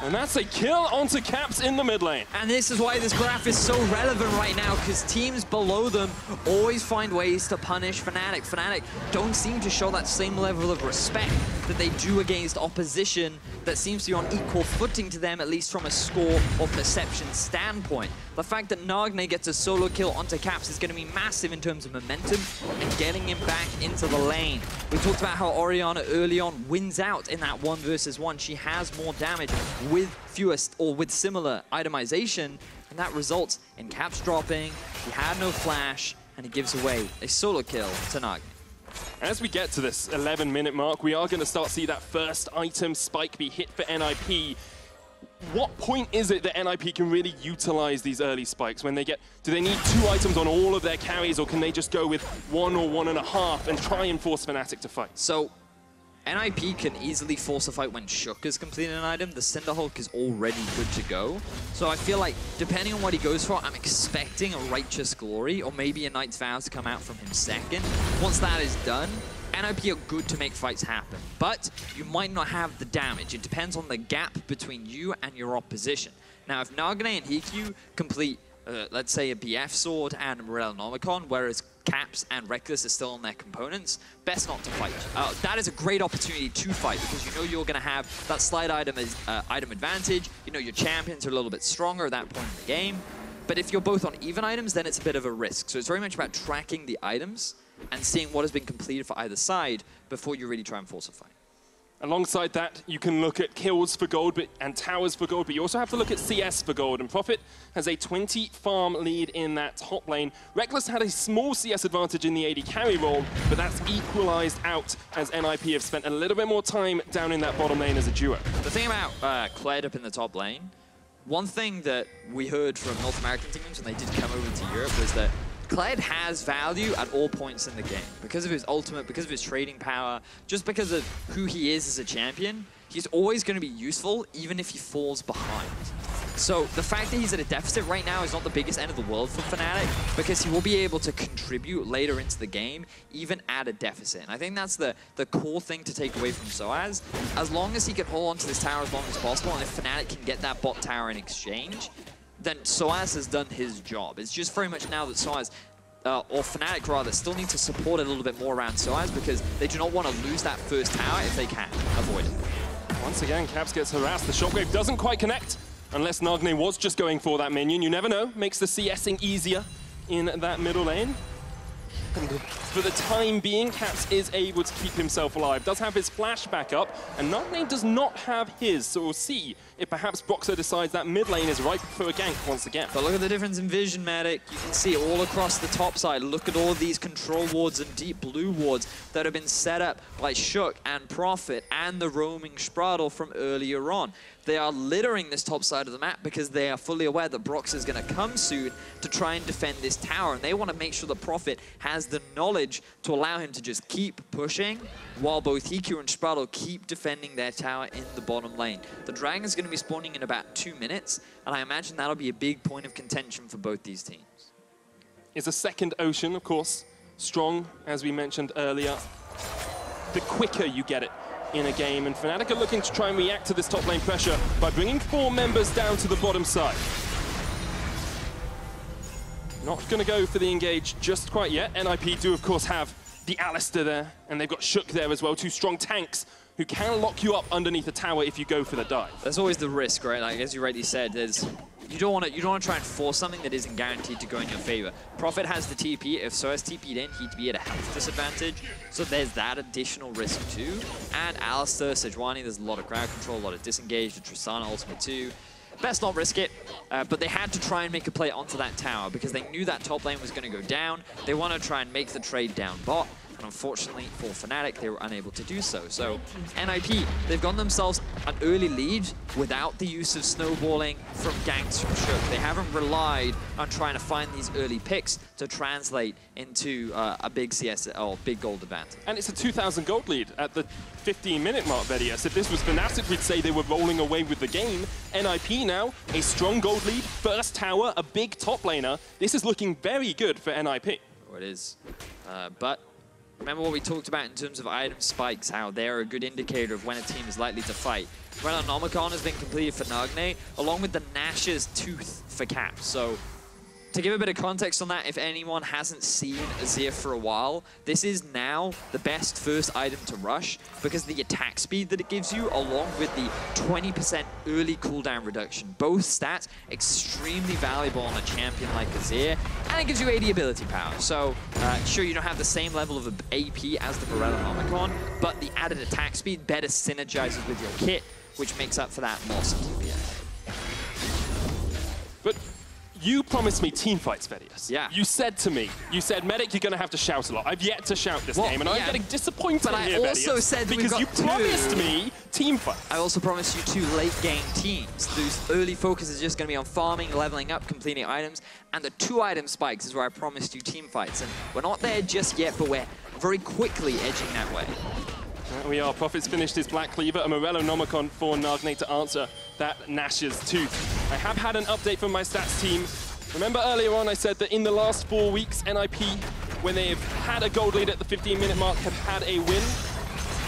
And that's a kill onto Caps in the mid lane. And this is why this graph is so relevant right now, because teams below them always find ways to punish Fnatic. Fnatic don't seem to show that same level of respect that they do against opposition that seems to be on equal footing to them, at least from a score or perception standpoint. The fact that Nagne gets a solo kill onto Caps is going to be massive in terms of momentum and getting him back into the lane. We talked about how Orianna early on wins out in that 1 versus 1. She has more damage with fewest or with similar itemization, and that results in Caps dropping. He had no flash, and he gives away a solo kill to Nagne. As we get to this 11-minute mark, we are going to start to see that first item spike be hit for NIP. What point is it that NIP can really utilize these early spikes when they get, do they need 2 items on all of their carries, or can they just go with 1 or 1.5 and try and force Fnatic to fight? So NIP can easily force a fight when Shook is completing an item. The Cinderhulk is already good to go. So I feel like, depending on what he goes for, I'm expecting a Righteous Glory or maybe a Knight's Vows to come out from him second. Once that is done, NIP are good to make fights happen, but you might not have the damage. It depends on the gap between you and your opposition. Now, if Nagne and Hikyu complete let's say, a BF sword and a Morellonomicon, whereas Caps and Reckless are still on their components, best not to fight. That is a great opportunity to fight because you know you're going to have that slight item advantage. You know your champions are a little bit stronger at that point in the game. But if you're both on even items, then it's a bit of a risk. So it's very much about tracking the items and seeing what has been completed for either side before you really try and force a fight. Alongside that, you can look at kills for gold and towers for gold, but you also have to look at CS for gold. And Prophet has a 20 farm lead in that top lane. Reckless had a small CS advantage in the AD carry role, but that's equalized out as NIP have spent a little bit more time down in that bottom lane as a duo. The thing about Kled up in the top lane, one thing that we heard from North American teams when they did come over to Europe was that Kled has value at all points in the game. Because of his ultimate, because of his trading power, just because of who he is as a champion, he's always going to be useful even if he falls behind. So the fact that he's at a deficit right now is not the biggest end of the world for Fnatic because he will be able to contribute later into the game even at a deficit. And I think that's the core thing to take away from Soaz. As long as he can hold on to this tower as long as possible, and if Fnatic can get that bot tower in exchange, then Soaz has done his job. It's just very much now that Soaz, or Fnatic rather, still need to support it a little bit more around Soaz because they do not want to lose that first tower if they can avoid it. Once again, Caps gets harassed. The shockwave doesn't quite connect unless Nagne was just going for that minion. You never know. Makes the CSing easier in that middle lane. And for the time being, Caps is able to keep himself alive. Does have his flash back up, and Nagne does not have his. So we'll see if perhaps Broxah decides that mid lane is ripe for a gank once again. But look at the difference in vision, Matic. You can see all across the top side. Look at all of these control wards and deep blue wards that have been set up by Shook and Prophet and the roaming Spraddle from earlier on. They are littering this top side of the map because they are fully aware that Broxah is going to come soon to try and defend this tower. And they want to make sure the Prophet has the knowledge to allow him to just keep pushing while both Hiku and Spraddle keep defending their tower in the bottom lane. The Dragon's going to be spawning in about 2 minutes, and I imagine that'll be a big point of contention for both these teams. It's a second Ocean, of course. Strong, as we mentioned earlier. The quicker you get it in a game, and Fnatic are looking to try and react to this top lane pressure by bringing 4 members down to the bottom side. Not going to go for the engage just quite yet. NIP do, of course, have the Alistair there, and they've got Shook there as well, 2 strong tanks who can lock you up underneath the tower if you go for the dive. There's always the risk, right? Like, as you rightly said, you don't want to try and force something that isn't guaranteed to go in your favor. Prophet has the TP. If Soaz TP'd in, he'd be at a health disadvantage. So there's that additional risk too. And Alistair, Sejuani, there's a lot of crowd control, a lot of disengage, the Tristana ultimate too. Best not risk it, but they had to try and make a play onto that tower because they knew that top lane was going to go down. They want to try and make the trade down bot. And unfortunately for Fnatic, they were unable to do so. So NIP, they've gotten themselves an early lead without the use of snowballing from ganks from Shook. They haven't relied on trying to find these early picks to translate into a big CS or big gold advantage. And it's a 2,000 gold lead at the 15-minute mark, Vedius. If this was Fnatic, we'd say they were rolling away with the game. NIP now, a strong gold lead, first tower, a big top laner. This is looking very good for NIP. Oh, it is. But remember what we talked about in terms of item spikes, how they're a good indicator of when a team is likely to fight. Morellonomicon has been completed for Nagne, along with the Nash's Tooth for Cap. So to give a bit of context on that, if anyone hasn't seen Azir for a while, this is now the best first item to rush because the attack speed that it gives you, along with the 20% early cooldown reduction. Both stats extremely valuable on a champion like Azir, and it gives you AD ability power. So sure, you don't have the same level of AP as the Morellonomicon, but the added attack speed better synergizes with your kit, which makes up for that loss of DPS. But you promised me team fights, Vedius. Yeah. You said to me, Medic, you're going to have to shout a lot. I've yet to shout this game, and I'm getting disappointed but here, I also Vedius, said because you promised me team fights. I also promised you 2 late game teams. Those early focus is just going to be on farming, leveling up, completing items, and the 2 item spikes is where I promised you team fights. And we're not there just yet, but we're very quickly edging that way. There we are. Prophet's finished his Black Cleaver, a Morellonomicon for Nagne to answer that Nash's Tooth. I have had an update from my stats team. Remember earlier on I said that in the last 4 weeks, NIP, when they've had a gold lead at the 15-minute mark, have had a win.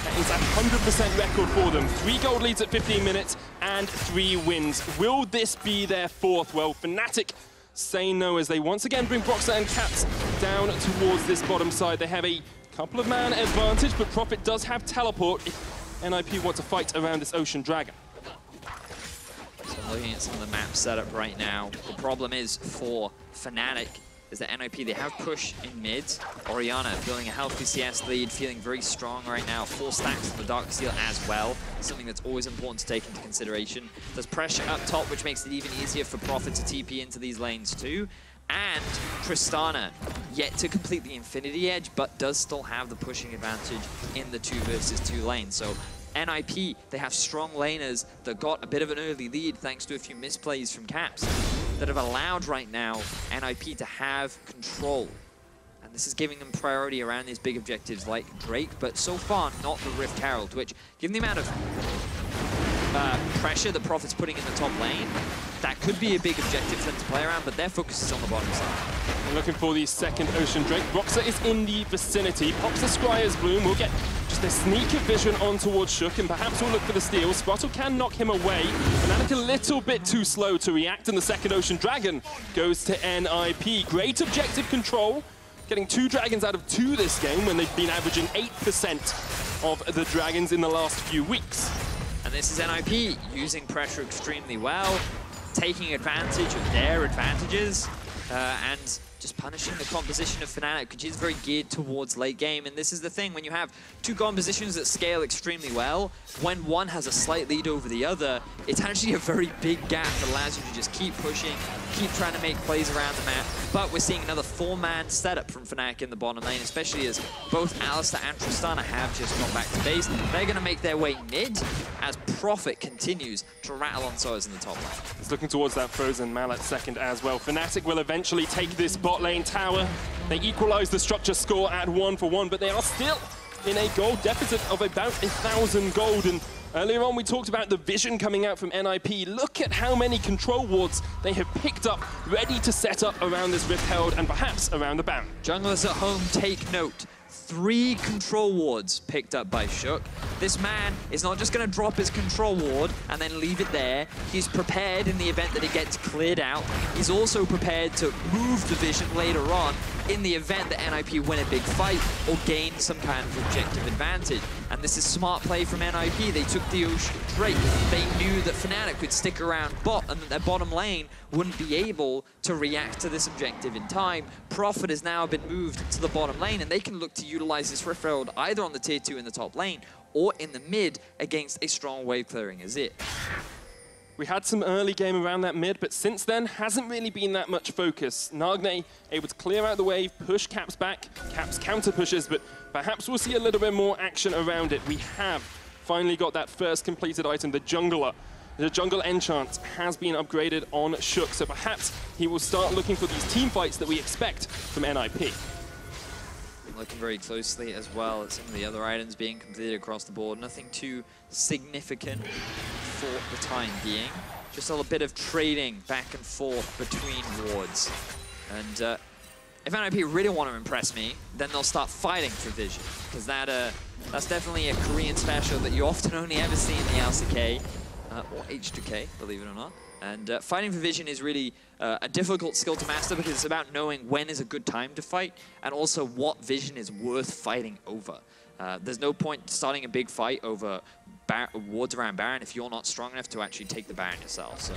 That is a 100% record for them. 3 gold leads at 15 minutes and 3 wins. Will this be their 4th? Well, Fnatic say no as they once again bring Broxah and Caps down towards this bottom side. They have a couple of man advantage, but Profit does have teleport if NIP want to fight around this Ocean Dragon. So looking at some of the map setup right now, the problem is for Fnatic is that NIP, they have push in mids. Orianna building a healthy CS lead, feeling very strong right now. 4 stacks on the Dark Steel as well. Something that's always important to take into consideration. There's pressure up top, which makes it even easier for Profit to TP into these lanes too. And Tristana, yet to complete the Infinity Edge, but does still have the pushing advantage in the 2 versus 2 lane. So NIP, they have strong laners that got a bit of an early lead thanks to a few misplays from Caps that have allowed right now NIP to have control. And this is giving them priority around these big objectives like Drake, but so far not the Rift Herald, which, given the amount of pressure that Profit's putting in the top lane, that could be a big objective for them to play around, but their focus is on the bottom side. We're looking for the second Ocean Drake. Broxah is in the vicinity, pops the Scryer's Bloom. We'll get just a sneaky vision on towards Shook, and perhaps we'll look for the steal. Spottle can knock him away. Fnatic a little bit too slow to react, and the second Ocean Dragon goes to NIP. Great objective control, getting 2 dragons out of 2 this game when they've been averaging 8% of the dragons in the last few weeks. And this is NIP using pressure extremely well, taking advantage of their advantages, and just punishing the composition of Fnatic, which is very geared towards late game. And this is the thing, when you have 2 compositions that scale extremely well, when one has a slight lead over the other, it's actually a very big gap that allows you to just keep pushing, keep trying to make plays around the map. But we're seeing another 4-man setup from Fnatic in the bottom lane, especially as both Alistar and Tristana have just gone back to base. They're going to make their way mid as Profit continues to rattle on swords in the top lane. It's looking towards that Frozen Mallet second as well. Fnatic will eventually take this bot lane tower. They equalize the structure score at 1-for-1, but they are still in a gold deficit of about 1,000 gold. And earlier on, we talked about the vision coming out from NIP. Look at how many control wards they have picked up, ready to set up around this Rift Herald and perhaps around the Baron. Junglers at home, take note. 3 control wards picked up by Shook. This man is not just going to drop his control ward and then leave it there. He's prepared in the event that it gets cleared out. He's also prepared to move the vision later on in the event that NIP win a big fight or gain some kind of objective advantage. And this is smart play from NIP. They took the Ocean Drake. They knew that Fnatic would stick around bot and that their bottom lane wouldn't be able to react to this objective in time. Profit has now been moved to the bottom lane, and they can look to utilize this Rift Herald either on the tier 2 in the top lane or in the mid against a strong wave clearing as it. We had some early game around that mid, but since then, hasn't really been that much focus. Nagne able to clear out the wave, push Caps back. Caps counter pushes, but perhaps we'll see a little bit more action around it. We have finally got that first completed item, the Jungler. The Jungle Enchant has been upgraded on Shook, so perhaps he will start looking for these team fights that we expect from NIP. Looking very closely as well at some of the other items being completed across the board. Nothing too significant for the time being. Just a little bit of trading back and forth between wards. And if NIP really want to impress me, then they'll start fighting for vision, because that's definitely a Korean special that you often only ever see in the LCK, or H2K, believe it or not. And fighting for vision is really a difficult skill to master, because it's about knowing when is a good time to fight and also what vision is worth fighting over. There's no point starting a big fight over wards around Baron if you're not strong enough to actually take the Baron yourself. So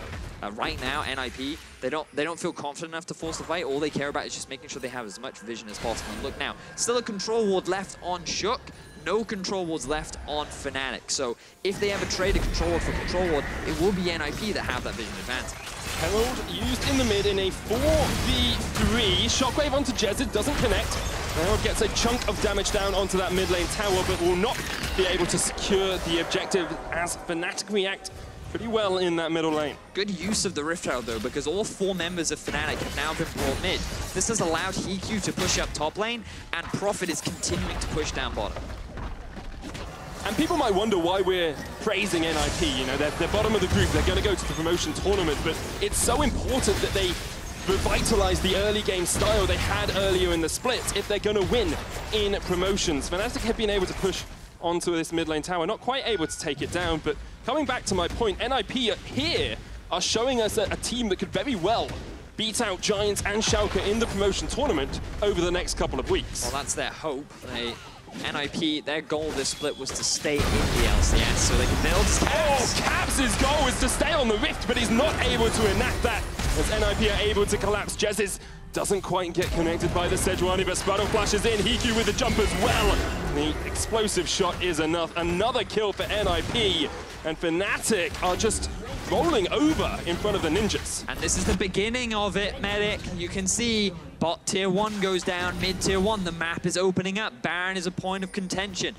right now, NIP, they don't feel confident enough to force the fight. All they care about is just making sure they have as much vision as possible. And look now, still a control ward left on Shook. No control wards left on Fnatic. So if they ever trade a control ward for control ward, it will be NIP that have that vision advantage. Herald used in the mid in a 4v3. Shockwave onto Jezid, doesn't connect. Herald gets a chunk of damage down onto that mid lane tower, but will not be able to secure the objective as Fnatic react pretty well in that middle lane. Good use of the Rift Herald though, because all 4 members of Fnatic have now been brought mid. This has allowed Hiku to push up top lane, and Profit is continuing to push down bottom. And people might wonder why we're praising NIP. You know, they're bottom of the group, they're going to go to the promotion tournament, but it's so important that they revitalize the early game style they had earlier in the split if they're going to win in promotions. Fnatic have been able to push onto this mid lane tower, not quite able to take it down, but coming back to my point, NIP here are showing us a team that could very well beat out Giants and Schalke in the promotion tournament over the next couple of weeks. Well, that's their hope. NIP, their goal this split was to stay in the LCS so they can build Caps. Oh, Caps' goal is to stay on the Rift, but he's not able to enact that as NIP are able to collapse. Jez's doesn't quite get connected by the Sejuani, but Spuddle flashes in. Hiku with the jump as well. The explosive shot is enough. Another kill for NIP, and Fnatic are just rolling over in front of the Ninjas. And this is the beginning of it, Medic. You can see bot tier 1 goes down, mid tier 1, the map is opening up. Baron is a point of contention.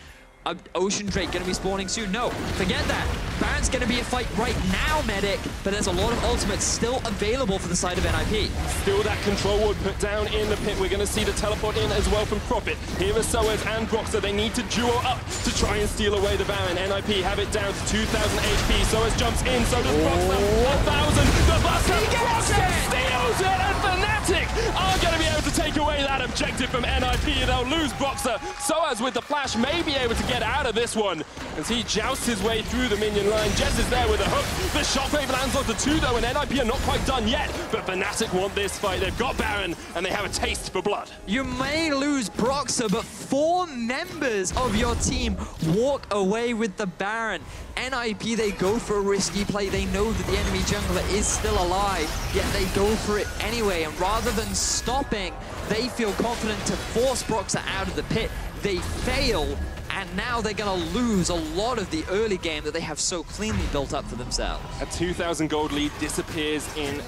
Ocean Drake going to be spawning soon. No, forget that. Baron's going to be a fight right now, Medic, but there's a lot of ultimates still available for the side of NIP. Still that control ward put down in the pit. We're going to see the teleport in as well from Profit. Here are Soaz and Broxer. They need to duo up to try and steal away the Baron. NIP have it down to 2,000 HP. Soaz jumps in, so does Broxer. 1,000. The Buster. Broxer steals it, and Fnatic are going to be able to take away that objective from NIP. They'll lose Broxer. Soaz with the flash may be able to get out of this one as he jousts his way through the minion line. Jez is there with a hook. The shockwave lands onto 2 though, and NIP are not quite done yet. But Fnatic want this fight. They've got Baron, and they have a taste for blood. You may lose Broxer, but 4 members of your team walk away with the Baron. NIP, they go for a risky play. They know that the enemy jungler is still alive, yet they go for it anyway. And rather than stopping, they feel confident to force Broxer out of the pit. They fail, and now they're going to lose a lot of the early game that they have so cleanly built up for themselves. A 2,000 gold lead disappears in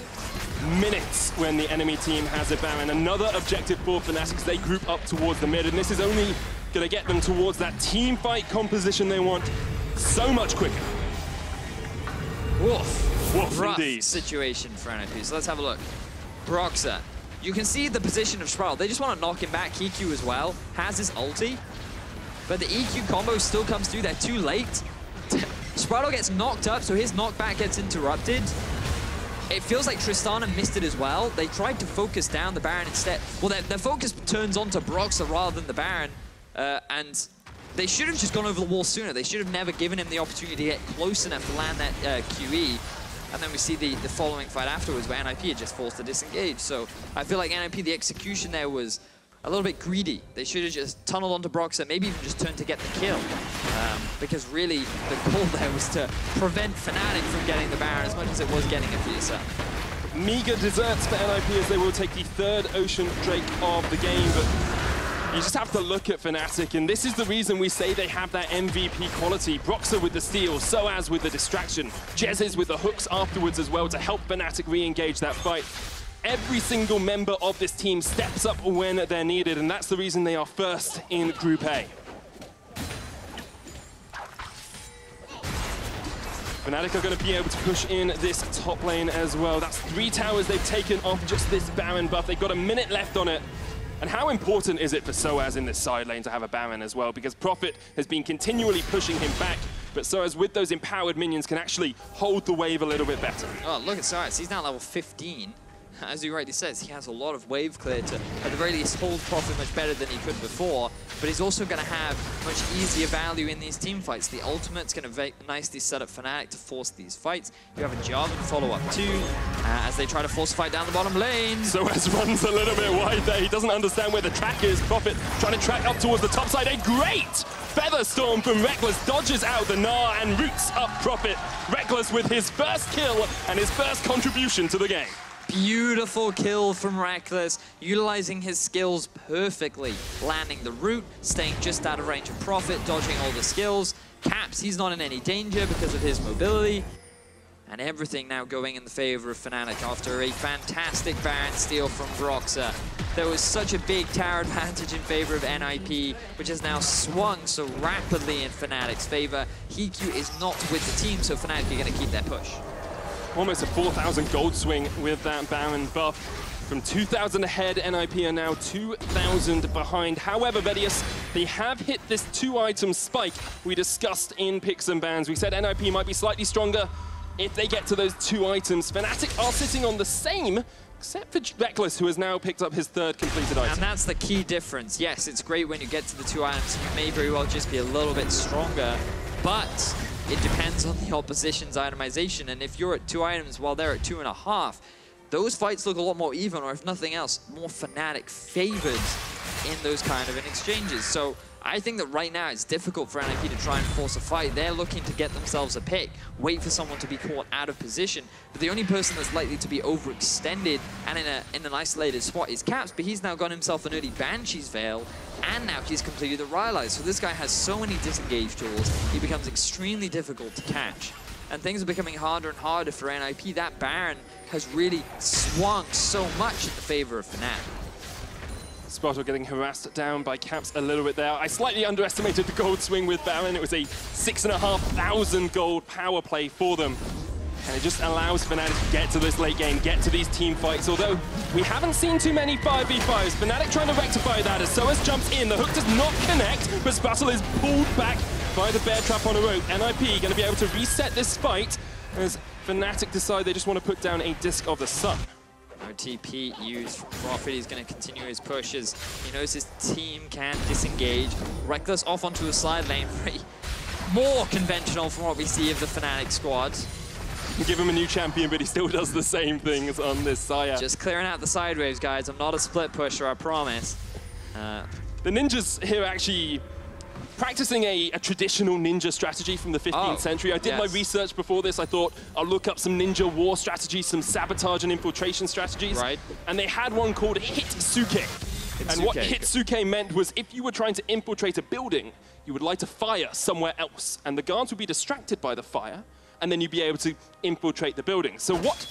minutes when the enemy team has a Baron. Another objective for Fnatic. They group up towards the mid, and this is only going to get them towards that team fight composition they want so much quicker. Woof. Woof, rough indeed. Situation for NIP. So let's have a look. Broxer. You can see the position of Sprout. They just want to knock him back. EQ as well has his ulti, but the EQ combo still comes through. They're too late. Sprout gets knocked up, so his knockback gets interrupted. It feels like Tristana missed it as well. They tried to focus down the Baron instead. Well, their focus turns onto Broxer rather than the Baron, and they should have just gone over the wall sooner. They should have never given him the opportunity to get close enough to land that QE. And then we see the following fight afterwards where NIP had just forced to disengage. So I feel like NIP, the execution there was a little bit greedy. They should have just tunneled onto Broxer, maybe even just turned to get the kill. Because really, the goal there was to prevent Fnatic from getting the Baron as much as it was getting it for yourself. Meager desserts for NIP as they will take the 3rd Ocean Drake of the game, but you just have to look at Fnatic, and this is the reason we say they have that MVP quality. Broxer with the steal, Soaz with the distraction, Jez with the hooks afterwards as well to help Fnatic re-engage that fight. Every single member of this team steps up when they're needed, and that's the reason they are first in Group A. Fnatic are going to be able to push in this top lane as well. That's 3 towers they've taken off just this Baron buff. They've got a minute left on it. And how important is it for Soaz in this side lane to have a Baron as well? Because Profit has been continually pushing him back, but Soaz with those empowered minions can actually hold the wave a little bit better. Oh, look at Soaz. He's now level 15. As he rightly says, he has a lot of wave clear to, at the very least, hold Profit much better than he could before, but he's also going to have much easier value in these team fights. The ultimate's going to nicely set up Fnatic to force these fights. You have a Jarvan follow-up too, as they try to force a fight down the bottom lane. Soaz runs a little bit wide there. He doesn't understand where the track is. Profit trying to track up towards the top side. A great Feather Storm from Reckless dodges out the Gnar and roots up Profit. Reckless with his first kill and his first contribution to the game. Beautiful kill from Reckless, utilizing his skills perfectly. Landing the root, staying just out of range of Profit, dodging all the skills. Caps, he's not in any danger because of his mobility. And everything now going in the favor of Fnatic after a fantastic Baron steal from Broxer. There was such a big tower advantage in favor of NIP, which has now swung so rapidly in Fnatic's favor. Hiku is not with the team, so Fnatic are going to keep their push. Almost a 4,000 gold swing with that Baron buff. From 2,000 ahead, NIP are now 2,000 behind. However, Vedius, they have hit this 2-item spike we discussed in Picks and Bans. We said NIP might be slightly stronger if they get to those 2 items. Fnatic are sitting on the same, except for Reckless, who has now picked up his 3rd completed item. And that's the key difference. Yes, it's great when you get to the 2 items. You may very well just be a little bit stronger, but it depends on the opposition's itemization. And if you're at 2 items while they're at 2.5, those fights look a lot more even, or if nothing else, more Fnatic favored in those kind of exchanges. So I think that right now it's difficult for NIP to try and force a fight. They're looking to get themselves a pick, wait for someone to be caught out of position. But the only person that's likely to be overextended and in an isolated spot is Caps, but he's now got himself an early Banshee's Veil, and now he's completed the Rylai's. So this guy has so many disengage tools, he becomes extremely difficult to catch. And things are becoming harder and harder for NIP. That Baron has really swung so much in the favor of Fnatic. Sparta getting harassed down by Caps a little bit there. I slightly underestimated the gold swing with Baron. It was a 6,500 gold power play for them. And it just allows Fnatic to get to this late game, get to these team fights. Although we haven't seen too many 5v5s. Fnatic trying to rectify that as Soaz jumps in. The hook does not connect, but Sparta is pulled back by the bear trap on a rope. NIP going to be able to reset this fight as Fnatic decide they just want to put down a Disc of the Sun. No TP used from Profit. He's going to continue his pushes. He knows his team can disengage. Reckless off onto a side lane. Very more conventional from what we see of the Fnatic squad. You give him a new champion, but he still does the same things on this Saya. Just clearing out the side waves, guys. I'm not a split pusher, I promise. The ninjas here actually practicing a traditional ninja strategy from the 15th century. I did my research before this. I thought I'll look up some ninja war strategies, some sabotage and infiltration strategies. Right. And they had one called Hitsuke. And what Hitsuke meant was if you were trying to infiltrate a building, you would light a fire somewhere else. And the guards would be distracted by the fire, and then you'd be able to infiltrate the building. So what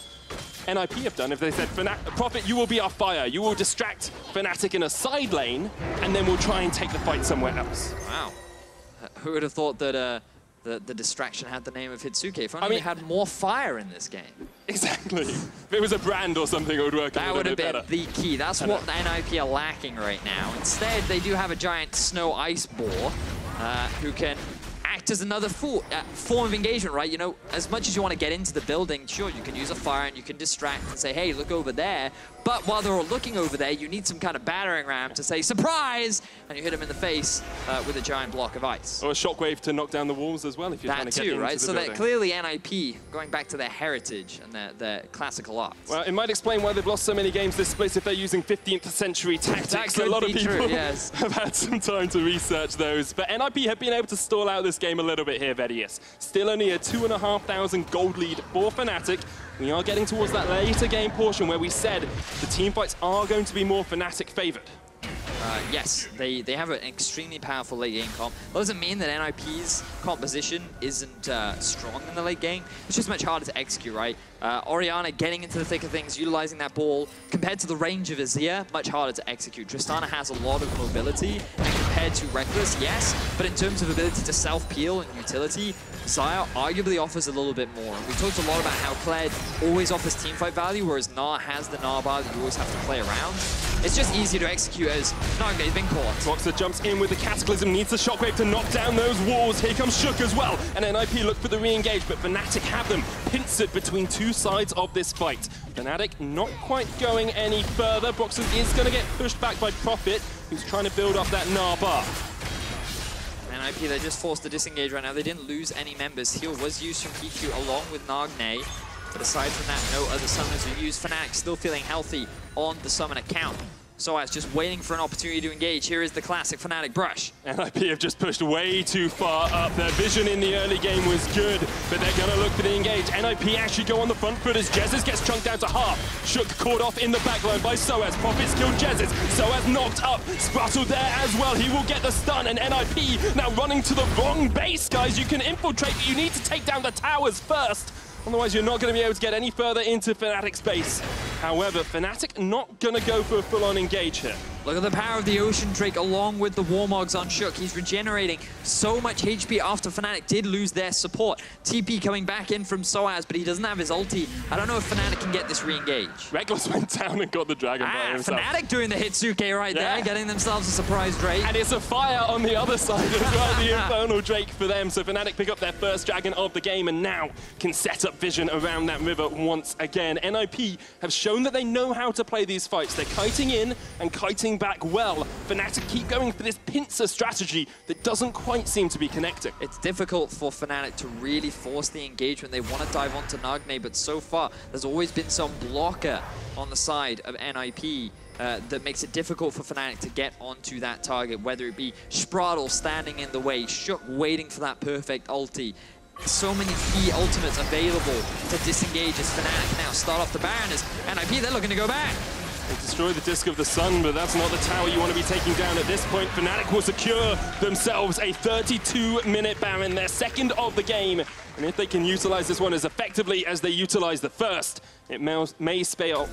NIP have done, if they said, Prophet, you will be our fire, you will distract Fnatic in a side lane, and then we'll try and take the fight somewhere else. Wow. Who would have thought that the distraction had the name of Hitsuke? If only we had more fire in this game. Exactly. If it was a brand or something, it would work that would have been the key. That's what the NIP are lacking right now. Instead, they do have a giant snow ice boar who can act as another form of engagement, right? You know, as much as you want to get into the building, sure, you can use a fire and you can distract and say, hey, look over there. But while they're all looking over there, you need some kind of battering ram to say, surprise! And you hit them in the face with a giant block of ice. Or a shockwave to knock down the walls as well, if you're trying to get into the building. So that clearly NIP, going back to their heritage and their classical arts. Well, it might explain why they've lost so many games this split if they're using 15th century tactics. A lot of people have had some time to research those. But NIP have been able to stall out this game a little bit here, Vedius. Still only a 2,500 gold lead for Fnatic. We are getting towards that later game portion where we said the team fights are going to be more Fnatic favored. Yes, they have an extremely powerful late game comp. That doesn't mean that NIP's composition isn't strong in the late game. It's just much harder to execute, right? Orianna getting into the thick of things, utilizing that ball. Compared to the range of Azir, much harder to execute. Tristana has a lot of mobility, and compared to Reckless, yes, but in terms of ability to self-peel and utility, Xayah arguably offers a little bit more. We talked a lot about how Kled always offers teamfight value, whereas Gnar has the Gnar bar that you always have to play around. It's just easier to execute as Naga's been caught. Boxer jumps in with the Cataclysm, needs the shockwave to knock down those walls. Here comes Shook as well, and NIP look for the re-engage, but Fnatic have them pincered between two sides of this fight. Fnatic not quite going any further. Boxer is going to get pushed back by Prophet, who's trying to build up that Gnar bar. NIP, they just forced the disengage right now. They didn't lose any members. Heal was used from PQ along with Nagne. But aside from that, no other summoners were used. Fnatic still feeling healthy on the summon account. Soaz just waiting for an opportunity to engage. Here is the classic Fnatic brush. NIP have just pushed way too far up. Their vision in the early game was good, but they're going to look for the engage. NIP actually go on the front foot as Jezus gets chunked down to half. Shook caught off in the backline by Soaz. Prophet's killed Jezus. Soaz knocked up. Sprattle there as well. He will get the stun, and NIP now running to the wrong base, guys. You can infiltrate, but you need to take down the towers first. Otherwise, you're not going to be able to get any further into Fnatic's base. However, Fnatic not going to go for a full-on engage here. Look at the power of the Ocean Drake along with the Warmogs on Shook. He's regenerating so much HP after Fnatic did lose their support. TP coming back in from Soaz, but he doesn't have his ulti. I don't know if Fnatic can get this re-engage. Reckless went down and got the dragon by himself. Fnatic doing the Hitsuke right there, getting themselves a surprise Drake. And it's a fire on the other side as well, the Infernal Drake for them. So Fnatic pick up their first dragon of the game and now can set up vision around that river once again. NIP have shown that they know how to play these fights. They're kiting in and kiting playing back well. Fnatic keep going for this pincer strategy that doesn't quite seem to be connecting. It's difficult for Fnatic to really force the engagement. They want to dive onto Nagne, but so far there's always been some blocker on the side of NIP that makes it difficult for Fnatic to get onto that target, whether it be Spraddle standing in the way, Shook waiting for that perfect ulti. So many key ultimates available to disengage as Fnatic now start off the Baron as NIP, they're looking to go back. They destroy the Disc of the Sun, but that's not the tower you want to be taking down at this point. Fnatic will secure themselves a 32-minute Baron, their second of the game. And if they can utilize this one as effectively as they utilize the first, it may spell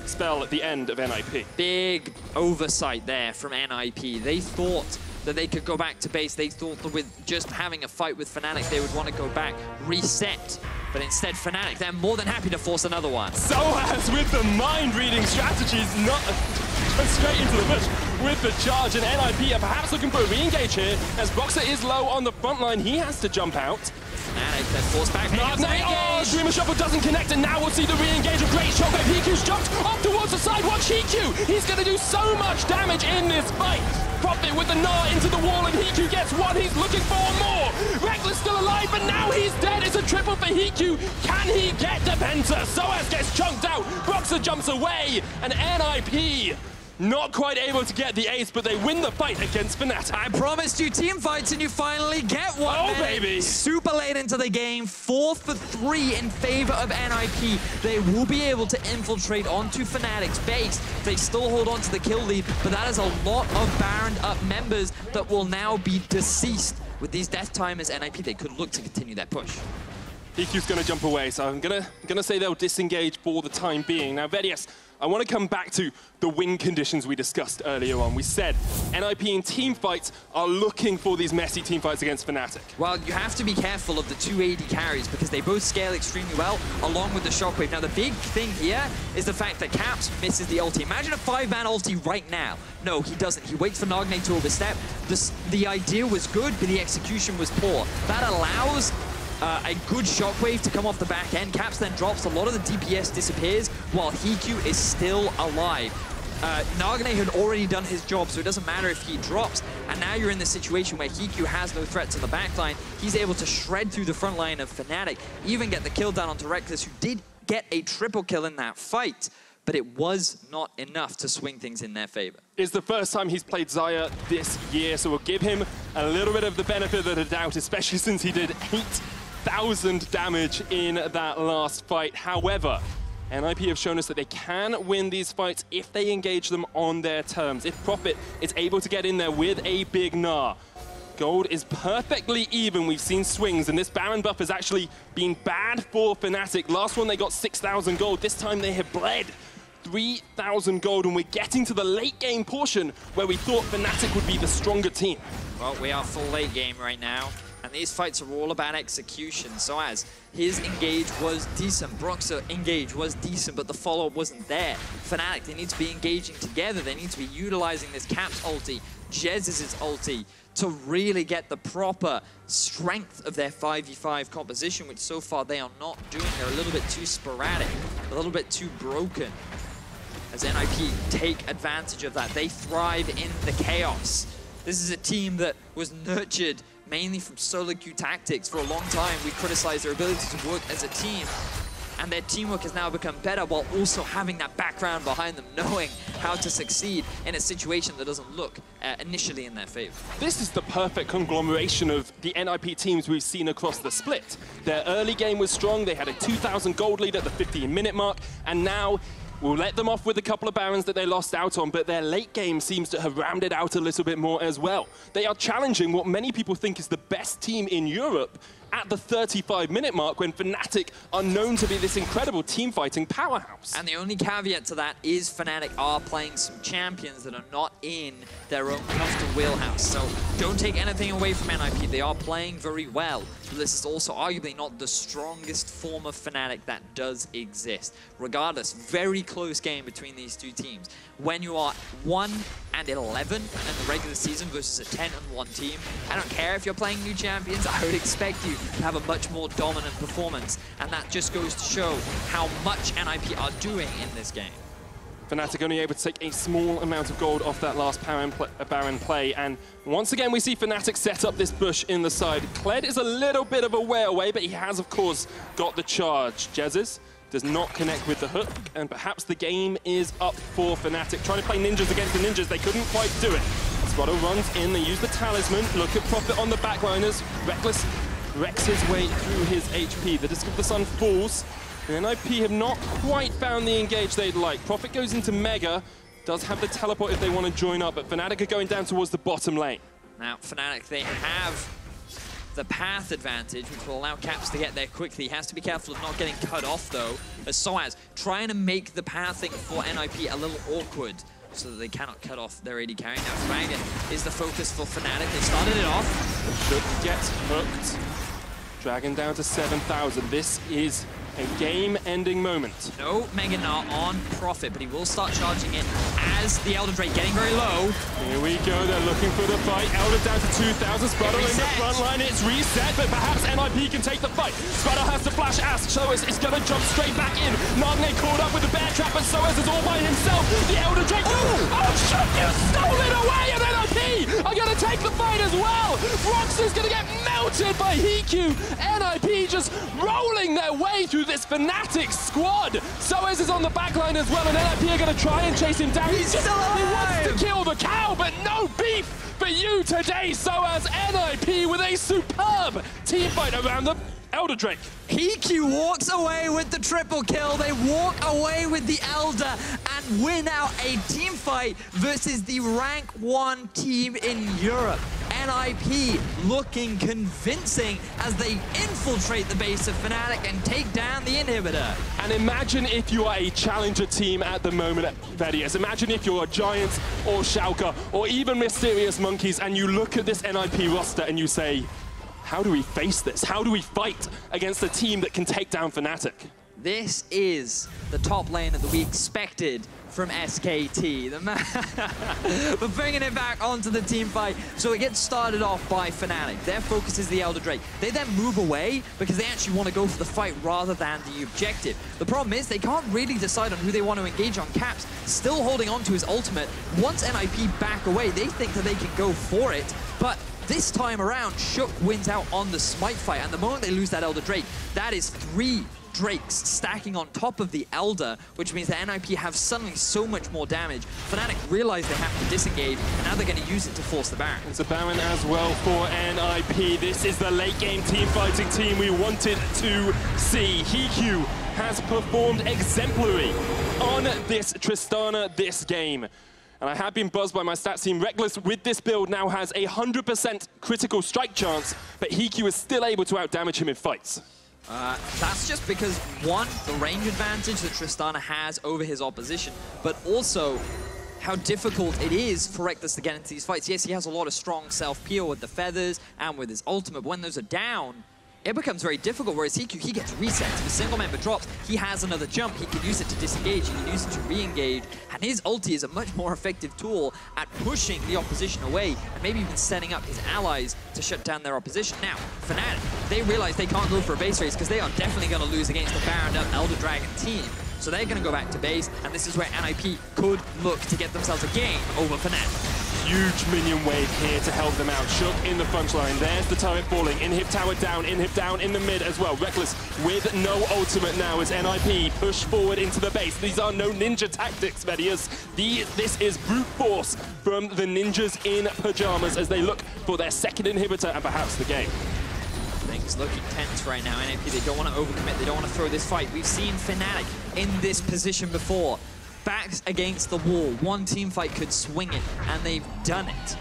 at the end of NIP. Big oversight there from NIP. They thought that they could go back to base. They thought that with just having a fight with Fnatic, they would want to go back, reset. But instead, Fnatic, they're more than happy to force another one. So as with the mind-reading strategies, not straight into the bush with the charge, and NIP are perhaps looking for a re-engage here, as Boxer is low on the front line. He has to jump out. Fnatic, they're forced back. Oh, Dreamer Shuffle doesn't connect, and now we'll see the re-engage. A great shot where Hiku's jumped up towards the side. Watch Hiku! He's going to do so much damage in this fight. Profit with the Gnar into the wall, and Hiku gets one. He's looking for more. Reckless still alive, but now he's dead. It's a triple for Hiku. Can he get the Penta? Soaz gets chunked out. Boxer jumps away, and NIP not quite able to get the ace, but they win the fight against Fnatic. I promised you team fights, and you finally get one. Oh, baby. Super late into the game, 4 for 3 in favor of NIP. They will be able to infiltrate onto Fnatic's base. They still hold on to the kill lead, but that is a lot of Baroned up members that will now be deceased. With these death timers, NIP, they could look to continue that push. Hiku's gonna jump away, so I'm gonna say they'll disengage for the time being. Now, Vedius, I want to come back to the win conditions we discussed earlier on. We said NIP in team fights are looking for these messy team fights against Fnatic. Well, you have to be careful of the 280 carries because they both scale extremely well along with the Shockwave. Now, the big thing here is the fact that Caps misses the ulti. Imagine a 5-man ulti right now. No, he doesn't. He waits for Nagne to overstep. The idea was good, but the execution was poor. That allows a good Shockwave to come off the back end. Caps then drops, a lot of the DPS disappears while Hiku is still alive. Nagne had already done his job, so it doesn't matter if he drops. And now you're in the situation where Hiku has no threat to the backline. He's able to shred through the front line of Fnatic, even get the kill down onto Reckless, who did get a triple kill in that fight. But it was not enough to swing things in their favor. It's the first time he's played Xayah this year, so we'll give him a little bit of the benefit of the doubt, especially since he did 8,000 damage in that last fight. However, NIP have shown us that they can win these fights if they engage them on their terms. If Profit is able to get in there with a big Gnar. Gold is perfectly even. We've seen swings, and this Baron buff has actually been bad for Fnatic. Last one, they got 6,000 gold. This time, they have bled 3,000 gold, and we're getting to the late game portion where we thought Fnatic would be the stronger team. Well, we are full late game right now, and these fights are all about execution. So as his engage was decent, Broxer engage was decent, but the follow-up wasn't there. Fnatic, they need to be engaging together. They need to be utilizing this Caps ulti, Jez's ulti, to really get the proper strength of their 5v5 composition, which so far they are not doing. They're a little bit too sporadic, a little bit too broken. As NIP take advantage of that, they thrive in the chaos. This is a team that was nurtured mainly from solo queue tactics. For a long time, we criticized their ability to work as a team, and their teamwork has now become better while also having that background behind them, knowing how to succeed in a situation that doesn't look initially in their favor. This is the perfect conglomeration of the NIP teams we've seen across the split. Their early game was strong. They had a 2,000 gold lead at the 15-minute mark, and now we'll let them off with a couple of Barons that they lost out on, but their late game seems to have rounded out a little bit more as well. They are challenging what many people think is the best team in Europe at the 35-minute mark, when Fnatic are known to be this incredible team-fighting powerhouse. And the only caveat to that is Fnatic are playing some champions that are not in their own comfortable wheelhouse. So don't take anything away from NIP. They are playing very well. But this is also arguably not the strongest form of Fnatic that does exist. Regardless, very close game between these two teams. When you are 1-11 in the regular season versus a 10-1 team, I don't care if you're playing new champions, I would expect you to have a much more dominant performance. And that just goes to show how much NIP are doing in this game. Fnatic only able to take a small amount of gold off that last Baron play. And once again, we see Fnatic set up this bush in the side. Kled is a little bit of a way away, but he has, of course, got the charge. Jezis does not connect with the hook, and perhaps the game is up for Fnatic. Trying to play ninjas against the ninjas, they couldn't quite do it. Spotto runs in, they use the talisman. Look at Prophet on the backliners. Reckless wrecks his way through his HP. The Disc of the Sun falls. And NIP have not quite found the engage they'd like. Prophet goes into Mega, does have the teleport if they want to join up, but Fnatic are going down towards the bottom lane. Now, Fnatic, they have the path advantage, which will allow Caps to get there quickly. He has to be careful of not getting cut off, though, as Soaz trying to make the pathing for NIP a little awkward so that they cannot cut off their AD carry. Now, Dragon is the focus for Fnatic. They started it off. Shook gets hooked. Dragon down to 7,000. This is a game-ending moment. No Mega Gnar on Prophet, but he will start charging it as the Elder Drake getting very low. Here we go, they're looking for the fight. Elder down to 2,000, Sputto in the front line, it's reset, but perhaps NIP can take the fight. Sputto has to flash Ask, Soaz is gonna jump straight back in. Nagne caught up with the bear trap, but Soaz is all by himself. The Elder Drake, oh, Shook, you stole it away, and NIP are gonna take the fight as well. ROC's is gonna get melted by Hiku. NIP just rolling their way through this Fnatic squad. Soaz is on the backline as well, and NIP are going to try and chase him down. He's still alive! He wants to kill the cow, but no beef for you today, Soaz. NIP with a superb team fight around the Elder Drake. Hiku walks away with the triple kill. They walk away with the Elder and win out a team fight versus the rank 1 team in Europe. NIP looking convincing as they infiltrate the base of Fnatic and take down the inhibitor. And imagine if you are a challenger team at the moment, Vedius. Imagine if you're a Giants or Schalke or even Mysterious Monkeys and you look at this NIP roster and you say, how do we face this? How do we fight against a team that can take down Fnatic? This is the top lane that we expected from SKT. But bringing it back onto the team fight. So it gets started off by Fnatic. Their focus is the Elder Drake. They then move away because they actually want to go for the fight rather than the objective. The problem is they can't really decide on who they want to engage on. Caps still holding on to his ultimate. Once NIP back away, they think that they can go for it. But this time around, Shook wins out on the smite fight. And the moment they lose that Elder Drake, that is 3 Drakes stacking on top of the Elder, which means that NIP have suddenly so much more damage. Fnatic realize they have to disengage, and now they're going to use it to force the Baron. It's a Baron as well for NIP. This is the late game team fighting team we wanted to see. Hiku has performed exemplary on this Tristana this game. And I have been buzzed by my stats team. Reckless with this build now has a 100% critical strike chance, but Hiku is still able to outdamage him in fights. That's just because, one, the range advantage that Tristana has over his opposition, but also how difficult it is for Reckless to get into these fights. Yes, he has a lot of strong self-peel with the feathers and with his ultimate, but when those are down, it becomes very difficult, whereas Hiku, he gets reset. If a single member drops, he has another jump. He can use it to disengage, he can use it to re-engage, and his ulti is a much more effective tool at pushing the opposition away, and maybe even setting up his allies to shut down their opposition. Now, Fnatic, they realize they can't go for a base race because they are definitely going to lose against the Baron up Elder Dragon team. So they're going to go back to base, and this is where NIP could look to get themselves a game over Fnatic. Huge minion wave here to help them out. Shook in the front line. There's the turret falling. Inhib tower down. Inhib down in the mid as well. Reckless with no ultimate now as NIP push forward into the base. These are no ninja tactics, Vedius. This is brute force from the ninjas in Pyjamas as they look for their second inhibitor and perhaps the game. Things looking tense right now. NIP, they don't want to overcommit. They don't want to throw this fight. We've seen Fnatic in this position before. Backs against the wall. One team fight could swing it, and they've done it.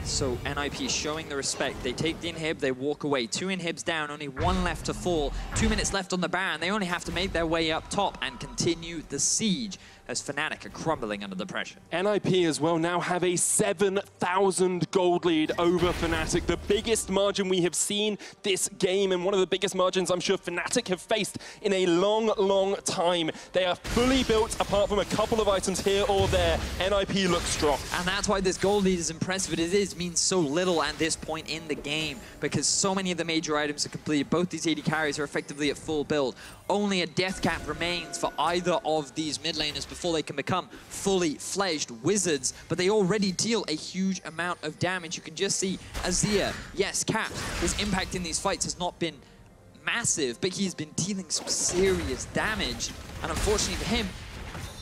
So NIP showing the respect. They take the inhib, they walk away. 2 inhibs down, only 1 left to fall. 2 minutes left on the Baron. They only have to make their way up top and continue the siege as Fnatic are crumbling under the pressure. NIP as well now have a 7,000 gold lead over Fnatic. The biggest margin we have seen this game, and one of the biggest margins I'm sure Fnatic have faced in a long, long time. They are fully built, apart from a couple of items here or there. NIP looks strong. And that's why this gold lead is impressive. It means so little at this point in the game, because so many of the major items are completed. Both these AD carries are effectively at full build. Only a death cap remains for either of these mid laners before they can become fully fledged wizards, but they already deal a huge amount of damage. You can just see Azir, yes, Caps, his impact in these fights has not been massive, but he's been dealing some serious damage. And unfortunately for him,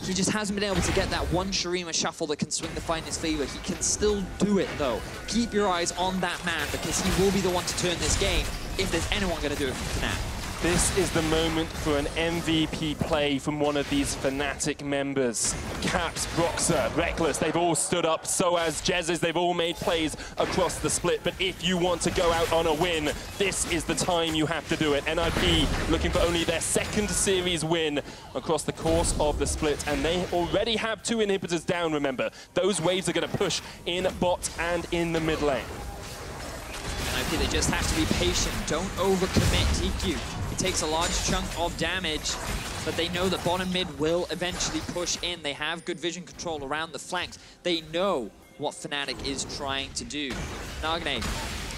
he just hasn't been able to get that one Shurima shuffle that can swing the fight in his favor. He can still do it, though. Keep your eyes on that man, because he will be the one to turn this game if there's anyone going to do it from Fnatic. This is the moment for an MVP play from one of these Fnatic members. Caps, Broxer, Reckless, they've all stood up, so has Jezzes, they've all made plays across the split, but if you want to go out on a win, this is the time you have to do it. NIP looking for only their second series win across the course of the split, and they already have 2 inhibitors down, remember. Those waves are going to push in bot and in the mid lane. NIP, they just have to be patient, don't overcommit. TQ, he takes a large chunk of damage, but they know that bottom mid will eventually push in. They have good vision control around the flanks. They know what Fnatic is trying to do. Nagne,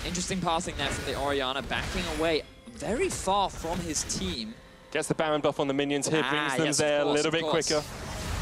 interesting passing there from the Orianna, backing away very far from his team. Gets the Baron buff on the minions here, brings them there a little bit quicker.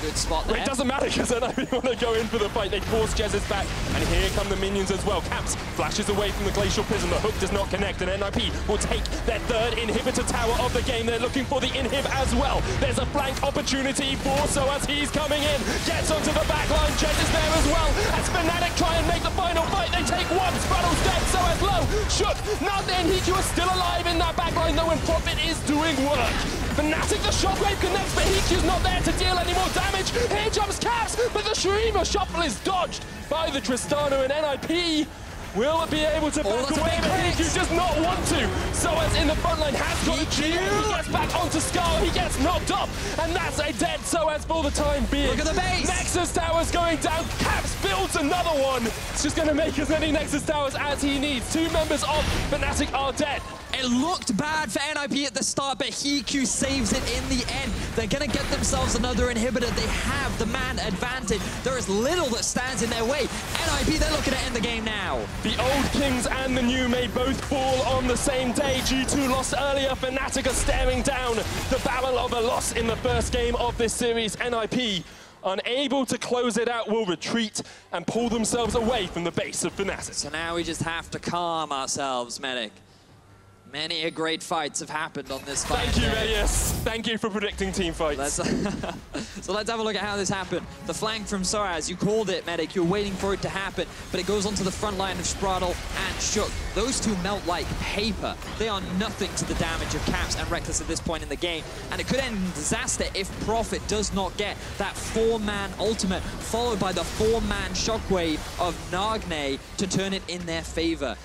Good spot there. But it doesn't matter, because NIP want to go in for the fight. They force Jezzes back, and here come the minions as well. Caps flashes away from the Glacial Prism. The hook does not connect, and NIP will take their 3rd inhibitor tower of the game. They're looking for the inhib as well. There's a flank opportunity for SOAS. He's coming in, gets onto the back line. Jezzes there as well. As Fnatic try and make the final fight, they take one. Spraddle's dead, SOAS low. Shook, Nugget and Hiku are still alive in that back line, though, and Profit is doing work. Fnatic, the shockwave connects, but Hiku's not there to deal any more damage. Here jumps Caps, but the Shurima shuffle is dodged by the Tristana, and NIP will be able to back away, but Hiku does not want to. SOAS in the front line has got a shield. He gets back onto Scar, he gets knocked up, and that's a dead SOAS for the time being. Look at the base! Nexus Tower's going down, Caps builds another one. It's just going to make as many Nexus Towers as he needs. 2 members of Fnatic are dead. It looked bad for NIP at the start, but Hiku saves it in the end. They're going to get themselves another inhibitor. They have the man advantage. There is little that stands in their way. NIP, they're looking to end the game now. The old kings and the new may both fall on the same day. G2 lost earlier. Fnatic are staring down the barrel of a loss in the first game of this series. NIP, unable to close it out, will retreat and pull themselves away from the base of Fnatic. So now we just have to calm ourselves, Medic. Many great fights have happened on this fight. Thank you, Elias. Thank you for predicting team fights. So let's have a look at how this happened. The flank from SOAS, you called it, Medic. You're waiting for it to happen, but it goes onto the front line of Spraddle and Shook. Those 2 melt like paper. They are nothing to the damage of Caps and Reckless at this point in the game, and it could end in disaster if Profit does not get that 4-man ultimate, followed by the 4-man shockwave of Nagne to turn it in their favor.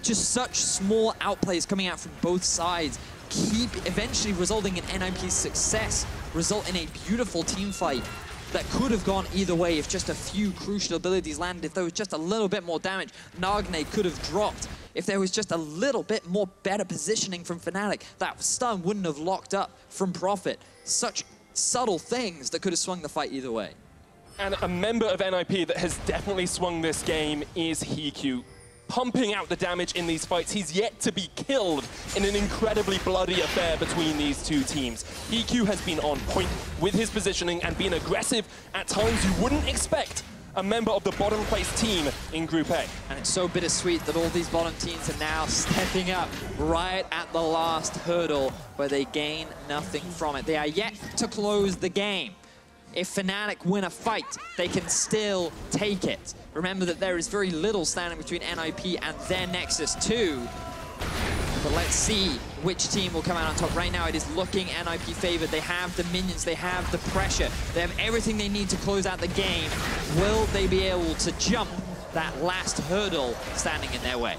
Just such small outplays coming out from both sides keep eventually resulting in NIP's success, result in a beautiful team fight that could have gone either way if just a few crucial abilities landed. If there was just a little bit more damage, Nagne could have dropped. If there was just a little bit more better positioning from Fnatic, that stun wouldn't have locked up from Profit. Such subtle things that could have swung the fight either way. And a member of NIP that has definitely swung this game is Hiku. Pumping out the damage in these fights. He's yet to be killed in an incredibly bloody affair between these 2 teams. Hiku has been on point with his positioning and been aggressive at times you wouldn't expect a member of the bottom place team in Group A. And it's so bittersweet that all these bottom teams are now stepping up right at the last hurdle where they gain nothing from it. They are yet to close the game. If Fnatic win a fight, they can still take it. Remember that there is very little standing between NIP and their Nexus 2. But let's see which team will come out on top. Right now, it is looking NIP favored. They have the minions, they have the pressure. They have everything they need to close out the game. Will they be able to jump that last hurdle standing in their way?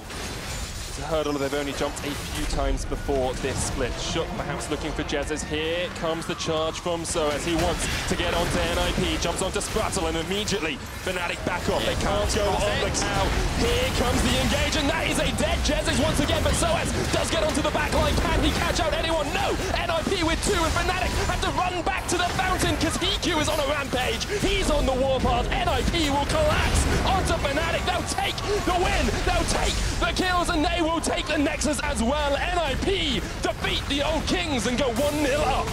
It's a hurdle they've only jumped a few times before this split. Shook perhaps looking for Jezzes. Here comes the charge from SOAS. He wants to get onto NIP, jumps onto Spraddle, and immediately Fnatic back off. They can't go on the cow. Here comes the engage, and that is a dead Jezzes once again, but SOAS does get onto the back line. Can he catch out anyone? No! NIP with 2, and Fnatic have to run back to the fountain because Hiku is on a rampage. He's on the warpath. NIP will collapse onto Fnatic. They'll take the win. They'll take the kills, and they will take the Nexus as well. NIP defeat the old Kings and go 1-0 up.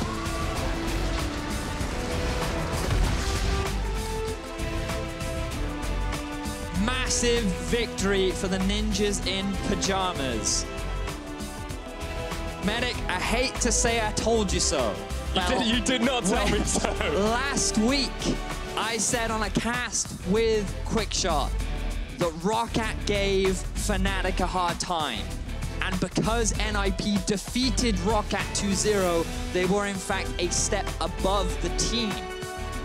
massive victory for the Ninjas in Pyjamas. Medic, I hate to say I told you so. You did not tell me so. Last week, I said on a cast with Quickshot that ROCCAT gave Fnatic a hard time. And because NIP defeated ROCCAT 2-0, they were in fact a step above the team.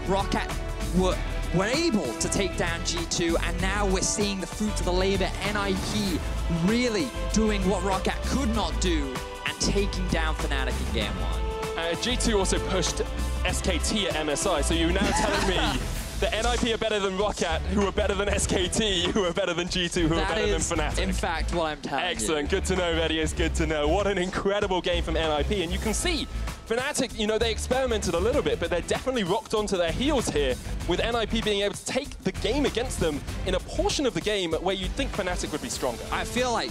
ROCCAT were able to take down G2, and now we're seeing the fruits of the labor. NIP really doing what ROCCAT could not do and taking down Fnatic in game 1. G2 also pushed SKT at MSI, so you're now telling me that NIP are better than ROCCAT, who are better than SKT, who are better than G2, who are better than Fnatic. That is, in fact, what I'm telling you. Excellent. Good to know, Vedius. Good to know. What an incredible game from NIP. And you can see Fnatic, you know, they experimented a little bit, but they're definitely rocked onto their heels here, with NIP being able to take the game against them in a portion of the game where you'd think Fnatic would be stronger. I feel like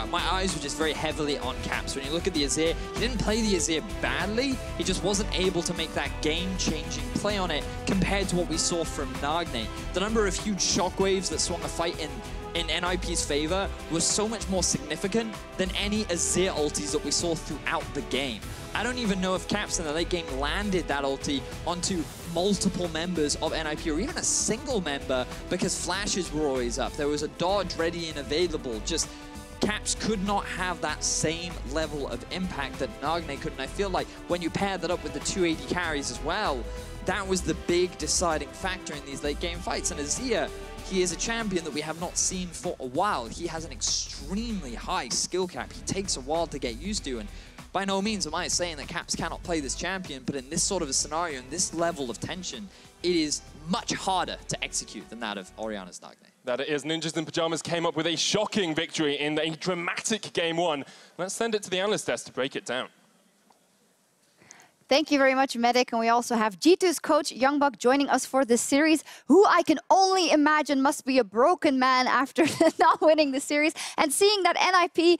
my eyes were just very heavily on Caps. When you look at the Azir, he didn't play the Azir badly, he just wasn't able to make that game-changing play on it compared to what we saw from Nagne. The number of huge shockwaves that swung a fight in NIP's favor was so much more significant than any Azir ultis that we saw throughout the game. I don't even know if Caps in the late game landed that ulti onto multiple members of NIP, or even a single member, because flashes were always up. There was a dodge ready and available. Just Caps could not have that same level of impact that Nagne could. And I feel like when you pair that up with the 280 carries as well, that was the big deciding factor in these late game fights. And Azir, he is a champion that we have not seen for a while. He has an extremely high skill cap. He takes a while to get used to, and by no means am I saying that Caps cannot play this champion, but in this sort of a scenario, in this level of tension, it is much harder to execute than that of Orianna's Nagne. That it is. Ninjas in Pyjamas came up with a shocking victory in a dramatic game 1. Let's send it to the analyst desk to break it down. Thank you very much, Medic. And we also have G2's coach, Youngbuck, joining us for this series, who I can only imagine must be a broken man after not winning the series and seeing that NIP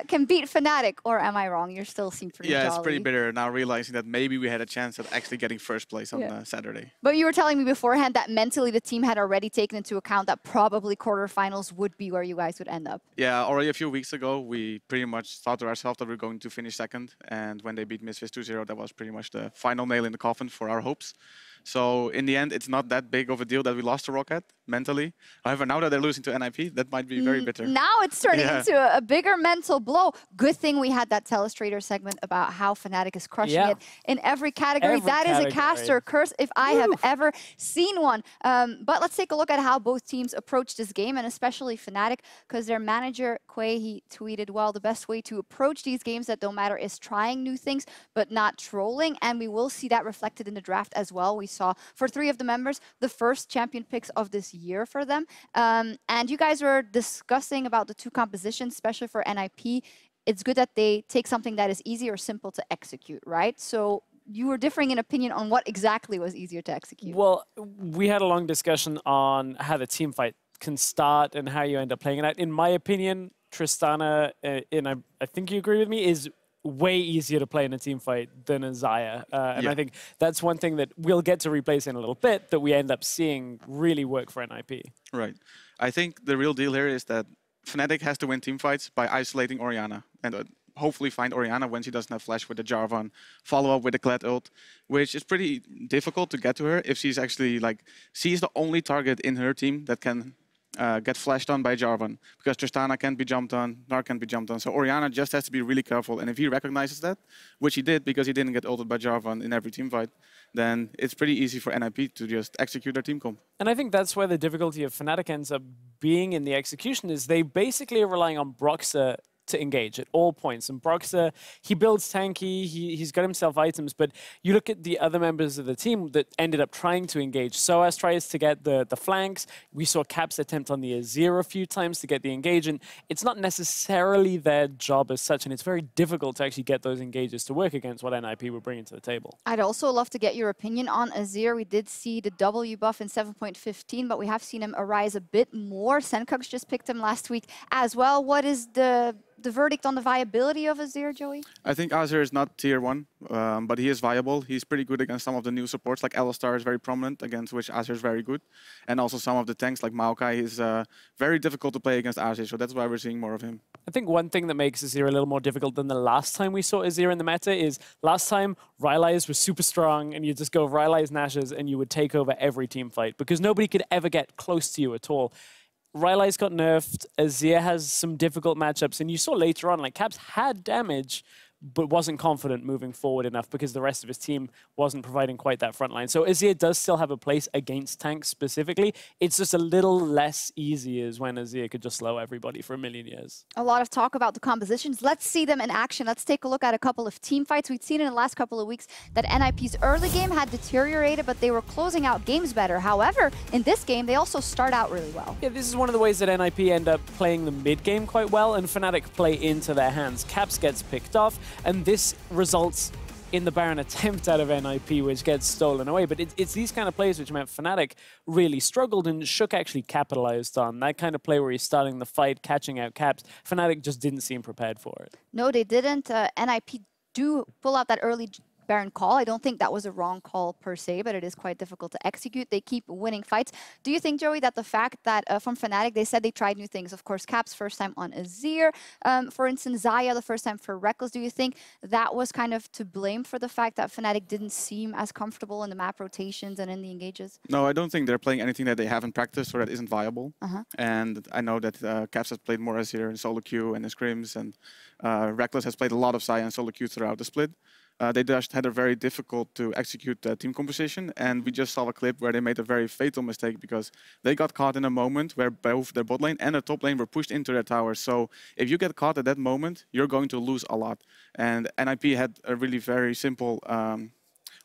can beat Fnatic. Or am I wrong? You still seem pretty jolly. It's pretty bitter now realizing that maybe we had a chance at actually getting first place on Saturday. But you were telling me beforehand that mentally the team had already taken into account that probably quarterfinals would be where you guys would end up. Yeah, already a few weeks ago, we pretty much thought to ourselves that we were going to finish second. And when they beat Misfits 2-0, that was pretty much the final nail in the coffin for our hopes. So in the end, it's not that big of a deal that we lost to ROCCAT mentally. However, now that they're losing to NIP, that might be very bitter. Now it's turning into a bigger mental blow. Good thing we had that Telestrator segment about how Fnatic is crushing it in every category. That is a caster curse if I have ever seen one. But let's take a look at how both teams approach this game, and especially Fnatic, because their manager, Quay, he tweeted, well, the best way to approach these games that don't matter is trying new things, but not trolling. And we will see that reflected in the draft as well. We saw for 3 of the members the first champion picks of this year for them. And you guys were discussing about the 2 compositions, especially for NIP. It's good that they take something that is easy or simple to execute, right? So you were differing in opinion on what exactly was easier to execute. Well, we had a long discussion on how the team fight can start and how you end up playing it out. In my opinion, Tristana, and I think you agree with me, is way easier to play in a team fight than a Xayah. And I think that's one thing that we'll get to replace in a little bit that we end up seeing really work for NIP. Right. I think the real deal here is that Fnatic has to win team fights by isolating Orianna and hopefully find Orianna when she doesn't have flash with the Jarvan, follow up with the Kled ult, which is pretty difficult to get to her if she's actually she's the only target in her team that can get flashed on by Jarvan, because Tristana can't be jumped on, Nar can't be jumped on. So Orianna just has to be really careful. And if he recognizes that, which he did because he didn't get ulted by Jarvan in every team fight, then it's pretty easy for NIP to just execute their team comp. And I think that's where the difficulty of Fnatic ends up being in the execution, is they basically are relying on Broxah to engage at all points. And Broxah, he builds tanky, he's got himself items, but you look at the other members of the team that ended up trying to engage. Soaz tries to get the flanks. We saw Caps attempt on the Azir a few times to get the engage, and it's not necessarily their job as such, and it's very difficult to actually get those engages to work against what NIP were bringing to the table. I'd also love to get your opinion on Azir. We did see the W buff in 7.15, but we have seen him arise a bit more. Senkux just picked him last week as well. What is the the verdict on the viability of Azir, Joey? I think Azir is not tier 1, but he is viable. He's pretty good against some of the new supports, like Alistar is very prominent, against which Azir is very good. And also some of the tanks, like Maokai, is very difficult to play against Azir, so that's why we're seeing more of him. I think one thing that makes Azir a little more difficult than the last time we saw Azir in the meta is last time Rylai's was super strong and you just go Rylai's Nashes and you would take over every team fight because nobody could ever get close to you at all. Rylai's got nerfed, Azir has some difficult matchups, and you saw later on, like, Caps had damage, but wasn't confident moving forward enough because the rest of his team wasn't providing quite that front line. So Azir does still have a place against tanks specifically. It's just a little less easy as when Azir could just slow everybody for a million years. A lot of talk about the compositions. Let's see them in action. Let's take a look at a couple of team fights. We've seen in the last couple of weeks that NIP's early game had deteriorated, but they were closing out games better. However, in this game, they also start out really well. Yeah, this is one of the ways that NIP end up playing the mid game quite well, and Fnatic play into their hands. Caps gets picked off, and this results in the Baron attempt out of NIP, which gets stolen away. But it's these kind of plays which meant Fnatic really struggled, and Shook actually capitalized on that kind of play where he's starting the fight, catching out Caps. Fnatic just didn't seem prepared for it. No, they didn't. NIP do pull out that early Baron call. I don't think that was a wrong call per se, but it is quite difficult to execute. They keep winning fights. Do you think, Joey, that the fact that from Fnatic, they said they tried new things, of course, Caps first time on Azir, for instance, Xayah the first time for Reckless, do you think that was kind of to blame for the fact that Fnatic didn't seem as comfortable in the map rotations and in the engages? No, I don't think they're playing anything that they haven't practiced or that isn't viable. And I know that Caps has played more Azir in solo queue and in scrims, and Reckless has played a lot of Xayah in solo queue throughout the split. They just had a very difficult to execute team composition, and we just saw a clip where they made a very fatal mistake because they got caught in a moment where both their bot lane and their top lane were pushed into their tower. So if you get caught at that moment, you're going to lose a lot. And NIP had a really very simple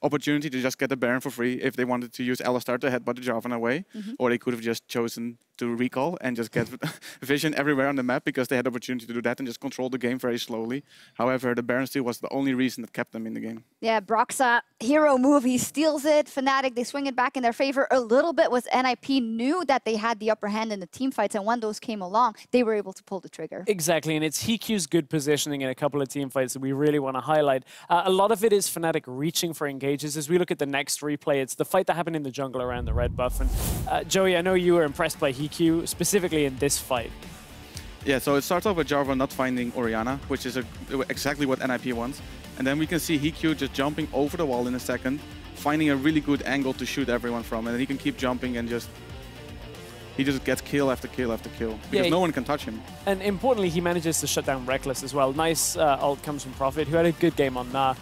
opportunity to just get the Baron for free if they wanted to use Alistar to headbutt the Jarvan away, or they could have just chosen to recall and just get vision everywhere on the map because they had the opportunity to do that and just control the game very slowly. However, the Baron steal was the only reason that kept them in the game. Yeah, Broxa, hero move, he steals it. Fnatic, they swing it back in their favor a little bit. Was NIP knew that they had the upper hand in the team fights, and when those came along, they were able to pull the trigger. Exactly, and it's Hikyu's good positioning in a couple of team fights that we really want to highlight. A lot of it is Fnatic reaching for engages. As we look at the next replay, it's the fight that happened in the jungle around the red buff. And Joey, I know you were impressed by Hikyu, specifically in this fight. Yeah, so it starts off with Jarvan not finding Orianna, which is exactly what NIP wants. And then we can see Hikyu just jumping over the wall in a second, finding a really good angle to shoot everyone from, and he can keep jumping and he just gets kill after kill after kill because no one can touch him. And importantly, he manages to shut down Reckless as well. Nice ult comes from Prophet, who had a good game on Gnar.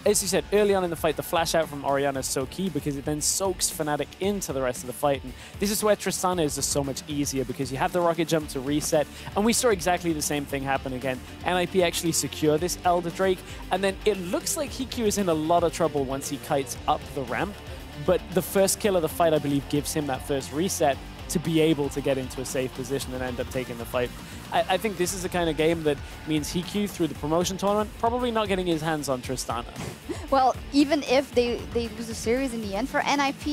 As you said, early on in the fight, the flash out from Orianna is so key because it then soaks Fnatic into the rest of the fight. And this is where Tristana is just so much easier because you have the rocket jump to reset. And we saw exactly the same thing happen again. NIP actually secure this Elder Drake. And then it looks like Hikyu is in a lot of trouble once he kites up the ramp. But the first kill of the fight, I believe, gives him that first reset to be able to get into a safe position and end up taking the fight. I think this is the kind of game that means Hikyu, through the promotion tournament, probably not getting his hands on Tristana. Well, even if they lose the series in the end for NIP,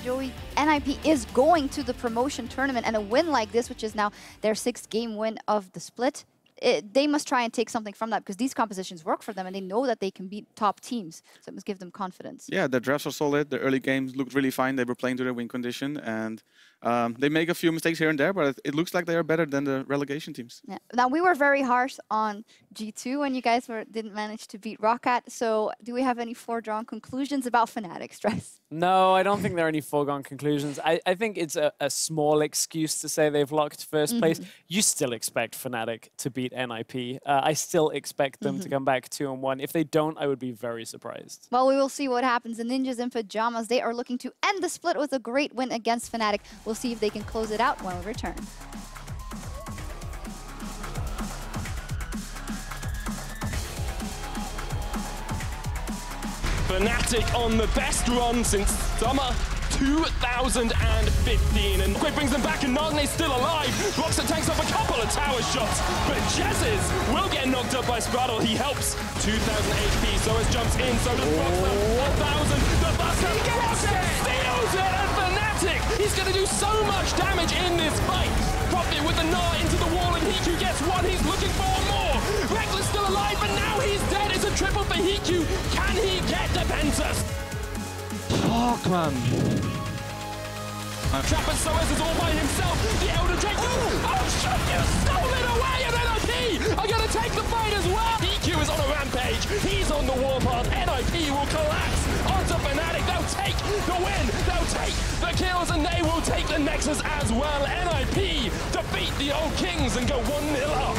Joey, NIP is going to the promotion tournament, and a win like this, which is now their 6th game win of the split, they must try and take something from that because these compositions work for them and they know that they can beat top teams. So it must give them confidence. Yeah, their drafts are solid. The early games looked really fine. They were playing to their win condition, and they make a few mistakes here and there, but it looks like they are better than the relegation teams. Yeah. Now, we were very harsh on G2 when you guys didn't manage to beat ROCCAT. So do we have any foregone conclusions about Fnatic, Stress? No, I don't think there are any foregone conclusions. I think it's a small excuse to say they've locked first place. You still expect Fnatic to beat NIP. I still expect them to come back 2-1. If they don't, I would be very surprised. Well, we will see what happens. The Ninjas in Pyjamas, they are looking to end the split with a great win against Fnatic. We'll see if they can close it out when we return. Fnatic on the best run since summer 2015, and Quick brings them back, and Nogne's still alive. ROCCAT tanks off a couple of tower shots, but Jezzes will get knocked up by Spraddle. He helps, 2,000 HP, so as jumps in, so does ROCCAT. 1,000, the Buster, ROCCAT steals it, and Fnatic, he's going to do so much damage in this fight. Prophet with the Gnar into the wall, and Hikyu gets one, he's looking for more. alive, and now he's dead. It's a triple for Hiku. Can he get the Pentas? Fuck, man. Trapper Soez is all by himself. The Elder Drake. Oh, shit, you stole it away, and NIP are going to take the fight as well. EQ is on a rampage. He's on the warpath. NIP will collapse onto Fnatic. They'll take the win. They'll take the kills, and they will take the Nexus as well. NIP defeat the old Kings and go 1-0 up.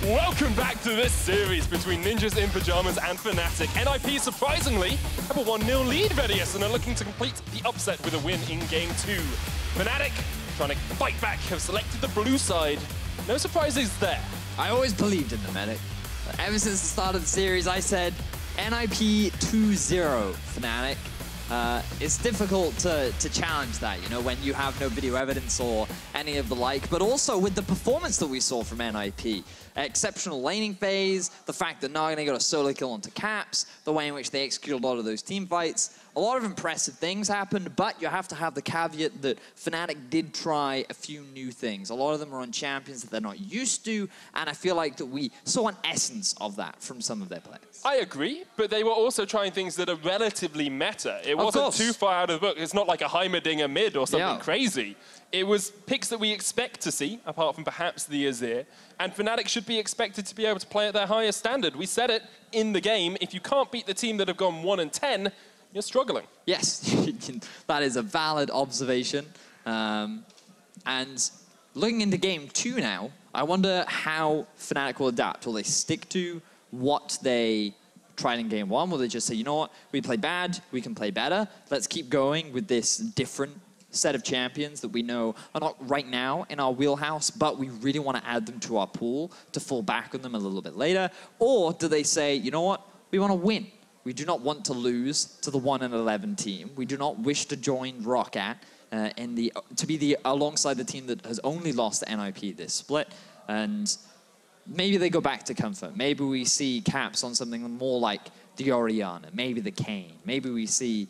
Welcome back to this series between Ninjas in Pyjamas and Fnatic. NIP surprisingly have a 1-0 lead Vedius and are looking to complete the upset with a win in Game 2. Fnatic, trying to fight back, have selected the blue side. No surprises there. I always believed in the Medic. Ever since the start of the series, I said NIP 2-0 Fnatic. It's difficult to challenge that, you know, when you have no video evidence or any of the like, but also with the performance that we saw from NIP. Exceptional laning phase, the fact that Nagane got a solo kill onto Caps, the way in which they executed a lot of those team fights. a lot of impressive things happened, but you have to have the caveat that Fnatic did try a few new things. A lot of them are on champions that they're not used to, and I feel like that we saw an essence of that from some of their players. I agree, but they were also trying things that are relatively meta. It wasn't too far out of the book. It's not like a Heimerdinger mid or something crazy. It was picks that we expect to see, apart from perhaps the Azir, and Fnatic should be expected to be able to play at their highest standard. We said it in the game, if you can't beat the team that have gone 1-10, you're struggling. Yes, that is a valid observation. And looking into game 2 now, I wonder how Fnatic will adapt. Will they stick to what they tried in game 1? Will they just say, you know what, we played bad, we can play better. Let's keep going with this different set of champions that we know are not right now in our wheelhouse, but we really want to add them to our pool to fall back on them a little bit later? Or do they say, you know what, we want to win. We do not want to lose to the 1-11 team. We do not wish to join ROCCAT to be alongside the team that has only lost to NIP this split. And maybe they go back to comfort. Maybe we see caps on something more like the Orianna, maybe the Kayn. Maybe we see,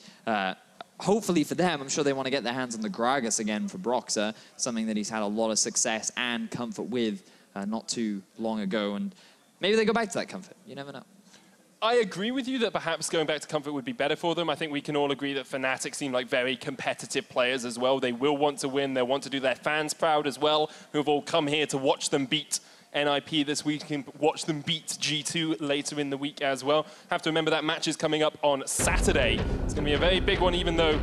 hopefully for them, I'm sure they want to get their hands on the Gragas again for Broxah, something that he's had a lot of success and comfort with not too long ago. And maybe they go back to that comfort. You never know. I agree with you that perhaps going back to comfort would be better for them. I think we can all agree that Fnatic seem like very competitive players as well. They will want to win. They'll want to do their fans proud as well, who have all come here to watch them beat NIP this week and watch them beat G2 later in the week as well. Have to remember that match is coming up on Saturday. It's going to be a very big one, even though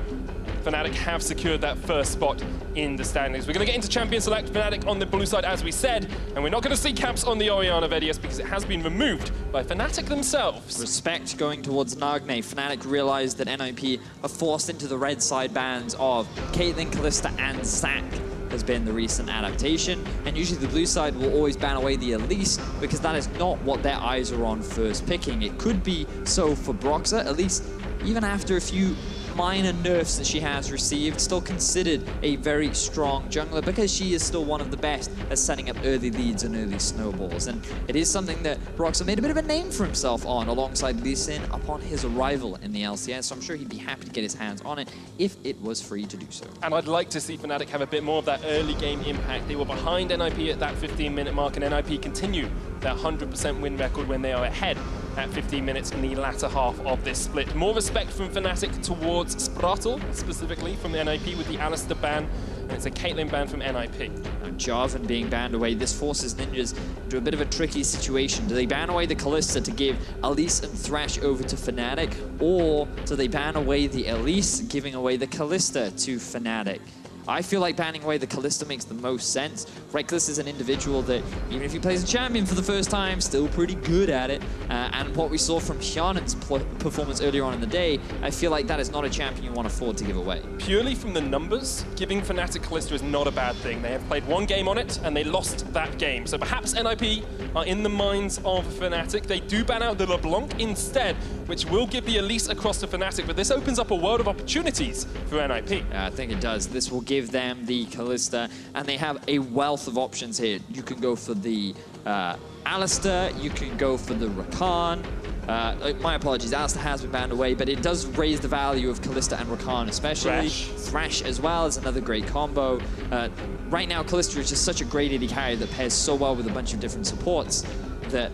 Fnatic have secured that first spot in the standings. We're going to get into Champion Select. Fnatic on the blue side, as we said, and we're not going to see caps on the Orianna Vedius because it has been removed by Fnatic themselves. Respect going towards Nagne. Fnatic realized that NIP are forced into the red side bands of Caitlyn, Kalista, and Zac. Has been the recent adaptation, and usually the blue side will always ban away the Elise because that is not what their eyes are on first picking. It could be so for Broxah, Elise, even after a few minor nerfs that she has received, still considered a very strong jungler because she is still one of the best at setting up early leads and early snowballs. And it is something that Broxah made a bit of a name for himself on alongside Lee Sin upon his arrival in the LCS, so I'm sure he'd be happy to get his hands on it if it was free to do so. And I'd like to see Fnatic have a bit more of that early game impact. They were behind NIP at that 15-minute mark, and NIP continue their 100% win record when they are ahead at 15 minutes in the latter half of this split. More respect from Fnatic towards Sprattle, specifically from NIP with the Alistair ban, and it's a Caitlyn ban from NIP. Jarvan being banned away, this forces Ninjas into a bit of a tricky situation. Do they ban away the Kalista to give Elise and Thresh over to Fnatic, or do they ban away the Elise, giving away the Kalista to Fnatic? I feel like banning away the Kalista makes the most sense. Reckless is an individual that, even if he plays a champion for the first time, still pretty good at it. And what we saw from Hyunan's performance earlier on in the day, I feel like that is not a champion you want to afford to give away. Purely from the numbers, giving Fnatic Kalista is not a bad thing. They have played one game on it, and they lost that game. So perhaps NIP are in the minds of Fnatic. They do ban out the LeBlanc instead, which will give the Elise across to Fnatic, but this opens up a world of opportunities for NIP. I think it does. This will give them the Kalista, and they have a wealth of options here. You can go for the Alistair, you can go for the Rakan. My apologies, Alistair has been banned away, but it does raise the value of Kalista and Rakan especially. Thresh as well is another great combo. Right now, Kalista is just such a great AD carry that pairs so well with a bunch of different supports that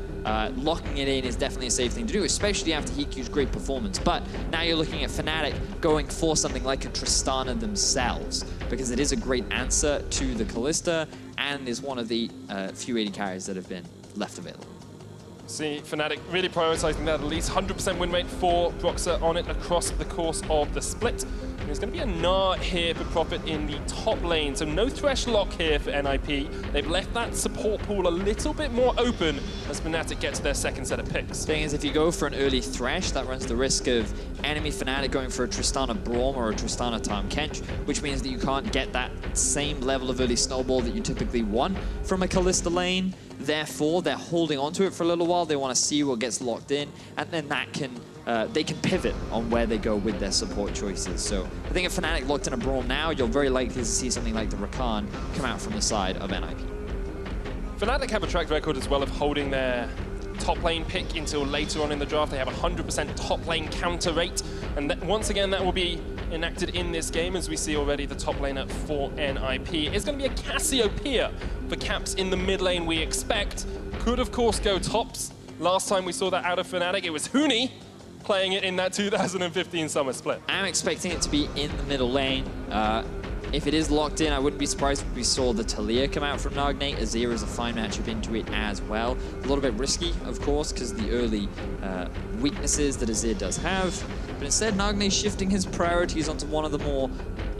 locking it in is definitely a safe thing to do, especially after Hiku's great performance. But now you're looking at Fnatic going for something like a Tristana themselves, because it is a great answer to the Kalista and is one of the few AD carries that have been left available. See, Fnatic really prioritizing that at least 100% win rate for Broxah on it across the course of the split. And there's going to be a Gnar here for Profit in the top lane, so no Thresh lock here for NIP. They've left that support pool a little bit more open as Fnatic get to their second set of picks. Thing is, if you go for an early Thresh, that runs the risk of enemy Fnatic going for a Tristana Braum or a Tristana Tahm Kench, which means that you can't get that same level of early snowball that you typically want from a Kalista lane. Therefore, they're holding onto it for a little while. They want to see what gets locked in, and then that can they can pivot on where they go with their support choices. So I think if Fnatic locked in a Braum now, you're very likely to see something like the Rakan come out from the side of NIP. Fnatic have a track record as well of holding their top lane pick until later on in the draft. They have 100% top lane counter rate. And once again, that will be enacted in this game, as we see already the top laner for NIP. It's going to be a Cassiopeia for Caps in the mid lane, we expect. Could, of course, go tops. Last time we saw that out of Fnatic, it was Huni playing it in that 2015 Summer Split. I'm expecting it to be in the middle lane. If it is locked in, I wouldn't be surprised if we saw the Talia come out from Nagnate. Azir is a fine matchup into it as well. A little bit risky, of course, because the early weaknesses that Azir does have. But instead, Nagnate shifting his priorities onto one of the more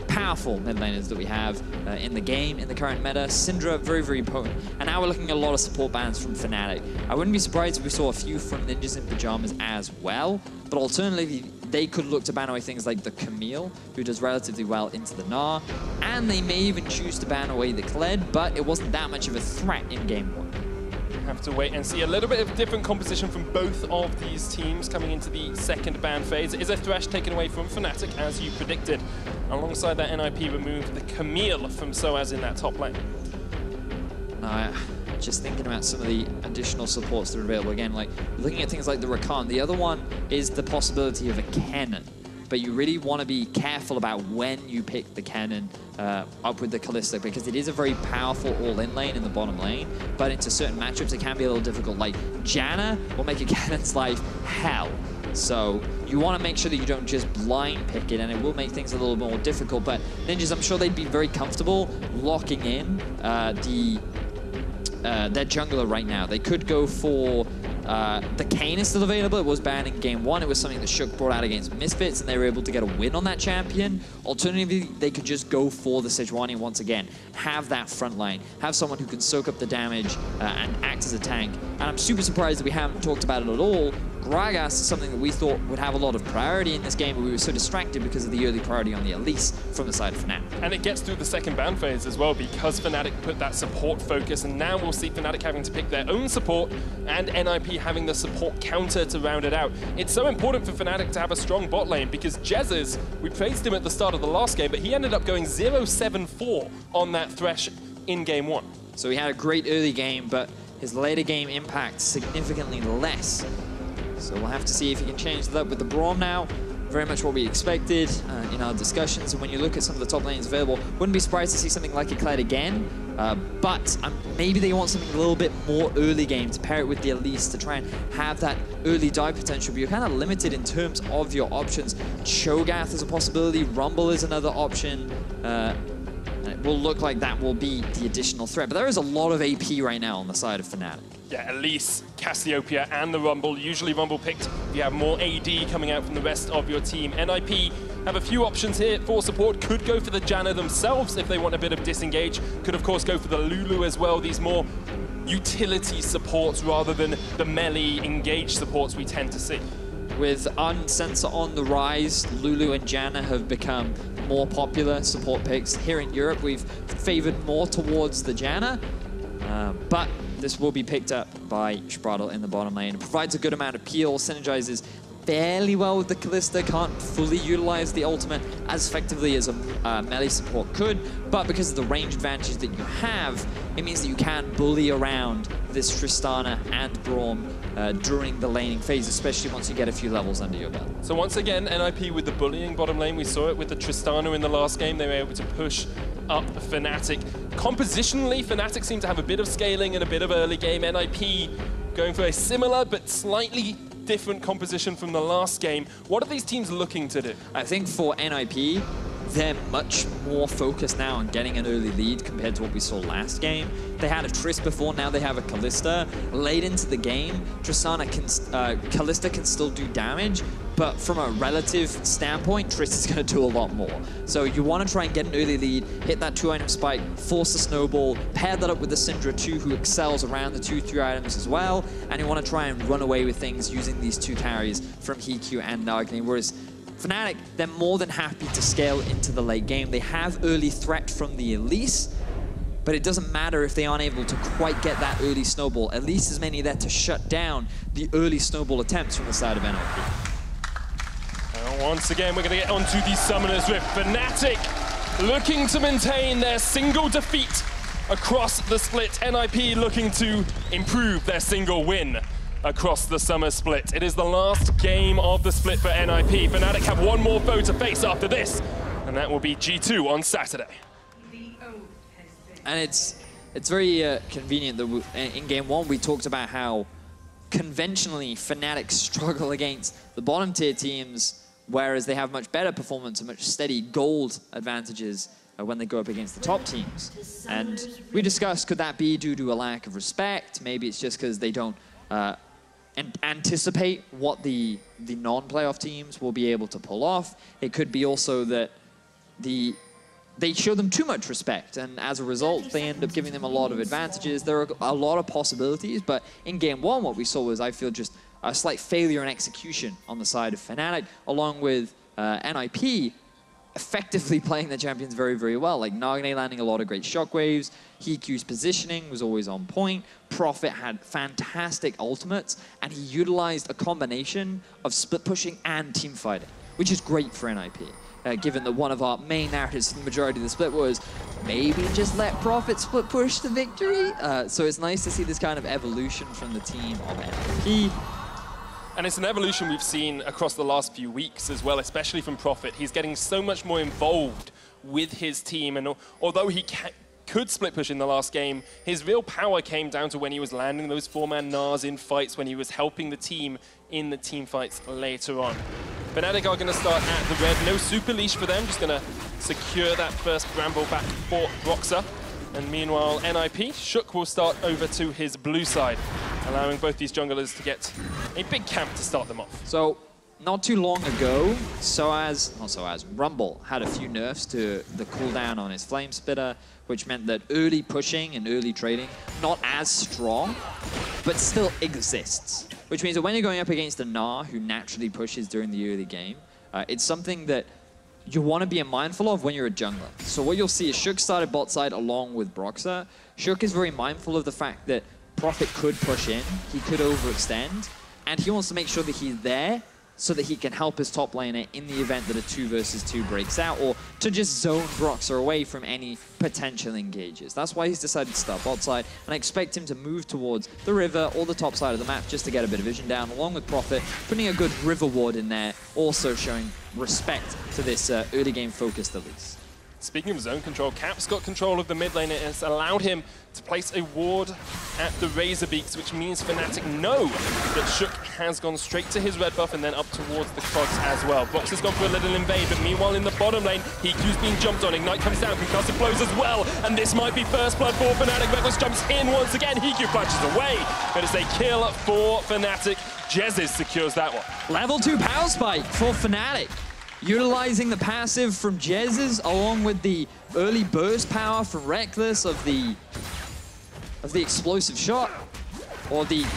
powerful mid laners that we have in the game, in the current meta. Syndra, very, very potent. And now we're looking at a lot of support bans from Fnatic. I wouldn't be surprised if we saw a few from Ninjas in Pyjamas as well. But alternatively, they could look to ban away things like the Camille, who does relatively well into the Gnar. And they may even choose to ban away the Kled, but it wasn't that much of a threat in game one. Have to wait and see. A little bit of different composition from both of these teams coming into the second ban phase. It is a Thresh taken away from Fnatic, as you predicted. Alongside that, NIP removed the Camille from Soaz in that top lane. Just thinking about some of the additional supports that are available again, like looking at things like the Rakan. The other one is the possibility of a cannon, but you really want to be careful about when you pick the cannon up with the Kalista, because it is a very powerful all-in lane in the bottom lane, but into certain matchups it can be a little difficult. Like Janna will make a cannon's life hell. So you want to make sure that you don't just blind pick it, and it will make things a little more difficult. But Ninjas, I'm sure they'd be very comfortable locking in their jungler right now. They could go for the Kayn is still available. It was banned in game one. It was something that Shook brought out against Misfits, and they were able to get a win on that champion. Alternatively, they could just go for the Sejuani once again. Have that front line. Have someone who can soak up the damage and act as a tank. And I'm super surprised that we haven't talked about it at all. Gragas is something that we thought would have a lot of priority in this game, but we were so distracted because of the early priority on the Elise from the side of Fnatic. And it gets through the second ban phase as well, because Fnatic put that support focus, and now we'll see Fnatic having to pick their own support and NIP having the support counter to round it out. It's so important for Fnatic to have a strong bot lane, because Jesus, we praised him at the start of the last game, but he ended up going 0-7-4 on that Thresh in game one. So he had a great early game, but his later game impact significantly less. So we'll have to see if he can change that up with the Braum now. Very much what we expected in our discussions. And when you look at some of the top lanes available, wouldn't be surprised to see something like a Kled again. But maybe they want something a little bit more early game to pair it with the Elise to try and have that early dive potential. But you're kind of limited in terms of your options. Cho'Gath is a possibility. Rumble is another option. And it will look like that will be the additional threat. But there is a lot of AP right now on the side of Fnatic. Yeah, Elise, Cassiopeia, and the Rumble. Usually Rumble picked if you have more AD coming out from the rest of your team. NIP have a few options here for support. Could go for the Janna themselves if they want a bit of disengage. Could, of course, go for the Lulu as well. These more utility supports rather than the melee engage supports we tend to see. With Unsensor on the rise, Lulu and Janna have become more popular support picks. Here in Europe, we've favored more towards the Janna, but this will be picked up by Spraddle in the bottom lane. It provides a good amount of peel, synergizes fairly well with the Kalista, can't fully utilize the ultimate as effectively as a melee support could, but because of the range advantage that you have, it means that you can bully around this Tristana and Braum during the laning phase, especially once you get a few levels under your belt. So once again, NIP with the bullying bottom lane. We saw it with the Tristana in the last game. They were able to push up Fnatic. Compositionally, Fnatic seem to have a bit of scaling and a bit of early game. NIP going for a similar but slightly different composition from the last game. What are these teams looking to do? I think for NIP, they're much more focused now on getting an early lead compared to what we saw last game. They had a Triss before, now they have a Kalista. Late into the game, Kalista can still do damage, but from a relative standpoint, Triss is going to do a lot more. So you want to try and get an early lead, hit that 2-item spike, force a snowball, pair that up with the Syndra 2, who excels around the 2-3 items as well, and you want to try and run away with things using these two carries from Hikyu and Nagnate, whereas Fnatic, they're more than happy to scale into the late game. They have early threat from the Elise, but it doesn't matter if they aren't able to quite get that early snowball. Elise is mainly there to shut down the early snowball attempts from the side of NIP. And once again, we're going to get onto the Summoners with Fnatic looking to maintain their single defeat across the split. NIP looking to improve their single win. across the summer split. It is the last game of the split for NIP. Fnatic have one more foe to face after this, and that will be G2 on Saturday. And it's very convenient that in game one we talked about how conventionally Fnatic struggle against the bottom tier teams, whereas they have much better performance and much steady gold advantages when they go up against the top teams. And we discussed, could that be due to a lack of respect? Maybe it's just because they don't anticipate what the non-playoff teams will be able to pull off. It could be also that they show them too much respect, and as a result, they end up giving them a lot of advantages. There are a lot of possibilities, but in game one, what we saw was, I feel, just a slight failure in execution on the side of Fnatic, along with NIP effectively playing the champions very, very well. Like Nagne landing a lot of great shockwaves, Hikyu's positioning was always on point, Prophet had fantastic ultimates, and he utilized a combination of split pushing and team fighting, which is great for NIP. Given that one of our main narratives in the majority of the split was maybe just let Prophet split push to victory. So it's nice to see this kind of evolution from the team of NIP. And it's an evolution we've seen across the last few weeks as well, especially from Prophet. He's getting so much more involved with his team, and although he could split push in the last game, his real power came down to when he was landing those 4-man Nars in fights, when he was helping the team in the team fights later on. Fnatic are going to start at the red. No super leash for them, just going to secure that first Bramble back for ROCCAT. And meanwhile, NIP, Shook will start over to his blue side, allowing both these junglers to get a big camp to start them off. So, not too long ago, Rumble had a few nerfs to the cooldown on his Flame Spitter, which meant that early pushing and early trading, not as strong, but still exists. Which means that when you're going up against a Gnar who naturally pushes during the early game, it's something that you want to be mindful of when you're a jungler. So what you'll see is Shook started bot side along with Broxah. Shook is very mindful of the fact that Prophet could push in, he could overextend, and he wants to make sure that he's there so that he can help his top laner in the event that a 2 versus 2 breaks out, or to just zone Broxah away from any potential engages. That's why he's decided to start bot side, and I expect him to move towards the river or the top side of the map just to get a bit of vision down, along with Prophet, putting a good river ward in there, also showing respect to this early game focused at least. Speaking of zone control, Cap's got control of the mid lane. It has allowed him to place a ward at the Razor Beaks, which means Fnatic know that Shook has gone straight to his red buff and then up towards the Cogs as well. Brox has gone for a little invade, but meanwhile in the bottom lane, Hikyu's being jumped on. Ignite comes down, concussive blows as well, and this might be first blood for Fnatic. Reckless jumps in once again, Hikyu punches away, but it's a kill for Fnatic. Jezz secures that one. Level 2 power spike for Fnatic. Utilizing the passive from Jezz's along with the early burst power from Reckless of the explosive shot. Or the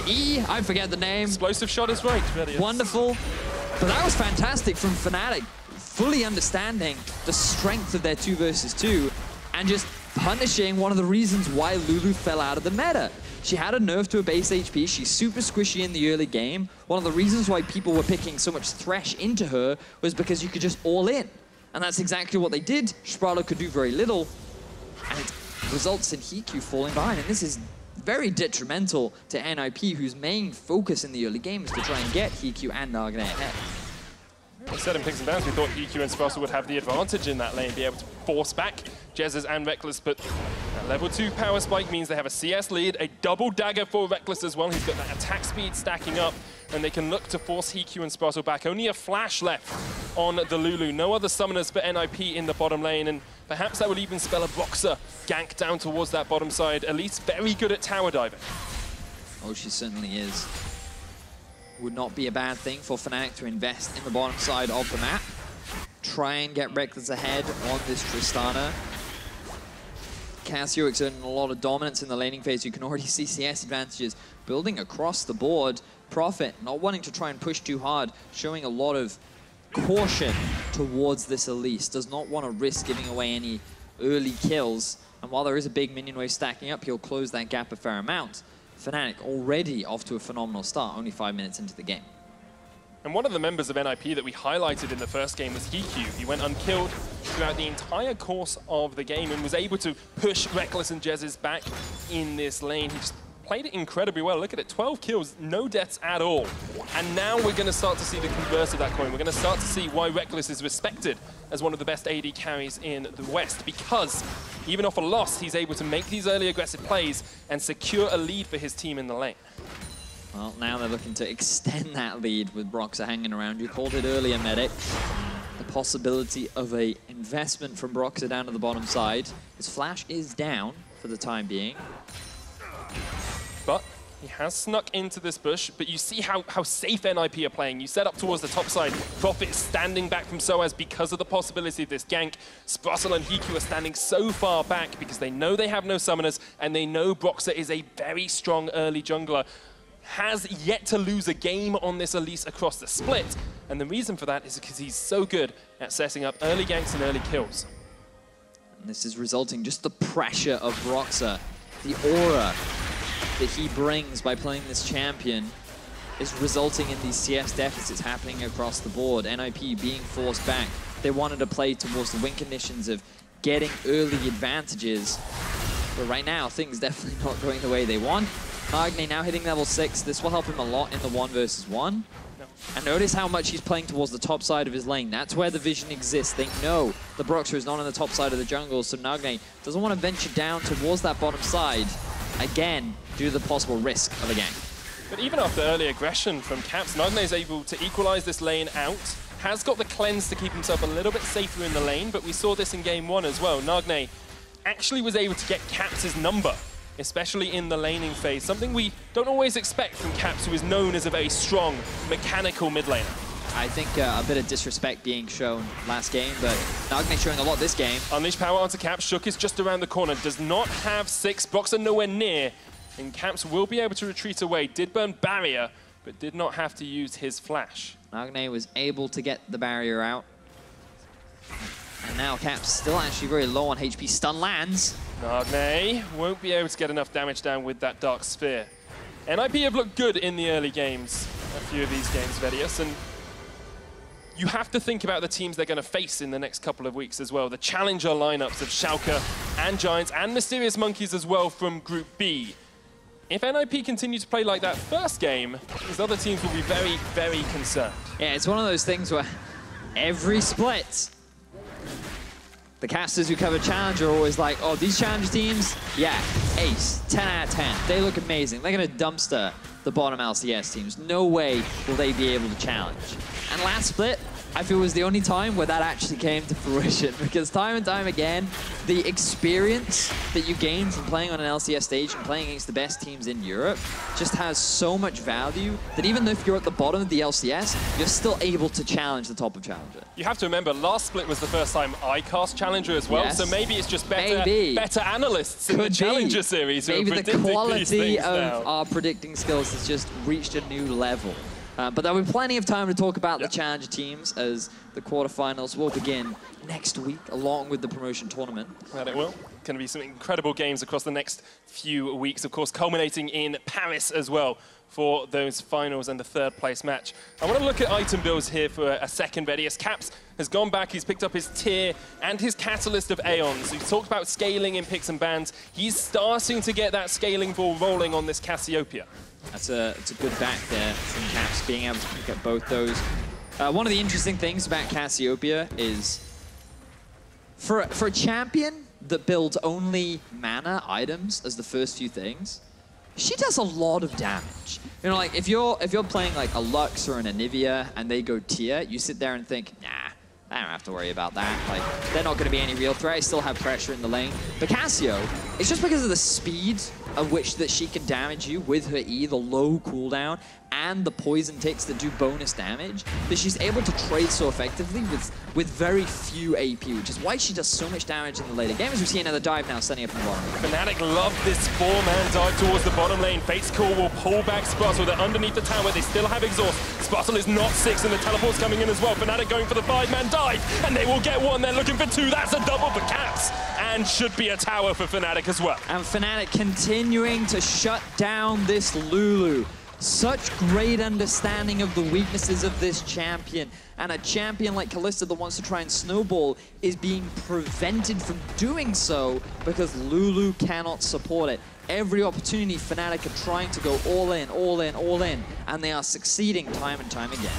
E, I forget the name. Explosive shot is right. Wonderful. But that was fantastic from Fnatic, fully understanding the strength of their 2 versus 2 and just punishing one of the reasons why Lulu fell out of the meta. She had a nerf to her base HP, she's super squishy in the early game. One of the reasons why people were picking so much Thresh into her was because you could just all in. And that's exactly what they did. Spralo could do very little, and it results in Hikyu falling behind. And this is very detrimental to NIP, whose main focus in the early game is to try and get Hikyu and Nagne ahead. Instead in picks and downs, we thought Hikyu and Spralo would have the advantage in that lane, be able to force back Jezz's and Reckless, but that level 2 power spike means they have a CS lead, a double dagger for Reckless as well. He's got that attack speed stacking up, and they can look to force Hikyu and Spralo back. Only a flash left on the Lulu. No other summoners for NIP in the bottom lane, and perhaps that will even spell a Broxah gank down towards that bottom side. Elise very good at tower diving. Oh, she certainly is. Would not be a bad thing for Fnatic to invest in the bottom side of the map. Try and get Reckless ahead on this Tristana. Cassio exerting a lot of dominance in the laning phase. You can already see CS advantages building across the board. Prophet not wanting to try and push too hard, showing a lot of caution towards this Elise. Does not want to risk giving away any early kills. And while there is a big minion wave stacking up, he'll close that gap a fair amount. Fnatic already off to a phenomenal start, only 5 minutes into the game. And one of the members of NIP that we highlighted in the first game was Hikyu. He went unkilled throughout the entire course of the game and was able to push Reckless and Jezz's back in this lane. played it incredibly well. Look at it, 12 kills, no deaths at all. And now we're going to start to see the converse of that coin. We're going to start to see why Reckless is respected as one of the best AD carries in the West, because even off a loss, he's able to make these early aggressive plays and secure a lead for his team in the lane. Well, now they're looking to extend that lead with Broxah hanging around. You called it earlier, Medic. The possibility of a investment from Broxah down to the bottom side. His flash is down for the time being. But he has snuck into this bush, but you see how safe NIP are playing. You set up towards the top side. Prophet is standing back from Soaz because of the possibility of this gank. Sprossel and Hiku are standing so far back because they know they have no summoners and they know Broxah is a very strong early jungler. Has yet to lose a game on this Elise across the split. And the reason for that is because he's so good at setting up early ganks and early kills. And this is resulting just the pressure of Broxah, the aura that he brings by playing this champion is resulting in these CS deficits happening across the board. NIP being forced back. They wanted to play towards the win conditions of getting early advantages. But right now, things definitely not going the way they want. Nagne now hitting level 6. This will help him a lot in the 1 versus 1. And notice how much he's playing towards the top side of his lane. That's where the vision exists. They know the Broxah is not on the top side of the jungle, so Nagne doesn't want to venture down towards that bottom side, again, due to the possible risk of a gank. But even after early aggression from Caps, Nagne is able to equalize this lane out. Has got the cleanse to keep himself a little bit safer in the lane, but we saw this in game 1 as well. Nagne actually was able to get Caps' number, especially in the laning phase, something we don't always expect from Caps, who is known as a very strong, mechanical mid laner. I think a bit of disrespect being shown last game, but Nagne showing a lot this game. Unleash power onto Caps. Shook is just around the corner, does not have 6. Broxah nowhere near, and Caps will be able to retreat away. Did burn barrier, but did not have to use his flash. Nagne was able to get the barrier out. And now Caps still actually very low on HP. Stun lands. Nagne won't be able to get enough damage down with that Dark Sphere. NIP have looked good in the early games, a few of these games, Vedius, and you have to think about the teams they're going to face in the next couple of weeks as well. The challenger lineups of Schalke and Giants and Mysterious Monkeys as well from Group B. If NIP continue to play like that first game, these other teams will be very, very concerned. Yeah, it's one of those things where every split, the casters who cover Challenger are always like, oh, these Challenger teams, yeah, ace, 10 out of 10. They look amazing. They're going to dumpster the bottom LCS teams. No way will they be able to challenge. And last split, I feel was the only time where that actually came to fruition, because time and time again, the experience that you gain from playing on an LCS stage and playing against the best teams in Europe just has so much value that even if you're at the bottom of the LCS, you're still able to challenge the top of Challenger. You have to remember, last split was the first time I cast Challenger as well, yes. so maybe it's just better analysts in the Challenger series. Maybe the quality of our predicting skills has just reached a new level. But there'll be plenty of time to talk about the Challenger teams as the quarterfinals will begin next week, along with the promotion tournament. That it will. Going to be some incredible games across the next few weeks, of course, culminating in Paris as well for those finals and the 3rd place match. I want to look at item builds here for a second, Vedius. Caps has gone back, he's picked up his tier and his catalyst of Aeons. We've talked about scaling in picks and bans. He's starting to get that scaling ball rolling on this Cassiopeia. That's a good back there from Caps, being able to pick up both those. One of the interesting things about Cassiopeia is, for a champion that builds only mana items as the first few things, she does a lot of damage. You know, like if you're playing like a Lux or an Anivia and they go tier, you sit there and think, nah, I don't have to worry about that. Like, they're not going to be any real threat. I still have pressure in the lane. But Cassio, it's just because of the speed of which that she can damage you with her E, the low cooldown, and the poison ticks that do bonus damage, that she's able to trade so effectively with very few AP, which is why she does so much damage in the later game, as we see another dive now standing up in the bottom. Fnatic love this 4-man dive towards the bottom lane. Fate's Call will pull back Sprossel. They're underneath the tower. They still have exhaust. Sprossel is not 6, and the teleport's coming in as well. Fnatic going for the 5-man dive, and they will get 1. They're looking for 2. That's a double for Caps, and should be a tower for Fnatic as well. And Fnatic continuing to shut down this Lulu. Such great understanding of the weaknesses of this champion. And a champion like Kalista that wants to try and snowball is being prevented from doing so because Lulu cannot support it. every opportunity, Fnatic are trying to go all in, all in, all in, and they are succeeding time and time again.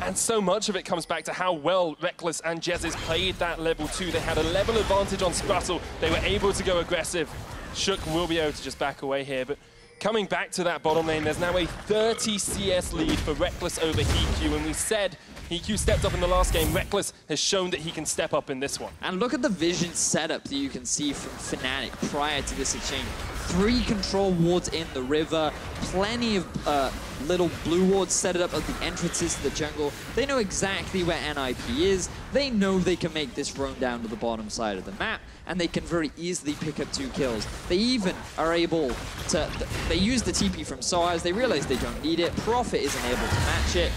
And so much of it comes back to how well Reckless and Jezz played that level 2. They had a level advantage on Sprattle. They were able to go aggressive. Shook will be able to just back away here, but coming back to that bottom lane, there's now a 30 CS lead for Reckless over HeQ, and we said HeQ stepped up in the last game. Reckless has shown that he can step up in this one. And look at the vision setup that you can see from Fnatic prior to this exchange. 3 control wards in the river, plenty of little blue wards set up at the entrances to the jungle. They know exactly where NIP is. They know they can make this roam down to the bottom side of the map, and they can very easily pick up 2 kills. They even are able to, they use the TP from Soaz, they realize they don't need it, Prophet isn't able to match it.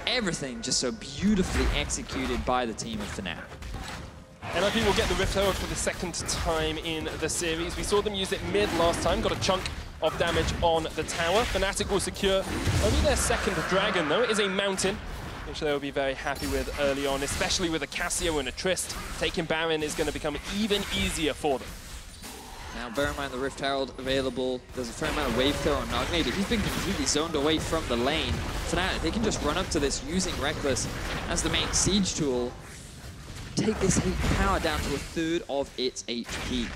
Everything just so beautifully executed by the team of Fnatic. NIP will get the Rift Herald for the 2nd time in the series. We saw them use it mid last time, got a chunk of damage on the tower. Fnatic will secure only their 2nd dragon, though. It is a mountain, which they will be very happy with early on, especially with a Cassio and a Trist. Taking Baron is going to become even easier for them. Now, bear in mind the Rift Herald available. There's a fair amount of wave throw on Nagne, but he's been completely zoned away from the lane. Fnatic, they can just run up to this using Reckless as the main siege tool. Take this power down to 1/3 of its HP.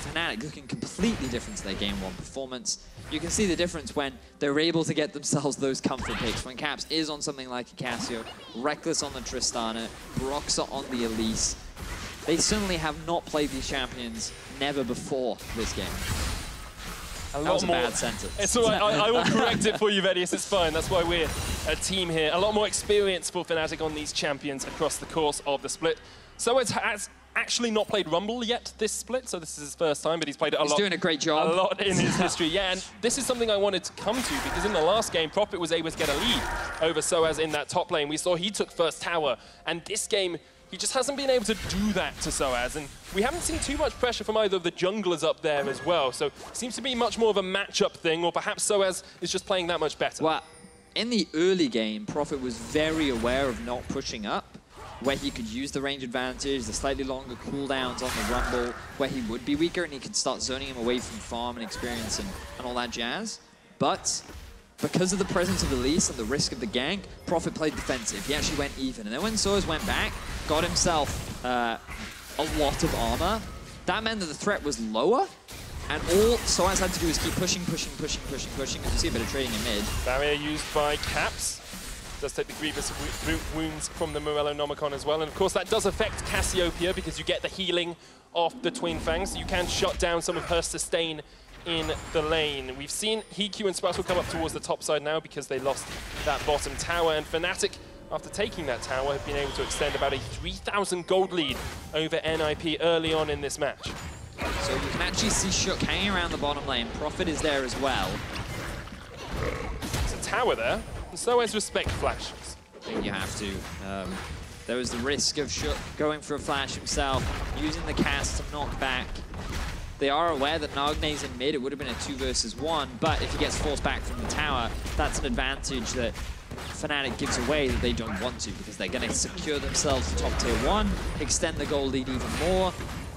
Fnatic looking completely different to their Game 1 performance. You can see the difference when they're able to get themselves those comfort picks. When Caps is on something like a Cassio, Reckless on the Tristana, Broxah on the Elise. They certainly have not played these champions never before this game. That was a bad sentence. It's all right, I will correct it for you, Vedius, it's fine. That's why we're a team here. A lot more experience for Fnatic on these champions across the course of the split. So it has actually not played Rumble yet this split, so this is his first time, but he's played it a lot. He's doing a great job. A lot in his history, yeah, and this is something I wanted to come to, because in the last game, Prophet was able to get a lead over Soaz in that top lane. We saw he took first tower, and this game, he just hasn't been able to do that to Soaz, and we haven't seen too much pressure from either of the junglers up there as well, so it seems to be much more of a matchup thing, or perhaps Soaz is just playing that much better. Well, in the early game, Prophet was very aware of not pushing up, where he could use the range advantage, the slightly longer cooldowns on the Rumble, where he would be weaker and he could start zoning him away from farm and experience and all that jazz. But because of the presence of Elise and the risk of the gank, Prophet played defensive. He actually went even. And then when Soaz went back, got himself a lot of armor, that meant that the threat was lower. And all Soaz had to do is keep pushing, pushing, pushing, pushing, pushing. As you see a bit of trading in mid. Barrier used by Caps. Does take the grievous wounds from the Morello Nomicon as well. And of course that does affect Cassiopeia because you get the healing off the Twin Fangs. So you can shut down some of her sustain in the lane. We've seen HeQ and Sprattle come up towards the top side now because they lost that bottom tower. And Fnatic, after taking that tower, have been able to extend about a 3,000 gold lead over NIP early on in this match. So you can actually see Shook hanging around the bottom lane. Prophet is there as well. There's a tower there. And so as respect flashes. I think you have to. There was the risk of Shook going for a flash himself, using the cast to knock back. They are aware that Nagne's in mid. It would have been a 2 versus 1, but if he gets forced back from the tower, that's an advantage that Fnatic gives away that they don't want to, because they're going to secure themselves to top tier 1, extend the goal lead even more,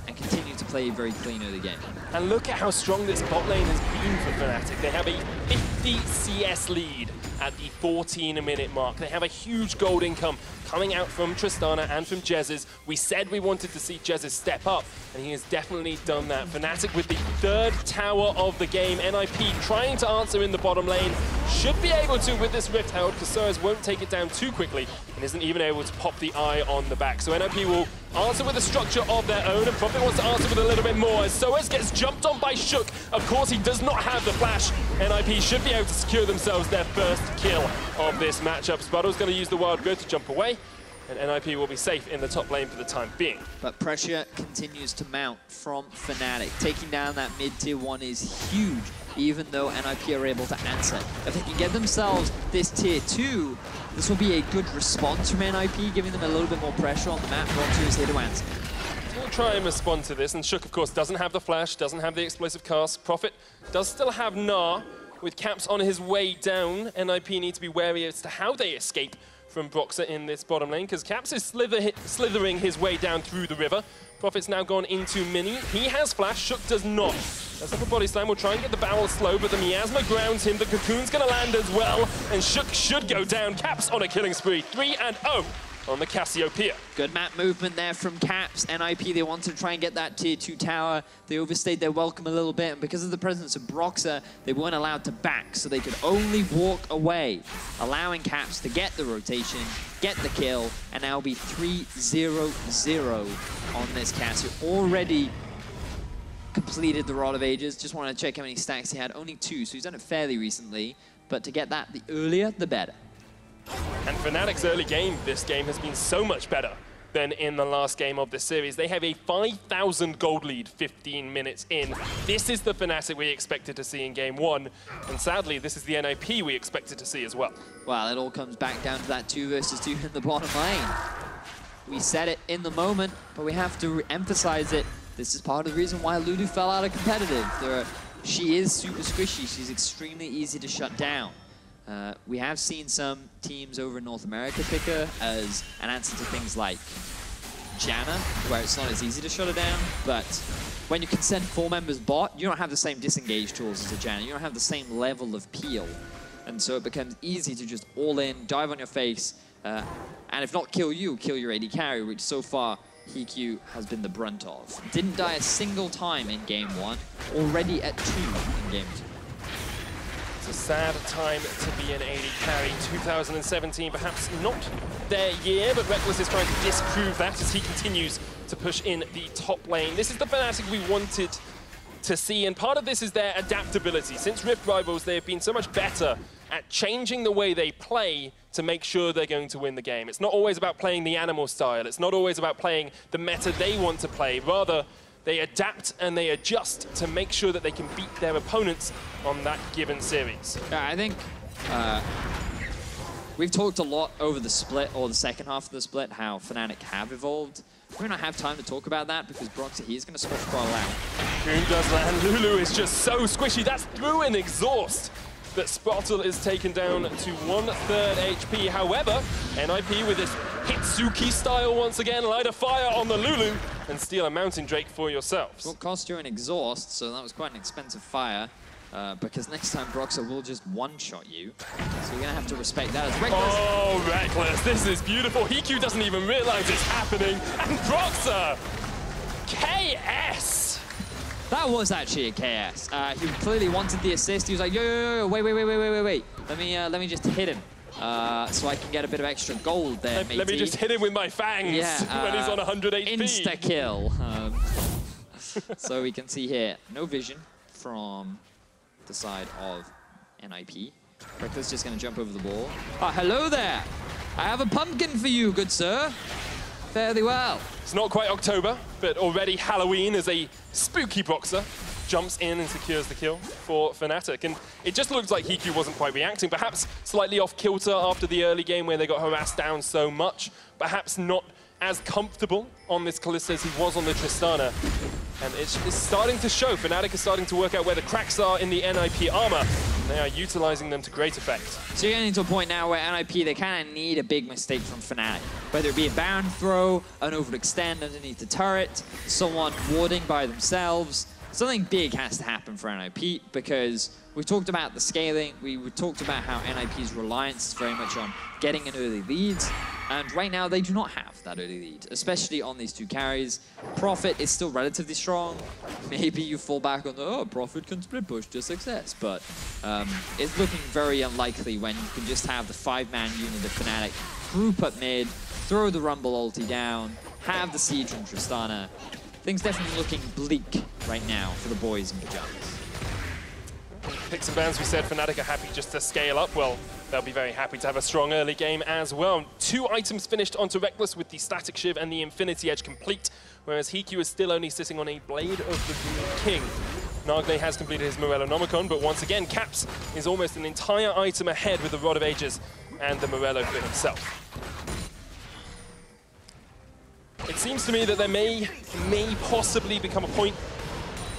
and continue to play very clean early game. And look at how strong this bot lane has been for Fnatic. They have a 50 CS lead at the 14-minute mark. They have a huge gold income coming out from Tristana and from Jezz. We said we wanted to see Jezz step up, and he has definitely done that. Fnatic with the 3rd tower of the game. NIP trying to answer in the bottom lane. Should be able to with this Rift Herald, because Soaz won't take it down too quickly and isn't even able to pop the eye on the back. So NIP will answer with a structure of their own, and Prophet wants to answer with a little bit more as Soaz gets jumped on by Shook. Of course, he does not have the flash. NIP should be able to secure themselves their first kill of this matchup. Spuddle's going to use the Wild Growth to jump away, and NIP will be safe in the top lane for the time being. But pressure continues to mount from Fnatic. Taking down that mid-tier 1 is huge, even though NIP are able to answer. If they can get themselves this tier 2, this will be a good response from NIP, giving them a little bit more pressure on the map. ROC is here to answer. We'll try and respond to this, and Shook, of course, doesn't have the flash, doesn't have the explosive cast. Prophet does still have Gnar, with Caps on his way down. NIP need to be wary as to how they escape from Broxah in this bottom lane, because Caps is slithering his way down through the river. Prophet's now gone into Mini. He has flash, Shook does not. That's up a body slam, will try and get the barrel slow, but the Miasma grounds him. The Cocoon's gonna land as well, and Shook should go down. Caps on a killing spree, 3-0 on the Cassiopeia. Good map movement there from Caps. NIP, they wanted to try and get that tier 2 tower. They overstayed their welcome a little bit, and because of the presence of Broxah, they weren't allowed to back, so they could only walk away, allowing Caps to get the rotation, get the kill, and now be 3-0-0 on this Cassio. Already completed the Rod of Ages. Just want to check how many stacks he had. Only 2, so he's done it fairly recently, but to get that, the earlier, the better. And Fnatic's early game this game has been so much better than in the last game of this series. They have a 5,000 gold lead 15 minutes in. This is the Fnatic we expected to see in game 1, and sadly, this is the NIP we expected to see as well. Well, it all comes back down to that 2 versus 2 in the bottom lane. We said it in the moment, but we have to emphasize it. This is part of the reason why Lulu fell out of competitive. She is super squishy. She's extremely easy to shut down. We have seen some teams over in North America pick her as an answer to things like Janna, where it's not as easy to shut her down, but when you can send 4 members bot, you don't have the same disengage tools as a Janna. You don't have the same level of peel. And so it becomes easy to just all in, dive on your face, and if not kill you, kill your AD carry, which so far HiQ has been the brunt of. Didn't die a single time in game 1, already at 2 in game 2. It's a sad time to be an AD carry. 2017, perhaps not their year, but Reckless is trying to disprove that as he continues to push in the top lane. This is the Fnatic we wanted to see, and part of this is their adaptability. Since Rift Rivals, they have been so much better at changing the way they play to make sure they're going to win the game. It's not always about playing the animal style. It's not always about playing the meta they want to play. Rather, they adapt and they adjust to make sure that they can beat their opponents on that given series. Yeah, I think we've talked a lot over the split, or the second half of the split, how Fnatic have evolved. We don't have time to talk about that because Broxah, he's going to squash Qual out. Cocoon does land. Lulu is just so squishy. That's through an exhaust. But Spottle is taken down to 1/3 HP. However, NIP with this Hitsuki style once again, light a fire on the Lulu and steal a Mountain Drake for yourselves. Well, cost you an exhaust, so that was quite an expensive fire. Because next time Broxah will just one-shot you. So you're going to have to respect that as Reckless. Oh, Reckless, this is beautiful. HiQ doesn't even realize it's happening. And Broxah, KS. That was actually a KS. He clearly wanted the assist. He was like, yo, wait. Let me just hit him. So I can get a bit of extra gold there, matey. Let me just hit him with my fangs when he's on 100 HP. Insta-kill. So we can see here, no vision from the side of NIP. Reckless just going to jump over the ball. Hello there. I have a pumpkin for you, good sir. Fairly well. It's not quite October, but already Halloween as a spooky Broxah jumps in and secures the kill for Fnatic. And it just looks like HiQ wasn't quite reacting. Perhaps slightly off kilter after the early game where they got harassed down so much. Perhaps not as comfortable on this Kalista as he was on the Tristana. And it's starting to show. Fnatic is starting to work out where the cracks are in the NIP armor. They are utilizing them to great effect. So you're getting to a point now where NIP, they kind of need a big mistake from Fnatic. Whether it be a Baron throw, an overextend underneath the turret, someone warding by themselves. Something big has to happen for NIP because we talked about the scaling. We talked about how NIP's reliance is very much on getting an early lead. And right now, they do not have that early lead, especially on these 2 carries. Prophet is still relatively strong. Maybe you fall back on the, Prophet can split push to success. But it's looking very unlikely when you can just have the 5-man unit of Fnatic group up mid, throw the Rumble ulti down, have the Siege from Tristana. Things definitely looking bleak right now for the boys in Pyjamas. Picks and bans, we said Fnatic are happy just to scale up. Well, they'll be very happy to have a strong early game as well. 2 items finished onto Reckless with the Static Shiv and the Infinity Edge complete, whereas HiQ is still only sitting on a Blade of the King. Nagle has completed his Morellonomicon, but once again, Caps is almost an entire item ahead with the Rod of Ages and the Morello for himself. It seems to me that there may possibly become a point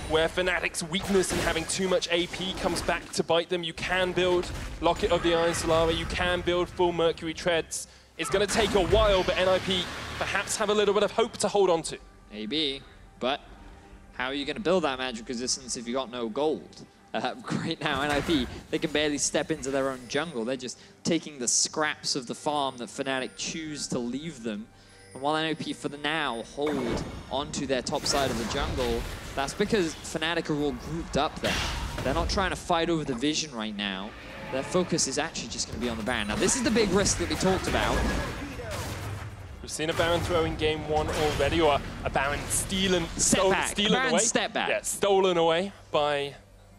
where Fnatic's weakness in having too much AP comes back to bite them. You can build Locket of the Iron Solara, you can build full Mercury Treads. It's going to take a while, but NIP perhaps have a little bit of hope to hold on to. Maybe, but how are you going to build that magic resistance if you got no gold? Right now, NIP, they can barely step into their own jungle. They're just taking the scraps of the farm that Fnatic choose to leave them. And while NIP, for the now, hold onto their top side of the jungle, that's because Fnatic are all grouped up there. They're not trying to fight over the vision right now. Their focus is actually just going to be on the Baron. Now, this is the big risk that we talked about. We've seen a Baron throw in game 1 already, or a Baron stolen away. Step back. Yeah, stolen away by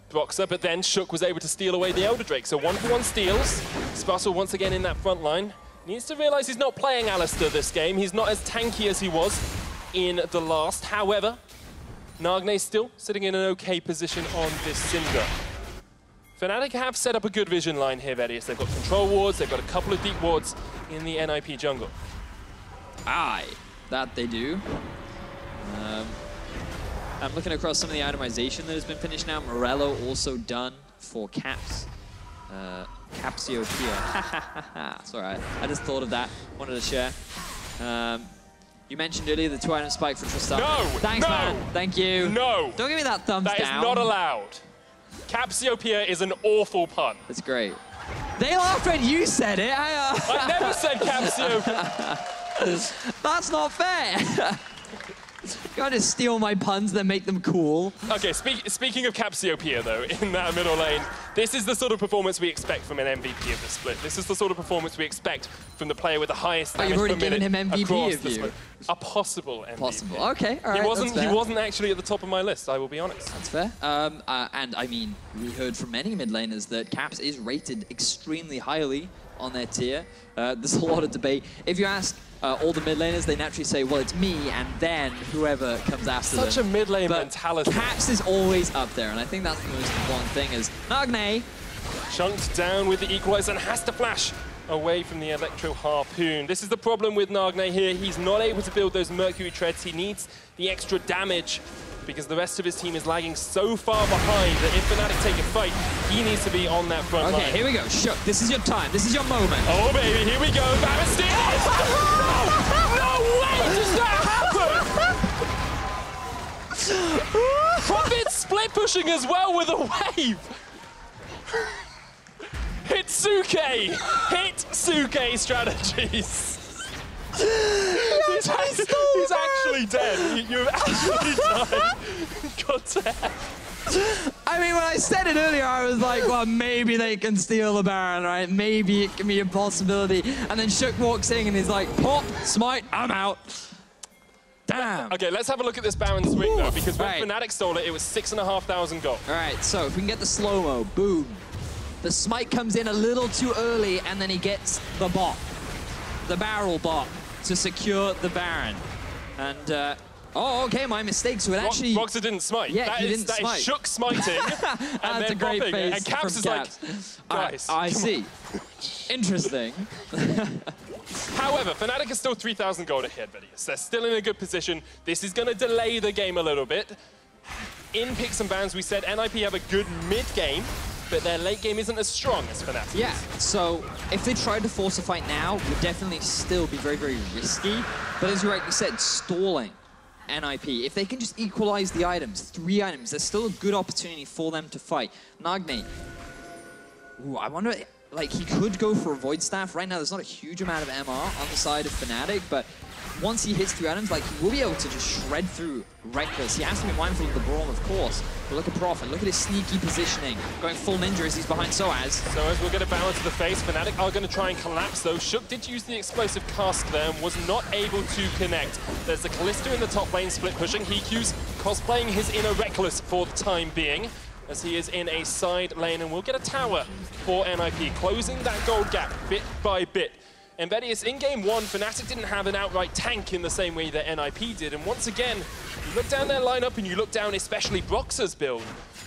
Broxer, but then Shook was able to steal away the Elder Drake. So 1-for-1 steals. Sparso once again in that front line. Needs to realize he's not playing Alistar this game. He's not as tanky as he was in the last. However, Nagne still sitting in an okay position on this Cinder. Fnatic have set up a good vision line here, Vedius. They've got control wards, they've got a couple of deep wards in the NIP jungle. Aye, that they do. I'm looking across some of the itemization that has been finished now. Morello also done for Caps. Capsiopeia. It's all right. I just thought of that. Wanted to share. You mentioned earlier the 2-item spike for Tristan. No! Thanks, man. Thank you. No! Don't give me that thumbs down. That is not allowed. Capsiopeia is an awful pun. That's great. They laughed when you said it. I never said Capsiopeia. That's not fair. You gotta steal my puns, then make them cool. Okay, speaking of Capsiopeia, though, in that middle lane, this is the sort of performance we expect from an MVP of the split. This is the sort of performance we expect from the player with the highest damage per minute. You've already given him MVP of you? A possible MVP. Possible, okay, all right, He wasn't actually at the top of my list, I will be honest. That's fair. And I mean, we heard from many mid laners that Caps is rated extremely highly on their tier. There's a lot of debate. If you ask all the mid laners, they naturally say, well, it's me and then whoever comes after them. Such a mid lane mentality. Caps is always up there, and I think that's the most important thing is Nagne. Chunked down with the equalizer and has to flash away from the Electro Harpoon. This is the problem with Nagne here. He's not able to build those Mercury Treads. He needs the extra damage because the rest of his team is lagging so far behind that if Fnatic take a fight, he needs to be on that front line. Okay, here we go. Shook, this is your time. This is your moment. Oh, baby, here we go. Baron steals! No way does that happen! Prophet split pushing as well with a wave. Hitsuke! Hitsuke strategies. He's actually dead. You've actually died. God damn. I mean, when I said it earlier, I was like, well, maybe they can steal the Baron, right? Maybe it can be a possibility. And then Shook walks in and he's like, pop, smite, I'm out. Damn. Okay, let's have a look at this Baron swing, though, because when Fnatic stole it, it was 6,500 gold. All right, so if we can get the slow-mo, boom. The smite comes in a little too early, and then he gets the bot, the barrel bot, to secure the Baron. And, oh, okay, my mistake. So it actually... Roxer didn't smite. Yeah, that is Shook smiting, and then popping it. And Caps is Caps. like, guys, I see. Interesting. However, Fnatic is still 3,000 gold ahead, Vedius. They're still in a good position. This is going to delay the game a little bit. In picks and bans, we said NIP have a good mid-game, but their late game isn't as strong as Fnatic. Yeah, so if they tried to force a fight now, would definitely still be very, very risky. But as you rightly said, stalling NIP. If they can just equalize the items, 3 items, there's still a good opportunity for them to fight. Nagne, ooh, I wonder, like, he could go for a Void Staff. Right now, there's not a huge amount of MR on the side of Fnatic, but once he hits 3 items, like, he will be able to just shred through Reckless. He has to be mindful of the Braum, of course. But look at Prophet, look at his sneaky positioning. Going full ninja as he's behind Soaz. Soaz will get a bounce to the face. Fnatic are going to try and collapse, though. Shook did use the explosive cask there and was not able to connect. There's the Kalista in the top lane, split pushing. Hiku's cosplaying his inner Reckless for the time being, as he is in a side lane, and we'll get a tower for NIP, closing that gold gap bit by bit. And Vedius, in game 1, Fnatic didn't have an outright tank in the same way that NIP did. And once again, you look down their lineup and you look down especially Broxer's build.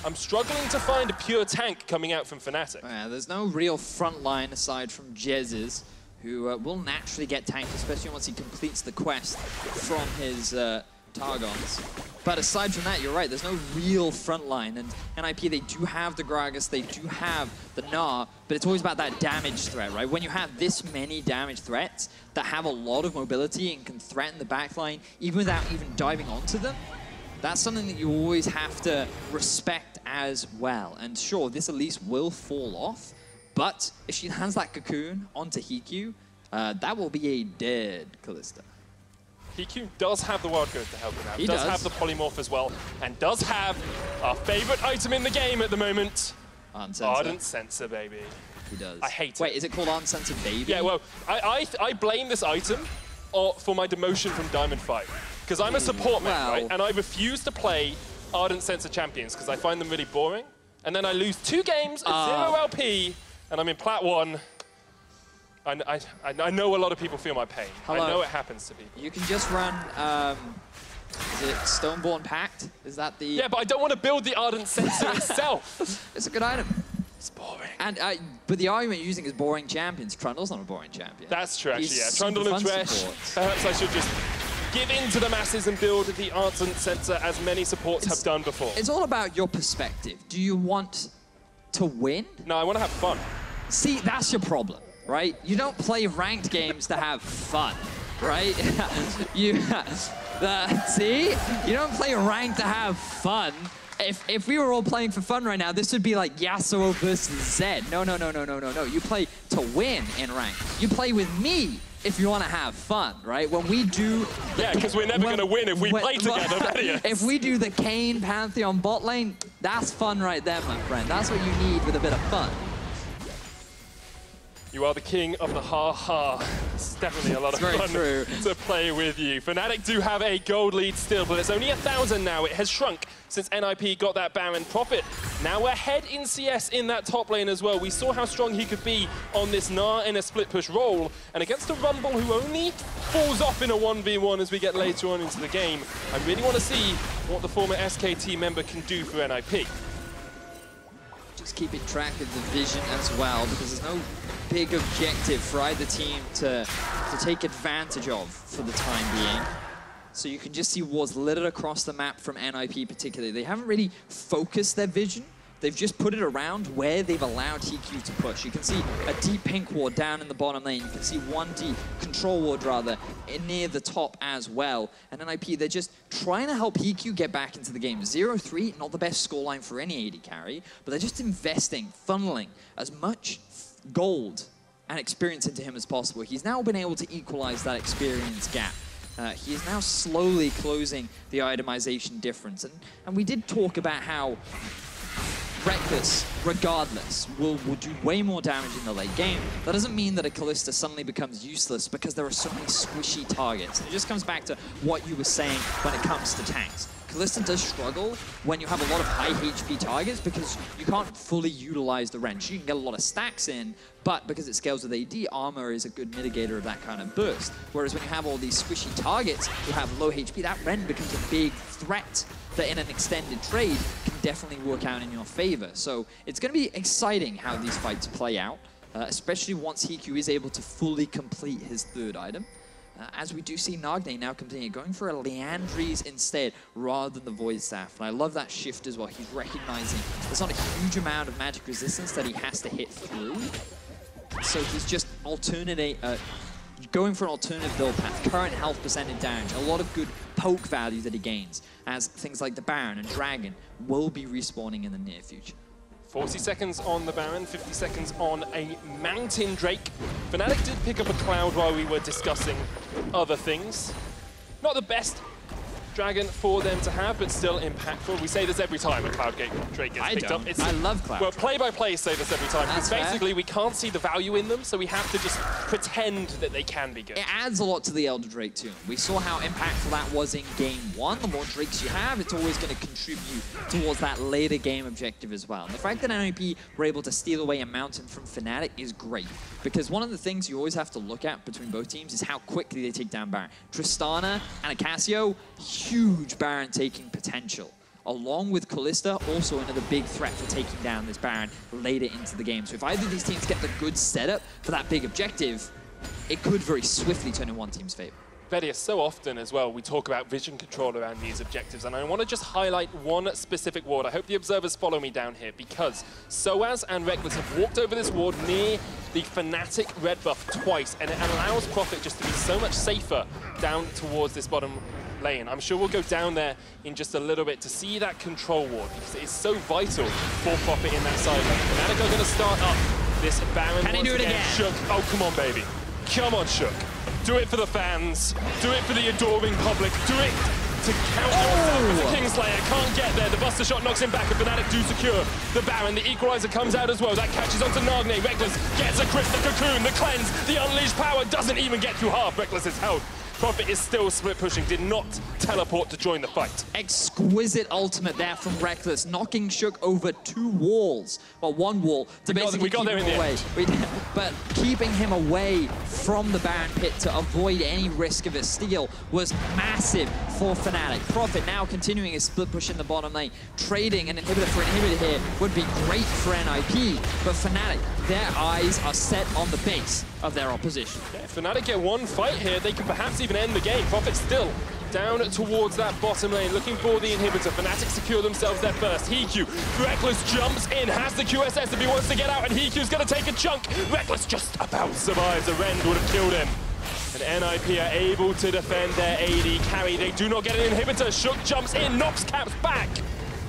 I'm struggling to find a pure tank coming out from Fnatic. Yeah, there's no real front line aside from Jez's, who will naturally get tanked, especially once he completes the quest from his Targons. But aside from that, you're right, there's no real front line. And NIP, they do have the Gragas, they do have the Gnar, but it's always about that damage threat, right? When you have this many damage threats that have a lot of mobility and can threaten the backline, even without even diving onto them, that's something that you always have to respect as well. And sure, this Elise will fall off, but if she lands that cocoon onto Hikyu, that will be a dead Kalista. PQ does have the Wild Growth to help him out. He does does have the Polymorph as well, and does have our favorite item in the game at the moment. Ardent Sensor, baby. He does. I hate it. Wait, is it called Ardent Sensor, baby? Yeah, well, I blame this item for my demotion from Diamond 5. Because I'm a support man, right? And I refuse to play Ardent Sensor champions because I find them really boring. And then I lose 2 games at 0 LP, and I'm in Plat 1. I know a lot of people feel my pain. Hello. I know it happens to people. You can just run, is it Stoneborn Pact? Is that the... Yeah, but I don't want to build the Ardent Sensor itself. It's a good item. It's boring. And but the argument you're using is boring champions. Trundle's not a boring champion. That's true, actually, He's yeah. super Trundle and fun Thresh. support. Perhaps I should just give in to the masses and build the Ardent Sensor as many supports have done before. It's all about your perspective. Do you want to win? No, I want to have fun. See, that's your problem, right? You don't play ranked games to have fun, right? See? You don't play ranked to have fun. If we were all playing for fun right now, this would be like Yasuo versus Zed. No. You play to win in rank. You play with me if you want to have fun, right? When we do... Yeah, because we're never going to win if we play together. If we do the Kayn Pantheon bot lane, that's fun right there, my friend. That's what you need with a bit of fun. You are the king of the ha-ha. It's definitely a lot of fun to play with you. Fnatic do have a gold lead still, but it's only 1,000 now. It has shrunk since NIP got that Baron profit. Now we're ahead in CS in that top lane as well. We saw how strong he could be on this Gnar in a split push role. And against a Rumble who only falls off in a 1v1 as we get later on into the game, I really want to see what the former SKT member can do for NIP. Just keeping track of the vision as well, because there's no big objective for either team to take advantage of for the time being. So you can just see wards littered across the map from NIP particularly. They haven't really focused their vision. They've just put it around where they've allowed TQ to push. You can see a deep pink ward down in the bottom lane. You can see one deep control ward rather near the top as well. And NIP, they're just trying to help EQ get back into the game. 0-3, not the best scoreline for any AD carry, but they're just investing, funneling as much gold and experience into him as possible. He's now been able to equalize that experience gap. He is now slowly closing the itemization difference. And we did talk about how Reckless, regardless, will do way more damage in the late game. That doesn't mean that a Kalista suddenly becomes useless because there are so many squishy targets. It just comes back to what you were saying when it comes to tanks. Kalista does struggle when you have a lot of high HP targets because you can't fully utilize the wrench. You can get a lot of stacks in, but because it scales with AD, armor is a good mitigator of that kind of burst. Whereas when you have all these squishy targets who have low HP, that Ren becomes a big threat that in an extended trade can definitely work out in your favor. So it's going to be exciting how these fights play out, especially once Hikyu is able to fully complete his third item. As we do see Nagne now continue going for a Leandries instead rather than the Void Staff. And I love that shift as well. He's recognizing there's not a huge amount of magic resistance that he has to hit through. So he's just going for an alternative build path. Current health percentage damage, a lot of good poke value that he gains as things like the Baron and Dragon will be respawning in the near future. 40 seconds on the Baron, 50 seconds on a Mountain Drake. Fnatic did pick up a Cloud while we were discussing other things. Not the best Dragon for them to have, but still impactful. We say this every time a Cloud Drake gets picked up. I love Cloud. Well, play-by-play say this every time, because basically we can't see the value in them, so we have to just pretend that they can be good. It adds a lot to the Elder Drake too. We saw how impactful that was in Game 1. The more Drakes you have, it's always going to contribute towards that later game objective as well. And the fact that NIP were able to steal away a Mountain from Fnatic is great, because one of the things you always have to look at between both teams is how quickly they take down Baron. Tristana and Acacio, huge Baron taking potential. Along with Kalista, also another big threat for taking down this Baron later into the game. So if either of these teams get the good setup for that big objective, it could very swiftly turn in one team's favor. Vedia, so often as well, we talk about vision control around these objectives, and I want to just highlight one specific ward. I hope the observers follow me down here, because Soaz and Reckless have walked over this ward near the Fnatic red buff twice, and it allows Profit just to be so much safer down towards this bottom lane. I'm sure we'll go down there in just a little bit to see that control ward, because it is so vital for Profit in that side lane. Fnatic are going to start up this Baron. Can he do it again? Shook. Oh, come on, baby. Come on, Shook. Do it for the fans. Do it for the adoring public. Do it to count yourself as a Kingslayer. Can't get there. The Buster Shot knocks him back, and Fnatic do secure the Baron. The Equalizer comes out as well. That catches onto Nagne. Reckless gets a crit, the Cocoon, the Cleanse, the Unleashed Power doesn't even get through half Reckless's health. Profit is still split pushing, did not teleport to join the fight. Exquisite ultimate there from Reckless, knocking Shook over 2 walls. Well, 1 wall to basically keep him away. But keeping him away from the Baron pit to avoid any risk of a steal was massive for Fnatic. Profit now continuing his split push in the bottom lane. Trading an inhibitor for inhibitor here would be great for NIP, but Fnatic, their eyes are set on the base of their opposition. Yeah, if Fnatic get one fight here, they can perhaps even end the game. Profit still down towards that bottom lane, looking for the inhibitor. Fnatic secure themselves their first. Hiku, Reckless jumps in, has the QSS if he wants to get out, and Hiku's going to take a chunk. Reckless just about survives. A Rend would have killed him. And NIP are able to defend their AD carry. They do not get an inhibitor. Shook jumps in, knocks Caps back,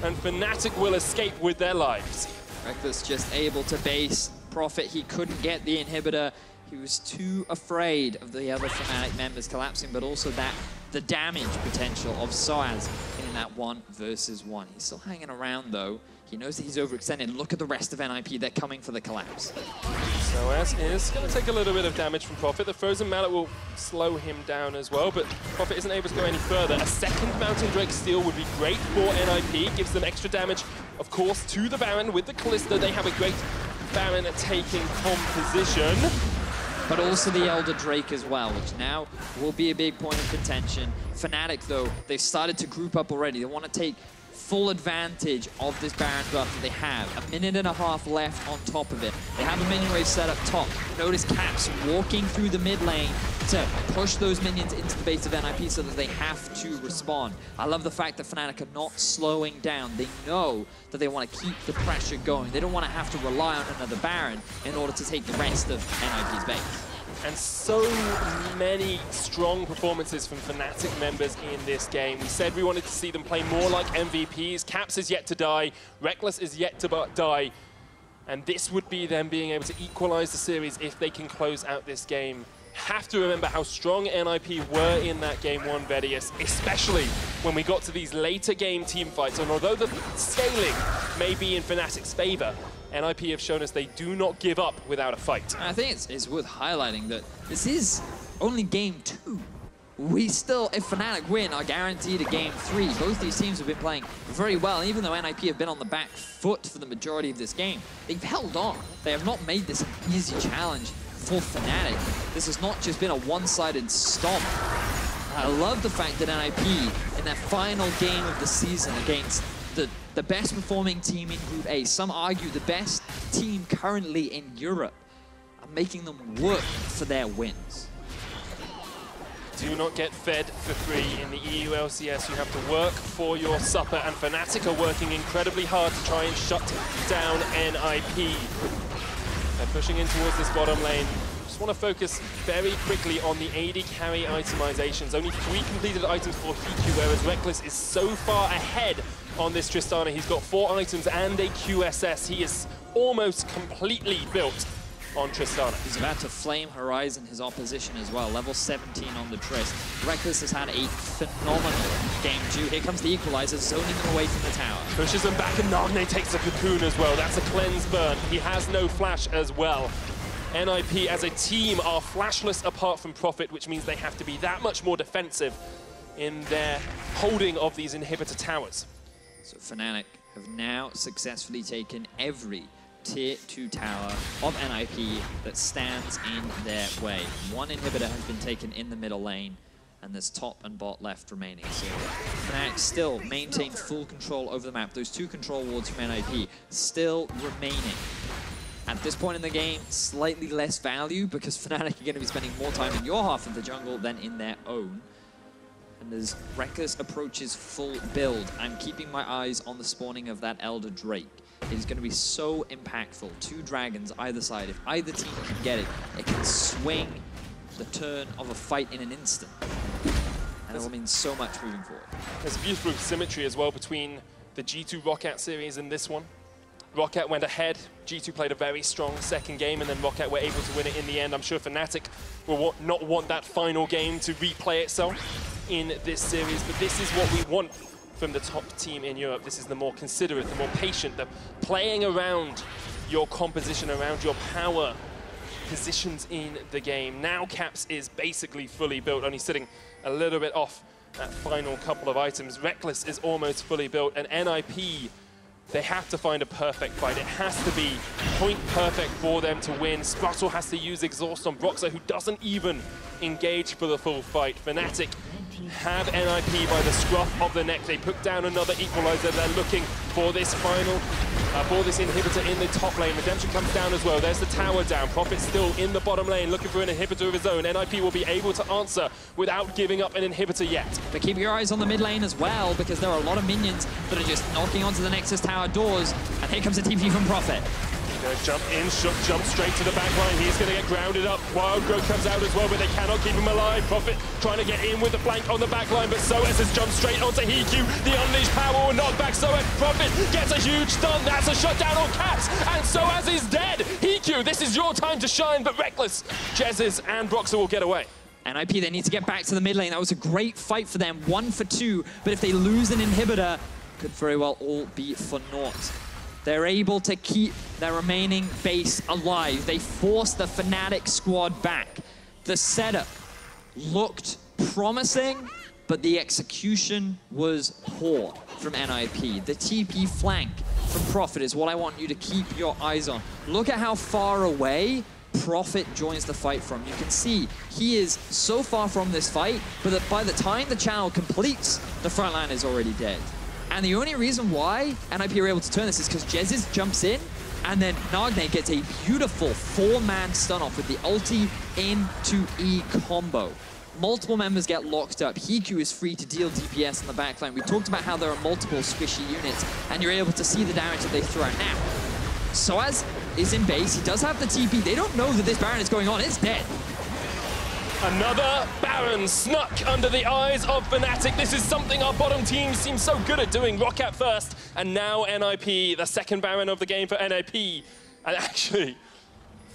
and Fnatic will escape with their lives. Reckless just able to base Profit. He couldn't get the inhibitor. He was too afraid of the other Fnatic members collapsing, but also the damage potential of Soaz in that 1 versus 1. He's still hanging around though. He knows that he's overextended. Look at the rest of NIP. They're coming for the collapse. Soaz is going to take a little bit of damage from Profit. The Frozen Mallet will slow him down as well, but Profit isn't able to go any further. A second Mountain Drake steal would be great for NIP. Gives them extra damage, of course, to the Baron. With the Callisto, they have a great Baron taking composition. But also the Elder Drake as well, which now will be a big point of contention. Fnatic, though, they've started to group up already. They want to take full advantage of this Baron buff that they have. 1.5 minutes left on top of it. They have a minion wave set up top. Notice Caps walking through the mid lane to push those minions into the base of NIP so that they have to respond. I love the fact that Fnatic are not slowing down. They know that they want to keep the pressure going. They don't want to have to rely on another Baron in order to take the rest of NIP's base. And so many strong performances from Fnatic members in this game. We said we wanted to see them play more like MVPs. Caps is yet to die. Reckless is yet to die. And this would be them being able to equalize the series if they can close out this game. Have to remember how strong NIP were in that game 1, Vedius, especially when we got to these later game team fights. And although the scaling may be in Fnatic's favor, NIP have shown us they do not give up without a fight. I think it's worth highlighting that this is only game 2. We still, if Fnatic win, are guaranteed a game 3. Both these teams have been playing very well, and even though NIP have been on the back foot for the majority of this game, they've held on. They have not made this an easy challenge for Fnatic. This has not just been a one-sided stomp. I love the fact that NIP, in their final game of the season against the best performing team in Group A, some argue the best team currently in Europe, are making them work for their wins. Do not get fed for free in the EU LCS. You have to work for your supper, and Fnatic are working incredibly hard to try and shut down NIP. They're pushing in towards this bottom lane. Just want to focus very quickly on the AD carry itemizations. Only 3 completed items for Hiku, whereas Reckless is so far ahead on this Tristana. He's got 4 items and a QSS. He is almost completely built on Tristana. He's about to flame Horizon his opposition as well. Level 17 on the Trist. Reckless has had a phenomenal game 2. Here comes the Equalizer, zoning him away from the tower. Pushes him back, and Nagne takes the Cocoon as well. That's a cleanse burn. He has no flash as well. NIP as a team are flashless apart from Profit, which means they have to be that much more defensive in their holding of these inhibitor towers. So Fnatic have now successfully taken every Tier 2 tower of NIP that stands in their way. 1 inhibitor has been taken in the middle lane, and there's top and bot left remaining. So Fnatic still maintain full control over the map. Those 2 control wards from NIP still remaining at At this point in the game, slightly less value because Fnatic are going to be spending more time in your half of the jungle than in their own. And as Reckless approaches full build, I'm keeping my eyes on the spawning of that Elder Drake. It is going to be so impactful. 2 dragons either side. If either team can get it, it can swing the turn of a fight in an instant. And it will mean so much moving forward. There's beautiful symmetry as well between the G2 ROCCAT series and this one. ROCCAT went ahead, G2 played a very strong second game, and then ROCCAT were able to win it in the end. I'm sure Fnatic will not want that final game to replay itself in this series, but this is what we want from the top team in Europe. This is the more considerate, the more patient, the playing around your composition, around your power positions in the game. Now Caps is basically fully built, only sitting a little bit off that final couple of items. Reckless is almost fully built, and NIP, they have to find a perfect fight. It has to be point perfect for them to win. Spruttle has to use Exhaust on Broxah, who doesn't even engage for the full fight. Fnatic have NIP by the scruff of the neck. They put down another equalizer. They're looking for this final, for this inhibitor in the top lane. Redemption comes down as well. There's the tower down. Prophet still in the bottom lane, looking for an inhibitor of his own. NIP will be able to answer without giving up an inhibitor yet. But keep your eyes on the mid lane as well, because there are a lot of minions that are just knocking onto the Nexus tower doors. And here comes a TP from Prophet. Gonna jump in, Shook jumps straight to the back line. He's gonna get grounded up. Wild Growth comes out as well, but they cannot keep him alive. Prophet trying to get in with the flank on the back line, but Soaz has jumped straight onto Hiku. The unleashed power will knock back Soaz. Prophet gets a huge stun. That's a shutdown on Caps, and Soaz is dead. Hiku, this is your time to shine, but Reckless, Jezzes, and Broxah will get away. NIP, they need to get back to the mid lane. That was a great fight for them, 1 for 2, but if they lose an inhibitor, could very well all be for naught. They're able to keep their remaining base alive. They forced the Fnatic squad back. The setup looked promising, but the execution was poor from NIP. The TP flank from Prophet is what I want you to keep your eyes on. Look at how far away Prophet joins the fight from. You can see he is so far from this fight, but that by the time the channel completes, the front line is already dead. And the only reason why NIP are able to turn this is because Jezzes jumps in, and then Nagne gets a beautiful 4-man stun off with the ulti into E combo. Multiple members get locked up. Hiku is free to deal DPS in the backline. We talked about how there are multiple squishy units, and you're able to see the damage that they throw out now. Soaz is in base. He does have the TP. They don't know that this Baron is going on. It's dead. Another Baron snuck under the eyes of Fnatic. This is something our bottom team seems so good at doing. ROCCAT first, and now NIP, the second Baron of the game for NIP. And actually,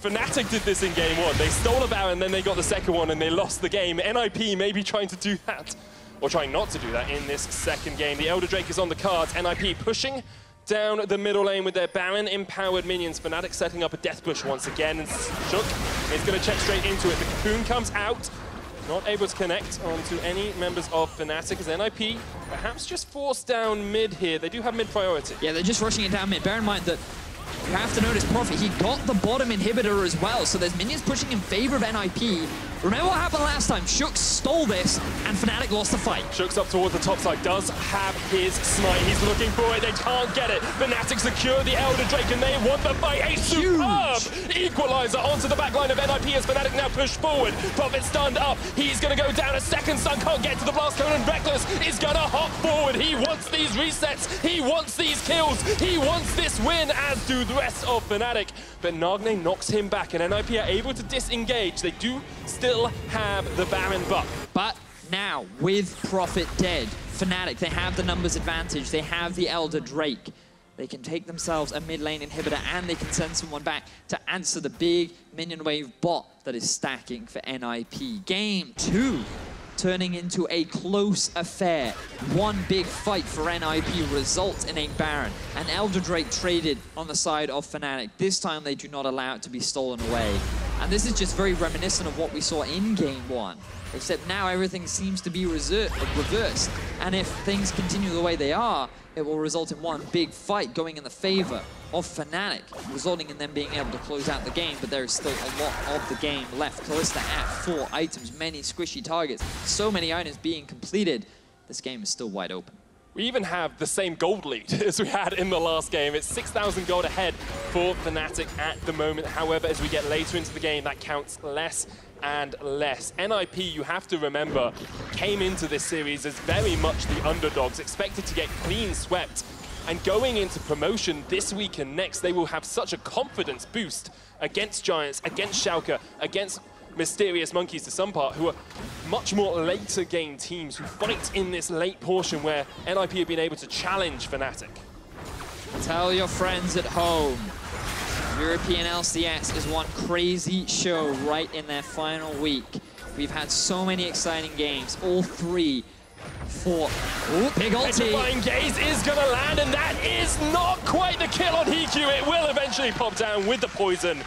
Fnatic did this in game 1. They stole a Baron, then they got the second one, and they lost the game. NIP may be trying to do that, or trying not to do that in this second game. The Elder Drake is on the cards. NIP pushing down the middle lane with their Baron-empowered minions. Fnatic setting up a death push once again, and Shook is going to check straight into it. The Cocoon comes out, not able to connect onto any members of Fnatic, as NIP perhaps just forced down mid here. They do have mid priority. Yeah, they're just rushing it down mid. Bear in mind that you have to notice Prophet, he got the bottom inhibitor as well, so there's minions pushing in favor of NIP. Remember what happened last time? Shook stole this, and Fnatic lost the fight. Shook's up towards the top side, does have his smite. He's looking for it, they can't get it. Fnatic secure the Elder Drake, and they want the fight. A superb equalizer onto the back line of NIP as Fnatic now push forward. Prophet stunned up, he's gonna go down. A second stun, can't get to the blast cone, and Reckless is gonna hop forward. He wants these resets, he wants these kills, he wants this win, as do the rest of Fnatic. But Nagne knocks him back, and NIP are able to disengage. They do still have the Baron buff. But now, with Prophet dead, Fnatic, they have the numbers advantage. They have the Elder Drake. They can take themselves a mid lane inhibitor, and they can send someone back to answer the big minion wave bot that is stacking for NIP. Game 2 turning into a close affair. One big fight for NIP results in a Baron. An Elder Drake traded on the side of Fnatic. This time they do not allow it to be stolen away. And this is just very reminiscent of what we saw in Game 1. Except now everything seems to be reversed. And if things continue the way they are, it will result in one big fight going in the favor of Fnatic, resulting in them being able to close out the game, but there is still a lot of the game left. Kalista at 4 items, many squishy targets, so many items being completed. This game is still wide open. We even have the same gold lead as we had in the last game. It's 6,000 gold ahead for Fnatic at the moment. However, as we get later into the game, that counts less and less. NIP, you have to remember, came into this series as very much the underdogs, expected to get clean swept. And going into promotion this week and next, they will have such a confidence boost against Giants, against Schalke, against Mysterious Monkeys to some part, who are much more later game teams who fight in this late portion where NIP have been able to challenge Fnatic. Tell your friends at home, European LCS is one crazy show right in their final week. We've had so many exciting games, all three for big ulti. Petrifying Gaze is going to land, and that is not quite the kill on Hiku. It will eventually pop down with the poison.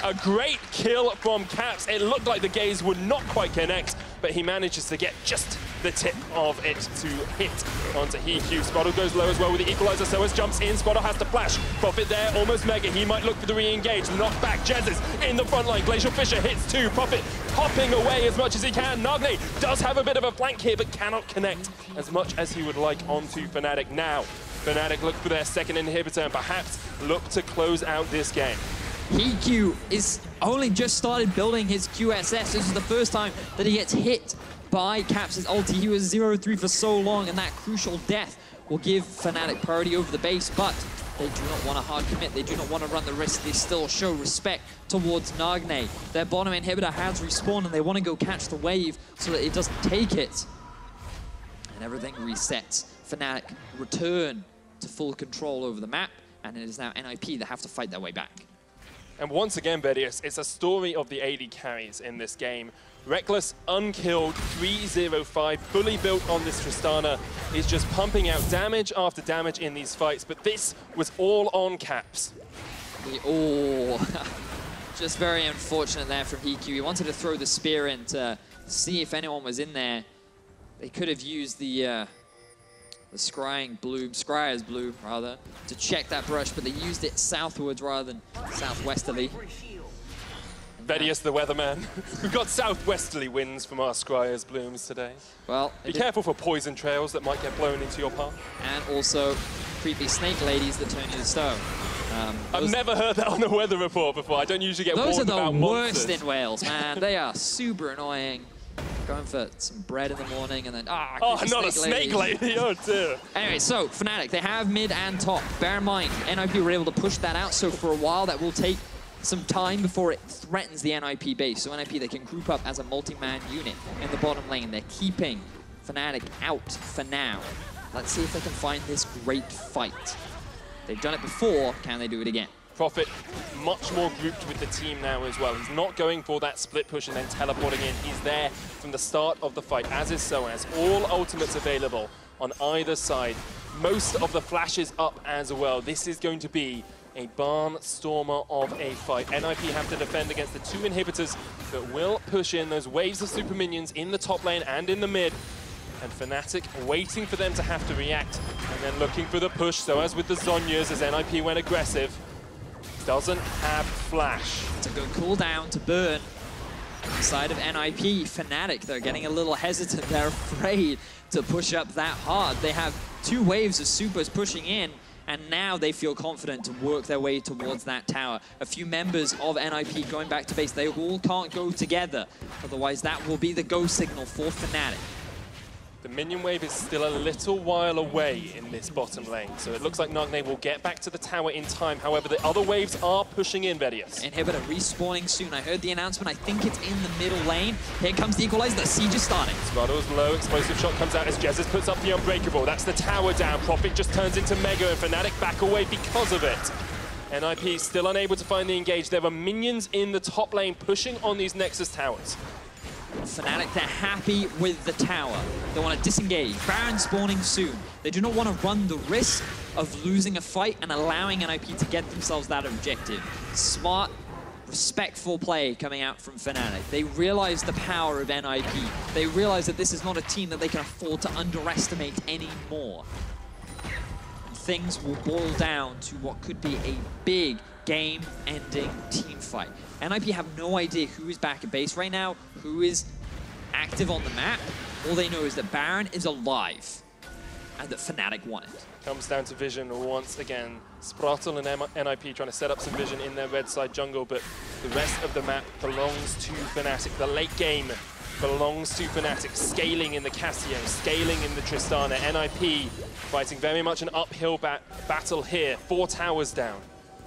A great kill from Caps. It looked like the gaze would not quite connect, but he manages to get just the tip of it to hit onto Hiku. Spottle goes low as well with the equalizer, so as jumps in, Spottle has to flash. Profit there, almost mega. He might look for the re-engage. The knockback, Jez is in the front line. Glacial Fisher hits two. Profit hopping away as much as he can. Nagne does have a bit of a flank here, but cannot connect as much as he would like onto Fnatic. Now, Fnatic look for their second inhibitor and perhaps look to close out this game. Hiku is only just started building his QSS. This is the first time that he gets hit by Caps' ulti. He was 0-3 for so long, and that crucial death will give Fnatic priority over the base, but they do not want to hard commit. They do not want to run the risk. They still show respect towards Nagne. Their bottom inhibitor has respawned, and they want to go catch the wave so that it doesn't take it. And everything resets. Fnatic return to full control over the map, and it is now NIP that have to fight their way back. And once again, Bedius, it's a story of the AD carries in this game. Reckless, unkilled, 305, fully built on this Tristana, is just pumping out damage after damage in these fights, but this was all on Caps. Just very unfortunate there from Hiku. He wanted to throw the spear in to see if anyone was in there. They could have used the Scryer's Bloom, rather, to check that brush, but they used it southwards rather than southwesterly. Bedius the weatherman. We've got southwesterly winds from our Scryer's Blooms today. Well, be careful for poison trails that might get blown into your path. And also creepy snake ladies that turn you to stone. I've never heard that on the weather report before. I don't usually get warned about monsters. Those are the worst in Wales, man. They are super annoying. Going for some bread in the morning and then, not a snake lady, oh dear. Anyway, so Fnatic, they have mid and top. Bear in mind, NIP were able to push that out, so for a while that will take some time before it threatens the NIP base. So NIP, they can group up as a multi-man unit in the bottom lane. They're keeping Fnatic out for now. Let's see if they can find this great fight. They've done it before, can they do it again? Profit much more grouped with the team now as well. He's not going for that split push and then teleporting in. He's there from the start of the fight, as is Soaz. All ultimates available on either side. Most of the flashes up as well. This is going to be a barnstormer of a fight. NIP have to defend against the two inhibitors that will push in those waves of super minions in the top lane and in the mid. And Fnatic waiting for them to have to react and then looking for the push. So as with the Zhonyas, as NIP went aggressive, doesn't have flash. It's a good cooldown to burn. On the side of NIP, Fnatic, they're getting a little hesitant. They're afraid to push up that hard. They have two waves of supers pushing in, and now they feel confident to work their way towards that tower. A few members of NIP going back to base. They all can't go together. Otherwise, that will be the go signal for Fnatic. The minion wave is still a little while away in this bottom lane, so it looks like Nagne will get back to the tower in time. However, the other waves are pushing in, Bedius. Inhibitor respawning soon. I heard the announcement. I think it's in the middle lane. Here comes the equalizer. The siege is starting. Spuddle's low. Explosive shot comes out as Jesus puts up the Unbreakable. That's the tower down. Profit just turns into Mega, and Fnatic back away because of it. NIP still unable to find the engage. There are minions in the top lane pushing on these Nexus towers. Fnatic, they're happy with the tower. They want to disengage. Baron spawning soon. They do not want to run the risk of losing a fight and allowing NIP to get themselves that objective. Smart, respectful play coming out from Fnatic. They realize the power of NIP. They realize that this is not a team that they can afford to underestimate anymore. And things will boil down to what could be a big game-ending team fight. NIP have no idea who is back at base right now, who is active on the map. All they know is that Baron is alive. and that Fnatic won it. Comes down to vision once again. Sprattle and NIP trying to set up some vision in their red side jungle, but the rest of the map belongs to Fnatic. The late game belongs to Fnatic, scaling in the Casio, scaling in the Tristana. NIP fighting very much an uphill battle here. 4 towers down.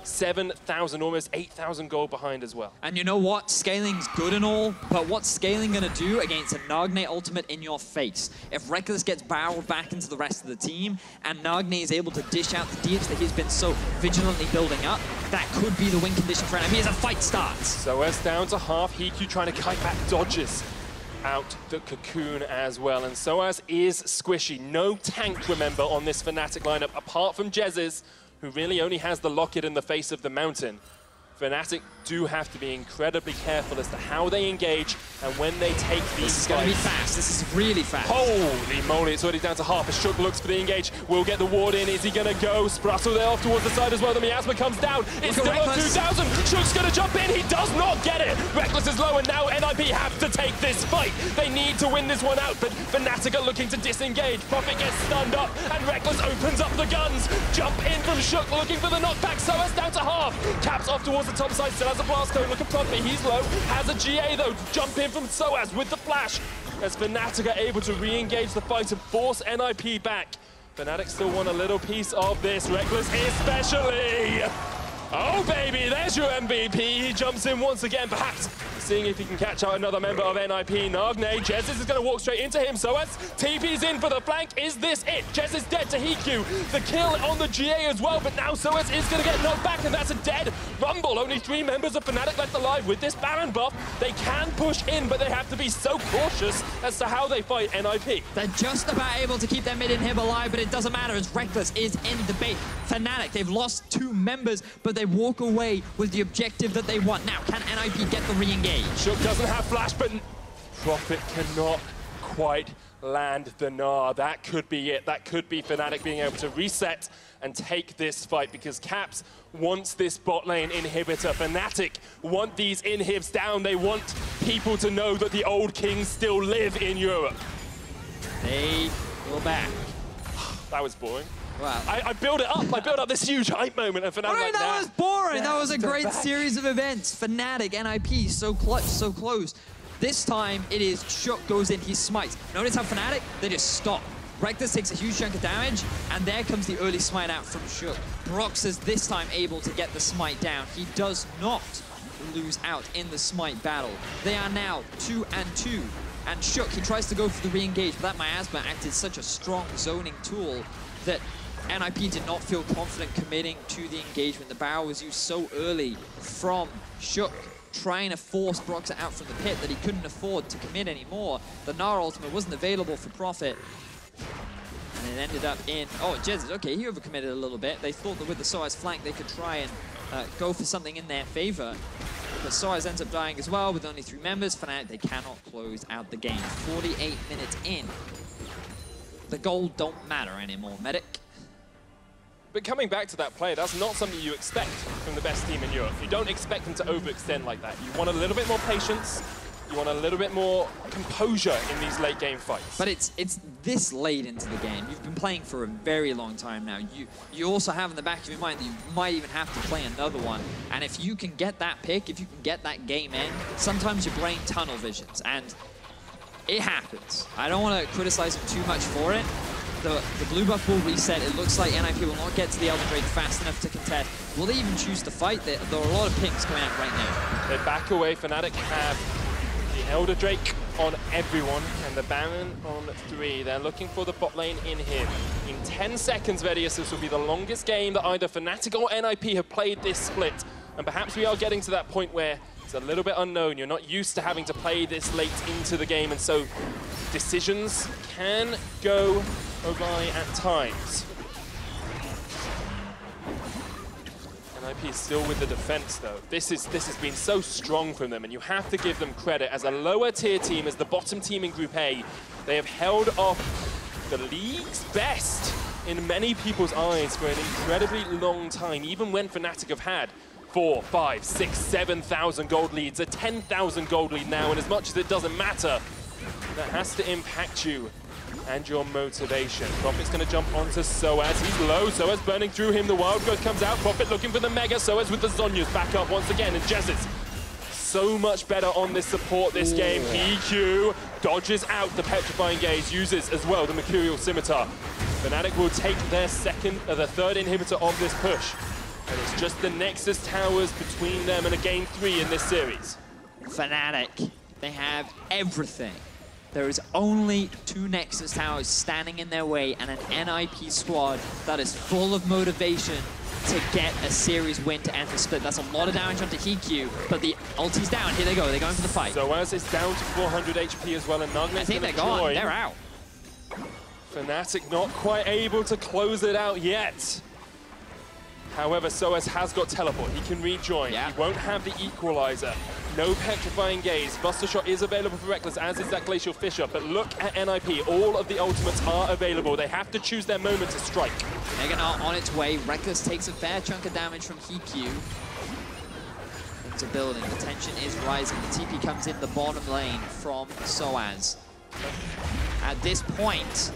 7,000, almost 8,000 gold behind as well. And you know what? Scaling's good and all, but what's Scaling gonna do against a Nagne ultimate in your face? If Reckless gets barreled back into the rest of the team, and Nagne is able to dish out the deeps that he's been so vigilantly building up, that could be the win condition for NIP as a fight starts. So as down to half, Hiku trying to kite back dodges out the cocoon as well. And Soaz is squishy. No tank, remember, on this Fnatic lineup, apart from Jez's, who really only has the locket in the face of the mountain. Fnatic do have to be incredibly careful as to how they engage and when they take these This is going to be fast. This is really fast. Holy moly, it's already down to half. As Shook looks for the engage, will get the ward in. Is he going to go? Sprattle there off towards the side as well. The Miasma comes down. It's still on 2,000. Shook's going to jump in. He does not get it. Reckless is low, and now NIP have to take this fight. They need to win this one out, but Fnatic are looking to disengage. Prophet gets stunned up, and Reckless opens up the guns. Jump in from Shook, looking for the knockback. Soaz down to half. Caps off towards the top side, still has a blast cone. Look at Prophet, he's low. Has a GA though. Jump in from Soaz with the flash. As Fnatic are able to re-engage the fight and force NIP back. Fnatic still want a little piece of this. Reckless especially. Oh baby, there's your MVP. He jumps in once again, perhaps seeing if he can catch out another member of NIP. Nagne, Jez is going to walk straight into him. Soaz TP's in for the flank. Is this it? Jez is dead to Hiku. The kill on the GA as well, but now Soaz is going to get knocked back, and that's a dead Rumble. Only 3 members of Fnatic left alive. With this Baron buff, they can push in, but they have to be so cautious as to how they fight NIP. They're just about able to keep their mid inhib alive, but it doesn't matter as Reckless is in debate. Fnatic, they've lost 2 members, but they walk away with the objective that they want. Now, can NIP get the re-engage? Shook doesn't have flash, but Prophet cannot quite land the Gnar. That could be it. That could be Fnatic being able to reset and take this fight, because Caps wants this bot lane inhibitor. Fnatic want these inhibs down. They want people to know that the old kings still live in Europe. They go back. That was boring. Wow. I built it up. I built up this huge hype moment, and Fnatic like that was boring. That was a great back. series of events. Fnatic, NIP, so clutch, so close. This time, it is Shook goes in, he smites. Notice how Fnatic, they just stop. Reckless takes a huge chunk of damage, and there comes the early smite out from Shook. Brox is this time able to get the smite down. He does not lose out in the smite battle. They are now 2-2. And Shook, he tries to go for the re-engage, but that Miasma acted such a strong zoning tool that NIP did not feel confident committing to the engagement. The barrel was used so early from Shook, trying to force Brox out from the pit that he couldn't afford to commit anymore. The Gnar ultimate wasn't available for Prophet. And it ended up in... Oh, Jez, okay, he overcommitted a little bit. They thought that with the Soaz flank, they could try and go for something in their favor. But Soaz ends up dying as well with only 3 members. Fnatic, they cannot close out the game. 48 minutes in. The gold don't matter anymore, Medic. But coming back to that play, that's not something you expect from the best team in Europe. You don't expect them to overextend like that. You want a little bit more patience. You want a little bit more composure in these late game fights. But it's this late into the game. You've been playing for a very long time now. You also have in the back of your mind that you might even have to play another one. And if you can get that pick, if you can get that game end, sometimes your brain tunnel visions. And it happens. I don't want to criticize him too much for it. The blue buff will reset. It looks like NIP will not get to the Elder Drake fast enough to contest. Will they even choose to fight? There are a lot of pings coming out right now. They back away. Fnatic have the Elder Drake on everyone and the Baron on 3. They're looking for the bot lane in him. In 10 seconds, Vedius, this will be the longest game that either Fnatic or NIP have played this split. And perhaps we are getting to that point where it's a little bit unknown. You're not used to having to play this late into the game, and so decisions can go awry at times. NIP is still with the defense, though. This has been so strong from them, and you have to give them credit. As a lower tier team, as the bottom team in Group A, they have held off the league's best in many people's eyes for an incredibly long time, even when Fnatic have had 4, 5, 6, 7,000 gold leads, a 10,000 gold lead now, and as much as it doesn't matter, that has to impact you and your motivation. Prophet's going to jump onto Soaz. He's low. Soaz burning through him. The Wild Growth comes out. Prophet looking for the Mega. Soaz with the Zhonya's back up once again. And Jezz's so much better on this support this game. EQ dodges out the Petrifying Gaze, uses as well the Mercurial Scimitar. Fnatic will take their third inhibitor of this push. And it's just the Nexus Towers between them and a game 3 in this series. Fnatic, they have everything. There is only 2 Nexus Towers standing in their way and an NIP squad that is full of motivation to get a series win to end the split. That's a lot of damage onto HiQ, but the ulti's down. Here they go. They're going for the fight. So as it's down to 400 HP as well, and Nugget's I think they're gone. They're out. Fnatic not quite able to close it out yet. However, Soaz has got teleport. He can rejoin. He won't have the equalizer. No Petrifying Gaze. Buster Shot is available for Reckless, as is that Glacial Fisher. But look at NIP. All of the ultimates are available. They have to choose their moment to strike. Meganar on its way. Reckless takes a fair chunk of damage from HiQ. Into building. The tension is rising. The TP comes in the bottom lane from Soaz. At this point,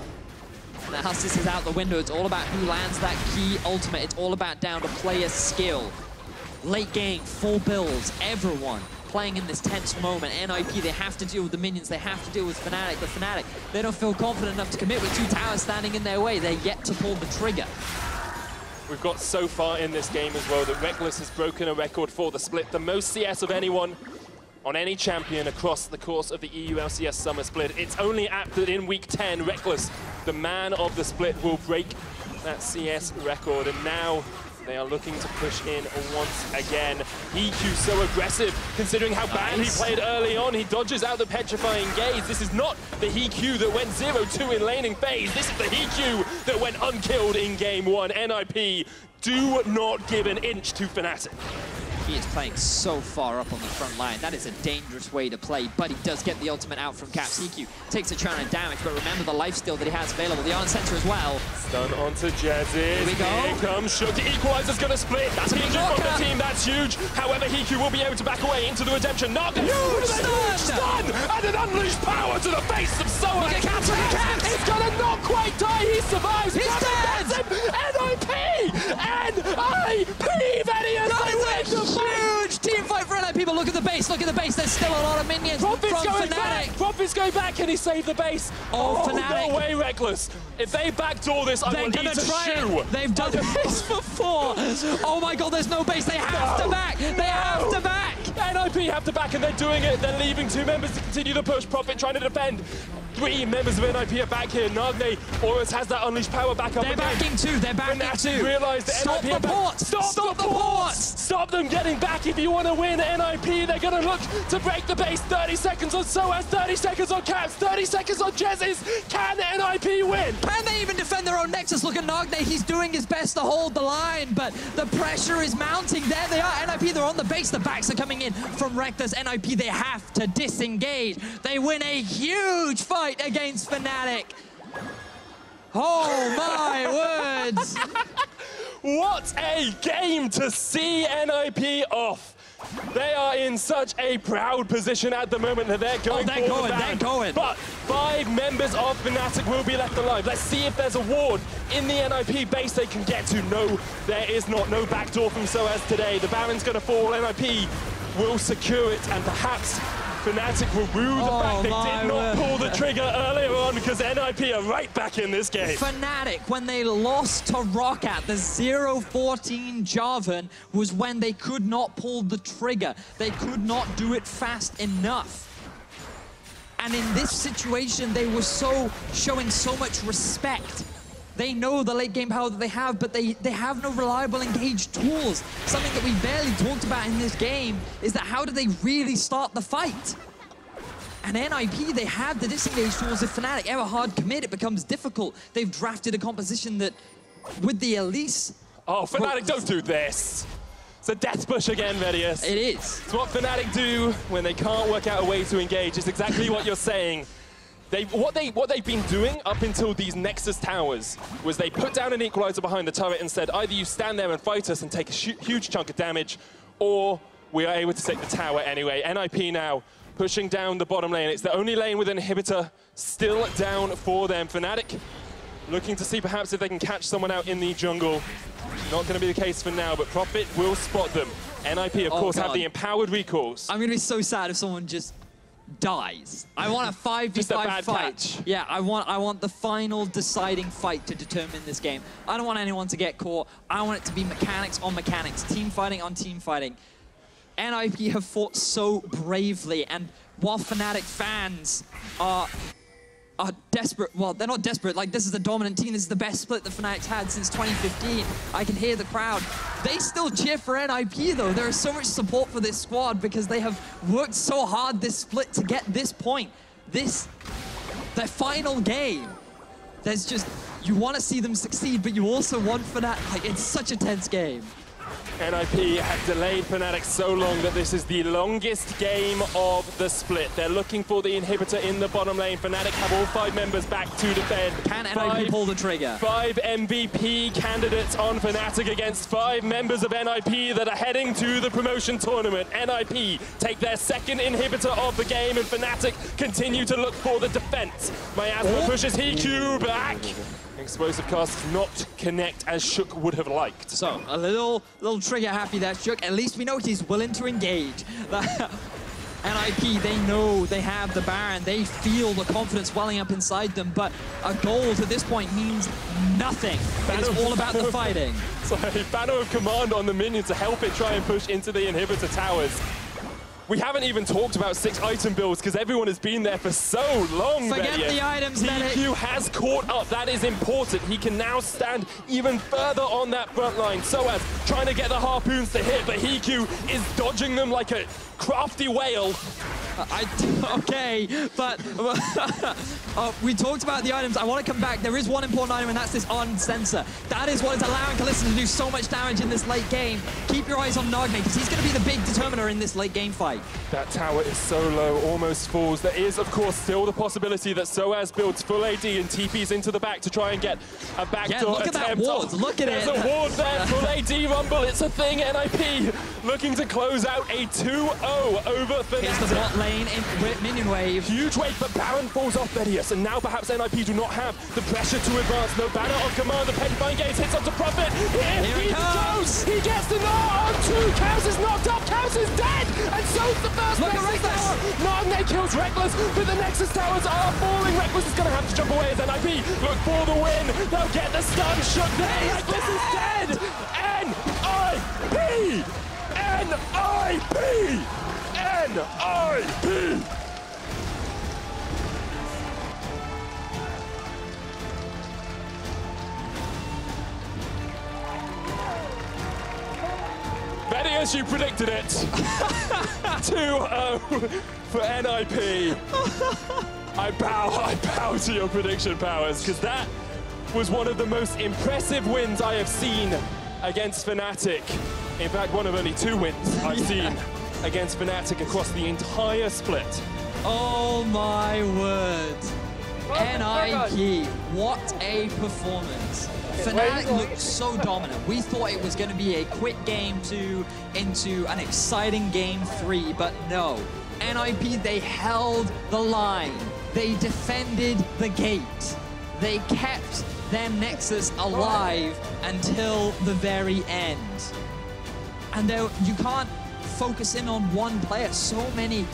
analysis is out the window. It's all about who lands that key ultimate. It's all about down to player skill. Late game, full builds, everyone playing in this tense moment. NIP, they have to deal with the minions. They have to deal with Fnatic. But Fnatic, they don't feel confident enough to commit with 2 towers standing in their way. They're yet to pull the trigger. We've got so far in this game as well that Reckless has broken a record for the split. The most CS of anyone on any champion across the course of the EU LCS Summer split. It's only apt that in week 10, Reckless, the man of the split, will break that CS record. And now they are looking to push in once again. EQ so aggressive, considering how bad he played early on. He dodges out the Petrifying Gaze. This is not the EQ that went 0-2 in laning phase. This is the EQ that went unkilled in game 1. NIP do not give an inch to Fnatic. He is playing so far up on the front line. That is a dangerous way to play, but he does get the ultimate out from Caps. EQ takes a chunk of damage, but remember the lifesteal that he has available. The on-center as well. Stun onto Jezz's. Here we go. Here comes Shook. The equalizer's going to split. That's huge from the team. That's huge. However, HiQ will be able to back away into the redemption. Naga. Huge stun! And an unleashed power to the face of Soaz. Look at Caps, look at Caps! He's going to not quite die. He survives. He's dead! NIP! NIP! That is a huge team fight for NIP. People, look at the base. Look at the base. There's still a lot of minions from Fnatic. Prophet's going back. Can he save the base? Oh, Fnatic. No way, Reckless. If they backdoor this, I will eat a shoe. They've done this before. Oh my god, there's no base. They have to back. They have to back. NIP have to back, and they're doing it. They're leaving 2 members to continue the push. Prophet trying to defend. 3 members of NIP are back here. Nagne always has that unleashed power back up. They're backing 2. They're backing 2. Realize that Stop NIP the ports. Stop the ports. Stop them getting back if you want to win. NIP, they're going to look to break the base. 30 seconds on Soaz, 30 seconds on Caps, 30 seconds on Jezz's. Can NIP win? Can they even defend their own Nexus? Look at Nagne. He's doing his best to hold the line, but the pressure is mounting. There they are. NIP, they're on the base. The backs are coming in from Reckless. NIP, they have to disengage. They win a huge fight against Fnatic. Oh my words. What a game to see NIP off. They are in such a proud position at the moment that they're going they're going. But 5 members of Fnatic will be left alive. Let's see if there's a ward in the NIP base they can get to. No, there is not. No backdoor from Soaz today. The Baron's going to fall. NIP will secure it, and perhaps Fnatic will rue the fact they did not pull the trigger earlier on, because NIP are right back in this game. Fnatic, when they lost to ROCCAT, the 0-14 Jarvan, was when they could not pull the trigger. They could not do it fast enough. And in this situation, they were showing so much respect. They know the late game power that they have, but they have no reliable engaged tools. Something that we barely talked about in this game is that how do they really start the fight? And NIP, they have the disengage tools. If Fnatic ever hard commit, it becomes difficult. They've drafted a composition that, with the Elise... Oh, Fnatic, don't do this. It's a death push again, Vedius. It is. It's what Fnatic do when they can't work out a way to engage. It's exactly what you're saying. What they've been doing up until these Nexus Towers was they put down an equalizer behind the turret and said, either you stand there and fight us and take a huge chunk of damage, or we are able to take the tower anyway. NIP now pushing down the bottom lane. It's the only lane with an inhibitor still down for them. Fnatic looking to see perhaps if they can catch someone out in the jungle. Not going to be the case for now, but Profit will spot them. NIP, of course, have the empowered recalls. I'm going to be so sad if someone just dies. I want a 5v5 fight. Catch. Yeah, I want the final deciding fight to determine this game. I don't want anyone to get caught. I want it to be mechanics on mechanics, team fighting on team fighting. NIP have fought so bravely, and while Fnatic fans are desperate, well, they're not desperate, like this is a dominant team, this is the best split that Fnatic's had since 2015. I can hear the crowd. They still cheer for NIP though. There is so much support for this squad because they have worked so hard this split to get this point. Their final game. There's just, you want to see them succeed, but you also want Fnatic, like it's such a tense game. NIP have delayed Fnatic so long that this is the longest game of the split. They're looking for the inhibitor in the bottom lane. Fnatic have all 5 members back to defend. Can NIP pull the trigger? 5 MVP candidates on Fnatic against 5 members of NIP that are heading to the promotion tournament. NIP take their second inhibitor of the game, and Fnatic continue to look for the defense. Miasma pushes HiQ back. Explosive cast does not connect as Shook would have liked. So, a little trigger happy there, Shook. At least we know he's willing to engage. NIP, they know they have the Baron. They feel the confidence welling up inside them, but a goal to this point means nothing. It's all about the fighting. Sorry, Banner of Command on the minion to help it try and push into the inhibitor towers. We haven't even talked about 6 item builds because everyone has been there for so long. Forget the items, HiQ has caught up. That is important. He can now stand even further on that front line. SOAS trying to get the harpoons to hit, but HiQ is dodging them like a crafty whale. Okay, but we talked about the items. I want to come back. There is one important item, and that's this on sensor. That is what is allowing Kalista to do so much damage in this late game. Keep your eyes on Nagme, because he's going to be the big determiner in this late game fight. That tower is so low, almost falls. There is, of course, still the possibility that SOAS builds full AD and TPs into the back to try and get a backdoor attempt. Look at that ward. Look at it. There's a ward there. Full AD rumble. It's a thing. NIP looking to close out a 2-0 over Fnatic. Here's the bot lane in minion wave. Huge wave, but Baron falls off Bedius, and now perhaps NIP do not have the pressure to advance. No Banner on command. The Petrifying Gaze hits onto Profit. Here he goes. He gets the knock on 2. Caus is knocked up. Caus is dead, and so's the first Nexus tower. Nagne kills Reckless, but the Nexus towers are falling. Reckless is going to have to jump away as NIP look for the win. They'll get the stun. Shook there. Reckless is dead. NIP. NIP. NIP. Bedius, you predicted it. 2-0 for NIP. I bow to your prediction powers, because that was one of the most impressive wins I have seen against Fnatic. In fact, one of only 2 wins I've seen against Fnatic across the entire split. Oh my word. NIP, what a performance. Fnatic looked so dominant. We thought it was going to be a quick game 2 into an exciting game 3, but no. NIP, they held the line. They defended the gate. They kept their Nexus alive until the very end. And you can't focus in on one player. So many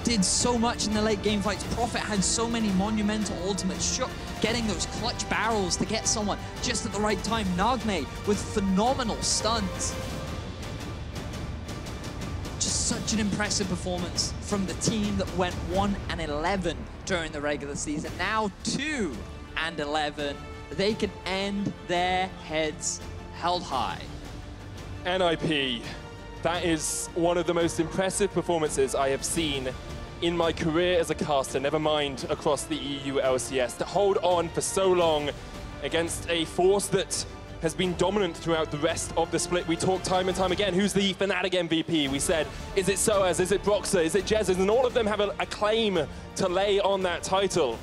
did so much in the late game fights. Profit had so many monumental ultimates. Shook getting those clutch barrels to get someone just at the right time. Nagme with phenomenal stuns. Just such an impressive performance from the team that went 1-11 during the regular season. Now 2-11. They can end their heads held high. NIP, that is one of the most impressive performances I have seen in my career as a caster, never mind across the EU LCS, to hold on for so long against a force that has been dominant throughout the rest of the split. We talked time and time again, who's the Fnatic MVP? We said, is it SOAS, is it Broxah, is it Jesus? And all of them have a claim to lay on that title.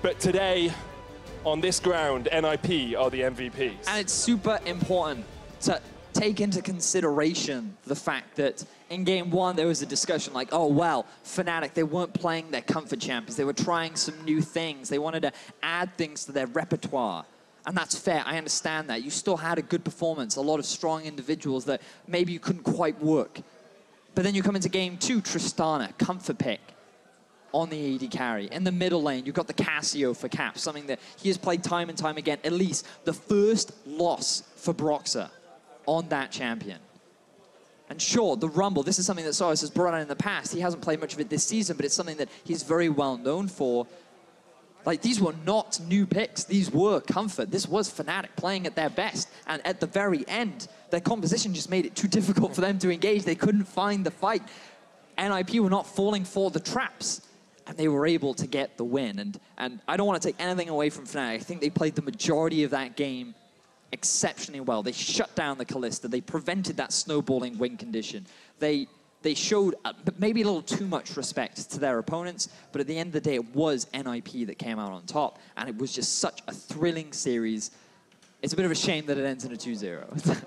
But today, on this ground, NIP are the MVPs. And it's super important to take into consideration the fact that in game one, there was a discussion like, oh, well, Fnatic, they weren't playing their comfort champions. They were trying some new things. They wanted to add things to their repertoire. And that's fair. I understand that. You still had a good performance, a lot of strong individuals that maybe you couldn't quite work. But then you come into game two, Tristana, comfort pick on the AD carry. In the middle lane, you've got the Cassio for Cap, something that he has played time and time again. At least the first loss for Broxah on that champion. And sure, the Rumble, this is something that Soros has brought on in the past. He hasn't played much of it this season, but it's something that he's very well known for. Like, these were not new picks. These were comfort. This was Fnatic playing at their best. And at the very end, their composition just made it too difficult for them to engage. They couldn't find the fight. NIP were not falling for the traps. And they were able to get the win. And I don't want to take anything away from Fnatic. I think they played the majority of that game exceptionally well. They shut down the Kalista. They prevented that snowballing win condition. They showed maybe a little too much respect to their opponents, but at the end of the day, it was NIP that came out on top, and it was just such a thrilling series. It's a bit of a shame that it ends in a 2-0.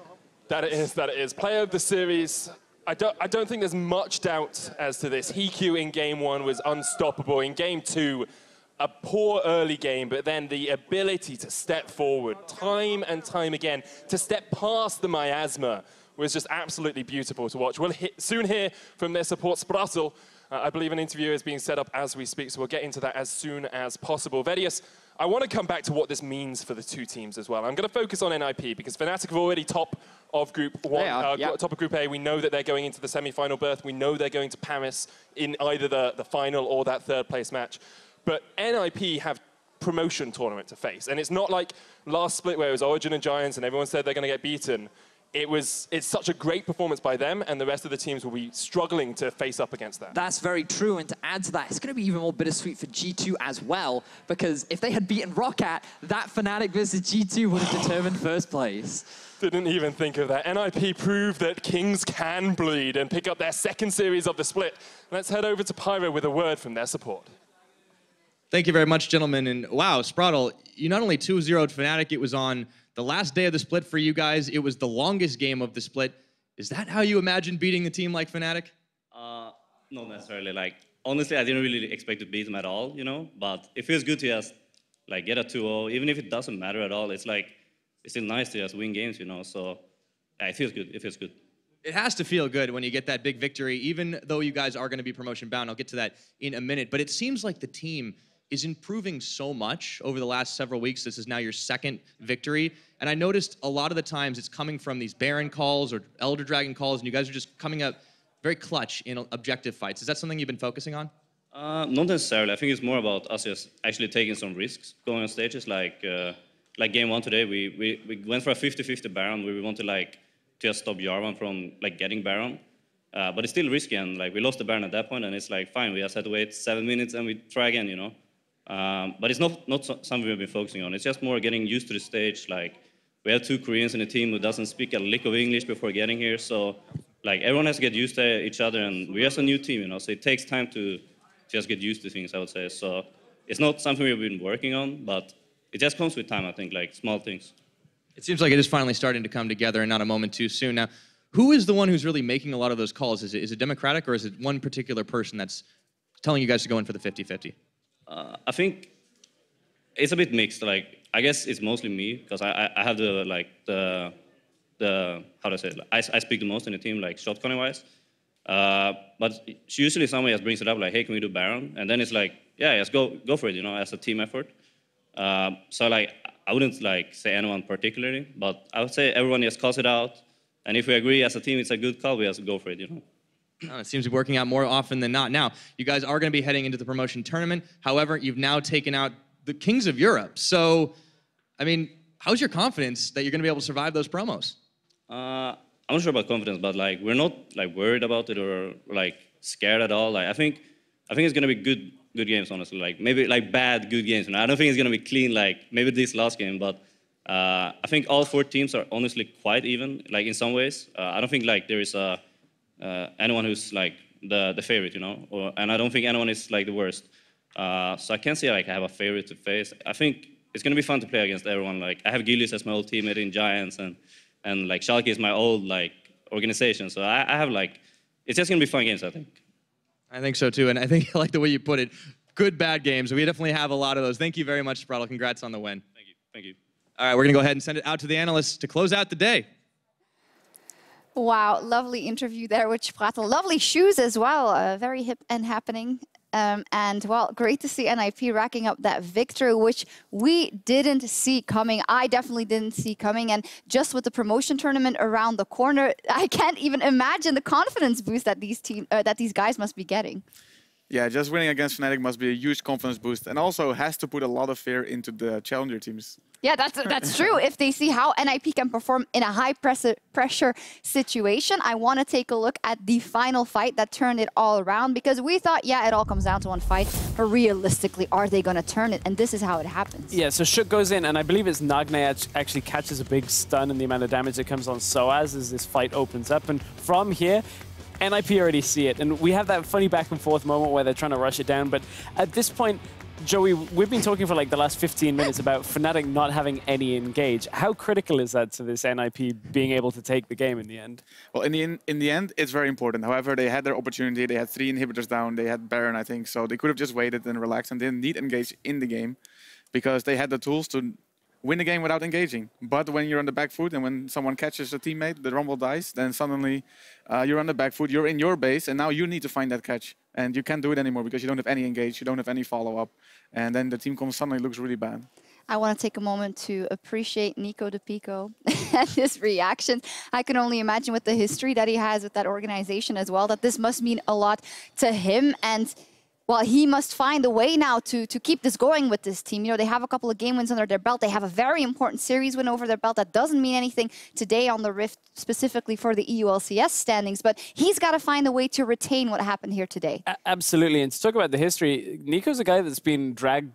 That it is. Player of the series, I don't think there's much doubt as to this. Hiku in game one was unstoppable. In game two, a poor early game, but then the ability to step forward time and time again, to step past the miasma, was just absolutely beautiful to watch. We'll soon hear from their support, Spratel. I believe an interview is being set up as we speak, so we'll get into that as soon as possible. Vedius, I want to come back to what this means for the two teams as well. I'm going to focus on NIP, because Fnatic are already top of Group 1, top of Group A. We know that they're going into the semi-final berth. We know they're going to Paris in either the final or that third-place match. But NIP have promotion tournament to face, and it's not like last split where it was Origin and Giants and everyone said they're going to get beaten. It's such a great performance by them, and the rest of the teams will be struggling to face up against that. That's very true, and to add to that, it's going to be even more bittersweet for G2 as well, because if they had beaten ROCCAT, that Fnatic versus G2 would have determined first place. Didn't even think of that. NIP proved that Kings can bleed and pick up their second series of the split. Let's head over to Pyro with a word from their support. Thank you very much, gentlemen. And wow, Spratel, you not only 2-0'd Fnatic, it was on the last day of the split for you guys. It was the longest game of the split. Is that how you imagine beating a team like Fnatic? Not necessarily. Like, honestly, I didn't really expect to beat them at all, you know? But it feels good to just, like, get a 2-0. Even if it doesn't matter at all, it's like, it's still nice to just win games, you know? So, yeah, it feels good. It feels good. It has to feel good when you get that big victory, even though you guys are going to be promotion bound. I'll get to that in a minute. But it seems like the team is improving so much over the last several weeks. This is now your second victory. And I noticed a lot of the times it's coming from these Baron calls or Elder Dragon calls, and you guys are just coming up very clutch in objective fights. Is that something you've been focusing on? Not necessarily. I think it's more about us just actually taking some risks going on stages. Like game one today, we went for a 50-50 Baron where we want to like just stop Jarvan from like getting Baron. But it's still risky, and like we lost the Baron at that point, and it's like fine, we just had to wait 7 minutes and we try again, you know. But it's not something we've been focusing on. It's just more getting used to the stage. Like, we have 2 Koreans in the team who doesn't speak a lick of English before getting here, so like everyone has to get used to each other, and we're just a new team, you know. So it takes time to just get used to things, I would say. So it's not something we've been working on, but it just comes with time, I think, like small things. It seems like it is finally starting to come together, and not a moment too soon. Now, who is the one who's really making a lot of those calls? Is it democratic, or is it one particular person that's telling you guys to go in for the 50-50? I think it's a bit mixed. Like, I guess it's mostly me, because I have the how to say it? I speak the most in the team, like shot calling wise. But usually somebody just brings it up, like, hey, can we do Baron? And then it's like, yeah, just go for it, you know, as a team effort. So like, I wouldn't like say anyone particularly, but I would say everyone just calls it out. And if we agree as a team it's a good call, we have to go for it, you know. It seems to be working out more often than not. Now, you guys are going to be heading into the promotion tournament. However, you've now taken out the Kings of Europe. So, I mean, how's your confidence that you're going to be able to survive those promos? I'm not sure about confidence, but like we're not like worried about it or like scared at all. Like I think it's going to be good games, honestly. Like maybe like bad good games. And I don't think it's going to be clean like maybe this last game, but I think all 4 teams are honestly quite even, like in some ways. I don't think like there is anyone who's like the favorite, you know, and I don't think anyone is like the worst. So I can't say like I have a favorite to face. I think it's gonna be fun to play against everyone. Like I have Gilius as my old teammate in Giants, and like Schalke is my old like organization. So I have like it's just going to be fun games, I think. I think so too, and I think I like the way you put it. Good, bad games. We definitely have a lot of those. Thank you very much, Spraddle. Congrats on the win. Thank you. Thank you. All right, we're going to go ahead and send it out to the analysts to close out the day. Wow, lovely interview there with Spraddle. Lovely shoes as well, very hip and happening. And, well, great to see NIP racking up that victory, which we didn't see coming. I definitely didn't see coming. And just with the promotion tournament around the corner, I can't even imagine the confidence boost that these guys must be getting. Yeah, just winning against Fnatic must be a huge confidence boost, and also has to put a lot of fear into the challenger teams. Yeah, that's true. If they see how NIP can perform in a high pressure situation, I want to take a look at the final fight that turned it all around, because we thought, yeah, it all comes down to one fight, but realistically, are they going to turn it? And this is how it happens. Yeah, so Shook goes in, and I believe it's Nagne actually catches a big stun in the amount of damage that comes on Soaz as this fight opens up. And from here, NIP already see it, and we have that funny back and forth moment where they're trying to rush it down, but at this point, Joey, we've been talking for like the last 15 minutes about Fnatic not having any engage. How critical is that to this NIP being able to take the game in the end? Well, in the end, it's very important. However, they had their opportunity. They had 3 inhibitors down. They had Baron, I think, so they could have just waited and relaxed and didn't need engage in the game because they had the tools to win the game without engaging. But when you're on the back foot and when someone catches a teammate, the rumble dies, then suddenly you're on the back foot, you're in your base, and now you need to find that catch. And you can't do it anymore because you don't have any engage, you don't have any follow-up. And then the team comes suddenly looks really bad. I want to take a moment to appreciate Nico de Pico and his reaction. I can only imagine with the history that he has with that organization as well, that this must mean a lot to him. And well, he must find a way now to keep this going with this team. You know, they have a couple of game wins under their belt. They have a very important series win over their belt. That doesn't mean anything today on the Rift, specifically for the EU LCS standings. But he's got to find a way to retain what happened here today. Absolutely. And to talk about the history, Nico's a guy that's been dragged,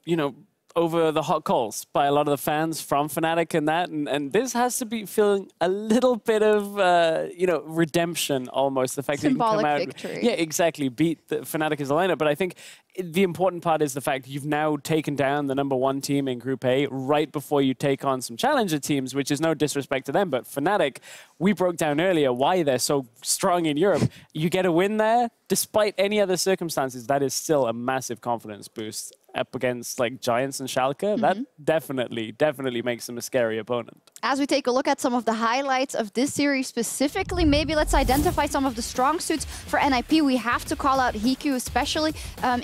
you know, over the hot coals by a lot of the fans from Fnatic and that. And this has to be feeling a little bit of, you know, redemption almost. The fact symbolic that you can come out. Victory. Yeah, exactly. Beat the Fnatic as a lineup. But I think the important part is the fact you've now taken down the #1 team in Group A right before you take on some challenger teams, which is no disrespect to them. But Fnatic, we broke down earlier why they're so strong in Europe. You get a win there, despite any other circumstances, that is still a massive confidence boost. Up against like Giants and Schalke, that definitely makes them a scary opponent. As we take a look at some of the highlights of this series specifically, maybe let's identify some of the strong suits for NIP. We have to call out Hiku, especially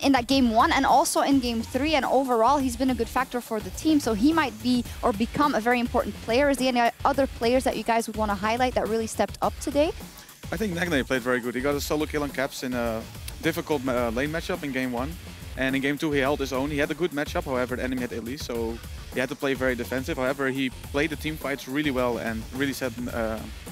in that game 1 and also in game 3. And overall, he's been a good factor for the team. So he might be or become a very important player. Is there any other players that you guys would want to highlight that really stepped up today? I think Nagne played very good. He got a solo kill on Caps in a difficult lane matchup in game 1. And in game 2, he held his own. He had a good matchup, however, the enemy had Elise, so he had to play very defensive. However, he played the team fights really well and really set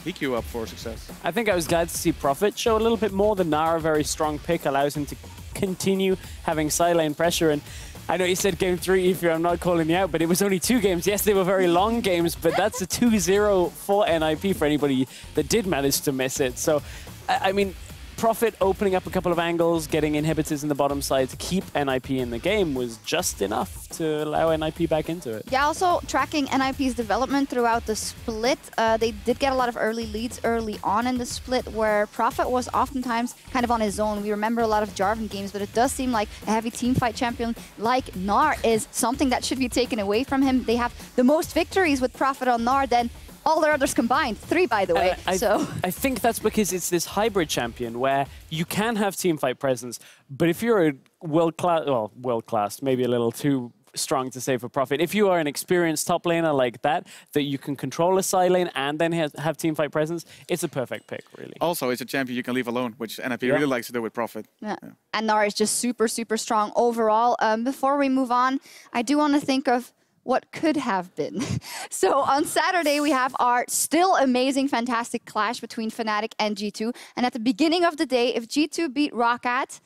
Hiku up for success. I think I was glad to see Prophet show a little bit more. The Nara very strong pick allows him to continue having side lane pressure. And I know you said game 3, if I'm not calling you out, but it was only 2 games. Yes, they were very long games, but that's a 2-0 for NIP for anybody that did manage to miss it. So, I mean, Prophet opening up a couple of angles, getting inhibitors in the bottom side to keep NIP in the game was just enough to allow NIP back into it. Yeah, also tracking NIP's development throughout the split. They did get a lot of early leads early on in the split where Prophet was oftentimes kind of on his own. We remember a lot of Jarvan games, but it does seem like a heavy teamfight champion like Gnar is something that should be taken away from him. They have the most victories with Prophet on Gnar than all their others combined. 3, by the way. I think that's because it's this hybrid champion where you can have teamfight presence, but if you're a world-class, maybe a little too strong to say for Prophet, if you are an experienced top laner like that you can control a side lane and then have teamfight presence, it's a perfect pick, really. Also, it's a champion you can leave alone, which NIP really likes to do with Prophet. Yeah. And Gnar is just super, super strong overall. Before we move on, I do want to think of what could have been. So on Saturday, we have our still amazing, fantastic clash between Fnatic and G2. And at the beginning of the day, if G2 beat ROCCAT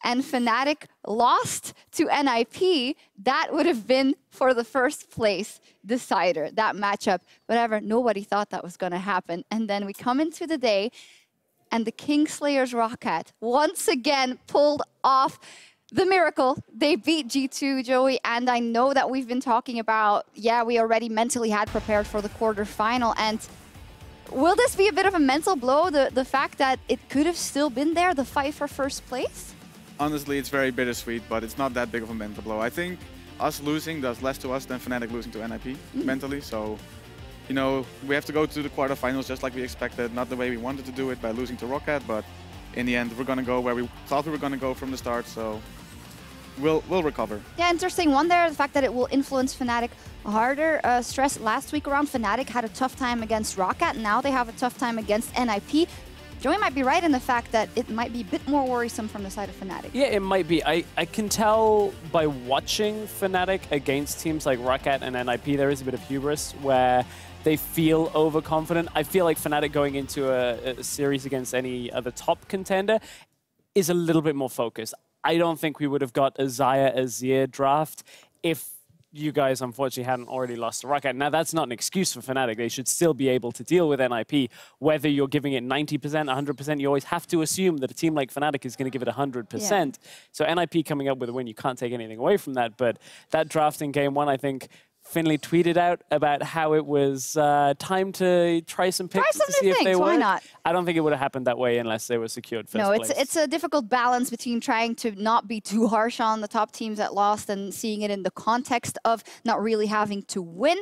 and Fnatic lost to NIP, that would have been for the first place decider, that matchup. Whatever, nobody thought that was going to happen. And then we come into the day, and the Kingslayers ROCCAT once again pulled off the miracle. They beat G2, Joey, and I know that we've been talking about, yeah, we already mentally had prepared for the quarterfinal, and Will this be a bit of a mental blow, the fact that it could have still been there, the fight for first place? Honestly, it's very bittersweet, but it's not that big of a mental blow. I think us losing does less to us than Fnatic losing to NIP mentally. So, you know, we have to go to the quarterfinals just like we expected, not the way we wanted to do it by losing to ROCCAT, but in the end, we're going to go where we thought we were going to go from the start. So we'll recover. Yeah, interesting one there, the fact that it will influence Fnatic harder. Stress last week around, Fnatic had a tough time against ROCCAT. Now they have a tough time against NIP. Joey might be right in the fact that it might be a bit more worrisome from the side of Fnatic. Yeah, it might be. I can tell by watching Fnatic against teams like ROCCAT and NIP, there is a bit of hubris where they feel overconfident. I feel like Fnatic going into a series against any other top contender is a little bit more focused. I don't think we would have got a Xayah Azir draft if you guys unfortunately hadn't already lost to ROCCAT. Now, that's not an excuse for Fnatic. They should still be able to deal with NIP. Whether you're giving it 90%, 100%, you always have to assume that a team like Fnatic is going to give it 100%. Yeah. So NIP coming up with a win, you can't take anything away from that. But that draft in game one, I think Finley tweeted out about how it was time to try some picks to see if they work. Why not? I don't think it would have happened that way unless they were secured first place. It's a difficult balance between trying to not be too harsh on the top teams that lost and seeing it in the context of not really having to win.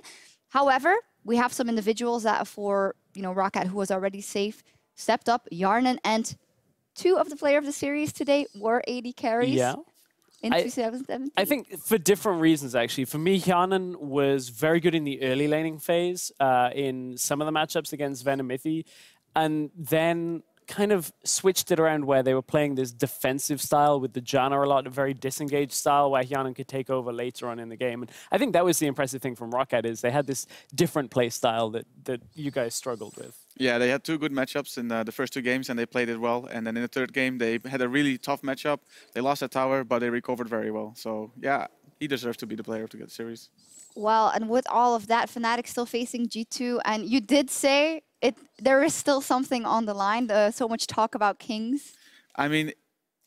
However, we have some individuals that for ROCCAT, who was already safe, stepped up. Yarnan and 2 of the player of the series today were AD carries. Yeah. In 2017. I think for different reasons, actually. For me, Hyanan was very good in the early laning phase in some of the matchups against Ven and Mithy, and then kind of switched it around where they were playing this defensive style with the Janna a lot, a very disengaged style where Hyanan could take over later on in the game. And I think that was the impressive thing from ROCCAT is they had this different play style that you guys struggled with. Yeah, they had 2 good matchups in the first 2 games, and they played it well. And then in the 3rd game, they had a really tough matchup. They lost at tower, but they recovered very well. So, yeah, he deserves to be the player to get the series. Well, and with all of that, Fnatic still facing G2. And you did say there is still something on the line. So much talk about Kings. I mean,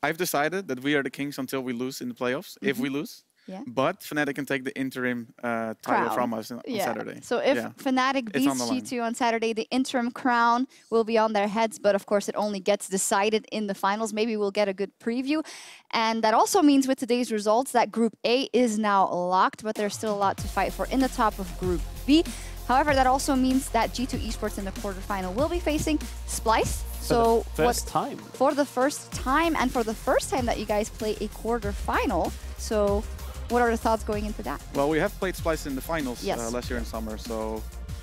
I've decided that we are the Kings until we lose in the playoffs, if we lose. Yeah. But Fnatic can take the interim title from us on Saturday. So if Fnatic beats G2 on Saturday, the interim crown will be on their heads. But of course, it only gets decided in the finals. Maybe we'll get a good preview. And that also means with today's results that Group A is now locked, but there's still a lot to fight for in the top of Group B. However, that also means that G2 Esports in the quarterfinal will be facing Splyce. So for the first time. For the first time, and for the first time that you guys play a quarterfinal. So what are the thoughts going into that? Well, we have played Splyce in the finals last year in summer,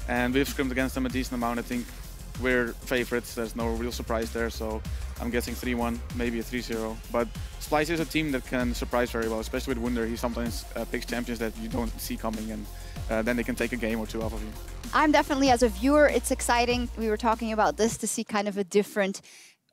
and we've scrimmed against them a decent amount. I think we're favorites. There's no real surprise there, so I'm guessing 3-1, maybe a 3-0. But Splyce is a team that can surprise very well, especially with Wunder. He sometimes picks champions that you don't see coming, and then they can take a game or 2 off of you. I'm definitely, as a viewer, it's exciting. We were talking about this to see kind of a different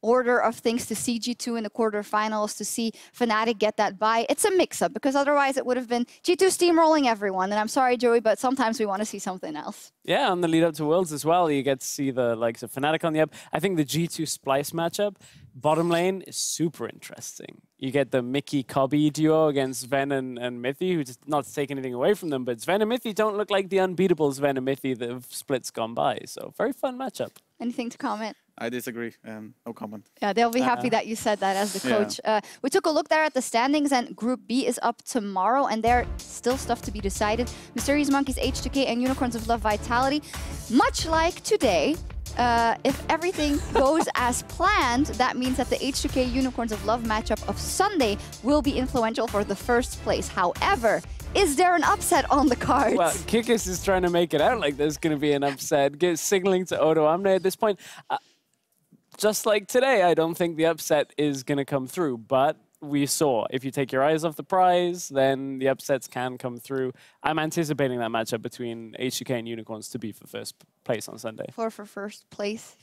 order of things, to see G2 in the quarterfinals, to see Fnatic get that bye. It's a mix-up, because otherwise it would have been G2 steamrolling everyone. And I'm sorry, Joey, but sometimes we want to see something else. Yeah, on the lead up to Worlds as well, you get to see the likes of Fnatic on the up. I think the G2 Splyce matchup, bottom lane, is super interesting. You get the Mickey-Cobby duo against Ven and Mithy, who just not to take anything away from them, but Sven and Mithy don't look like the unbeatable Sven and Mithy that have splits gone by. So very fun matchup. Anything to comment? I disagree. No comment. Yeah, they'll be happy that you said that as the coach. We took a look there at the standings, and Group B is up tomorrow, and there's still stuff to be decided. Mysterious Monkeys, H2K, and Unicorns of Love Vitality. Much like today, if everything goes as planned, that means that the H2K Unicorns of Love matchup of Sunday will be influential for the first place. However, is there an upset on the cards? Well, Kikis is trying to make it out like there's going to be an upset, signaling to Odo Amne at this point. Just like today, I don't think the upset is going to come through, but we saw if you take your eyes off the prize, then the upsets can come through. I'm anticipating that matchup between H2K and Unicorns to be for first place on Sunday. For first place?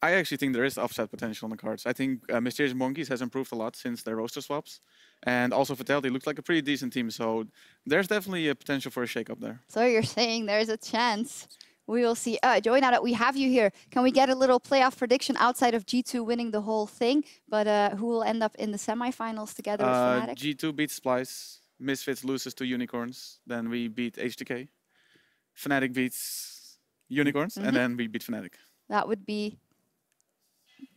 I actually think there is upset potential on the cards. I think Mysterious Monkeys has improved a lot since their roster swaps. And also Vitality looks like a pretty decent team, so there's definitely a potential for a shake-up there. So you're saying there's a chance. We will see. Joey, now that we have you here, can we get a little playoff prediction outside of G2 winning the whole thing? But who will end up in the semifinals together with Fnatic? G2 beats Splyce, Misfits loses to Unicorns, then we beat H2K. Fnatic beats Unicorns, and then we beat Fnatic. That would be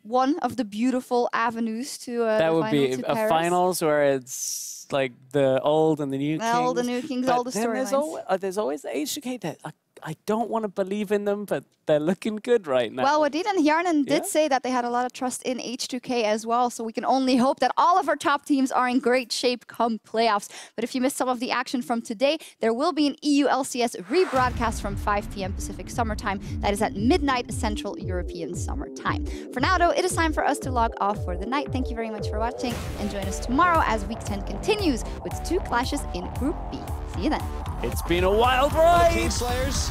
one of the beautiful avenues to that would be a finals where it's like the old and the new kings. All the new kings, but all the storylines. There's always the H2K that I don't want to believe in them, but they're looking good right now. Well, Wadid and Hjarnan did say that they had a lot of trust in H2K as well, so we can only hope that all of our top teams are in great shape come playoffs. But if you missed some of the action from today, there will be an EU LCS rebroadcast from 5 p.m. Pacific Summer Time. That is at midnight Central European Summer Time. For now, though, it is time for us to log off for the night. Thank you very much for watching, and join us tomorrow as Week 10 continues with 2 clashes in Group B. See you then. It's been a wild ride! The Kingslayers,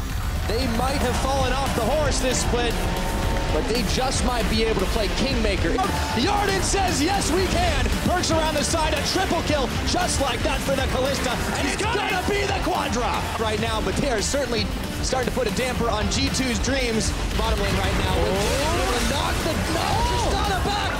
they might have fallen off the horse this split, but they just might be able to play Kingmaker. Yarden says, yes, we can. Perks around the side, a triple kill, just like that for the Kalista, and it's gonna be the Quadra right now, but they are certainly starting to put a damper on G2's dreams. Bottom lane right now. Able to knock the Tristana back.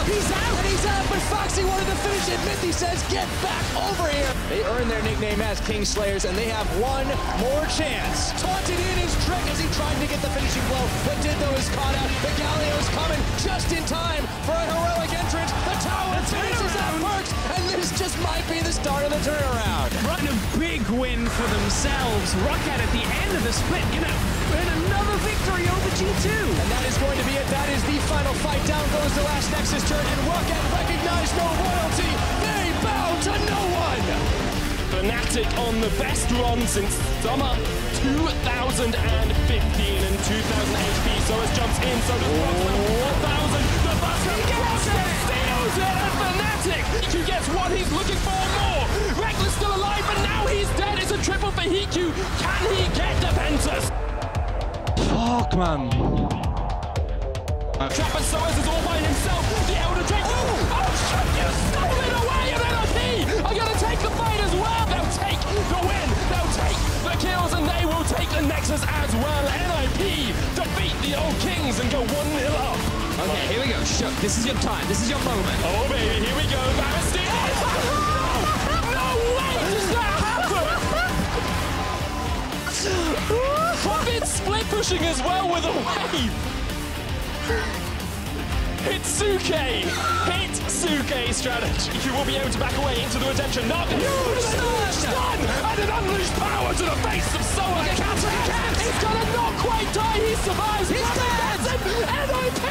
He's out, and he's out, but Foxy wanted to finish it. Mithy says, get back over here. They earned their nickname as Kingslayers, and they have one more chance. Taunted in his trick as he tried to get the finishing blow, but did though is caught out. The Galio's coming just in time for a heroic entrance. The tower finishes out Perks, and this just might be the start of the turnaround. Right, a big win for themselves. ROCCAT at the end of the split gonna win another victory over G2. And that is going to be it. That is the final fight. Down goes the last Nexus turn, and ROCCAT recognize no royalty. They bow to no one. Fnatic on the best run since summer 2015 and 2000 HP. Soas jumps in, so does Rockstar. 1,000. The Buster steals it at Fnatic. Hiku gets what he's looking for more. Reckless still alive, but now he's dead. It's a triple for Hiku. Can he get the Pentas? Fuck, man. Trapper Soas is all by himself. The Elder Drake. Oh, shit, you stole it away, and NIP are going to take the fight as well. They'll take the win. They'll take the kills, and they will take the Nexus as well. NIP defeat the old Kings and go 1-0 up. Okay, here we go. Shook, this is your time. This is your moment. Oh, baby, here we go. Bamasti. No way does that happen. Forbid split pushing as well with a wave. Hitsuke strategy. You will be able to back away into the redemption. Not huge stun and an unleashed power to the face of Soa. He's gonna not quite die. He survives. He's dead. NIP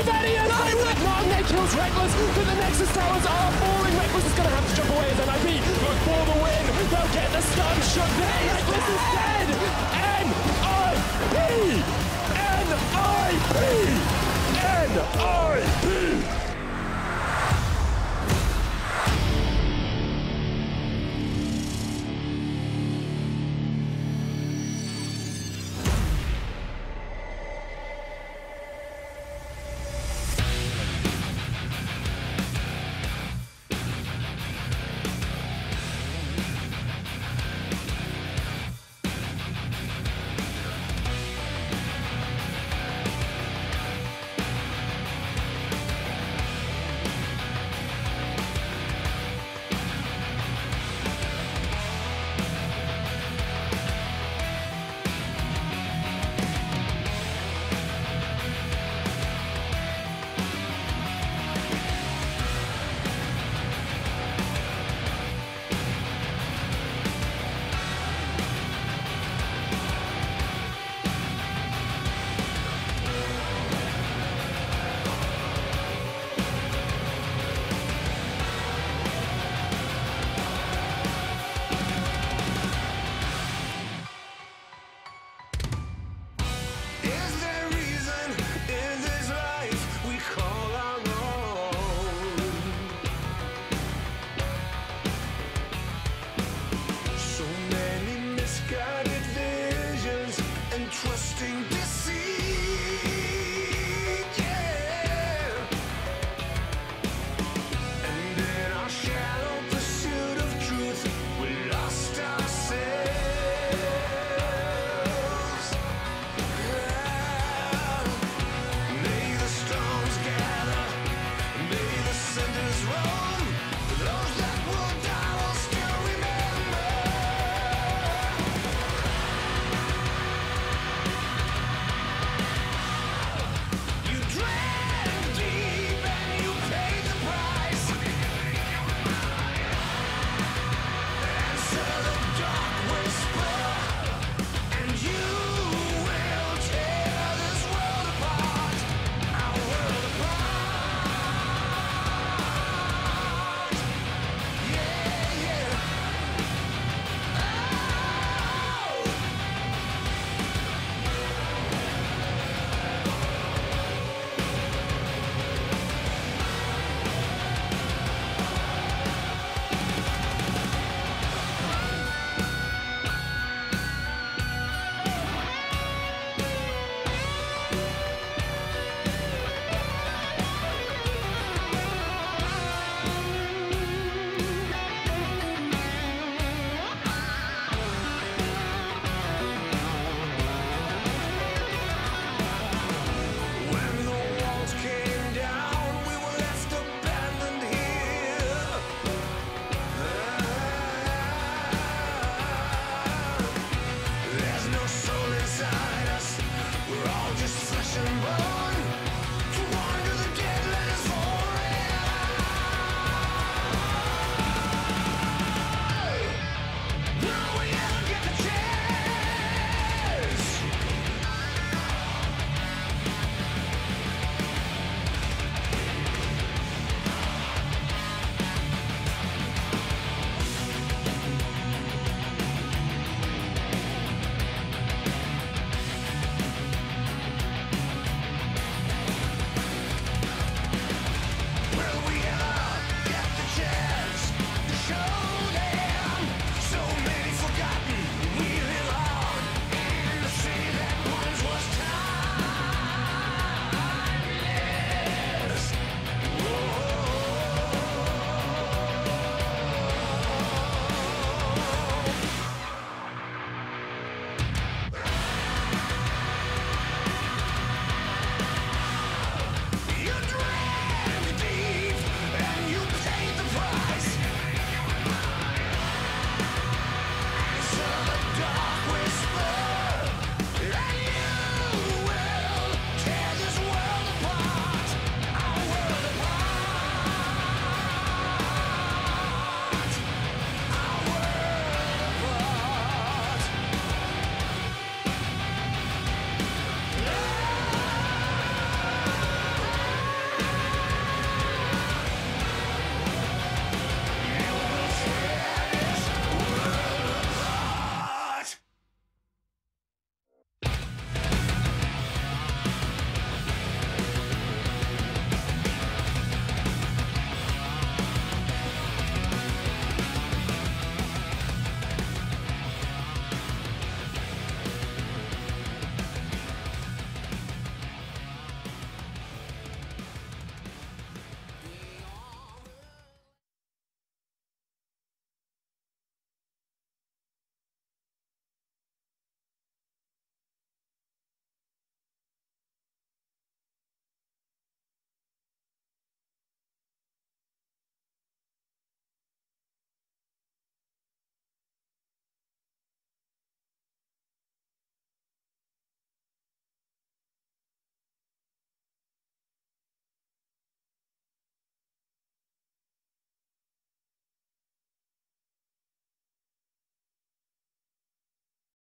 very alive. Magne kills Reckless, but the Nexus towers are falling. Reckless is gonna have to jump away as NIP look for the win. They'll get the stun. Shook there. Reckless is dead. NIP. NIP! NIP!